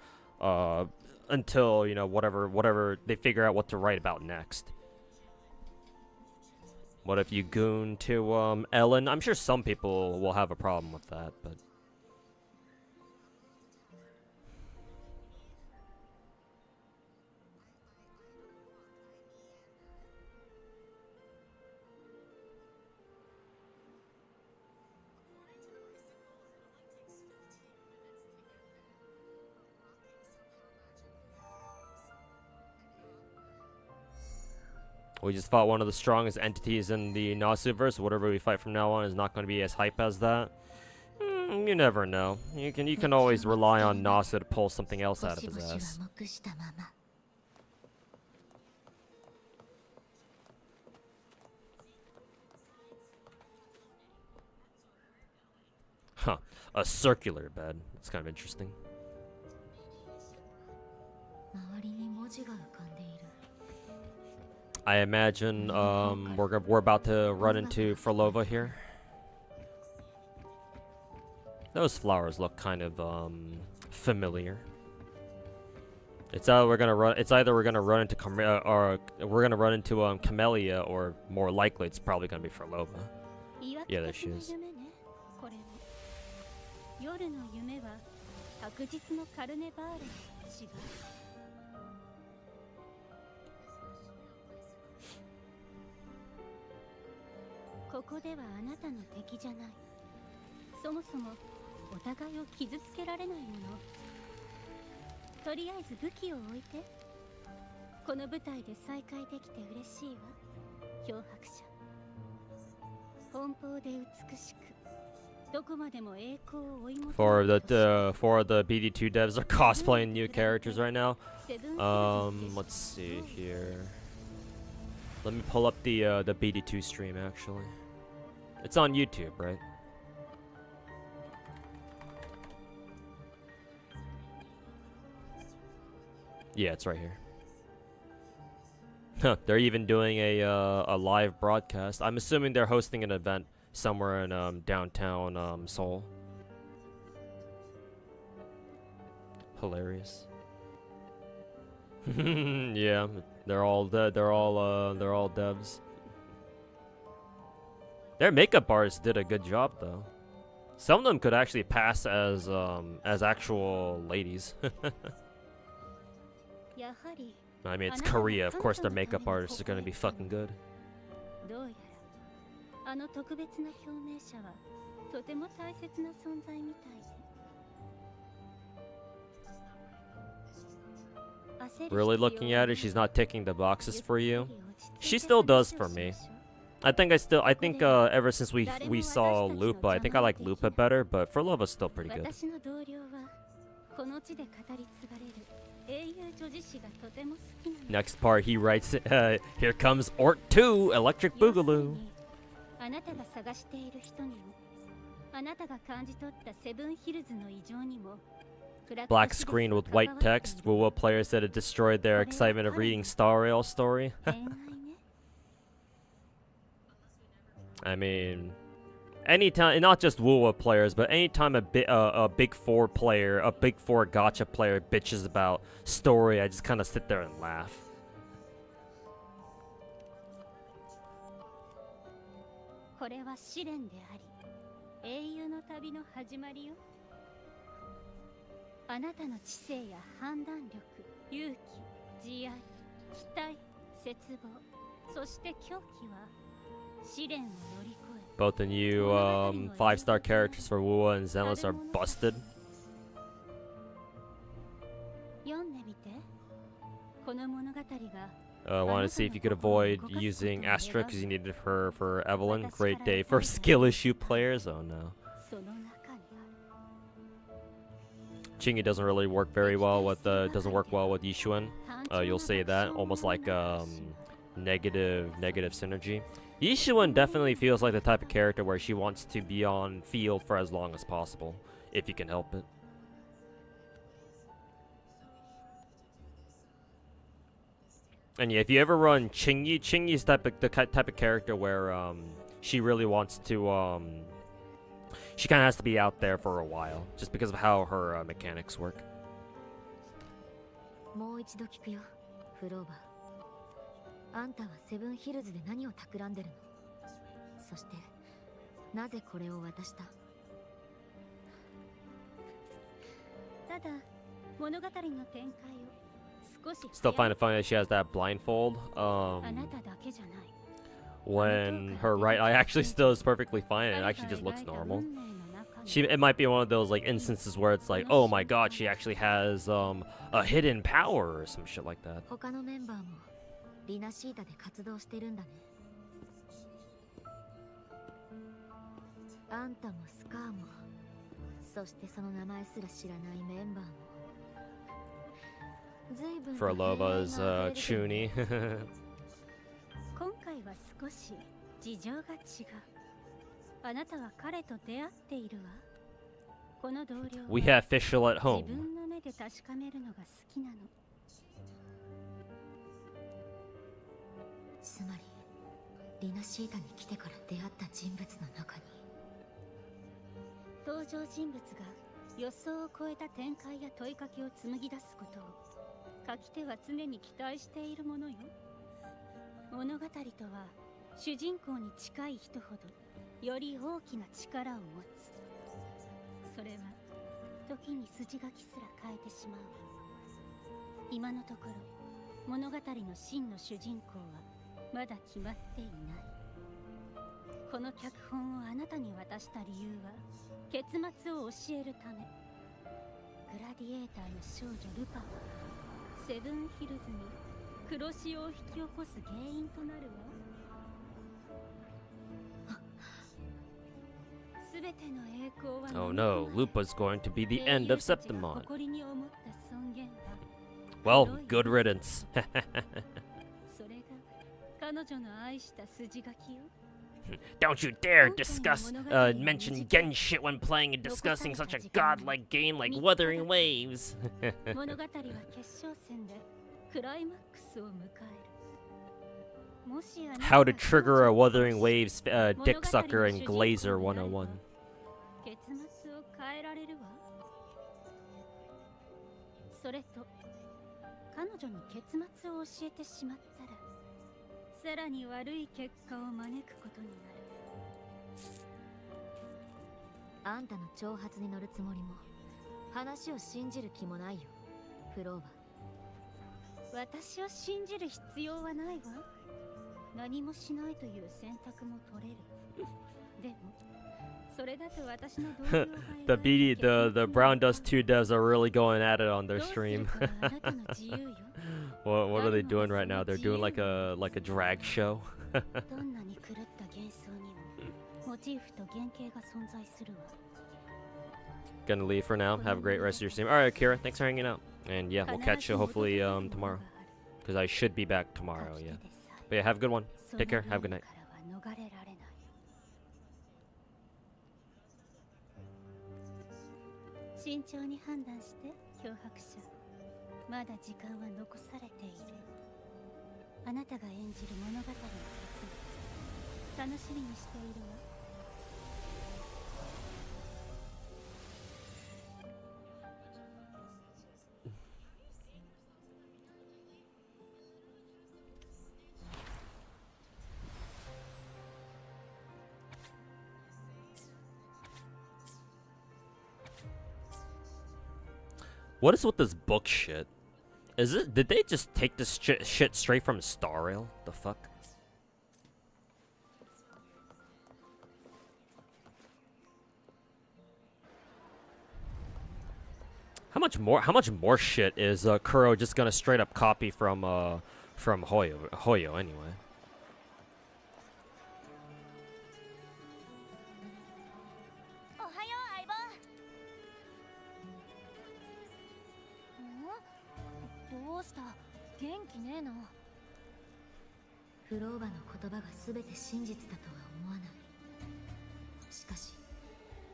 until, you know, whatever they figure out what to write about next. What if you goon to Ellen? I'm sure some people will have a problem with that, but... We just fought one of the strongest entities in the Nasuverse. Whatever we fight from now on is not going to be as hype as that. You never know. You can always rely on Nasu to pull something else out of his ass. Huh. A circular bed. That's kind of interesting. I imagine we're about to run into Frolova here. Those flowers look kind of familiar. It's either we're gonna run into Camellia, or more likely it's probably gonna be Frolova. Yeah, there she is. ここではあなたの敵じゃない。そもそもお互いを傷つけられないもの。とりあえず武器を置いて。この舞台で再会できて嬉しいわ。漂白者。奔放で美しく。どこまでも栄光を追い求める。For the BD2 devs are cosplaying new characters right now. Let's see here. Let me pull up the BD2 stream actually. It's on YouTube, right? Yeah, it's right here. Huh, they're even doing a live broadcast. I'm assuming they're hosting an event somewhere in downtown Seoul. Hilarious. Yeah, they're all devs. Their makeup artists did a good job though. Some of them could actually pass as actual ladies. I mean, it's Korea, of course their makeup artists are gonna be fucking good. Really looking at it, she's not ticking the boxes for you. She still does for me. I think ever since we saw Lupa, I think I like Lupa better, but Frolova's still pretty good. Next part, he writes, here comes Ort 2, Electric Boogaloo. Black screen with white text. Wuwa players said it destroyed their excitement of reading Star Rail story. I mean, anytime, not just Wuwa players, but anytime a Big 4 player, a Big 4 gacha player bitches about story, I just kind of sit there and laugh. Both the new 5-star characters for Wuwa and Zenless are busted. I wanted to see if you could avoid using Astra because you needed her for Evelyn. Great day for skill issue players. Oh no. Chingy doesn't really work very well with doesn't work well with Yishuan. You'll say that almost like negative synergy. Yishuan definitely feels like the type of character where she wants to be on field for as long as possible, if you can help it. And yeah, if you ever run Chingy's the type of character where she really wants to she kind of has to be out there for a while, just because of how her mechanics work. もう一度聞くよ、フローバー。あんたはセブンヒルズで何を企んでるの？そしてなぜこれを渡した？ただ物語の展開を少し Still find it funny that she has that blindfold. あなただけじゃない。 When her right eye actually still is perfectly fine, and it actually just looks normal. It might be one of those like instances where it's like, oh my god, she actually has a hidden power or some shit like that. 他のメンバーもリナシータで活動してるんだね。あんたもスカーも、そしてその名前すら知らないメンバーも。Frolova's Chuni. 今回は少し事情が違う。あなたは彼と出会っているわ。この同僚は We have official at 自 home. 分の目で確かめるのが好きなの。つまりリナシータに来てから出会った人物の中に登場人物が予想を超えた展開や問いかけを紡ぎ出すことを書き手は常に期待しているものよ。物語とは主人公に近い人ほどより大きな力を持つ。それは時に筋書きすら変えてしまう。今のところ物語の真の主人公はまだ決まっていない。この脚本をあなたに渡した理由は結末を教えるため。グラディエーターの少女ルパンはセブンヒルズに黒潮を引き起こす原因となるわ。すべての栄光は Oh no, Lupa's going to be the end of Septimon. 誇りに思った尊厳は Well, good riddance. それが彼女の愛した筋書きよ。 Don't you dare mention Genshin when playing and discussing such a godlike game like Wuthering Waves. 物語は決勝戦でクライマックスを迎える。もしあなた How が to trigger a Wuthering Waves dick sucker in Glazer 101. 結末を変えられるわ。それと彼女に結末を教えてしまったらさらに悪い結果を招くことになる。あんたの挑発に乗るつもりも話を信じる気もないよ、フローバー。私を信じる必要はないわ。何もしないという選択も取れる。でもそれだと私の同僚が the Brown Dust 2 devs are really going at it on their stream. What are they doing right now? They're doing like a drag show. どんなに狂った幻想にもモチーフと原型が存在するわ。 Gonna leave for now. Have a great rest of your stream. Alright, Kira, thanks for hanging out. And yeah, we'll catch you hopefully tomorrow. Because I should be back tomorrow, yeah. But yeah, have a good one. Take care. Have a good night. 慎重に判断して脅迫者。まだ時間は残されている。あなたが演じる物語の結末楽しみにしているわ。 What is with this book shit? Is it? Did they just take this shit straight from Star Rail? The fuck? How much more shit is Kuro just gonna straight up copy from Hoyo anyway? どうした元気ねえな。フローバの言葉が全て真実だとは思わない。しかし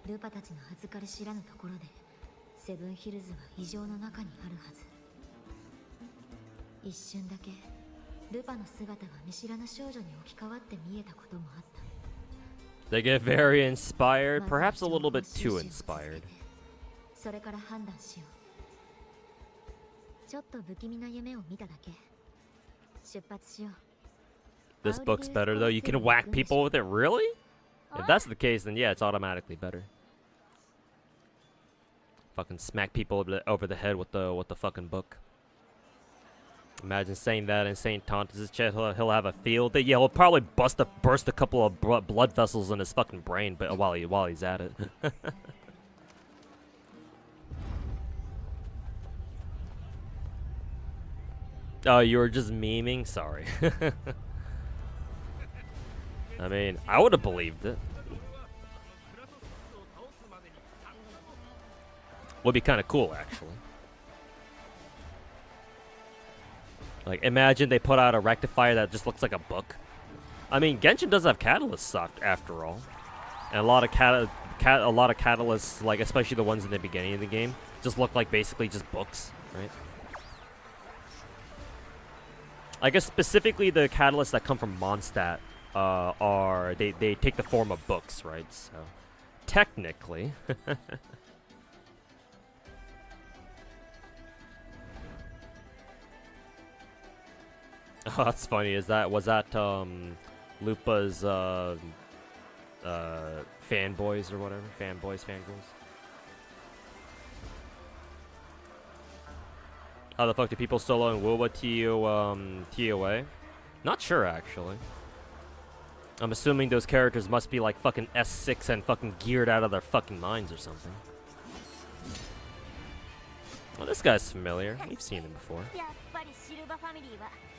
ルパたちの預かり知らぬところでセブンヒルズは異常の中にあるはず。一瞬だけルパの姿が見知らぬ少女に置き換わって見えたこともあった。 They get very inspired, perhaps a little bit too inspired. それから判断しよう。ちょっと不気味な夢を見ただけ。出発しよう。 This book's better though. You can whack people with it, really? If that's the case, then yeah, it's automatically better. Fucking smack people over the head with the fucking book. Imagine saying that in St. Tontus's chest. He'll have a field day. Yeah, he'll probably burst a couple of blood vessels in his fucking brain, but while he's at it. Oh, you were just memeing? Sorry. I mean, I would have believed it. Would be kind of cool, actually. Like, imagine they put out a rectifier that just looks like a book. I mean, Genshin does have catalysts after all, and a lot of catalysts, like especially the ones in the beginning of the game, just look like basically just books, right? I guess specifically the catalysts that come from Mondstadt are they take the form of books, right? So technically. Oh, that's funny. Was that Lupa's fanboys or whatever? Fanboys, fangirls? How the fuck do people solo in Wuwa TOA? Not sure, actually. I'm assuming those characters must be like fucking S6 and fucking geared out of their fucking minds or something. Well, this guy's familiar. We've seen him before.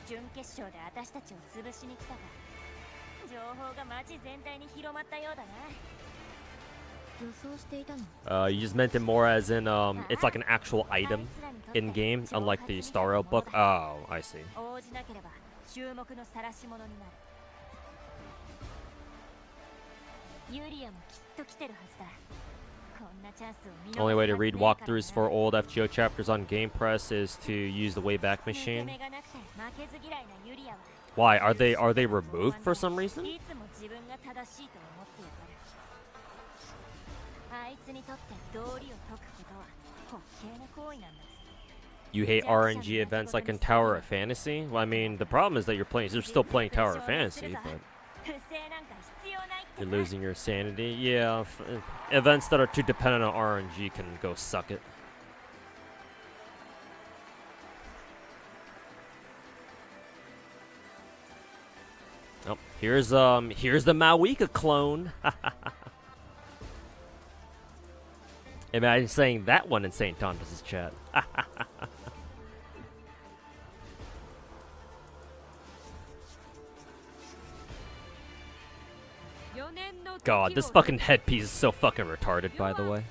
準決勝で私たちを潰しに来たか。情報が街全体に広まったようだな。予想していたの。You just meant it more as in it's like an actual item in game, unlike the Star Rail book. Oh, I see. 応じなければ注目の晒し者になる。ユリアもきっと来てるはずだ。 Only way to read walkthroughs for old FGO chapters on Game Press is to use the Wayback Machine. Why? Are they removed for some reason? You hate RNG events like in Tower of Fantasy? Well, I mean, the problem is that you're still playing Tower of Fantasy, but you're losing your sanity. Yeah, events that are too dependent on RNG can go suck it. Oh, here's the Mawika clone. Imagine saying that one in St. Tontus's chat. God, this fucking headpiece is so fucking retarded, by the way.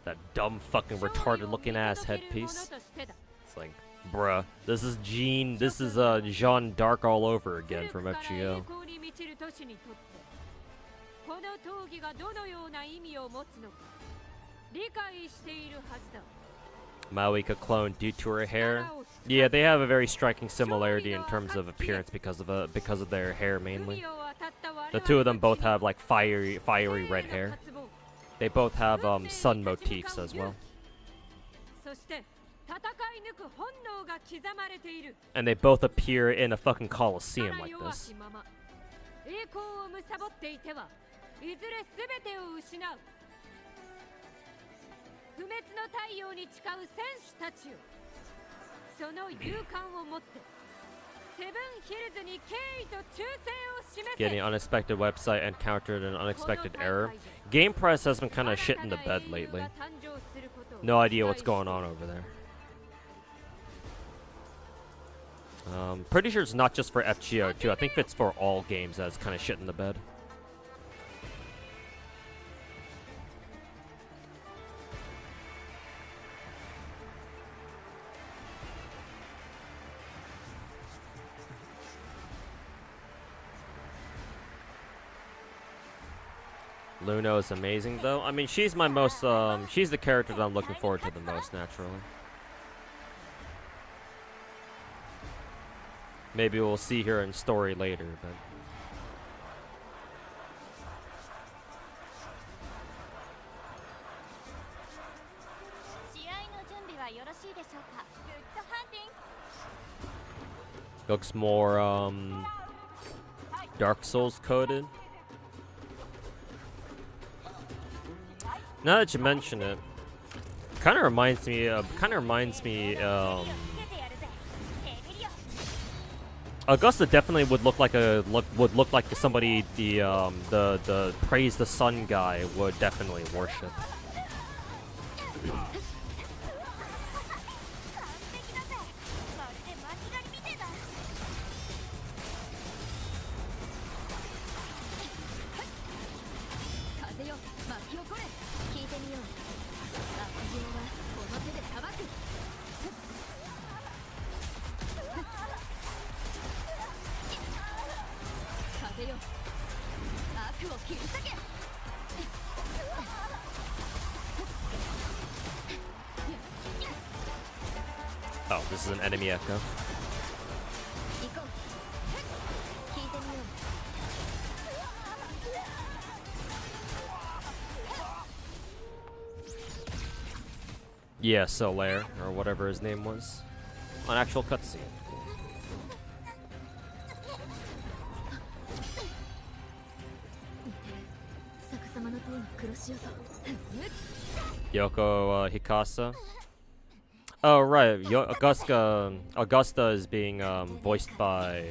That dumb fucking retarded looking ass headpiece. It's like, bruh, this is Jeanne d'Arc all over again from FGO. Mawika clone due to her hair. Yeah, they have a very striking similarity in terms of appearance because of their hair mainly. The two of them both have like fiery red hair. They both have sun motifs as well. And they both appear in a fucking coliseum like this. Getting an unexpected website encountered an unexpected error. Game Press has been kind of shit in the bed lately. No idea what's going on over there. Pretty sure it's not just for FGO too. I think it's for all games that's kind of shit in the bed. Luna is amazing, though. I mean, she's my most, she's the character that I'm looking forward to the most, naturally. Maybe we'll see her in story later, but... Looks more, Dark Souls coded. Now that you mention it, kind of reminds me, Augusta definitely would look like somebody the Praise the Sun guy would definitely worship. Oh, this is an enemy echo. Yeah, Solaire, or whatever his name was. An actual cutscene. Yoko Hikasa. Oh right, Augusta is being voiced by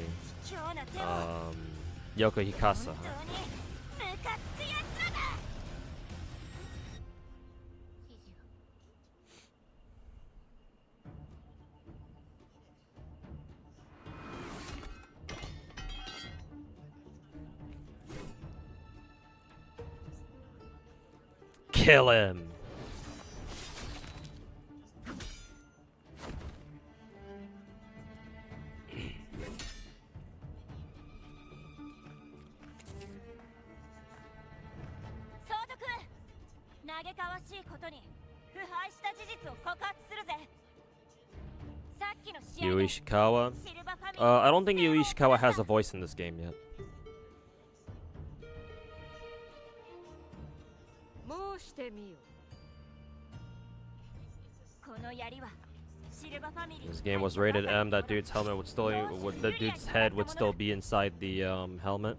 Yoko Hikasa. Huh? Kill him. Yui Ishikawa? I don't think Yui Ishikawa has a voice in this game yet. This game was rated M. That dude's helmet would still, the dude's head would still be inside the helmet.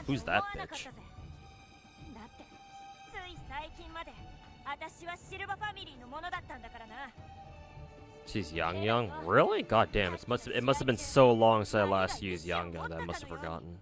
Who's that bitch? She's Yang. Really? God damn! It must have been so long since I last used Yang that I must have forgotten.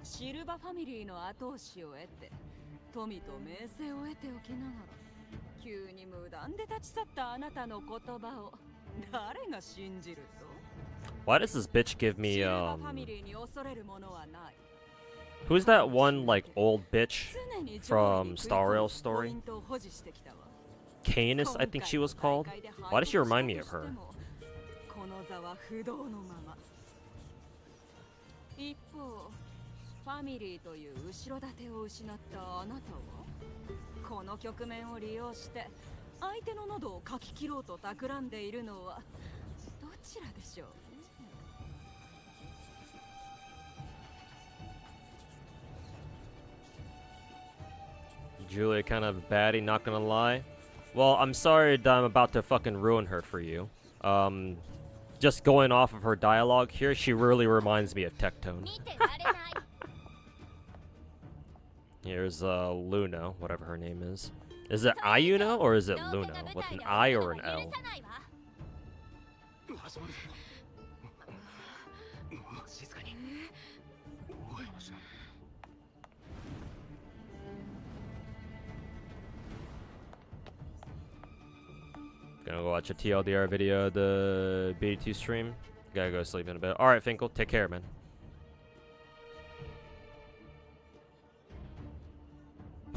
シルバファミリーの後押しを得て富と名声を得ておきながら急に無断で立ち去ったあなたの言葉を誰が信じると Why does this bitch give me Who's that one like old bitch from Star Rail's story? Canis, I think she was called. Why does she remind me of her? 一方ファミリーという後ろ盾を失ったあなたはこの局面を利用して相手の喉をかき切ろうと企んでいるのはどちらでしょう Julia kind of baddie, not gonna lie. Well, I'm sorry that I'm about to fucking ruin her for you. Just going off of her dialogue here, she really reminds me of Tectone. Here's Luna, whatever her name is. Is it Ayuno or is it Luna? With an I or an L? Gonna go watch a TLDR video of the BD2 stream. Gotta go sleep in a bit. Alright, Finkel, take care, man.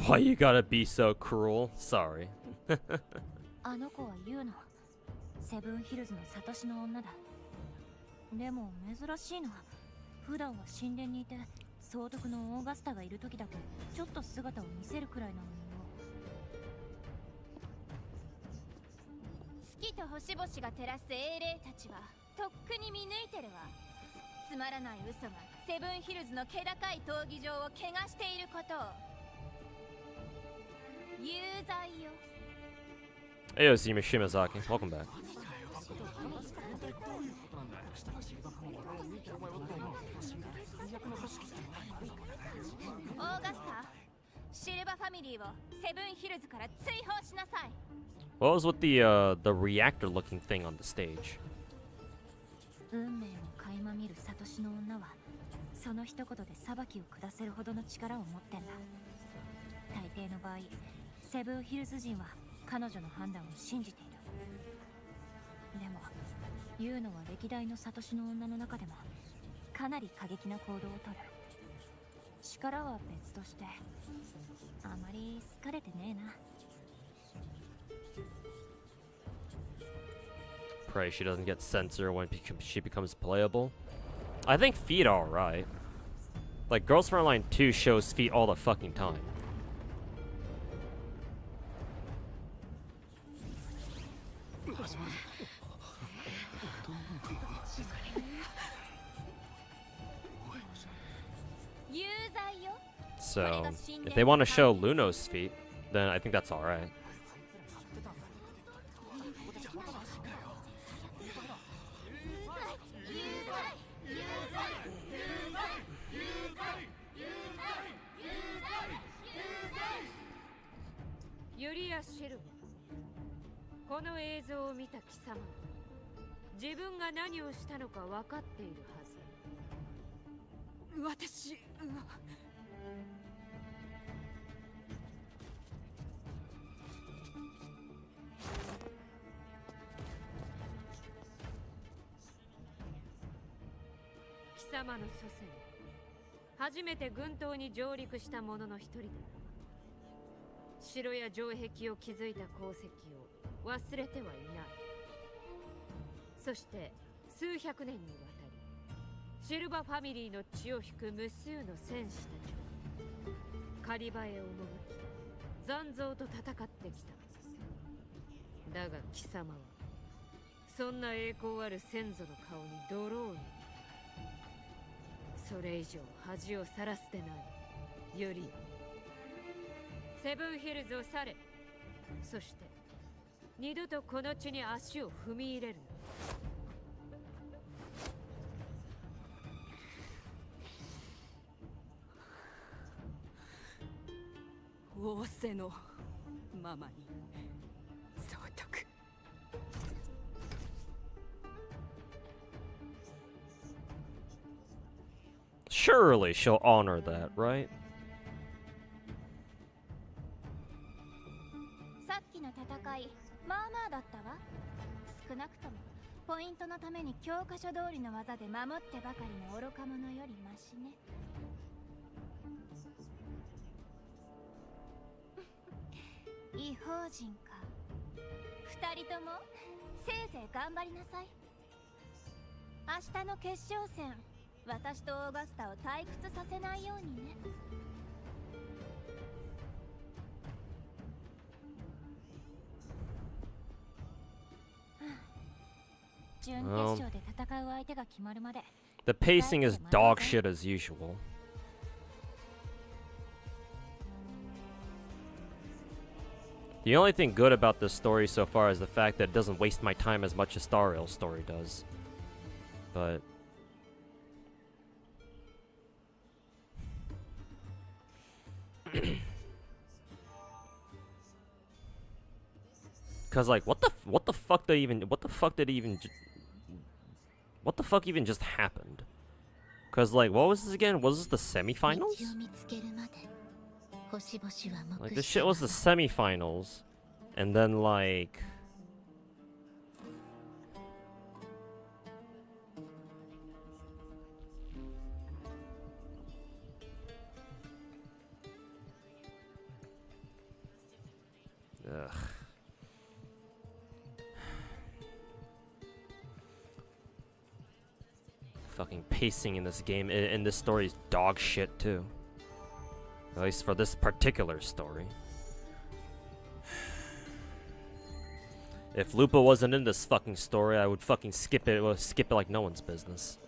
Why you gotta be so cruel? Sorry. あの子はユウのセブンヒルズのサトシの女だ。でも珍しいのは普段は神殿にいて総督のオーガスタがいる時だけちょっと姿を見せるくらいなのによ。月と星々が照らす英霊たちはとっくに見抜いてるわ。つまらない嘘がセブンヒルズの気高い闘技場を汚していることを。有罪よ。Hey, Osima Shimazaki. Welcome back. オーガスタ、シルバファミリーをセブンヒルズから追放しなさい。What was with the reactor-looking thing on the stage? 運命を垣間見るサトシの女はその一言で裁きを下せるほどの力を持ってんだ。大抵の場合セブンヒルズ人は彼女の判断を信じている。でもユウノは歴代のサトシの女の中でもかなり過激な行動をとる。力は別としてあまり好かれてねえな。Pray she doesn't get censored when she becomes playable. I think feet are alright. Like, Girls Frontline 2 shows feet all the fucking time. So, if they want to show Luno's feet, then I think that's alright. ユリア・シルバ、この映像を見た貴様、自分が何をしたのか分かっているはず。私は貴様の祖先、初めて軍島に上陸した者の一人だ。城や城壁を築いた功績を忘れてはいない。そして数百年にわたりシルバファミリーの血を引く無数の戦士たちは狩り場へ赴き残像と戦ってきた。だが貴様はそんな栄光ある先祖の顔に泥を塗る。それ以上恥をさらすでない。よりセブンヒルズを去れ。そして二度とこの地に足を踏み入れるな。仰せのままに総督。Surely she'll honor that, right? さっきの戦い、まあまあだったわ。少なくともポイントのために教科書通りの技で守ってばかりの愚か者よりマシね。異邦人か。二人ともせいぜい頑張りなさい。明日の決勝戦、私とオーガスタを退屈させないようにね。準決勝で戦う相手が決まるまで。The pacing is dog shit as usual. The only thing good about this story so far is the fact that it doesn't waste my time as much as Star Rail's story does. But cause like what the fuck even just happened? Cause like what was this again? Was this the semifinals? Like this shit was the semifinals, and then like Ugh. Fucking pacing in this game, in this story, is dog shit too. At least for this particular story. If Lupa wasn't in this fucking story, I would fucking skip it like no one's business.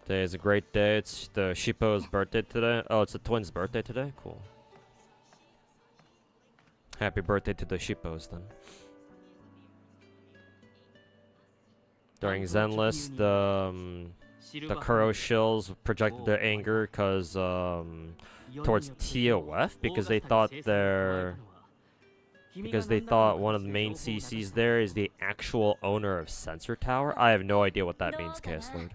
Today is a great day. It's the Shippo's birthday today. Oh, it's the twins' birthday today? Cool. Happy birthday to the Shippos then. During Zenless, the Kuro shills projected their anger towards TOF because they thought one of the main CCs there is the actual owner of Sensor Tower. I have no idea what that means, Chaos Lord.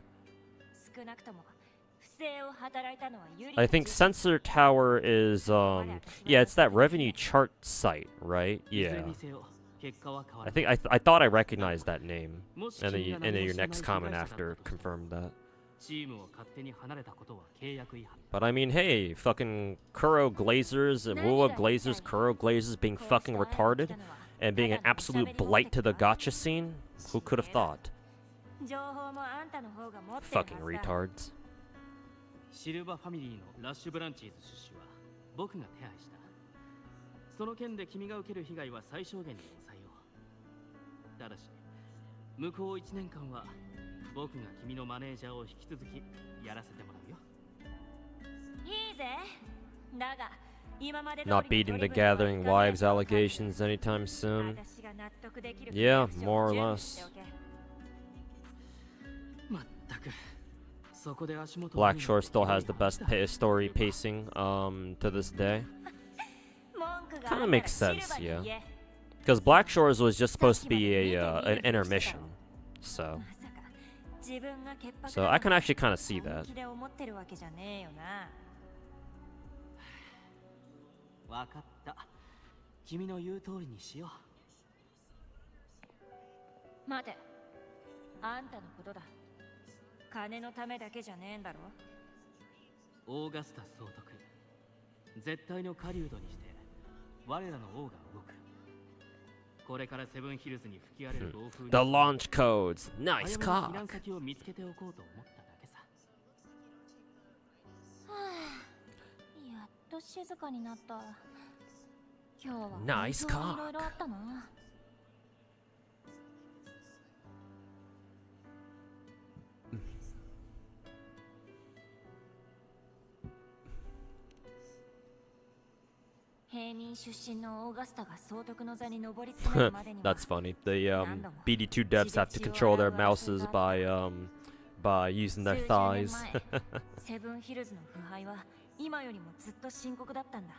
I think Sensor Tower is yeah, it's that revenue chart site, right? Yeah. I thought I recognized that name, and then your next comment after confirmed that. But I mean, hey, fucking Kuro Glazers and Wuwa Glazers, Kuro Glazers being fucking retarded and being an absolute blight to the gacha scene. Who could have thought? Fucking retards. シルバーファミリーのラッシュブランチーズ出資は僕が手配した。その件で君が受ける被害は最小限に抑えよう。ただし、向こう1年間は僕が君のマネージャーを引き続きやらせてもらうよ。いいぜ。だが、今まで Not beating the Gathering Wives allegations anytime soon. Yeah, more or less. Blackshore still has the best story pacing to this day. Kind of makes sense, yeah. Because Blackshore's was just supposed to be an intermission, so I can actually kind of see that. わかった。君の言う通りにしよう。待て。あんたのことだ。金のためだけじゃねえんだろ。オーガスタ総督。絶対の狩人にして我らの王が動く。これからセブンヒルズに吹き荒れる暴風に The launch codes. Nice cock. 避難先を見つけておこうと思っただけさ。やっと静かになった。今日は Nice cock. いろいろあったな。That's funny. The BD2 devs have to control their mouses by using their thighs. セブンヒルズの腐敗は今よりもずっと深刻だったんだ。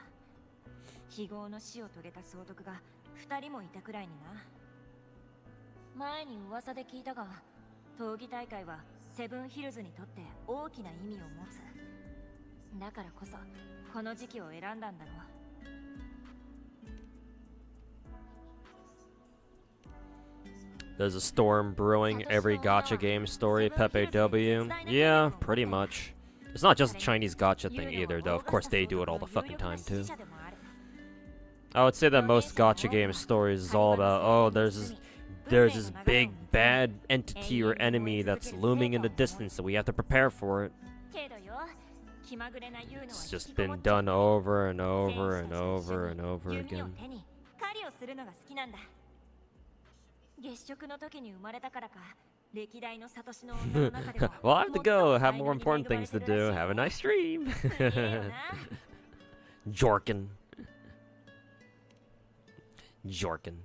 非業の死を遂げた総督が2人もいたくらいにな。前に噂で聞いたが、闘技大会はセブンヒルズにとって大きな意味を持つ。だからこそこの時期を選んだんだろう。There's a storm brewing every gacha game story, Pepe W. Yeah, pretty much. It's not just a Chinese gacha thing either, though. Of course, they do it all the fucking time, too. I would say that most gacha game stories is all about, oh, there's this big, bad entity or enemy that's looming in the distance, so we have to prepare for it. It's just been done over and over and over and over again. Well, I have to go. I have more important things to do. Have a nice stream. Jorkin. Jorkin.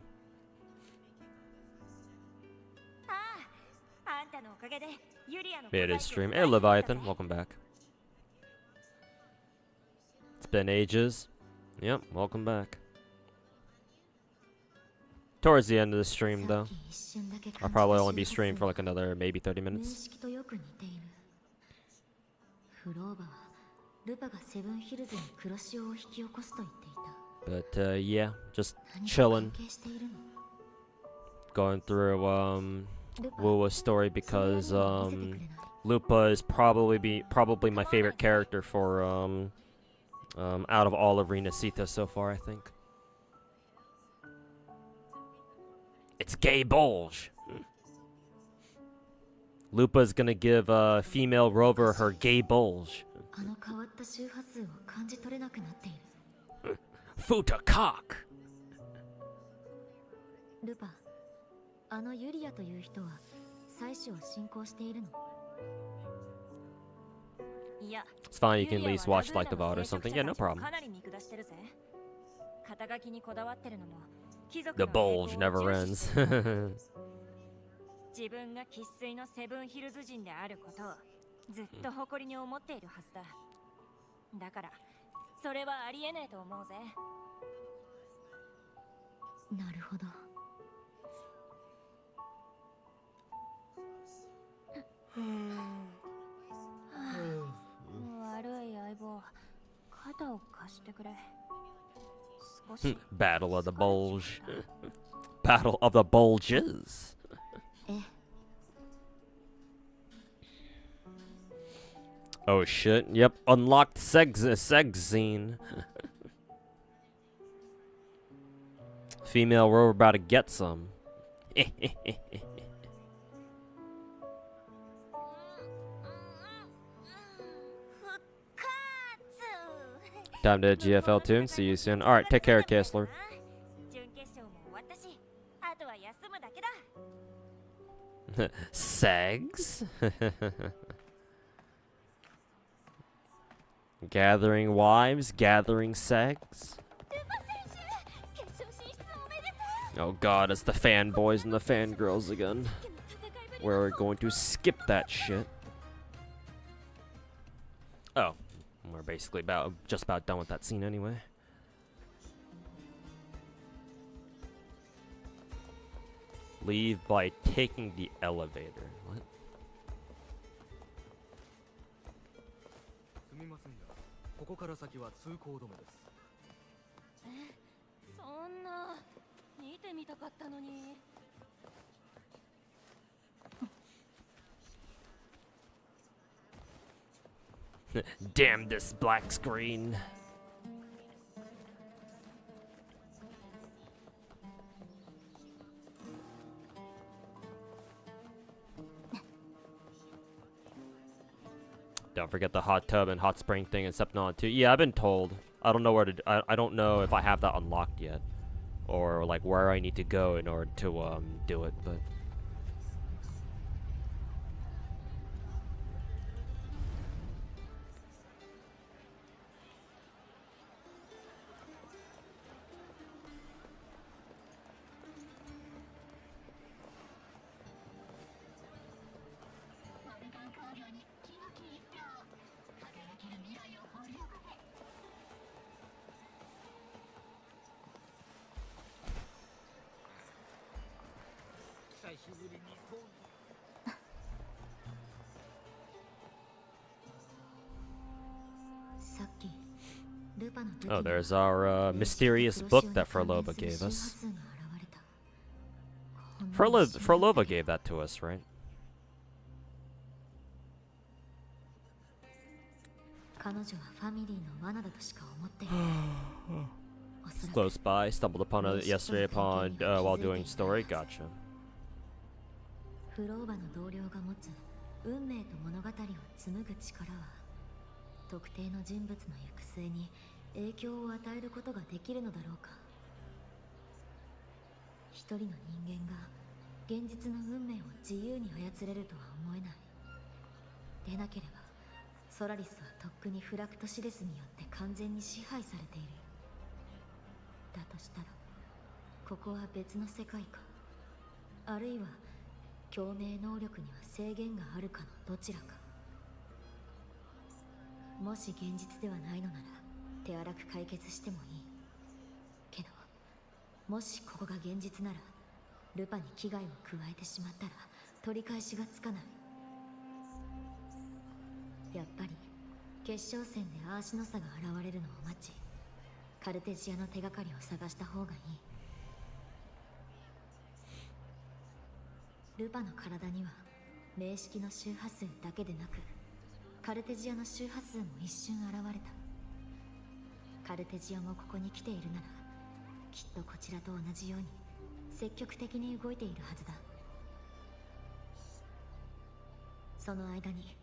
Made a stream. Hey, Leviathan. Welcome back. It's been ages. Yep, welcome back. Towards the end of the stream, though. I'll probably only be streaming for like another maybe 30 minutes. But yeah, just chilling. Going through Wuwa story because Lupa is probably my favorite character for out of all of Renacita so far, I think. It's gay bulge. Lupa's gonna give female Rover her gay bulge. Futa cock. ルパ、あのユリアという人は妻子を信仰しているの？いや、 It's fine, you can at least watch like the VOD or something. Yeah, no problem. かなり見下してるぜ。肩書きにこだわってるのも貴族 The の bulge 栄光 never を重視 ends. してる自分が生粋のセブンヒルズ人であることをずっと誇りに思っているはずだ。だからそれはありえねえと思うぜ。なるほど。悪い相棒、肩を貸してくれ。少し Battle of the bulge. Battle of the bulges. Oh shit, yep, unlocked sex scene. Female rover about to get some. Time to GFL tune. See you soon. Alright, take care, Kessler. 準決勝も終わったし、あとは休むだけだ。Segs? Gathering wives, gathering segs. Oh god, it's the fanboys and the fangirls again. We're going to skip that shit. Oh, we're basically just about done with that scene anyway. Leave by taking the elevator. What? すみませんが、ここから先は通行止めです。そんな、見てみたかったのに。Damn this black screen. Don't forget the hot tub and hot spring thing and Sepnon too. Yeah, I've been told. I don't know where to. I don't know if I have that unlocked yet, or like where I need to go in order to do it. But oh, there's our mysterious book that Frolova gave us. Frolova gave that to us, right? It's close by. Stumbled upon it yesterday while doing story. Gotcha. フローバの同僚が持つ運命と物語を紡ぐ力は特定の人物の行く末に影響を与えることができるのだろうか。一人の人間が現実の運命を自由に操れるとは思えない。でなければソラリスはとっくにフラクトシデスによって完全に支配されている。だとしたらここは別の世界か、あるいは共鳴能力には制限があるかのどちらか。もし現実ではないのなら手荒く解決してもいいけど、もしここが現実ならルパに危害を加えてしまったら取り返しがつかない。やっぱり決勝戦でアーシノサが現れるのを待ち、カルテジアの手がかりを探した方がいい。ルパの体には霊式の周波数だけでなくカルテジアの周波数も一瞬現れた。カルテジアもここに来ているならきっとこちらと同じように積極的に動いているはずだ。その間に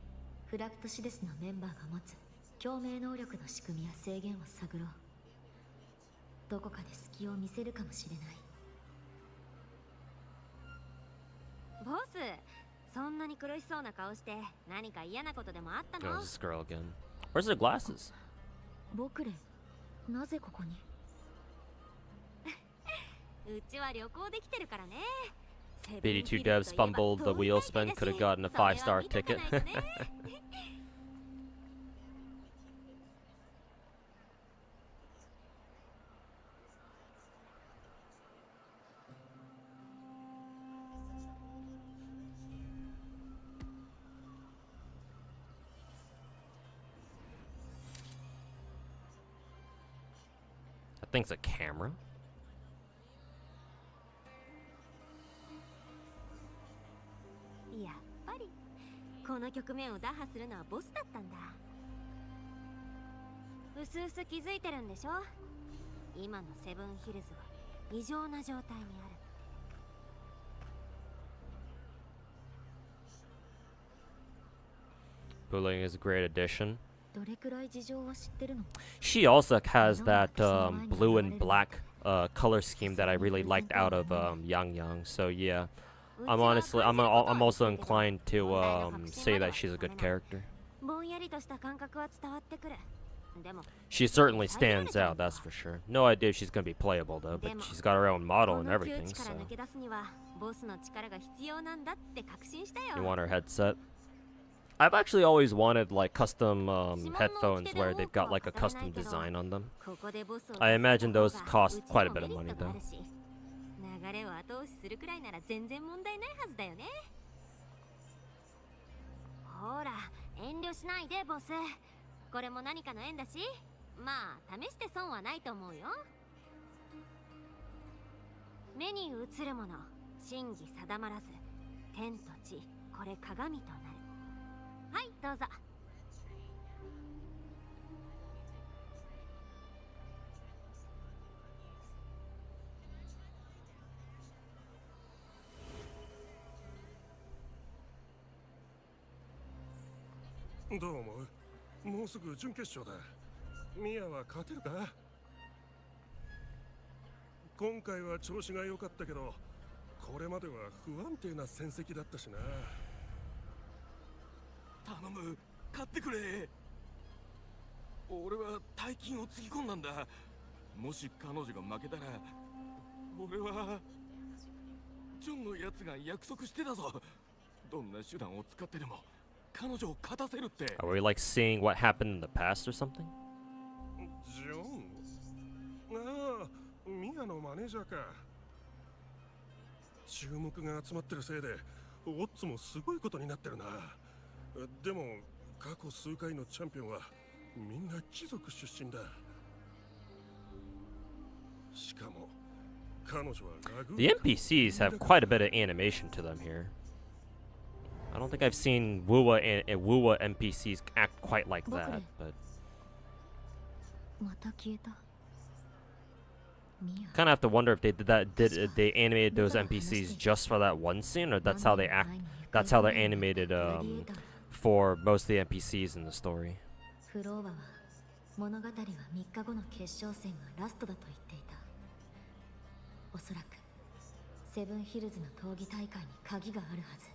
フラクトシデスのメンバーが持つ共鳴能力の仕組みや制限を探ろう。どこかで隙を見せるかもしれない。ボス、そんなに苦しそうな顔して何か嫌なことでもあったの？ Oh, this girl again. Where's their glasses? 僕れ、なぜここに？うちは旅行できてるからね。BD2 devs fumbled the wheel spin, could have gotten a 5-star ticket. I think it's a camera. やっぱりこの局面を打破するのはボスだったんだ。うすうす気づいてるんでしょ。今のセブンヒルズは異常な状態にある。Bullying is a great addition. どれくらい事情は知ってるの？ She also has that blue and black color scheme that I really liked out of Yang Yang. So yeah, I'm also inclined to say that she's a good character. ぼんやりとした感覚は伝わってくる。でも She certainly stands out, that's for sure. No idea if she's gonna be playable though, but she's got her own model and everything. So you want her headset? I've actually always wanted like custom headphones where they've got like a custom design on them. I imagine those cost quite a bit of money though. 流れを後押しするくらいなら全然問題ないはずだよね。ほら、遠慮しないでボス。これも何かの縁だし、まあ試して損はないと思うよ。目に映るもの、真偽定まらず、天と地、これ鏡となる。はい、どうぞ。どう思う？もうすぐ準決勝だ。ミアは勝てるか？今回は調子が良かったけど、これまでは不安定な戦績だったしな。頼む、勝ってくれ。俺は大金をつぎ込んだんだ。もし彼女が負けたら、俺はジョンのやつが約束してたぞ。どんな手段を使ってでも彼女を勝たせるって。 Are we like seeing what happened in the past or something? ジョン？ああ、ミアのマネージャーか。注目が集まってるせいでオッズもすごいことになってるな。でも過去数回のチャンピオンはみんな貴族出身だ。しかも彼女はラグ The NPCs have quite a bit of animation to them here. I don't think I've seen Wuwa and Wuwa NPCs act quite like that, but kind of have to wonder if they did that. Did they animated those NPCs just for that one scene, or that's how they act? That's how they're animated for most of the NPCs in the story. フローバは物語は3日後の決勝戦がラストだと言っていた。おそらくセブンヒルズの闘技大会に鍵があるはず。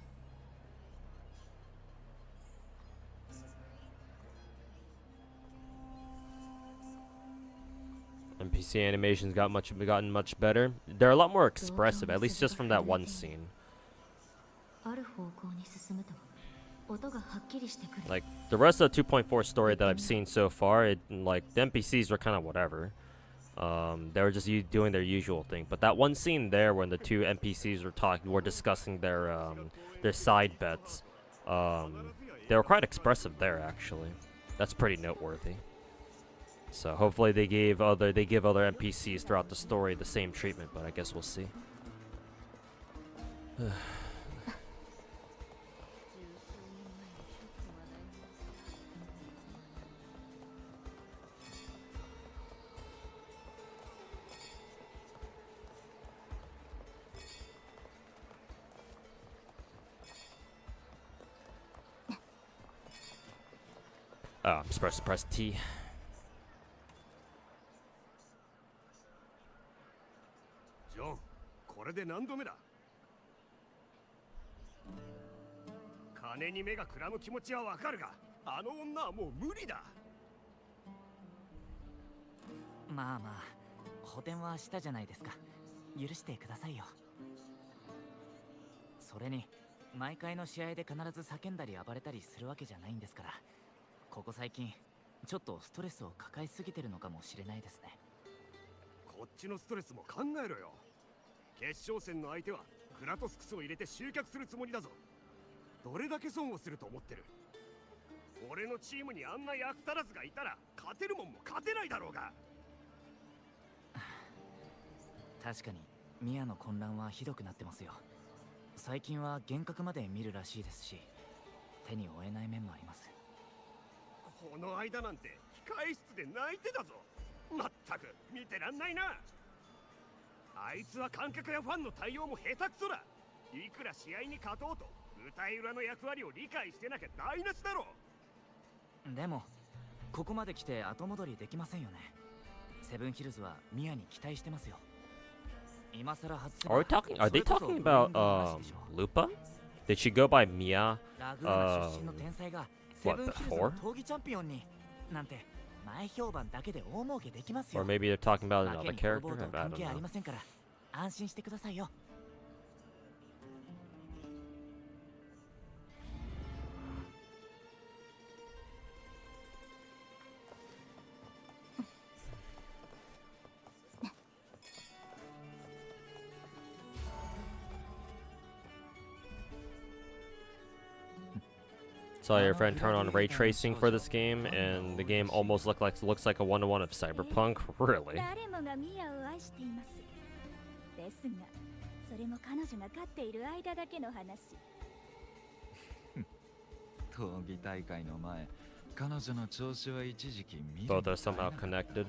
NPC animations gotten much better. They're a lot more expressive, at least just from that one scene. Like the rest of the 2.4 story that I've seen so far, like the NPCs were kind of whatever. They were just doing their usual thing. But that one scene there, when the two NPCs were discussing their side bets, they were quite expressive there actually. That's pretty noteworthy. So hopefully they give other NPCs throughout the story the same treatment, but I guess we'll see. Oh, I'm supposed to press T. ジョン、これで何度目だ。金に目がくらむ気持ちはわかるが、あの女はもう無理だ。まあまあ、補填はしたじゃないですか。許してくださいよ。それに毎回の試合で必ず叫んだり暴れたりするわけじゃないんですから、ここ最近ちょっとストレスを抱えすぎてるのかもしれないですね。こっちのストレスも考えろよ。決勝戦の相手はクラトスクスを入れて集客するつもりだぞ。どれだけ損をすると思ってる。俺のチームにあんな役足らずがいたら勝てるもんも勝てないだろうが。確かにミアの混乱はひどくなってますよ。最近は幻覚まで見るらしいですし、手に負えない面もあります。この間なんて控室で泣いてたぞ。まったく見てらんないな。あいつは観客やファンの対応も下手くそだ。いくら試合に勝とうと舞台裏の役割を理解してなきゃ台無しだろ。でもここまで来て後戻りできませんよね。セブンヒルズはミアに期待してますよ。今更外せば Are they talking about Lupa? Did she go by Mia? ラグーナ出身の天才がセ What ブンヒルズの before? 闘技チャンピオンになんて前評判だけで大儲けできますよ。 Or maybe they're talking about 負け another に character? 滅ぼうと I 関 don't 係あり know. ませんから安心してくださいよ。Saw your friend turn on ray tracing for this game, and the game almost looks like a one-to-one of Cyberpunk. Really? 誰もがミアを愛しています。ですが、それも彼女が飼っている間だけの話。闘技大会の前、彼女の調子は一時期見る Both are somehow connected.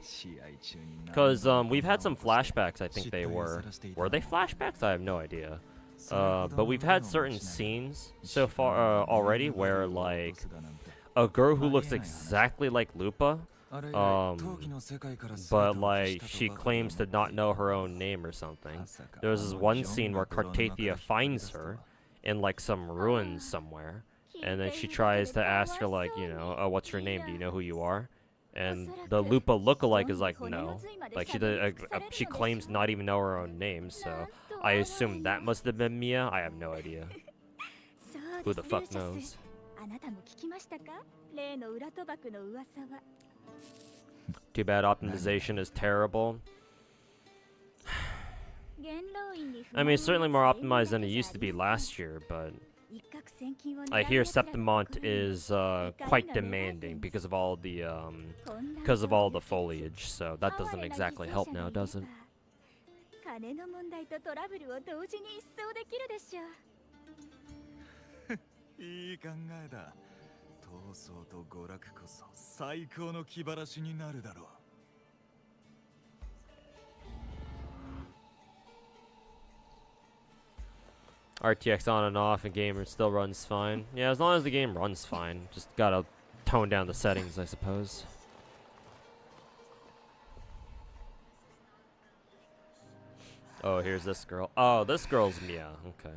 試合中に Because we've had some flashbacks. I think they were. Were they flashbacks? I have no idea. But we've had certain scenes so far already where like a girl who looks exactly like Lupa, but like she claims to not know her own name or something. There was this one scene where Cartathia finds her in like some ruins somewhere, and then she tries to ask her like, you know, oh, what's your name? Do you know who you are? And the Lupa lookalike is like, no. Like she claims not even know her own name, so I assume that must have been Mia. I have no idea. Who the fuck knows? あなたも聞きましたか？例の裏賭博の噂は。Too bad optimization is terrible. I mean, it's certainly more optimized than it used to be last year, but I hear Septimont is quite demanding because of all the foliage, so that doesn't exactly help now, does it? 金の問題とトラブルを同時に一掃できるでしょう。いい考えだ。闘争と娯楽こそ最高の気晴らしになるだろう。RTX on and off, and game still runs fine. Yeah, as long as the game runs fine. Just gotta tone down the settings, I suppose. Oh, here's this girl. Oh, this girl's Mia. Okay.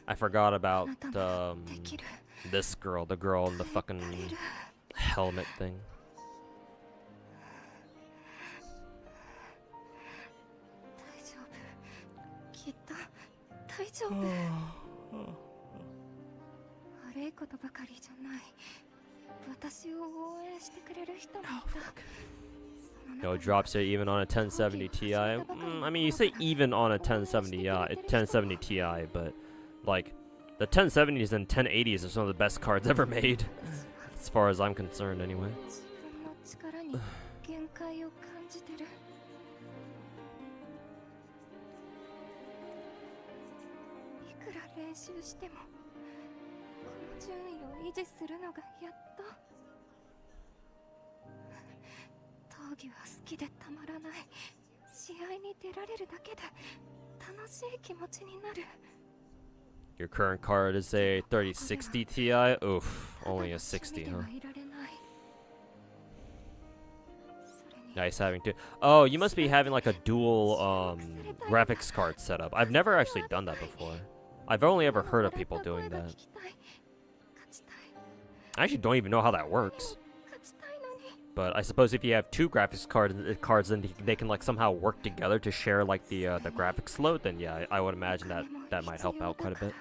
I forgot about this girl, the girl in the fucking helmet thing. 大丈夫。悪いことばかりじゃない。私を応援してくれる人もいた。 No drops here even on a 1070 Ti. I mean, you say even on a 1070 Ti, but like the 1070s and 1080s are some of the best cards ever made, as far as I'm concerned, anyway. 練習してもこの順位を維持するのがやっと。闘技は好きでたまらない。試合に出られるだけで楽しい気持ちになる。Your current card is a 3060 Ti? Oof, only a 60, huh? Nice having to. Oh, you must be having like a dual graphics card setup. I've never actually done that before. I've only ever heard of people doing that. I actually don't even know how that works. But I suppose if you have two graphics cards, then they can like somehow work together to share like the graphics load. Then yeah, I would imagine that might help out quite a bit.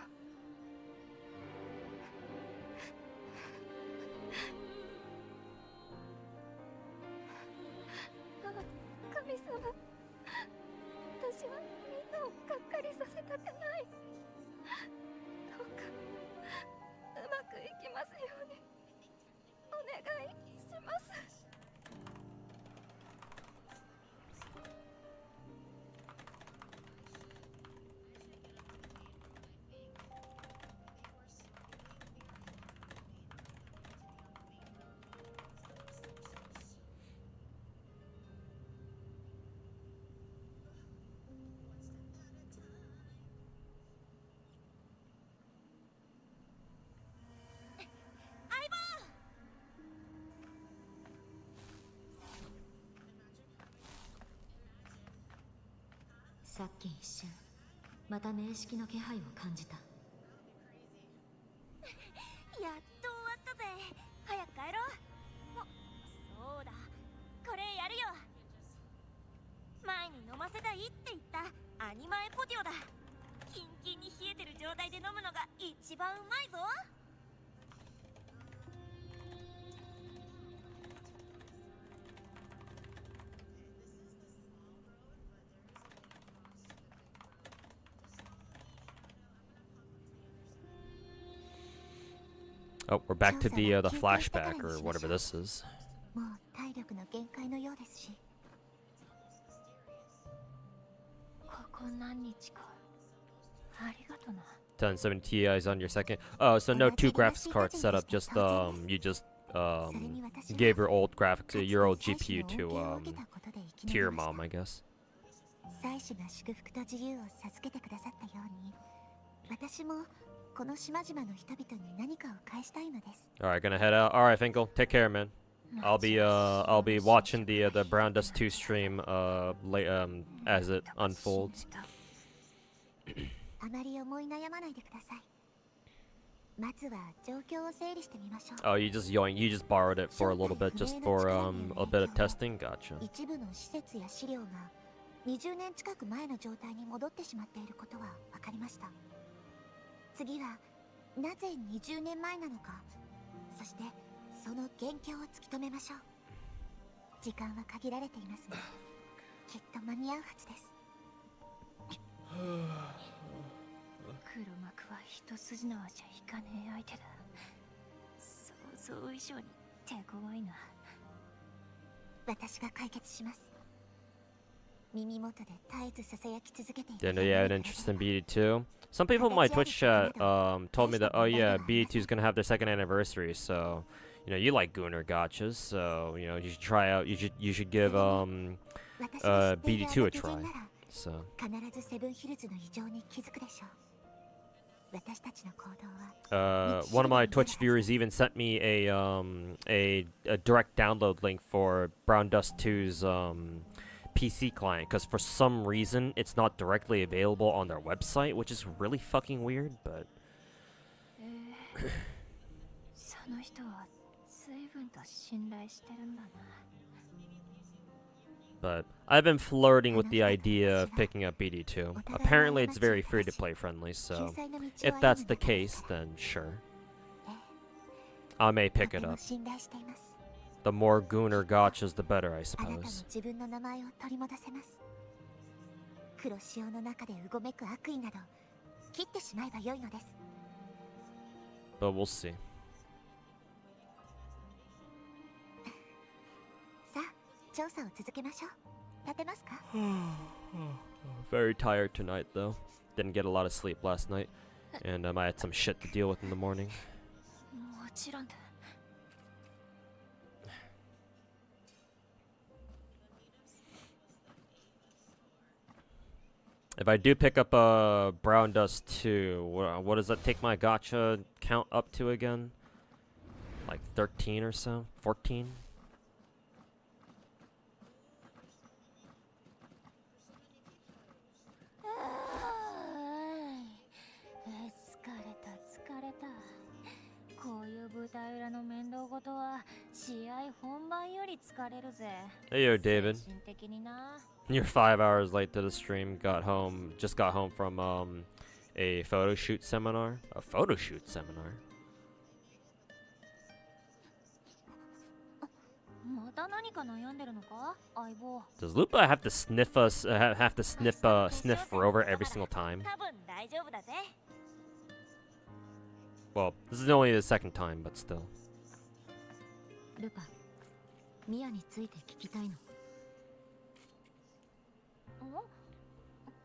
さっき一瞬また面識の気配を感じた。やっと終わったぜ。早く帰ろう。そうだ、これやるよ。前に飲ませたいって言ったアニマエポティオだ。キンキンに冷えてる状態で飲むのが一番うまいぞ。Oh, we're back to the flashback or whatever this is. もう体力の限界のようですし。ここ何日かありがとな。 1070 Ti's on your second. Oh, so no two graphics cards set up. Just you just gave your old GPU to your mom, I guess. 祭司が祝福と自由を授けてくださったように、私もこの島々の人々に何かを返したいのです。 All right, gonna head out. All right, Finkel, take care, man. I'll be watching the Brown Dust 2 stream as it unfolds. あまり思い悩まないでください。まずは状況を整理してみましょう。 Oh, you just borrowed it for a little bit, just for a bit of testing. Gotcha. 一部の施設や資料が20年近く前の状態に戻ってしまっていることは分かりました。次はなぜ20年前なのか、そしてその元凶を突き止めましょう。時間は限られていますが、きっと間に合うはずです。黒幕は一筋縄じゃいかねえ相手だ。想像以上に手強いな。私が解決します。耳元で絶えずささやき続けてい Didn't know you had an interest in BD2. Some people in my Twitch chat told me that, oh yeah, BD2 is gonna have their second anniversary, so you know you like Gooner gachas, so you know you should try out. You should give BD2 a try. So. 必ずセブンヒルズの異常に気づくでしょう。私たちの行動は one of my Twitch viewers even sent me a direct download link for Brown Dust 2's PC client, because for some reason it's not directly available on their website, which is really fucking weird, but その人は随分と信頼してるんだな。 But I've been flirting with the idea of picking up BD2. Apparently it's very free to play friendly, so if that's the case, then sure. I may pick it up. The more Gooner gachas, the better, I suppose. 自分の名前を取り戻せます。黒潮の中でうごめく悪意など切ってしまえば良いのです。 But we'll see. さあ、調査を続けましょう。立てますか？ Very tired tonight, though. Didn't get a lot of sleep last night, and I had some shit to deal with in the morning. もちろんだ。 I If I do pick up Brown Dust 2, what does that take my gacha count up to again? Like 13 or so? 14? こういう舞台裏の面倒事は試合本番より疲れるぜ。 Hey yo, David. 精神的にな。 You're 5 hours late to the stream. Just got home from a photo shoot seminar. A photo shoot seminar. また何か悩んでるのか、相棒。 Does Lupa have to sniff sniff Rover every single time? 多分大丈夫だぜ。 Well, this is only the second time, but still. ルパ、ミアについて聞きたいの。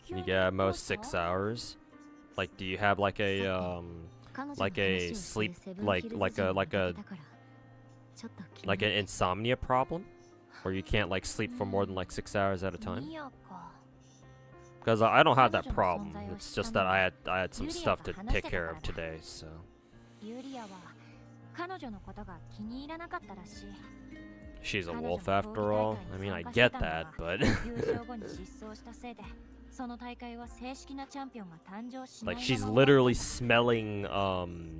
You get at most 6 hours. Like, do you have like a sleep like an insomnia problem, where you can't like sleep for more than like 6 hours at a time? Because I don't have that problem. It's just that I had some stuff to take care of today, so. ユリアは彼女のことが気に入らなかったらしい。 She's a wolf after all. I mean, I get that, but 優勝後に失踪したせいで、その大会は正式なチャンピオンが誕生しない。 like she's literally smelling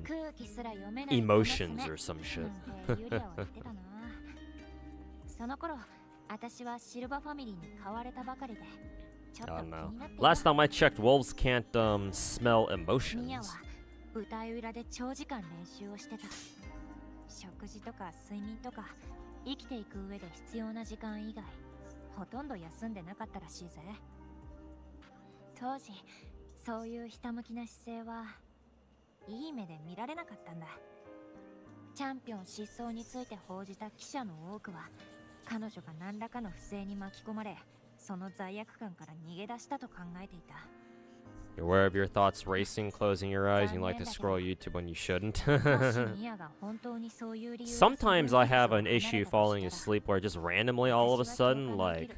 空気すら読めない emotions or some shit. ユリアは言ってたな。その頃、私はシルバーファミリーに買われたばかりで、ちょっと I 気 don't know. になっていた。 Last time I checked, wolves can't smell ミア emotions. は舞台裏で長時間練習をしてた。食事とか睡眠とか生きていく上で必要な時間以外ほとんど休んでなかったらしいぜ。当時そういうひたむきな姿勢はいい目で見られなかったんだ。チャンピオン失踪について報じた記者の多くは彼女が何らかの不正に巻き込まれ、その罪悪感から逃げ出したと考えていた。 You're aware of your thoughts racing, closing your eyes, and you like to scroll YouTube when you shouldn't. Sometimes I have an issue falling asleep where just randomly all of a sudden, like,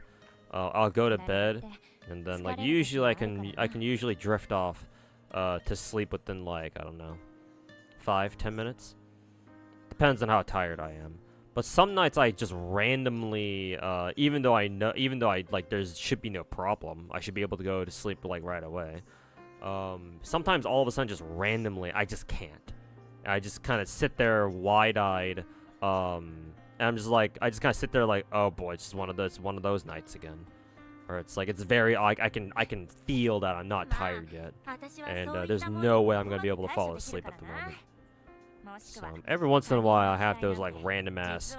I'll go to bed, and then like usually I can usually drift off to sleep within like, I don't know, 5-10 minutes. Depends on how tired I am. But some nights I just randomly, even though I like there should be no problem, I should be able to go to sleep like right away. Sometimes all of a sudden just randomly I just can't. I just kind of sit there wide-eyed, and I'm just like I just kind of sit there like, oh boy, it's just one of those nights again. Or it's like it's very I can feel that I'm not tired yet, and there's no way I'm gonna be able to fall asleep at the moment. So every once in a while I have those like random ass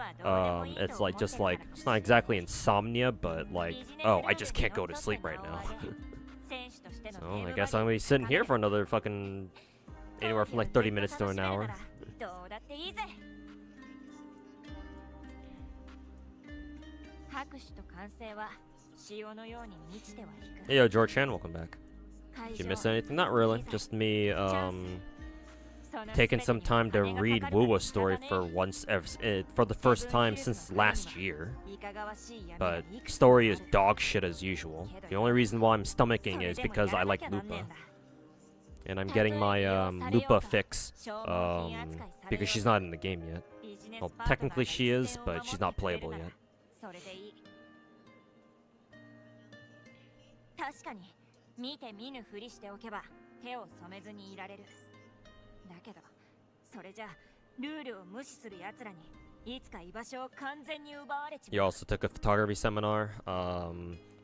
it's like just like it's not exactly insomnia, but like, oh, I just can't go to sleep right now. So I guess I'm gonna be sitting here for another fucking anywhere from like 30 minutes to an hour. Hey yo, George Chan, welcome back. Did you miss anything? Not really, just me taking some time to read Wuwa's story for for the first time since last year. But story is dog shit as usual. The only reason why I'm stomaching it is because I like Lupa. And I'm getting my Lupa fix because she's not in the game yet. Well, technically she is, but she's not playable yet. 確かに見て見ぬふりしておけば手を染めずにいられる。だけどそれじゃルールを無視する奴らにいつか居場所を完全に奪われちまう。 You also took a photography seminar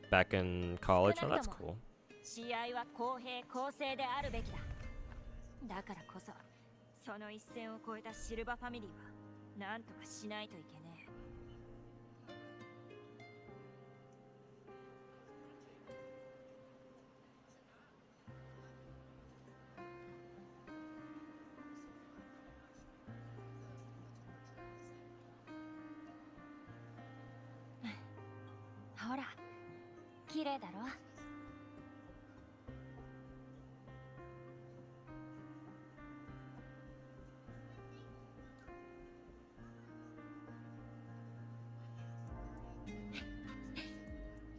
back in college. Oh, that's cool. 試合は公平公正であるべきだ。だからこそその一線を越えたシルバーファミリーは何とかしないといけねえ。 ほら、綺麗だろ。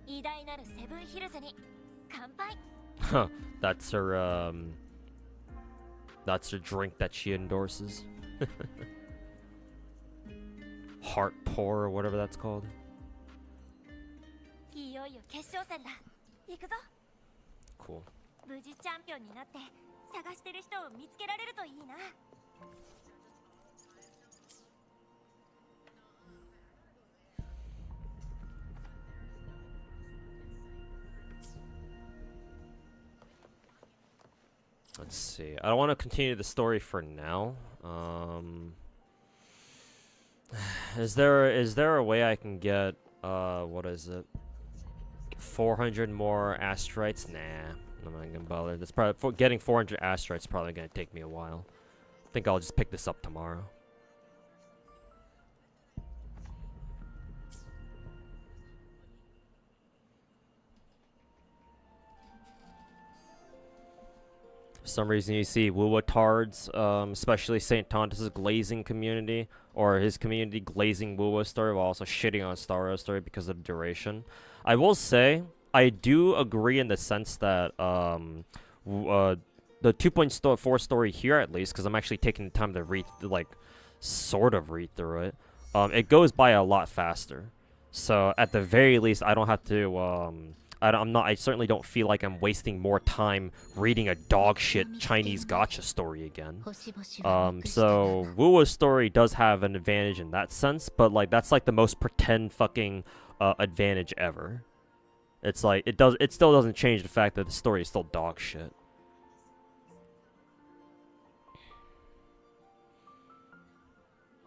偉大なるセブンヒルズに乾杯。That's her drink that she endorses. Heart pour or whatever that's called. いよいよ決勝戦だ。行くぞ。 Cool. 無事チャンピオンになって探してる人を見つけられるといいな。 Let's see. I don't want to continue the story for now. Is there a way I can get what is it? 400 more asteroids? Nah, I'm not gonna bother. That's probably getting 400 asteroids probably gonna take me a while. I think I'll just pick this up tomorrow. For some reason you see Wuwa tards, especially St. Tontus's glazing community, or his community glazing Wuwa story while also shitting on Star Wars story because of the duration. I will say, I do agree in the sense that the 2.4 story here at least, because I'm actually taking the time to read, like, sort of read through it, it goes by a lot faster. So at the very least, I don't have to, I certainly don't feel like I'm wasting more time reading a dog shit Chinese gacha story again. So Wuwa's story does have an advantage in that sense, but like that's like the most pretend fucking advantage ever. It's like it still doesn't change the fact that the story is still dog shit.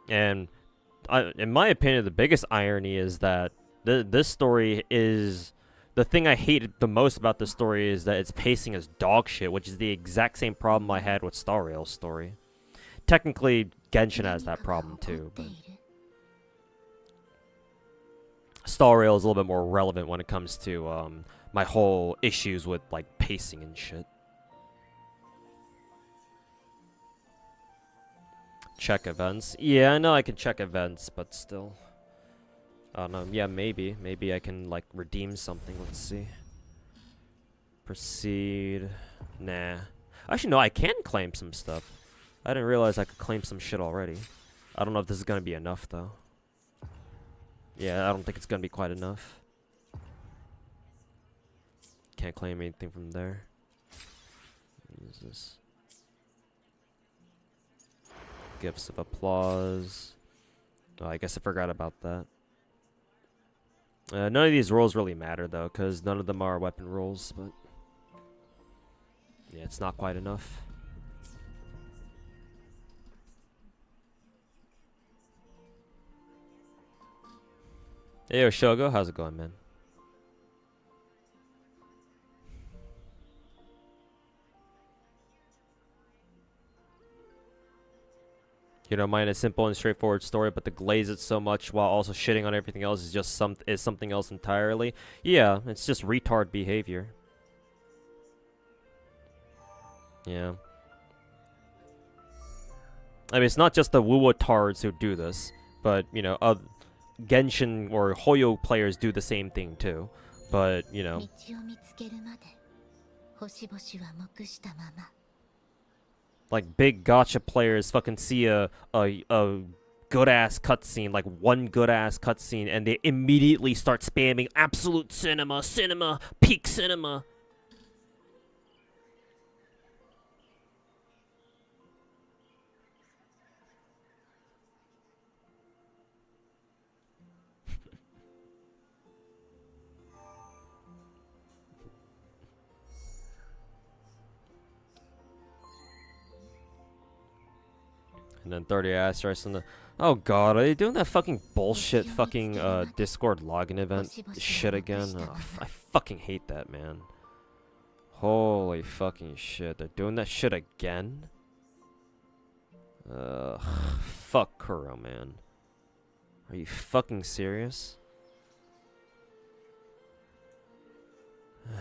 And in my opinion, the biggest irony is that this story is... The thing I hated the most about the story is that its pacing is dog shit, which is the exact same problem I had with Star Rail's story. Technically, Genshin has that problem too, but... Star Rail is a little bit more relevant when it comes to my whole issues with like pacing and shit. Check events. Yeah, I know I can check events, but still. I don't know. Yeah, maybe. Maybe I can, like, redeem something. Let's see. Proceed. Nah. Actually, no, I can claim some stuff. I didn't realize I could claim some shit already. I don't know if this is going to be enough, though. Yeah, I don't think it's going to be quite enough. Can't claim anything from there. What is this? Gifts of applause. Oh, I guess I forgot about that. None of these rolls really matter, though, because none of them are weapon rolls, but... Yeah, it's not quite enough. Hey, yo, Shogo, how's it going, man? You know, mine is simple and straightforward story, but to glaze it so much while also shitting on everything else is just something else entirely. Yeah, it's just retard behavior. Yeah. I mean, it's not just the Wuwa tards who do this, but, you know, Genshin or Hoyo players do the same thing too. But, you know... Like, big gacha players fucking see a good-ass cutscene, like one good-ass cutscene, and they immediately start spamming absolute cinema, peak cinema. And then 30 asterisks in the... Oh god, are they doing that fucking bullshit fucking Discord login event shit again? Oh, I fucking hate that, man. Holy fucking shit, they're doing that shit again? Fuck Kuro, man. Are you fucking serious?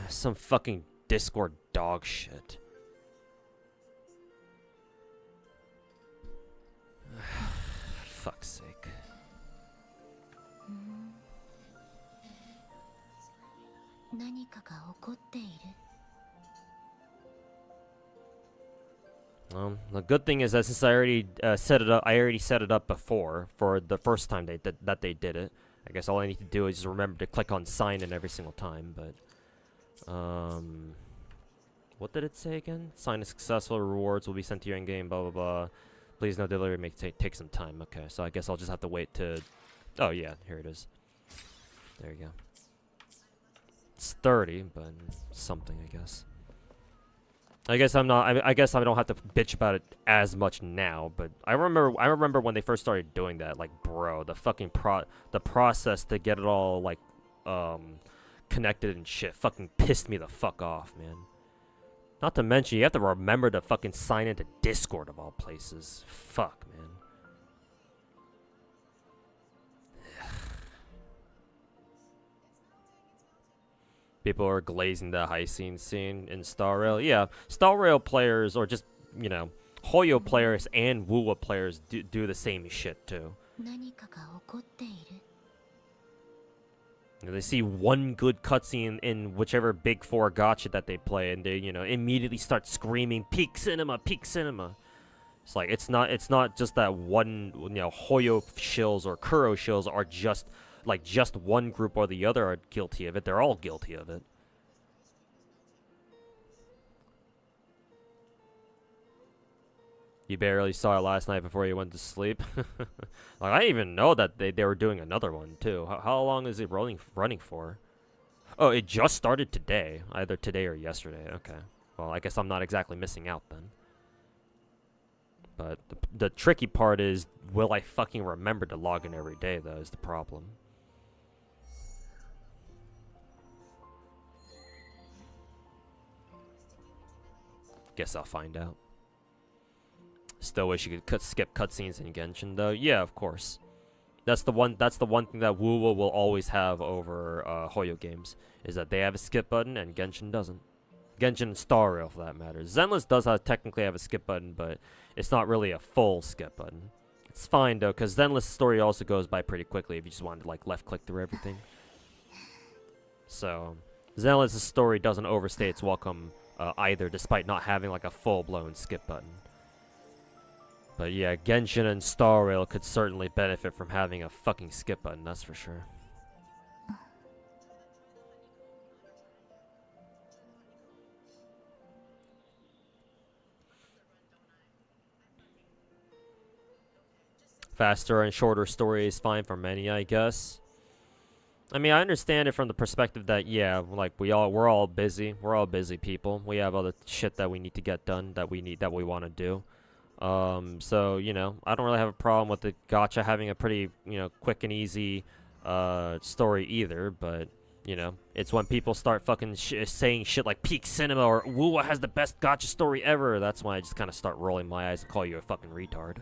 Some fucking Discord dog shit. Fuck's sake. The good thing is that since I already set it up, I already set it up before for the first time they did it. I guess all I need to do is just remember to click on sign in every single time. But what did it say again? Sign is successful. Rewards will be sent to you in game. Blah blah blah. Please no delivery. May take some time. Okay, so I guess I'll just have to wait to. Oh yeah, here it is. There you go. It's 30, but something I guess. I guess I'm not. I guess I don't have to bitch about it as much now. But I remember when they first started doing that. Like, bro, the fucking the process to get it all like connected and shit fucking pissed me the fuck off, man. Not to mention, you have to remember to fucking sign into Discord of all places. Fuck, man. People are glazing the high scene in Star Rail. Yeah, Star Rail players, or just, you know, Hoyo players and Wuwa players do the same shit too. They see one good cutscene in whichever big 4 gacha that they play, and they, you know, immediately start screaming peak cinema, peak cinema. It's like it's not just that one, you know, Hoyo shills or Kuro shills are just like just one group or the other are guilty of it. They're all guilty of it. You barely saw it last night before you went to sleep. Like, I didn't even know that they were doing another one too. How long is it running for? Oh, it just started today. Either today or yesterday. Okay. Well, I guess I'm not exactly missing out then. But the tricky part is, will I fucking remember to log in every day, though, is the problem. Guess I'll find out. Still wish you could skip cutscenes in Genshin, though. Yeah, of course. That's the one thing that Wuwa will always have over Hoyo games, is that they have a skip button and Genshin doesn't. Genshin and Star Rail, for that matter. Zenless does technically have a skip button, but it's not really a full skip button. It's fine though, because Zenless story also goes by pretty quickly if you just want to like left click through everything. So Zenless' story doesn't overstay its welcome either, despite not having like a full-blown skip button. But yeah, Genshin and Star Rail could certainly benefit from having a fucking skip button, that's for sure. Faster and shorter story is fine for many, I guess. I mean, I understand it from the perspective that, yeah, like we're all busy. We're all busy people. We have other shit that we need to get done, that we want to do. So, you know, I don't really have a problem with the gacha having a pretty, you know, quick and easy story either, but, you know, it's when people start fucking saying shit like peak cinema or Wuwa has the best gacha story ever, that's when I just kind of start rolling my eyes and call you a fucking retard.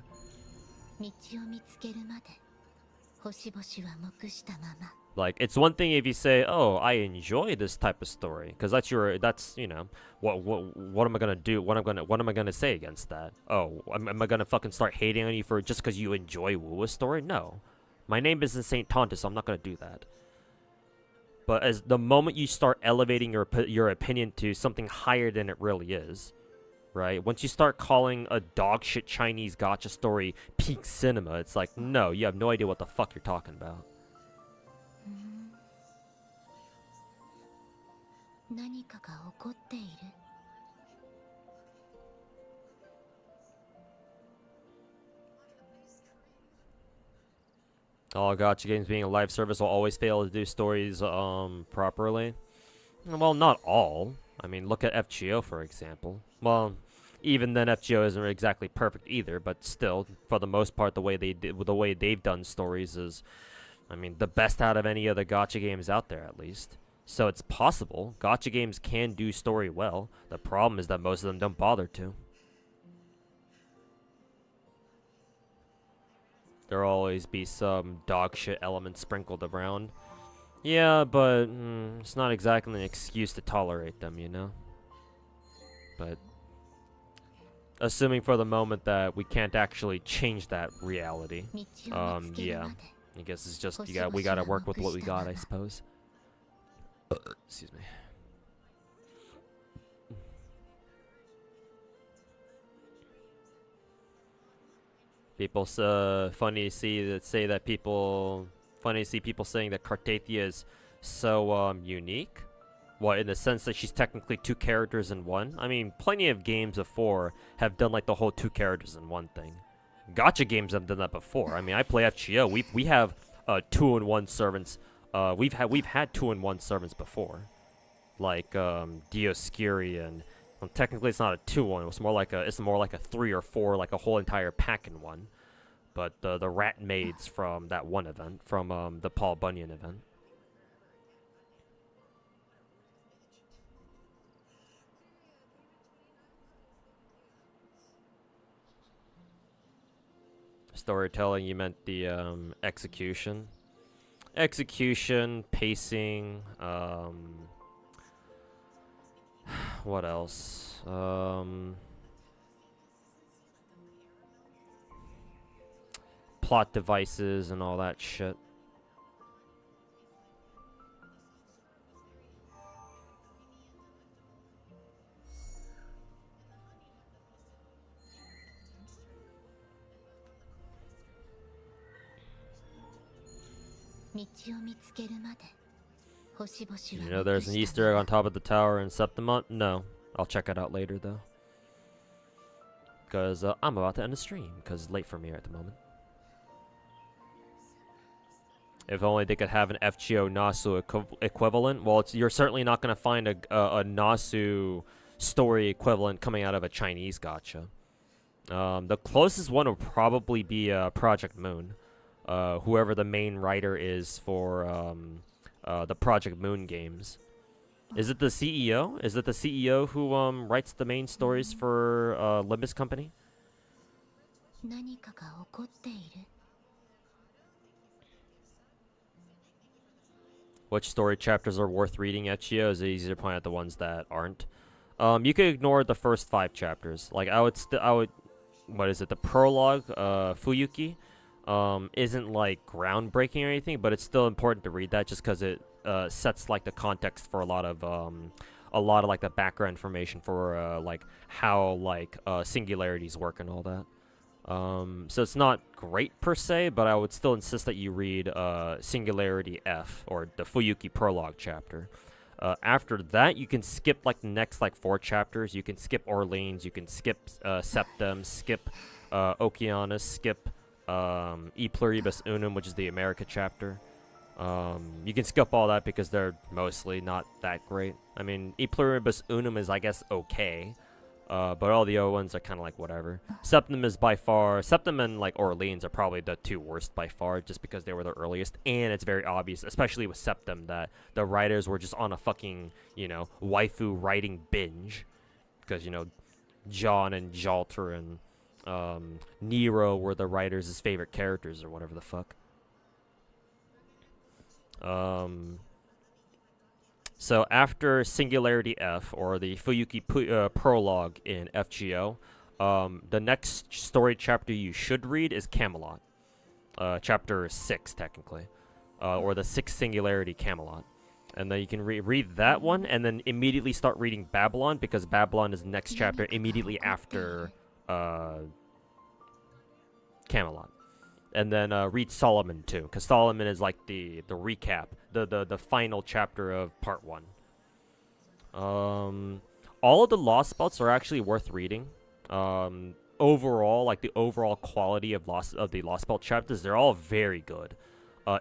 Like, it's one thing if you say, "Oh, I enjoy this type of story," because that's you know, what am I gonna do? What am I gonna say against that? Oh, am I gonna fucking start hating on you for just because you enjoy Wuwa's story? No, my name isn't Saint Tonta, so I'm not gonna do that. But as the moment you start elevating your opinion to something higher than it really is, right? Once you start calling a dogshit Chinese gacha story peak cinema, it's like, no, you have no idea what the fuck you're talking about. All gacha games being a live service will always fail to do stories properly. Well, not all. I mean, look at FGO for example. Well, even then FGO isn't exactly perfect either, but still, for the most part, the way they've done stories is, I mean, the best out of any other gacha games out there, at least. So it's possible. Gacha games can do story well. The problem is that most of them don't bother to. There'll always be some dog shit element sprinkled around. Yeah, but it's not exactly an excuse to tolerate them, you know? But assuming for the moment that we can't actually change that reality, yeah. I guess it's just we gotta work with what we got, I suppose. Excuse me. People funny to say that people funny to see people saying that Cartathia is so unique. What, in the sense that she's technically two characters in one? I mean, plenty of games before have done like the whole two characters in one thing. Gacha games have done that before. I mean, I play FGO. We have 2-in-1 servants. We've had 2-in-1 servants before, like Dioscuri, and well, technically it's not a 2-1. It's more like a 3 or 4, like a whole entire pack in one. But the rat maids from that one event, from the Paul Bunyan event. Storytelling, you meant the execution. Execution, pacing, what else? Plot devices and all that shit. You know there's an Easter egg on top of the tower in Septimont? No. I'll check it out later, though. Because I'm about to end the stream, because it's late for me at the moment. If only they could have an FGO Nasu equivalent. Well, you're certainly not going to find a Nasu story equivalent coming out of a Chinese gacha. The closest one would probably be Project Moon. Whoever the main writer is for the Project Moon games. Is it the CEO? Is it the CEO who writes the main stories for Limbus Company? Which story chapters are worth reading at Chio? Is it easier to point out the ones that aren't? You could ignore the first 5 chapters. Like I would, what is it? The prologue, Fuyuki. Isn't like groundbreaking or anything, but it's still important to read that just because it sets like the context for a lot of like the background information for like how like singularities work and all that. So it's not great per se, but I would still insist that you read Singularity F, or the Fuyuki prologue chapter. After that, you can skip like the next like 4 chapters. You can skip Orleans, you can skip Septem, skip Okeanos, skip E Pluribus Unum, which is the America chapter. You can skip all that because they're mostly not that great. I mean, E Pluribus Unum is, I guess, okay. But all the other ones are kind of like whatever. Septem is by far... Septem and, like, Orleans are probably the 2 worst by far, just because they were the earliest. And it's very obvious, especially with Septem, that the writers were just on a fucking, you know, waifu writing binge. Because, you know, John and Jalter and Nero were the writers' favorite characters, or whatever the fuck. So after Singularity F, or the Fuyuki prologue in FGO, the next story chapter you should read is Camelot. Chapter 6, technically. Or the 6th Singularity Camelot. And then you can read that one, and then immediately start reading Babylon, because Babylon is the next chapter immediately after Camelot. And then read Solomon too, because Solomon is like the recap, the final chapter of part 1. All of the Lost Belts are actually worth reading. Overall, like the overall quality of the Lost Belt chapters, they're all very good.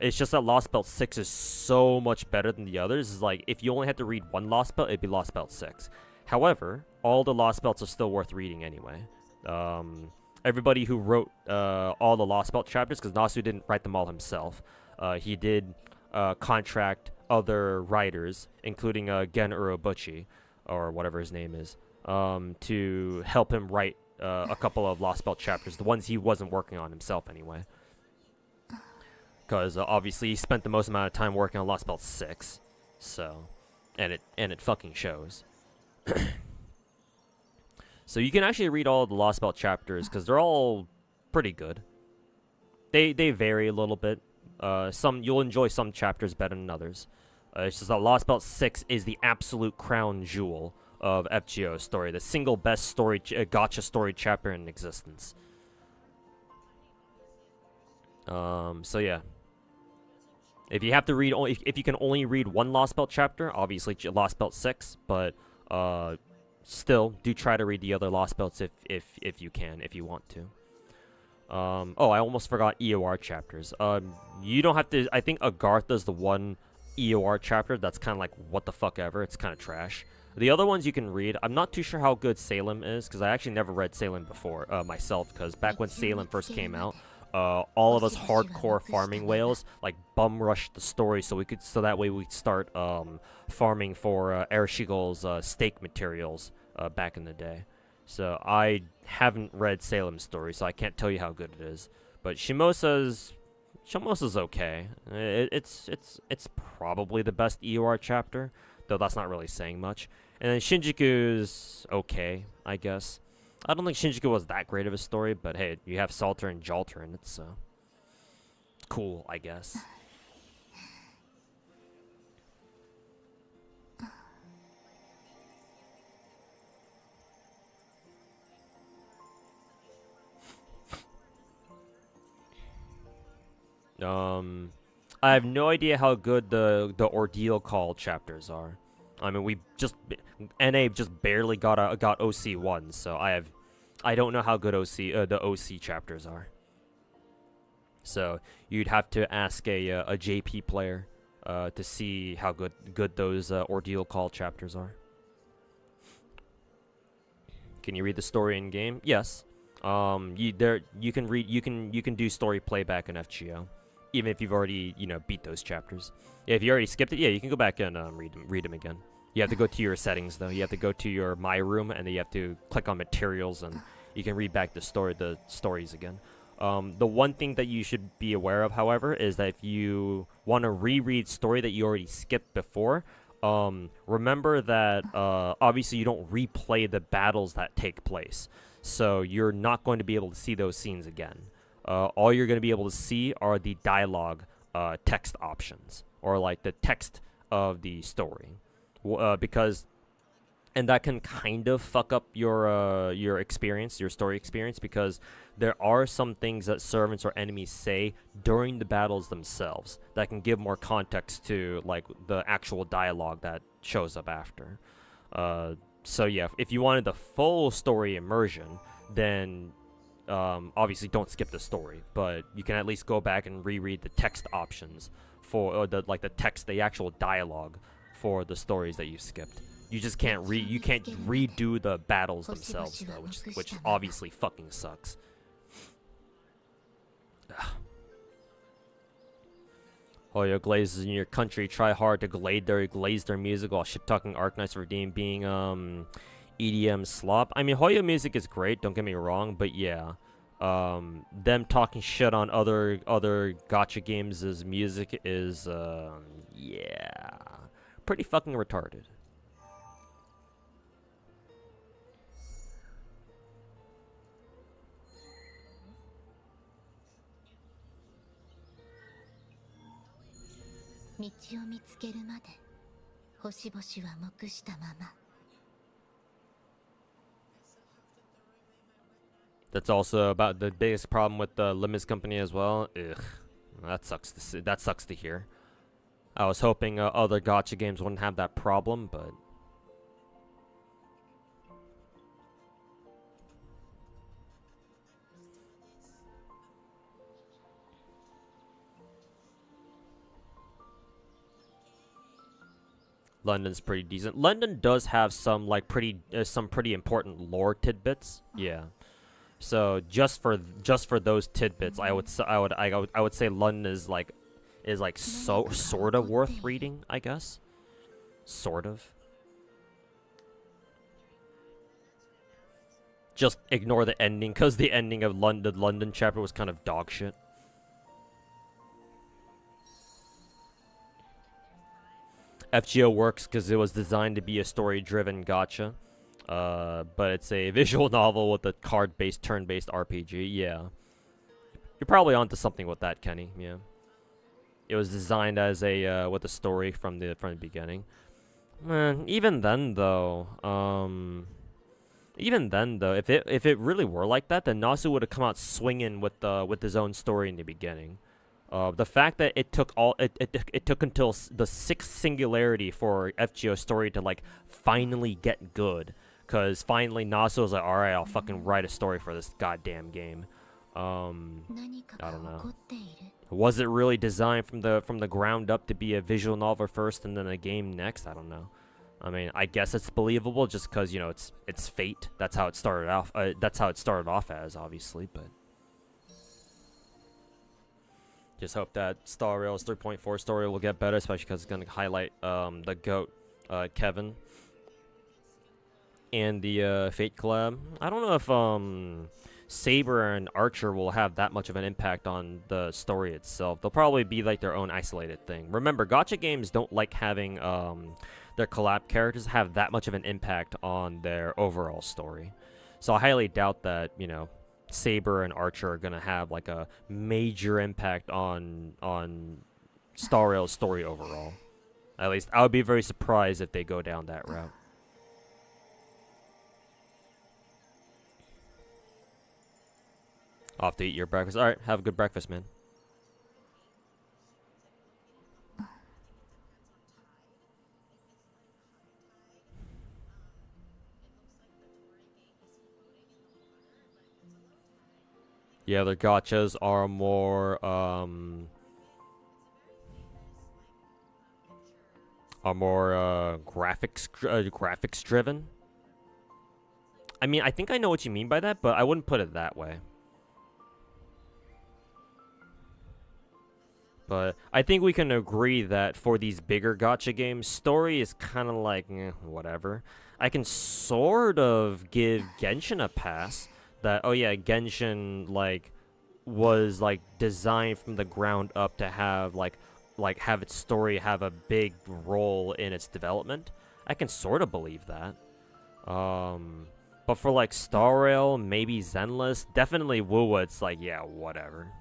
It's just that Lost Belt 6 is so much better than the others. It's like if you only had to read one Lost Belt, it'd be Lost Belt 6. However, all the Lost Belts are still worth reading anyway. Everybody who wrote all the Lost Belt chapters, because Nasu didn't write them all himself, he did contract other writers, including Gen Urobuchi, or whatever his name is, to help him write a couple of Lost Belt chapters, the ones he wasn't working on himself anyway. Because obviously he spent the most amount of time working on Lost Belt 6, so, and it fucking shows. So you can actually read all of the Lost Belt chapters, because they're all pretty good. They vary a little bit. You'll enjoy some chapters better than others. It's just that Lost Belt 6 is the absolute crown jewel of FGO's story, the single best story gacha story chapter in existence. So yeah. If you have to read only, if you can only read one Lost Belt chapter, obviously Lost Belt 6, but still do try to read the other Lost Belts if you can, if you want to. Oh, I almost forgot EOR chapters. You don't have to. I think Agartha's the one EOR chapter that's kind of like what the fuck ever. It's kind of trash. The other ones you can read. I'm not too sure how good Salem is because I actually never read Salem before myself. Because back when Salem first came out, all of us hardcore farming whales like bum rushed the story so that way we'd start farming for Ershigal's steak materials back in the day. So I haven't read Salem's story, so I can't tell you how good it is. But Shimosa's okay. It's probably the best EOR chapter, though that's not really saying much. And then Shinjuku's okay, I guess. I don't think Shinjuku was that great of a story, but hey, you have Salter and Jalter, and it's cool, I guess. I have no idea how good the Ordeal Call chapters are. I mean, NA just barely got OC1, so I don't know how good the OC chapters are. So you'd have to ask a JP player to see how good those Ordeal Call chapters are. Can you read the story in game? Yes. You can do story playback in FGO. Even if you've already, beat those chapters. Yeah, if you already skipped it, yeah, you can go back and read them again. You have to go to your settings, though. You have to go to your My Room, and then you have to click on Materials, and you can read back the stories again. The one thing that you should be aware of, however, is that if you want to reread story that you already skipped before, remember that obviously you don't replay the battles that take place. So you're not going to be able to see those scenes again. All you're going to be able to see are the dialogue text options, or like the text of the story, and that can kind of fuck up your experience, your story experience, because there are some things that servants or enemies say during the battles themselves that can give more context to like the actual dialogue that shows up after. So yeah, if you wanted the full story immersion, then obviously don't skip the story, but you can at least go back and reread the text options for the actual dialogue for the stories that you skipped. You just can't redo the battles themselves though, which obviously fucking sucks. Oh, your glazes in your country try hard to glaze their music while shit talking Arknights for being EDM slop. I mean, Hoyo music is great, don't get me wrong, but yeah, them talking shit on other gacha games' music is yeah, pretty fucking retarded. That's also about the biggest problem with the Limits Company as well. Ugh, that sucks to see. That sucks to hear. I was hoping other gacha games wouldn't have that problem, but London's pretty decent. London does have some like pretty important lore tidbits. Yeah. So just for those tidbits, I would say London is sort of worth reading, I guess. Sort of. Just ignore the ending, cause the ending of the London chapter was kind of dog shit. FGO works because it was designed to be a story-driven gacha. But it's a visual novel with a card-based, turn-based RPG. Yeah. You're probably onto something with that, Kenny. Yeah. It was designed as a, with a story from the beginning. Even then, though, Even then, though, if it really were like that, then Nasu would have come out swinging with his own story in the beginning. The fact that it took until the sixth singularity for FGO's story to like finally get good, because finally Nasu was like, all right, I'll fucking write a story for this goddamn game. I don't know. Was it really designed from the ground up to be a visual novel first and then a game next? I don't know. I mean, I guess it's believable just because, you know, it's fate. That's how it started off. That's how it started off as, obviously, but just hope that Star Rail's 3.4 story will get better, especially because it's going to highlight the GOAT, Kevin, and the Fate collab. I don't know if Saber and Archer will have that much of an impact on the story itself. They'll probably be like their own isolated thing. Remember, gacha games don't like having their collab characters have that much of an impact on their overall story. So I highly doubt that, you know, Saber and Archer are going to have like a major impact on Star Rail's story overall. At least I would be very surprised if they go down that route. Off to eat your breakfast. Alright, have a good breakfast, man. Yeah, their gachas are more graphics driven. I mean, I think I know what you mean by that, but I wouldn't put it that way. But I think we can agree that for these bigger gacha games, story is kind of like, whatever. I can sort of give Genshin a pass. That, oh yeah, Genshin, like, was, like, designed from the ground up to have, like have its story have a big role in its development. I can sort of believe that. But for, like, Star Rail, maybe Zenless, definitely Wuwa, it's like, yeah, whatever.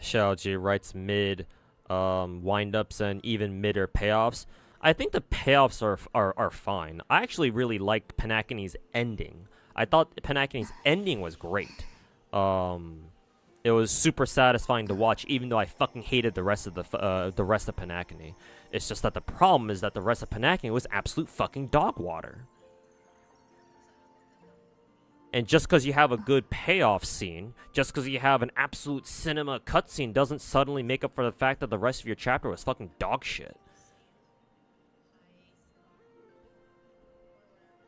Xiaoji writes mid wind-ups and even midder payoffs. I think the payoffs are fine. I actually really liked Panakini's ending. I thought Panakini's ending was great. It was super satisfying to watch, even though I fucking hated the rest of Panakini. It's just that the problem is that the rest of Panakini was absolute fucking dog water. And just because you have a good payoff scene, just because you have an absolute cinema cutscene, doesn't suddenly make up for the fact that the rest of your chapter was fucking dog shit.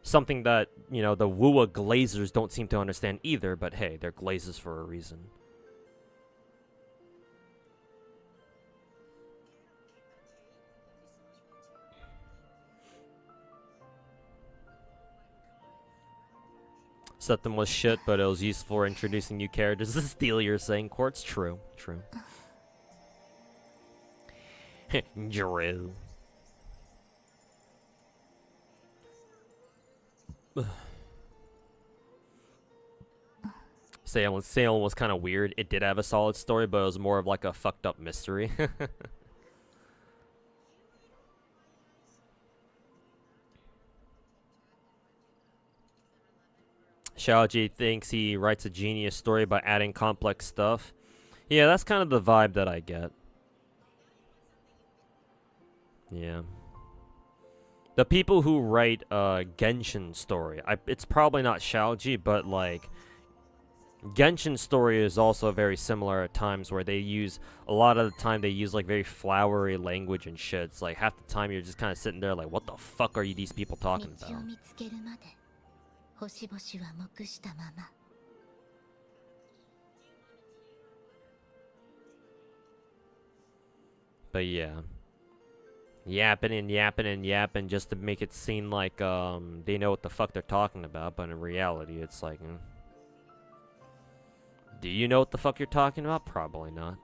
Something that, you know, the Wuwa glazers don't seem to understand either, but hey, they're glazers for a reason. Septim was shit, but it was useful for introducing new characters. This is Steele you're saying, Quartz? True. True. Drew. Salem was kind of weird. It did have a solid story, but it was more of like a fucked up mystery. Xiaoji thinks he writes a genius story by adding complex stuff. Yeah, that's kind of the vibe that I get. Yeah. The people who write Genshin story, it's probably not Xiaoji, but like Genshin story is also very similar at times where they use, a lot of the time they use like very flowery language and shit. It's like half the time you're just kind of sitting there like, what the fuck are you these people talking about? But yeah, yapping and yapping and yapping just to make it seem like they know what the fuck they're talking about, but in reality it's like, do you know what the fuck you're talking about? Probably not.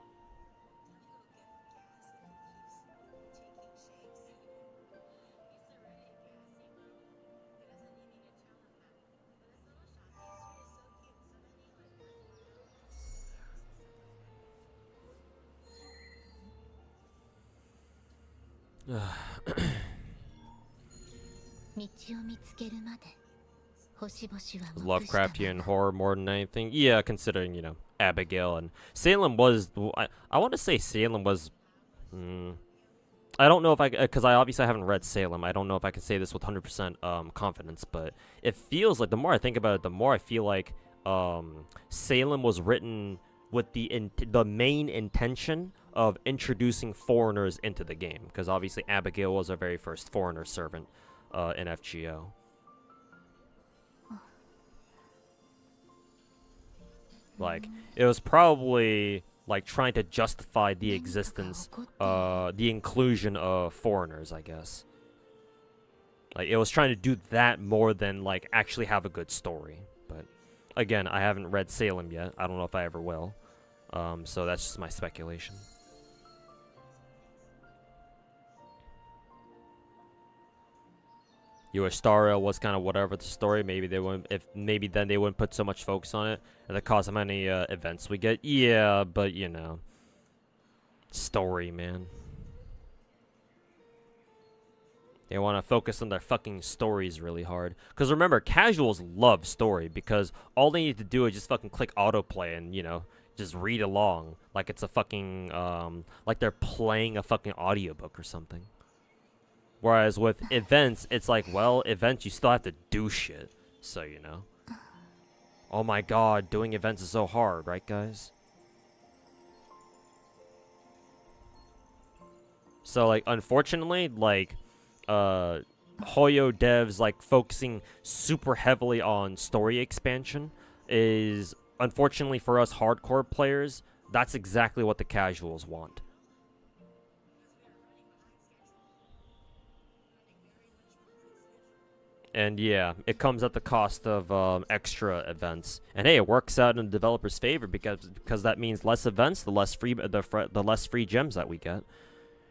Lovecraftian horror more than anything. Yeah, considering, you know, Abigail and Salem was. I want to say Salem was. I don't know if because I obviously haven't read Salem. I don't know if I can say this with 100% confidence, but it feels like the more I think about it, the more I feel like Salem was written with the main intention of introducing foreigners into the game, because obviously Abigail was our very first foreigner servant in FGO. Like, it was probably like trying to justify the existence, the inclusion of foreigners, I guess. Like, it was trying to do that more than like actually have a good story. But again, I haven't read Salem yet. I don't know if I ever will. So that's just my speculation. Staria was kind of whatever the story. Maybe they wouldn't. Maybe then they wouldn't put so much focus on it, and that cause how many events we get. Yeah, but you know, story, man. They want to focus on their fucking stories really hard. Because remember, casuals love story because all they need to do is just fucking click autoplay and, you know, just read along like it's a fucking like they're playing a fucking audiobook or something. Whereas with events, it's like, well, events, you still have to do shit. So, you know. Oh my god, doing events is so hard, right, guys? So, like, unfortunately, like, Hoyo devs, like, focusing super heavily on story expansion is, unfortunately for us hardcore players, that's exactly what the casuals want. And yeah, it comes at the cost of extra events. And hey, it works out in the developer's favor because that means less events, the less free gems that we get.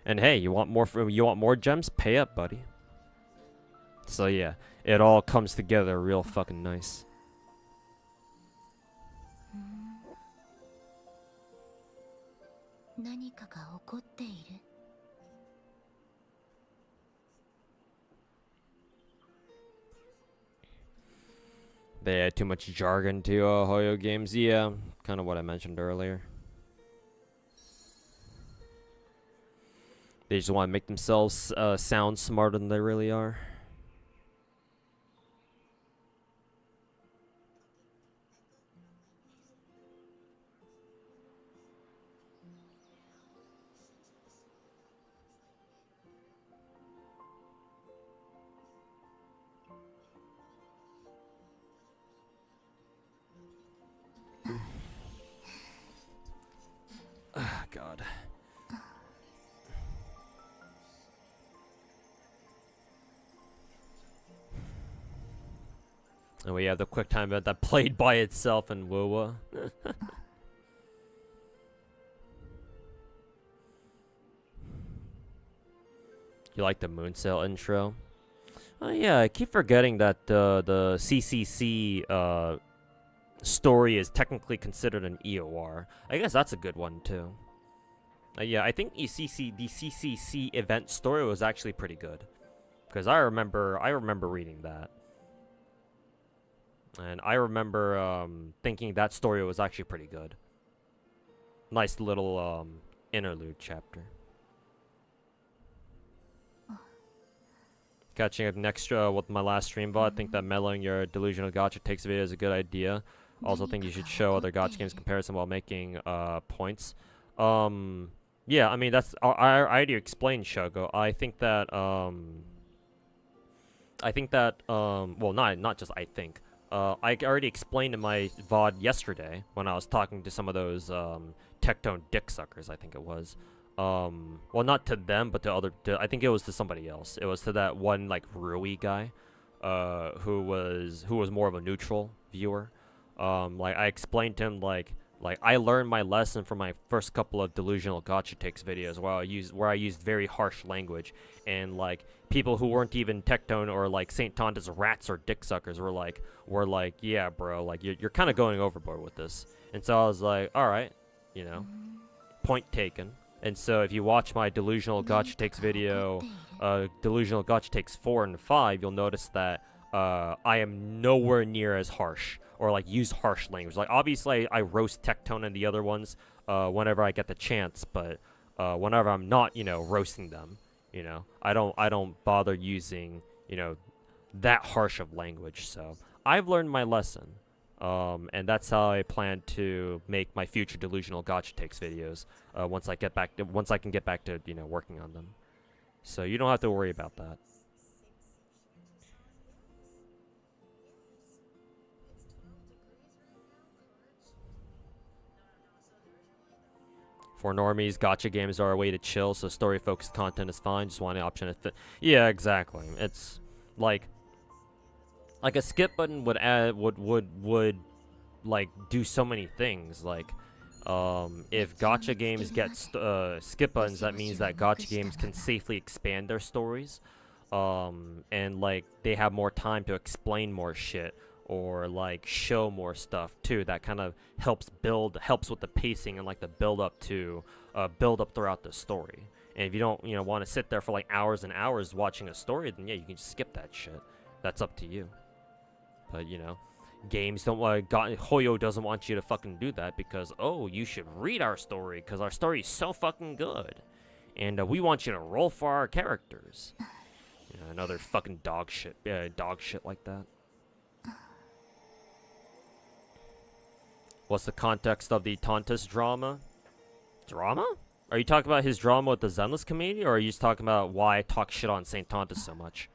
And hey, you want more gems? Pay up, buddy. So yeah, it all comes together real fucking nice. They add too much jargon to Hoyo games. Yeah, kind of what I mentioned earlier. They just want to make themselves sound smarter than they really are. Oh, God. And we have the quick time event that played by itself in Wuwa. You like the Moonsail intro? Oh yeah, I keep forgetting that the CCC story is technically considered an EOR. I guess that's a good one too. Yeah, I think the CCC event story was actually pretty good, because I remember reading that, and I remember thinking that story was actually pretty good. Nice little interlude chapter. Catching up next with my last stream VOD, I think that mellowing your delusional gacha takes video is a good idea. Also think you should show other gacha games comparison while making points. Yeah, I mean, that's I already explained Shogo. I think that well, not just I think. I already explained in my VOD yesterday when I was talking to some of those Tectone dick suckers, I think it was. Well, not to them, but I think it was to somebody else. It was to that one, like, Rui guy, who was more of a neutral viewer. Like, I explained to him, like I learned my lesson from my first couple of delusional gacha takes videos where I used very harsh language, and like people who weren't even Tectone or like Saint Tonda's rats or dick suckers were like, yeah, bro, like you're kind of going overboard with this. And so I was like, all right, you know, point taken. And so if you watch my Delusional Gacha Takes video, Delusional Gacha Takes 4 and 5, you'll notice that I am nowhere near as harsh or like use harsh language. Like obviously I roast Tectone and the other ones whenever I get the chance, but whenever I'm not, you know, roasting them, you know, I don't bother using, you know, that harsh of language. So I've learned my lesson. And that's how I plan to make my future Delusional Gacha Takes videos once I can get back to, you know, working on them. So you don't have to worry about that. For normies, gacha games are a way to chill, so story-focused content is fine. Just want an option to fit. Yeah, exactly. It's like a skip button would add would like do so many things. Like if gacha games get skip buttons, that means that gacha games can safely expand their stories, and like they have more time to explain more shit or like show more stuff too. That kind of helps with the pacing and like the build up throughout the story. And if you don't, you know, want to sit there for like hours and hours watching a story, then yeah, you can just skip that shit. That's up to you. But you know, games don't Hoyo doesn't want you to fucking do that because, oh, you should read our story because our story is so fucking good, and we want you to roll for our characters. You know, another fucking dog shit like that. What's the context of the Tontus drama? Drama? Are you talking about his drama with the Zenless community, or are you just talking about why I talk shit on Saint Tontus so much?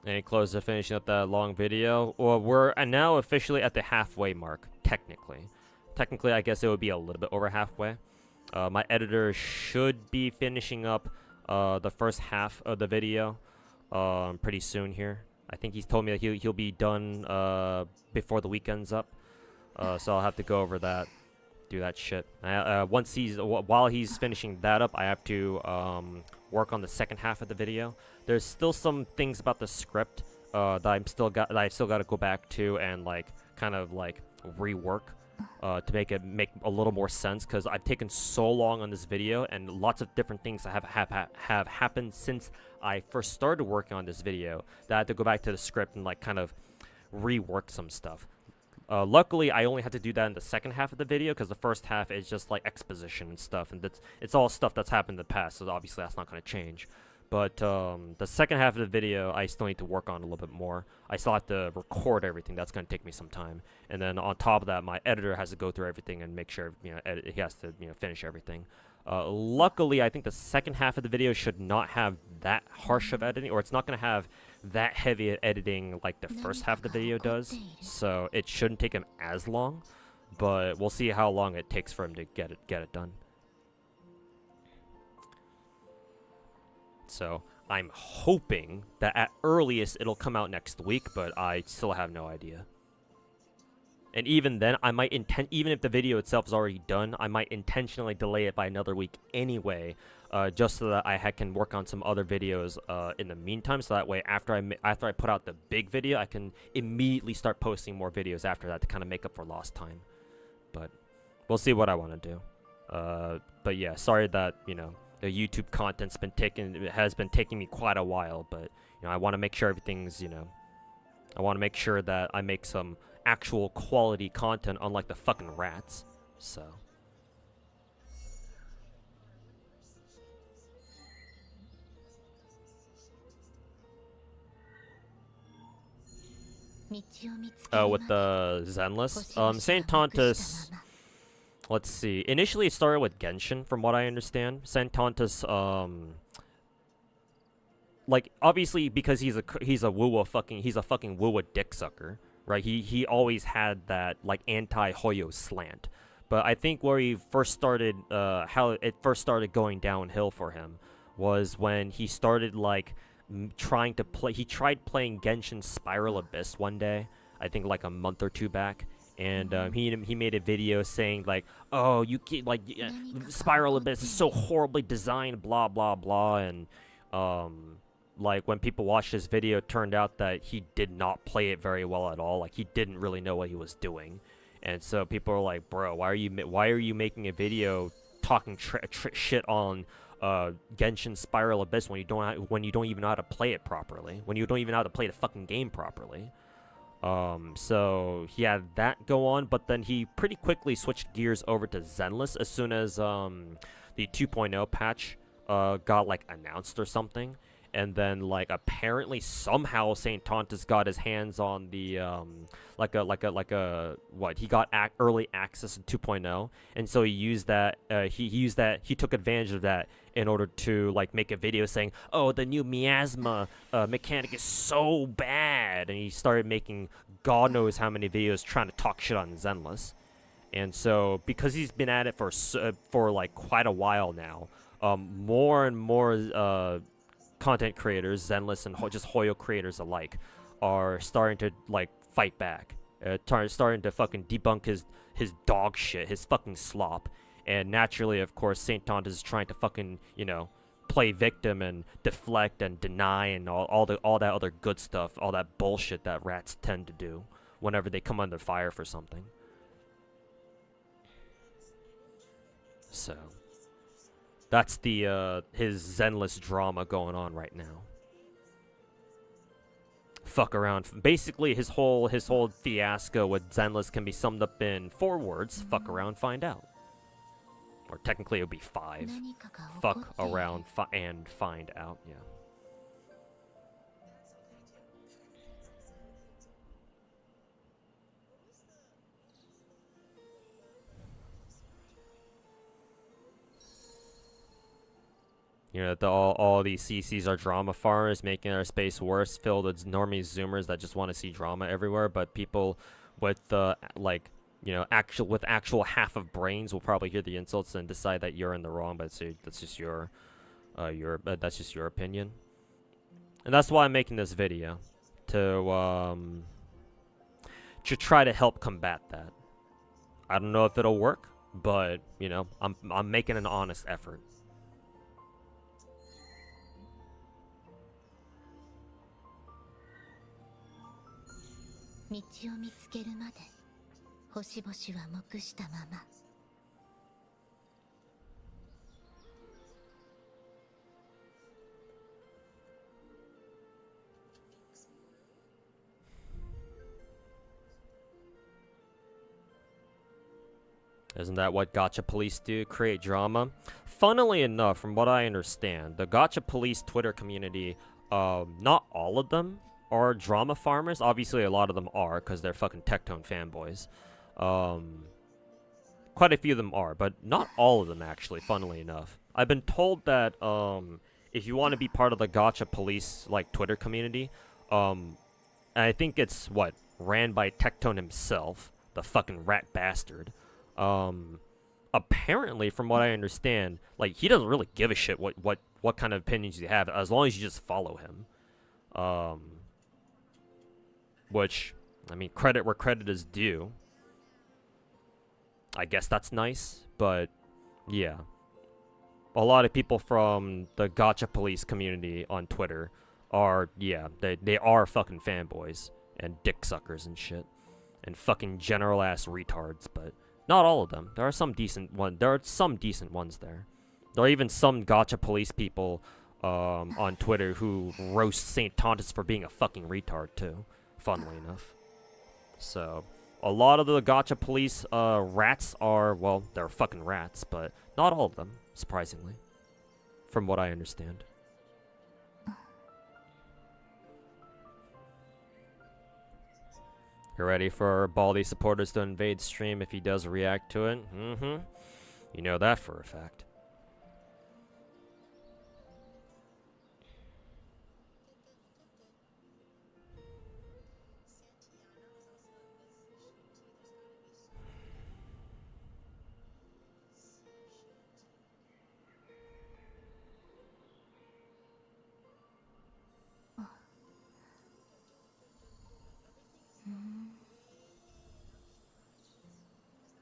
Any close to finishing up that long video? Well, we're now officially at the halfway mark, technically. Technically, I guess it would be a little bit over halfway. My editor should be finishing up the first half of the video pretty soon here. I think he's told me that he'll be done before the weekend's up. So I'll have to go over that, do that shit. While he's finishing that up, I have to work on the second half of the video. There's still some things about the script that I still got to go back to and like kind of like rework to make a little more sense, because I've taken so long on this video and lots of different things have happened since I first started working on this video that I had to go back to the script and like kind of rework some stuff. Luckily, I only had to do that in the second half of the video because the first half is just like exposition and stuff, and it's all stuff that's happened in the past, so obviously that's not going to change. But the second half of the video, I still need to work on a little bit more. I still have to record everything. That's going to take me some time. And then on top of that, my editor has to go through everything and make sure, you know, he has to, you know, finish everything. Luckily, I think the second half of the video should not have that harsh of editing, or it's not going to have that heavy editing like the first half of the video does. So it shouldn't take him as long, but we'll see how long it takes for him to get it done. So I'm hoping that at earliest it'll come out next week, but I still have no idea. And even then, I might even if the video itself is already done, I might intentionally delay it by another week anyway, just so that I can work on some other videos in the meantime. So that way, after I put out the big video, I can immediately start posting more videos after that to kind of make up for lost time. But we'll see what I want to do. But yeah, sorry that, you know, the YouTube content's has been taking me quite a while, but you know, I want to make sure everything's, you know, I want to make sure that I make some actual quality content, unlike the fucking rats. So with the Zenless, Saint Tontus. Let's see. Initially, it started with Genshin, from what I understand. Saint Tontus, like obviously because he's a fucking Wuwa dick sucker, right? He always had that like anti-Hoyo slant. But I think where he first started, how it first started going downhill for him, was when he started like trying to play. He tried playing Genshin Spiral Abyss one day, I think like a month or two back. and he made a video saying like, oh, you can't, like, Spiral Abyss is so horribly designed, blah blah blah, and like when people watched this video, it turned out that he did not play it very well at all. Like he didn't really know what he was doing, and so people are like, bro, why are you making a video talking shit on Genshin Spiral Abyss when you don't even know how to play it properly, when you don't even know how to play the fucking game properly? So he had that go on, but then he pretty quickly switched gears over to Zenless as soon as the 2.0 patch got like announced or something. And then, like, apparently somehow St. Tontus got his hands on the he got early access to 2.0, and so he used that. He took advantage of that in order to like make a video saying, "Oh, the new miasma mechanic is so bad," and he started making God knows how many videos trying to talk shit on Zenless. And so, because he's been at it for like quite a while now, more and more content creators, Zenless and just Hoyo creators alike, are starting to like fight back, starting to fucking debunk his dog shit, his fucking slop. And naturally, of course, St. Tontus is trying to fucking, you know, play victim and deflect and deny and all that other good stuff, all that bullshit that rats tend to do whenever they come under fire for something. So that's the his Zenless drama going on right now. Fuck around. Basically, his whole fiasco with Zenless can be summed up in 4 words: fuck around, find out. Or technically, it would be 5. Fuck around and find out. Yeah. You know, all these CCs are drama farmers, making our space worse, filled with normie zoomers that just want to see drama everywhere. But people with like, you know, actual half of brains will probably hear the insults and decide that you're in the wrong. But that's just your opinion, and that's why I'm making this video, to try to help combat that. I don't know if it'll work, but you know, I'm making an honest effort. Isn't that what gacha police do? Create drama? Funnily enough, from what I understand, the gacha police Twitter community, not all of them are drama farmers. Obviously, a lot of them are, because they're fucking Tectone fanboys. Quite a few of them are, but not all of them, actually, funnily enough. I've been told that, if you want to be part of the gacha police, like, Twitter community, and I think it's, ran by Tectone himself, the fucking rat bastard. Apparently, from what I understand, like, he doesn't really give a shit what kind of opinions you have, as long as you just follow him. Which, I mean, credit where credit is due. I guess that's nice, but yeah. A lot of people from the gacha police community on Twitter are, yeah, they are fucking fanboys and dick suckers and shit. And fucking general ass retards, but not all of them. There are some decent ones. There are some decent ones there. There are even some gacha police people on Twitter who roast St. Tontus for being a fucking retard too, funnily enough. So a lot of the gacha police rats are, well, they're fucking rats, but not all of them, surprisingly, from what I understand. You ready for Baldy supporters to invade stream if he does react to it? Mm-hmm. You know that for a fact.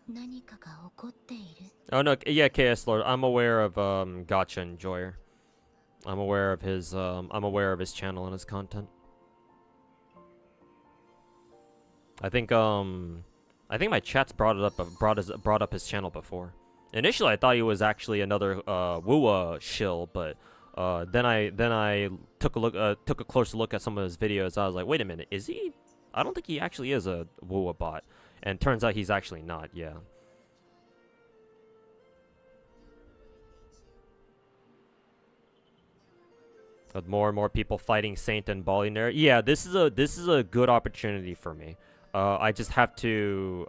何かが起こっている。 Oh no, yeah, KS Lord. I'm aware of Gacha Enjoyer. I'm aware of his channel and his content. I think my chat's brought up his channel before. Initially, I thought he was actually another Wuwa shill, but then I took a closer look at some of his videos. I was like, wait a minute, is he? I don't think he actually is a Wuwa bot, and turns out he's actually not. Yeah. With more and more people fighting Saint and Bolinair. Yeah, this is a good opportunity for me. I just have to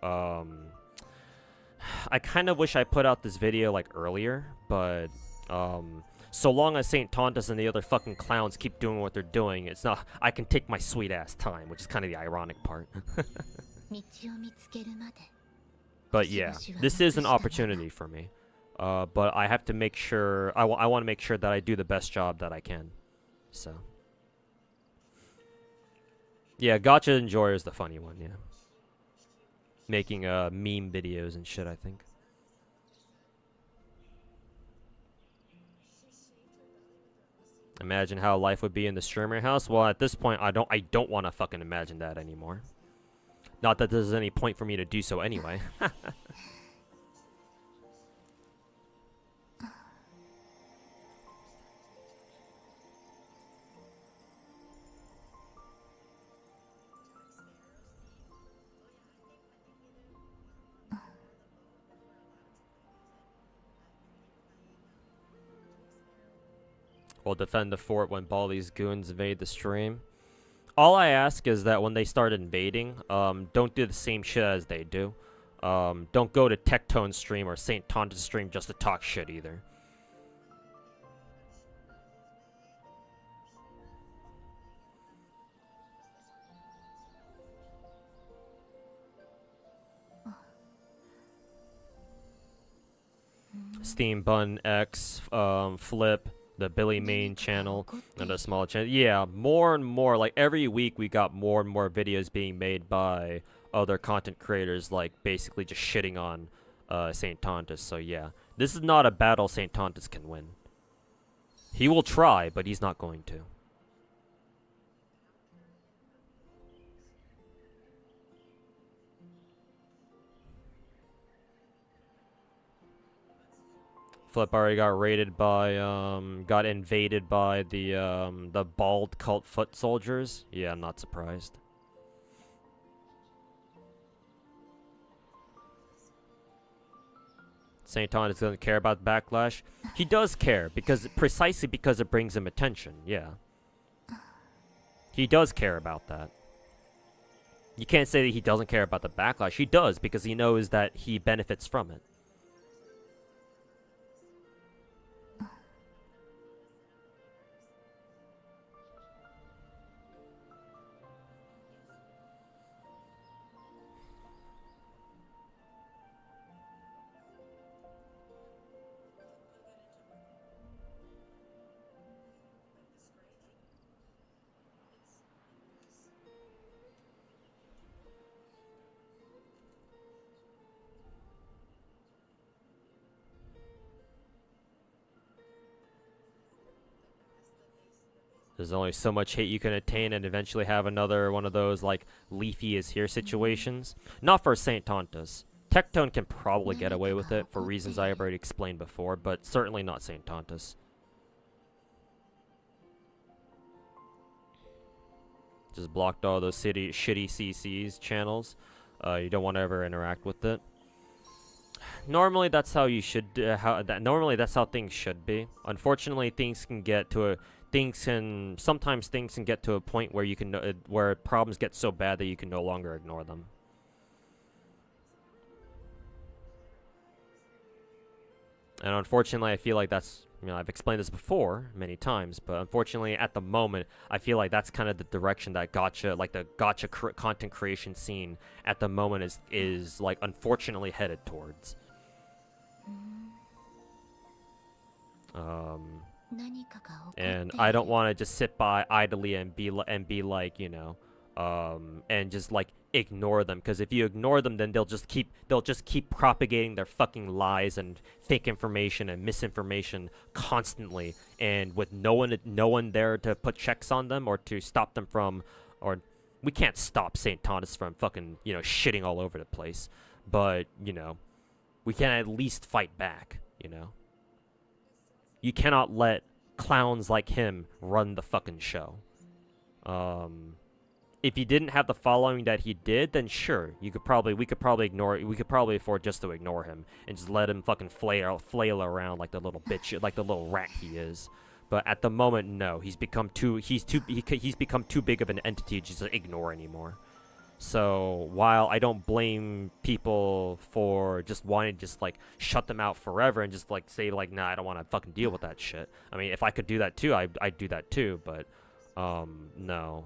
I kind of wish I put out this video like earlier, but so long as Saint Tontus and the other fucking clowns keep doing what they're doing, it's not. I can take my sweet ass time, which is kind of the ironic part. But yeah, this is an opportunity for me. But I have to make sure. I want to make sure that I do the best job that I can. So yeah, Gacha Enjoyer is the funny one. Yeah, making meme videos and shit, I think. Imagine how life would be in the streamer house. Well, at this point, I don't want to fucking imagine that anymore. Not that there's any point for me to do so anyway. We'll defend the fort when Bali's goons invade the stream. All I ask is that when they start invading, don't do the same shit as they do. Don't go to Tectone's stream or Saint Tontus' stream just to talk shit either. Steam Bun X, Flip, the Billy Main channel, and a small channel. Yeah, more and more, like every week we got more and more videos being made by other content creators, like basically just shitting on Saint Tontus. So yeah, this is not a battle Saint Tontus can win. He will try, but he's not going to. Flip already got raided by, got invaded by the bald cult foot soldiers. Yeah, I'm not surprised. Saint Tontus doesn't care about backlash. He does care, precisely because it brings him attention, yeah. He does care about that. You can't say that he doesn't care about the backlash. He does, because he knows that he benefits from it. There's only so much hate you can attain and eventually have another one of those, like, Leafy is here situations. Not for Saint Tontus. Tectone can probably get away with it for reasons I have already explained before, but certainly not Saint Tontus. Just blocked all those shitty CC's channels. You don't want to ever interact with it. Normally that's how you should normally that's how things should be. Unfortunately, things can get to a sometimes things can get to a point where you can where problems get so bad that you can no longer ignore them. And unfortunately, I feel like that's, I've explained this before many times, but unfortunately at the moment, I feel like that's kind of the direction that gacha, like the gacha content creation scene at the moment is like unfortunately headed towards. And I don't want to just sit by idly and be like, and just like ignore them, because if you ignore them, then they'll just keep propagating their fucking lies and fake information and misinformation constantly, and with no one there to put checks on them or to stop them from, or we can't stop St. Thomas from fucking, you know, shitting all over the place, but, you know, we can at least fight back, you know. You cannot let clowns like him run the fucking show. If he didn't have the following that he did, then sure, we could probably afford just to ignore him and just let him fucking flail around like the little bitch, like the little rat he is. But at the moment, no, he's become too big of an entity just to ignore anymore. So while I don't blame people for just wanting to just like shut them out forever and just like say like, nah, I don't want to fucking deal with that shit. I mean, if I could do that too, I'd do that too. But no.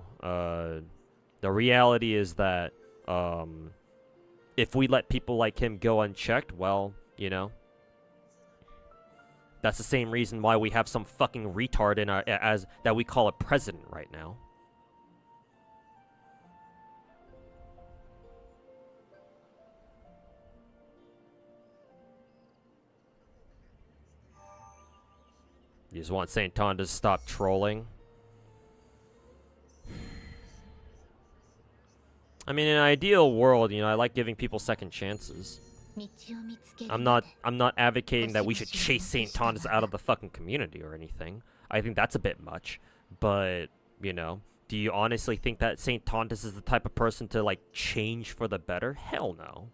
The reality is that if we let people like him go unchecked, well, you know, that's the same reason why we have some fucking retard in our that we call a president right now. You just want St. Ton to stop trolling? I mean, in an ideal world, you know, I like giving people second chances. I'm not advocating that we should chase St. Thomas out of the fucking community or anything. I think that's a bit much. But, you know, do you honestly think that St. Thomas is the type of person to, like, change for the better? Hell no.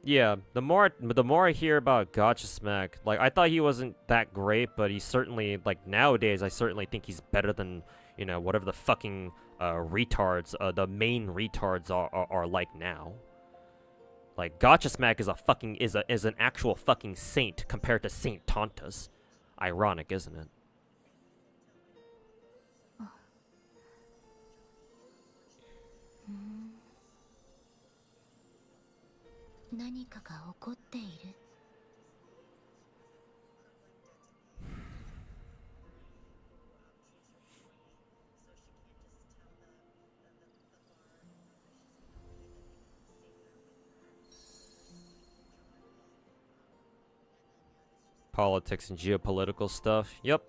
Yeah, the more I hear about Gacha Smack, like, I thought he wasn't that great, but he's certainly, like, nowadays, I certainly think he's better than, you know, whatever the fucking retards, the main retards are like now. Like, Gacha Smack is an actual fucking saint compared to Saint Tontas. Ironic, isn't it? Politics and geopolitical stuff. Yep.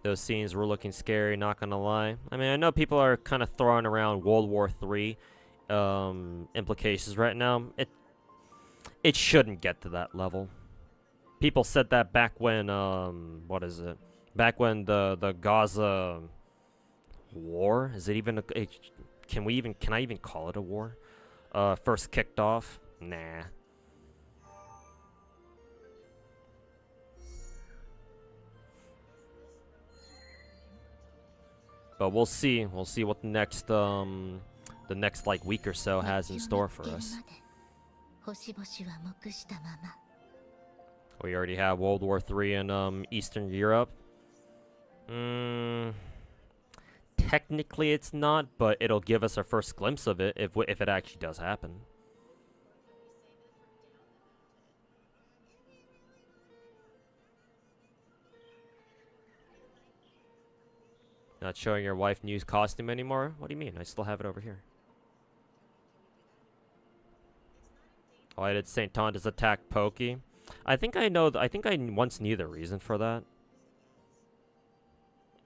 Those scenes were looking scary, not gonna lie. I mean, I know people are kind of throwing around World War III implications right now. It shouldn't get to that level. People said that back when, what is it? Back when the Gaza war, is it even can I even call it a war? First kicked off? Nah. But we'll see. We'll see what the next like week or so has in store for us. We already have World War III in Eastern Europe. Technically it's not, but it'll give us our first glimpse of it if it actually does happen. Not showing your wife new costume anymore? What do you mean? I still have it over here. Why did St. Tondas attack Pokey? I think I know. I think I once knew the reason for that.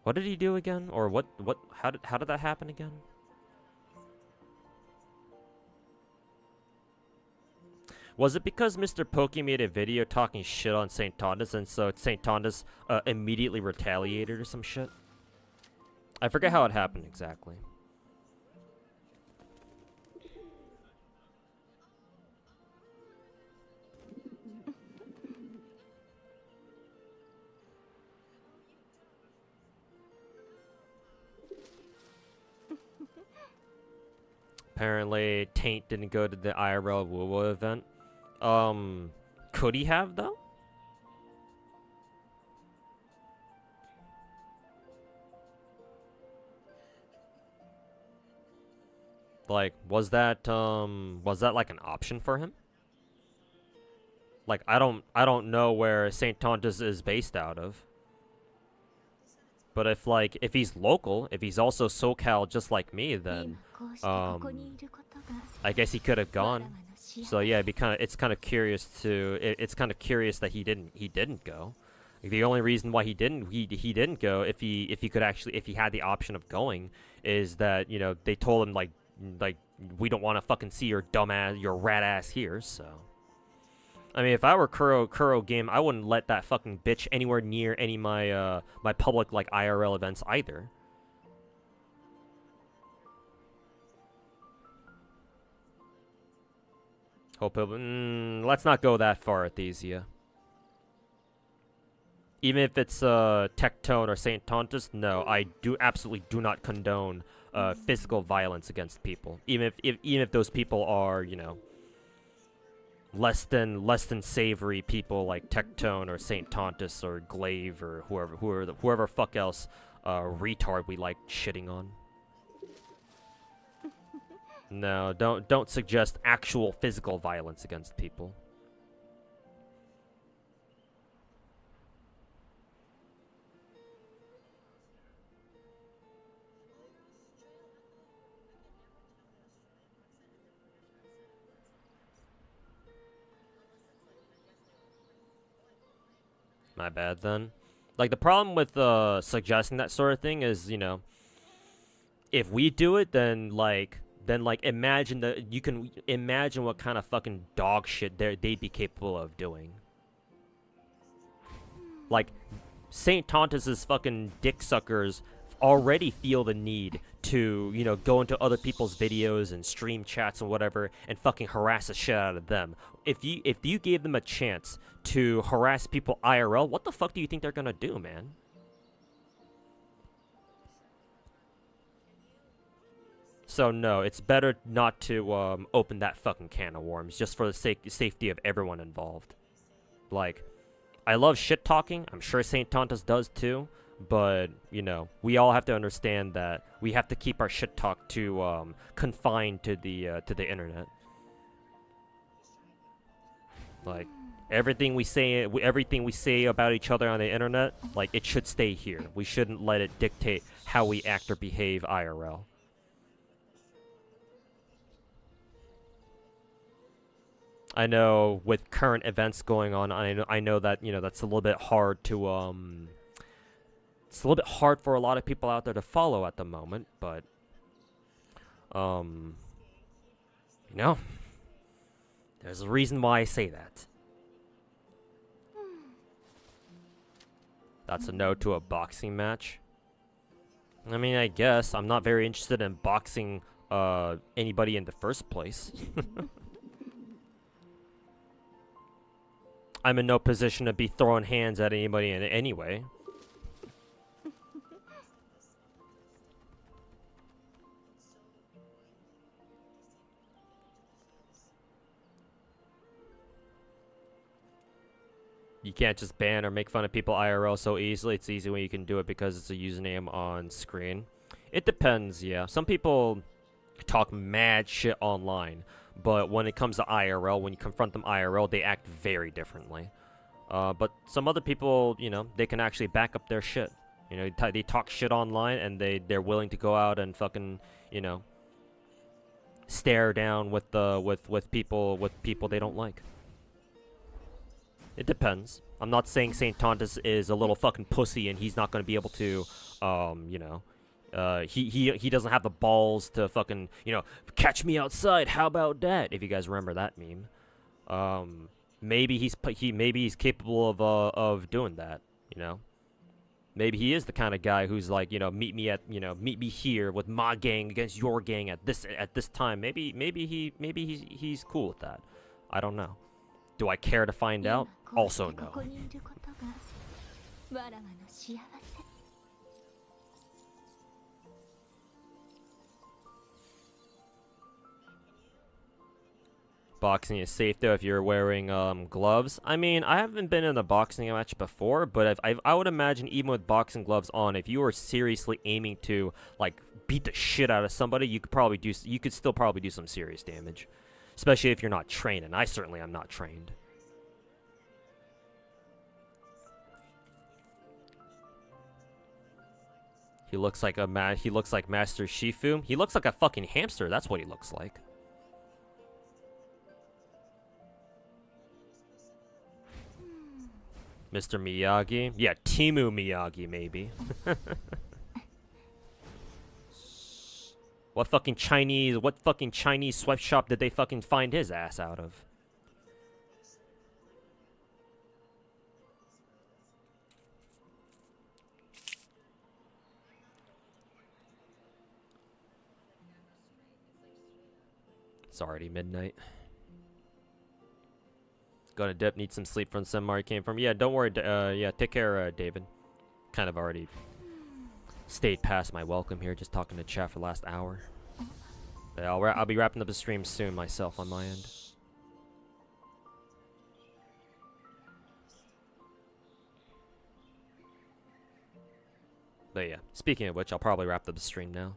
What did he do again? Or what? How did that happen again? Was it because Mr. Pokey made a video talking shit on St. Tondas, and so St. Tondas immediately retaliated or some shit? I forget how it happened exactly. apparently Taint didn't go to the IRL Wuwa event. Could he have though? Like, was that like an option for him? Like, I don't know where St. Tontus is based out of. But if he's local, if he's also SoCal just like me, then I guess he could have gone. So yeah, it's kind of curious that he didn't go. The only reason why he didn't go, if he had the option of going, is that, you know, they told him like we don't want to fucking see your dumbass, your rat ass here. So I mean, if I were Kuro Game, I wouldn't let that fucking bitch anywhere near any of my my public like IRL events either. Hope it, let's not go that far, Athesia. Even if it's Tectone or St. Tontus, no, I absolutely do not condone physical violence against people. Even if those people are, you know, less than savory people like Tectone or St. Tontus or Glaive or whoever fuck else retard we like shitting on. No, don't suggest actual physical violence against people. My bad then. Like, the problem with suggesting that sort of thing is, you know, if we do it, then imagine that you can imagine what kind of fucking dog shit they'd be capable of doing. Like, St. Tontus's fucking dick suckers already feel the need to, you know, go into other people's videos and stream chats and whatever and fucking harass the shit out of them. If you gave them a chance to harass people IRL, what the fuck do you think they're gonna do, man? So no, it's better not to open that fucking can of worms, just for the safety of everyone involved. Like, I love shit talking. I'm sure St. Tontus does too. But, you know, we all have to understand that we have to keep our shit talk to confined to the internet. Like, everything we say about each other on the internet, like, it should stay here. We shouldn't let it dictate how we act or behave IRL. I know with current events going on, I know that, you know, that's a little bit hard to it's a little bit hard for a lot of people out there to follow at the moment, but you know, there's a reason why I say that. That's a no to a boxing match. I mean, I guess I'm not very interested in boxing anybody in the first place. I'm in no position to be throwing hands at anybody in any way. You can't just ban or make fun of people IRL so easily. It's easy when you can do it because it's a username on screen. It depends, yeah. Some people talk mad shit online, but when it comes to IRL, when you confront them IRL, they act very differently. But some other people, you know, they can actually back up their shit. You know, they talk shit online and they're willing to go out and fucking, you know, stare down with people they don't like. It depends. I'm not saying St. Tontus is a little fucking pussy and he's not going to be able to, you know, he doesn't have the balls to fucking, you know, catch me outside. How about that? If you guys remember that meme, maybe he's capable of doing that. You know, maybe he is the kind of guy who's like, you know, meet me here with my gang against your gang at this time. Maybe he's cool with that. I don't know. Do I care to find out? Also no. Boxing is safe though if you're wearing gloves. I mean, I haven't been in a boxing match before, but I would imagine even with boxing gloves on, if you were seriously aiming to like beat the shit out of somebody, you could still probably do some serious damage, especially if you're not trained. And I certainly am not trained. He looks like Master Shifu. He looks like a fucking hamster. That's what he looks like. Mr. Miyagi? Yeah, Timu Miyagi, maybe. What fucking Chinese sweatshop did they fucking find his ass out of? It's already midnight. Gonna dip, need some sleep from somewhere I came from. Yeah, don't worry. Yeah, take care, David. Kind of already stayed past my welcome here, just talking to chat for the last hour. But I'll be wrapping up the stream soon myself on my end. But yeah, speaking of which, I'll probably wrap up the stream now.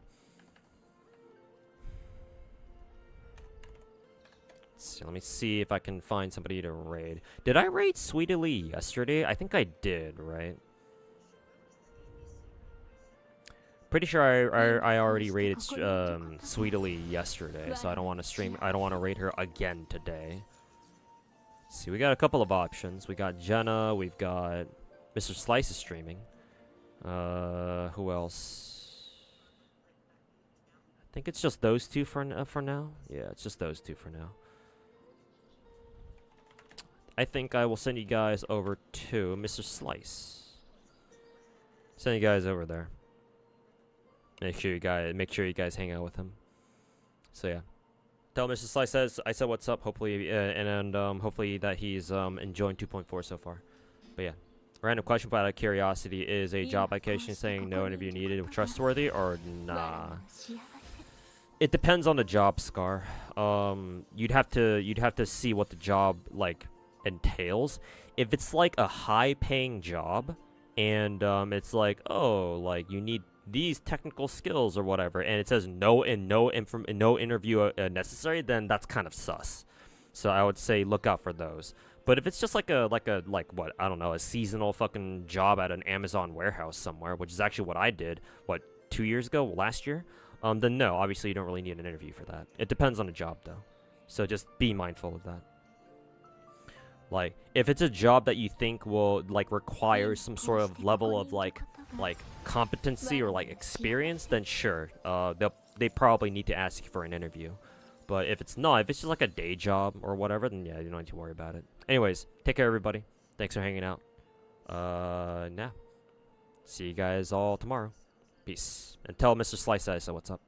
So let me see if I can find somebody to raid. Did I raid Sweetly yesterday? I think I did, right? Pretty sure I already raided Sweetly yesterday, so I don't want to raid her again today. Let's see, we got a couple of options. We got Jenna, we've got Mr. Slice is streaming. Who else? I think it's just those two for now. Yeah, it's just those two for now. I think I will send you guys over to Mr. Slice. Send you guys over there. Make sure you guys hang out with him. So yeah, tell Mr. Slice I said what's up. Hopefully, and hopefully that he's enjoying 2.4 so far. But yeah, random question out of curiosity: is a job application saying no interview needed trustworthy or nah? It depends on the job, Scar. You'd have to see what the job like entails. If it's like a high-paying job, and it's like, oh, like you need these technical skills or whatever, and it says no interview necessary, then that's kind of sus. So I would say look out for those. But if it's just like what, I don't know, a seasonal fucking job at an Amazon warehouse somewhere, which is actually what I did, what, 2 years ago, last year, then no, obviously you don't really need an interview for that. It depends on the job though, so just be mindful of that. Like, if it's a job that you think will, like, require some sort of level of, like competency or, like, experience, then sure, they probably need to ask you for an interview. But if it's not, if it's just, like, a day job or whatever, then, yeah, you don't need to worry about it. Anyways, take care, everybody. Thanks for hanging out. Nah. See you guys all tomorrow. Peace. And tell Mr. Slice I said what's up.